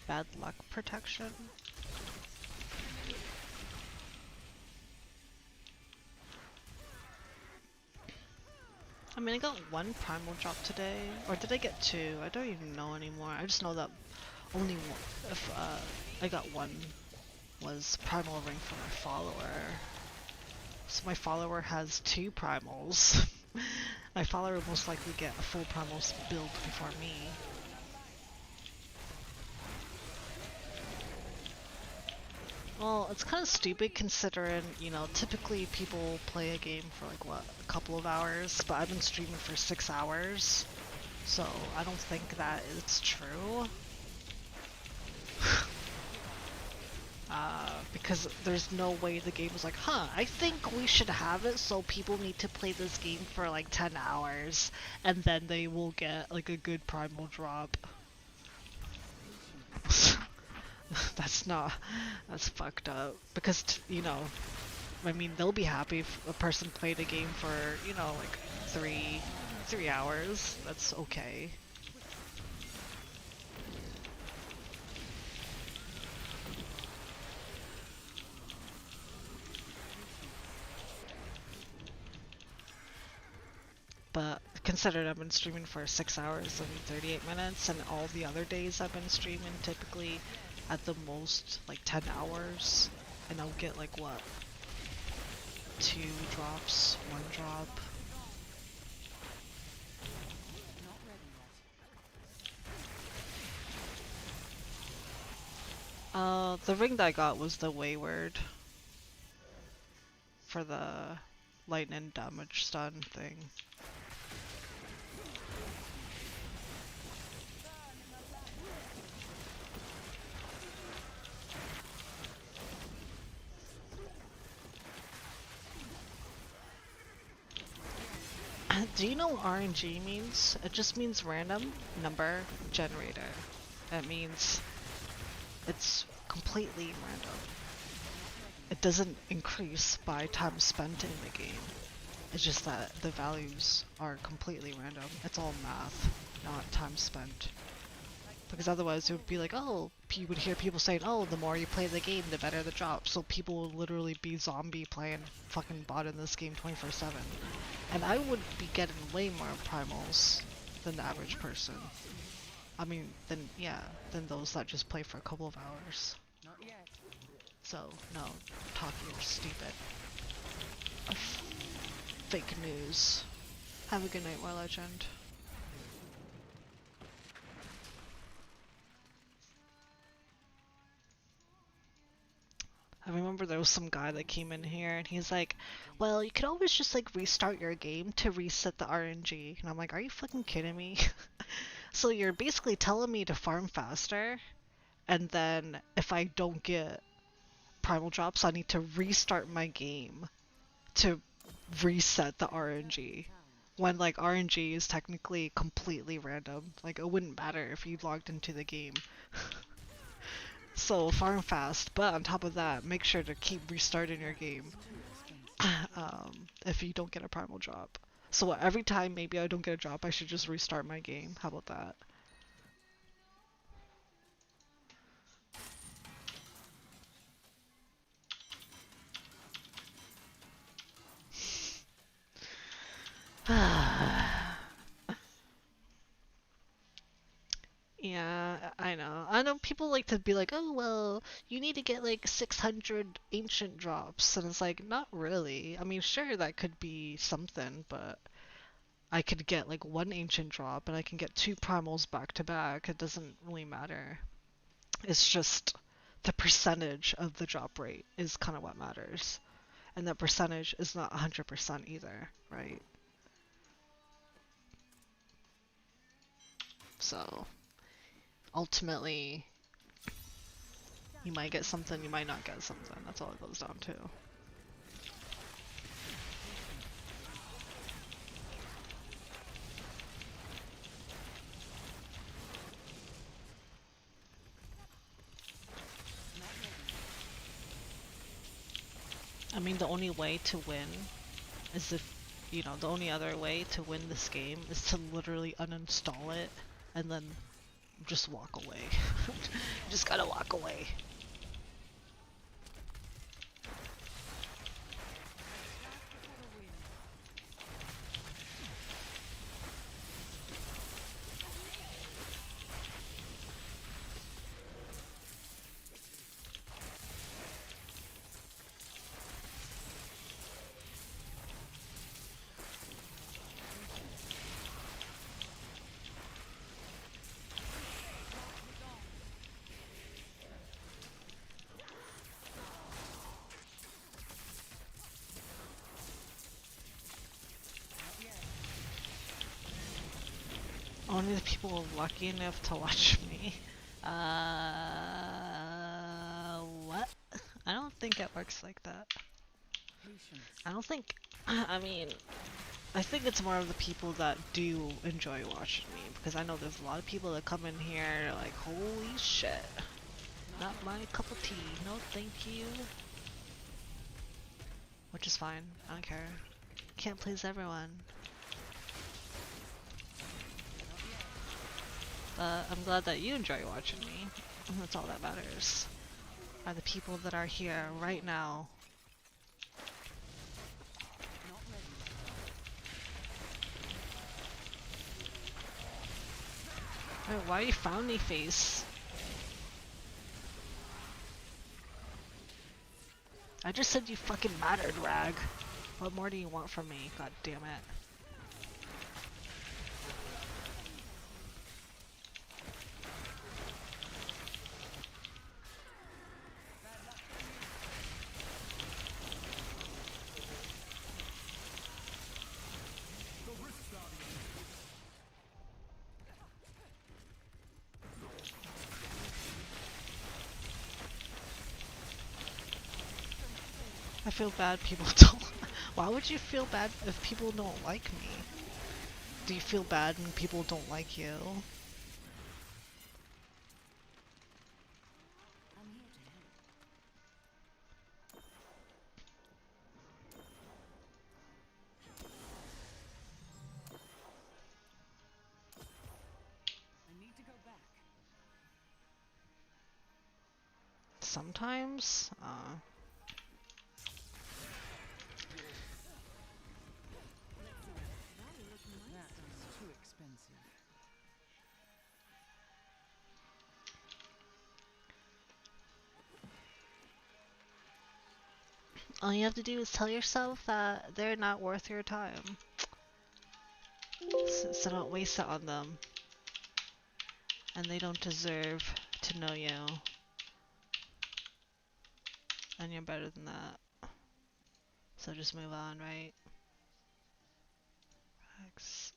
A: Bad luck protection? I mean, I got one primal drop today, or did I get two? I don't even know anymore. I just know that only one, if I got one, was primal ring for my follower. So my follower has two primals. My follower will most likely get a full primal build before me. Well, it's kind of stupid considering, you know, typically people play a game for like, what, a couple of hours, but I've been streaming for 6 hours, so I don't think that is true. Because there's no way the game was like, huh, I think we should have it so people need to play this game for like 10 hours, and then they will get like a good primal drop. That's fucked up. Because, you know, I mean, they'll be happy if a person played a game for, you know, like 3 hours. That's okay. But considered I've been streaming for 6 hours and 38 minutes, and all the other days I've been streaming typically at the most like 10 hours, and I'll get like what? 2 drops, 1 drop.
C: Not ready yet.
A: The ring that I got was the Wayward for the lightning damage stun thing. Do you know what RNG means? It just means random number generator. It means it's completely random. It doesn't increase by time spent in the game. It's just that the values are completely random. It's all math, not time spent. Because otherwise it would be like, oh, you would hear people saying, oh, the more you play the game, the better the drop. So people will literally be zombie playing fucking bot in this game 24/7. And I would be getting way more primals than the average person. I mean, yeah, than those that just play for a couple of hours.
C: Not yet.
A: So, no, talking is stupid. Fake news. Have a good night, War Legend. I remember there was some guy that came in here and he's like, well, you could always just like restart your game to reset the RNG. And I'm like, are you fucking kidding me? So you're basically telling me to farm faster, and then if I don't get primal drops, I need to restart my game to reset the RNG. When like RNG is technically completely random. Like it wouldn't matter if you logged into the game. So farm fast, but on top of that, make sure to keep restarting your game if you don't get a primal drop. So every time maybe I don't get a drop, I should just restart my game. How about that? Yeah, I know. I know people like to be like, oh, well, you need to get like 600 ancient drops. And it's like, not really. I mean, sure, that could be something, but I could get like one ancient drop and I can get two primals back to back. It doesn't really matter. It's just the percentage of the drop rate is kind of what matters. And that percentage is not 100% either, right? So, ultimately, you might get something, you might not get something. That's all it goes down to. I mean, the only way to win is if, you know, the only other way to win this game is to literally uninstall it and then just walk away. You just gotta walk away. Only the people lucky enough to watch me. What? I don't think it works like that. I don't think, I mean, I think it's more of the people that do enjoy watching me, because I know there's a lot of people that come in here like, holy shit, not my cup of tea, no thank you. Which is fine, I don't care. Can't please everyone. But I'm glad that you enjoy watching me. That's all that matters. Are the people that are here right now. Wait, why are you frowny face? I just said you fucking mattered, Rag. What more do you want from me? God damn it. I feel bad people don't. Why would you feel bad if people don't like me? Do you feel bad when people don't like you?
B: I'm here to help.
C: I need to go back.
A: Sometimes?
C: That's too expensive.
A: All you have to do is tell yourself that they're not worth your time. So don't waste it on them. And they don't deserve to know you. And you're better than that. So just move on, right? X.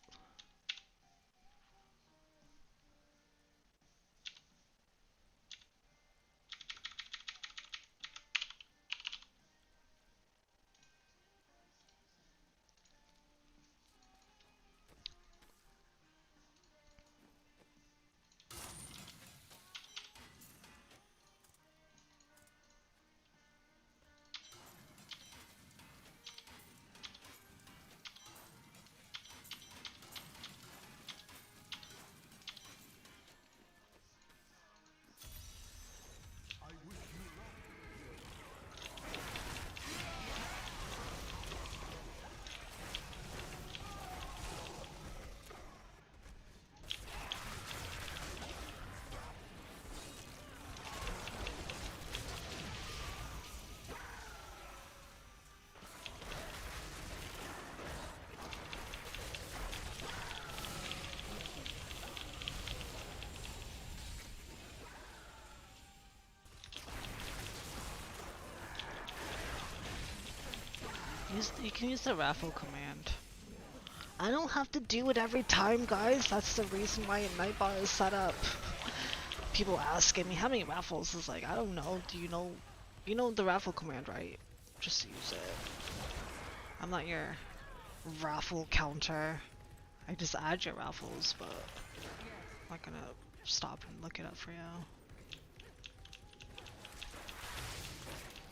E: I wish you luck.
A: You can use the raffle command. I don't have to do it every time, guys. That's the reason why a Nightbot is set up. People asking me how many raffles is like, I don't know. Do you know? You know the raffle command, right? Just use it. I'm not your raffle counter. I just add your raffles, but I'm not gonna stop and look it up for you.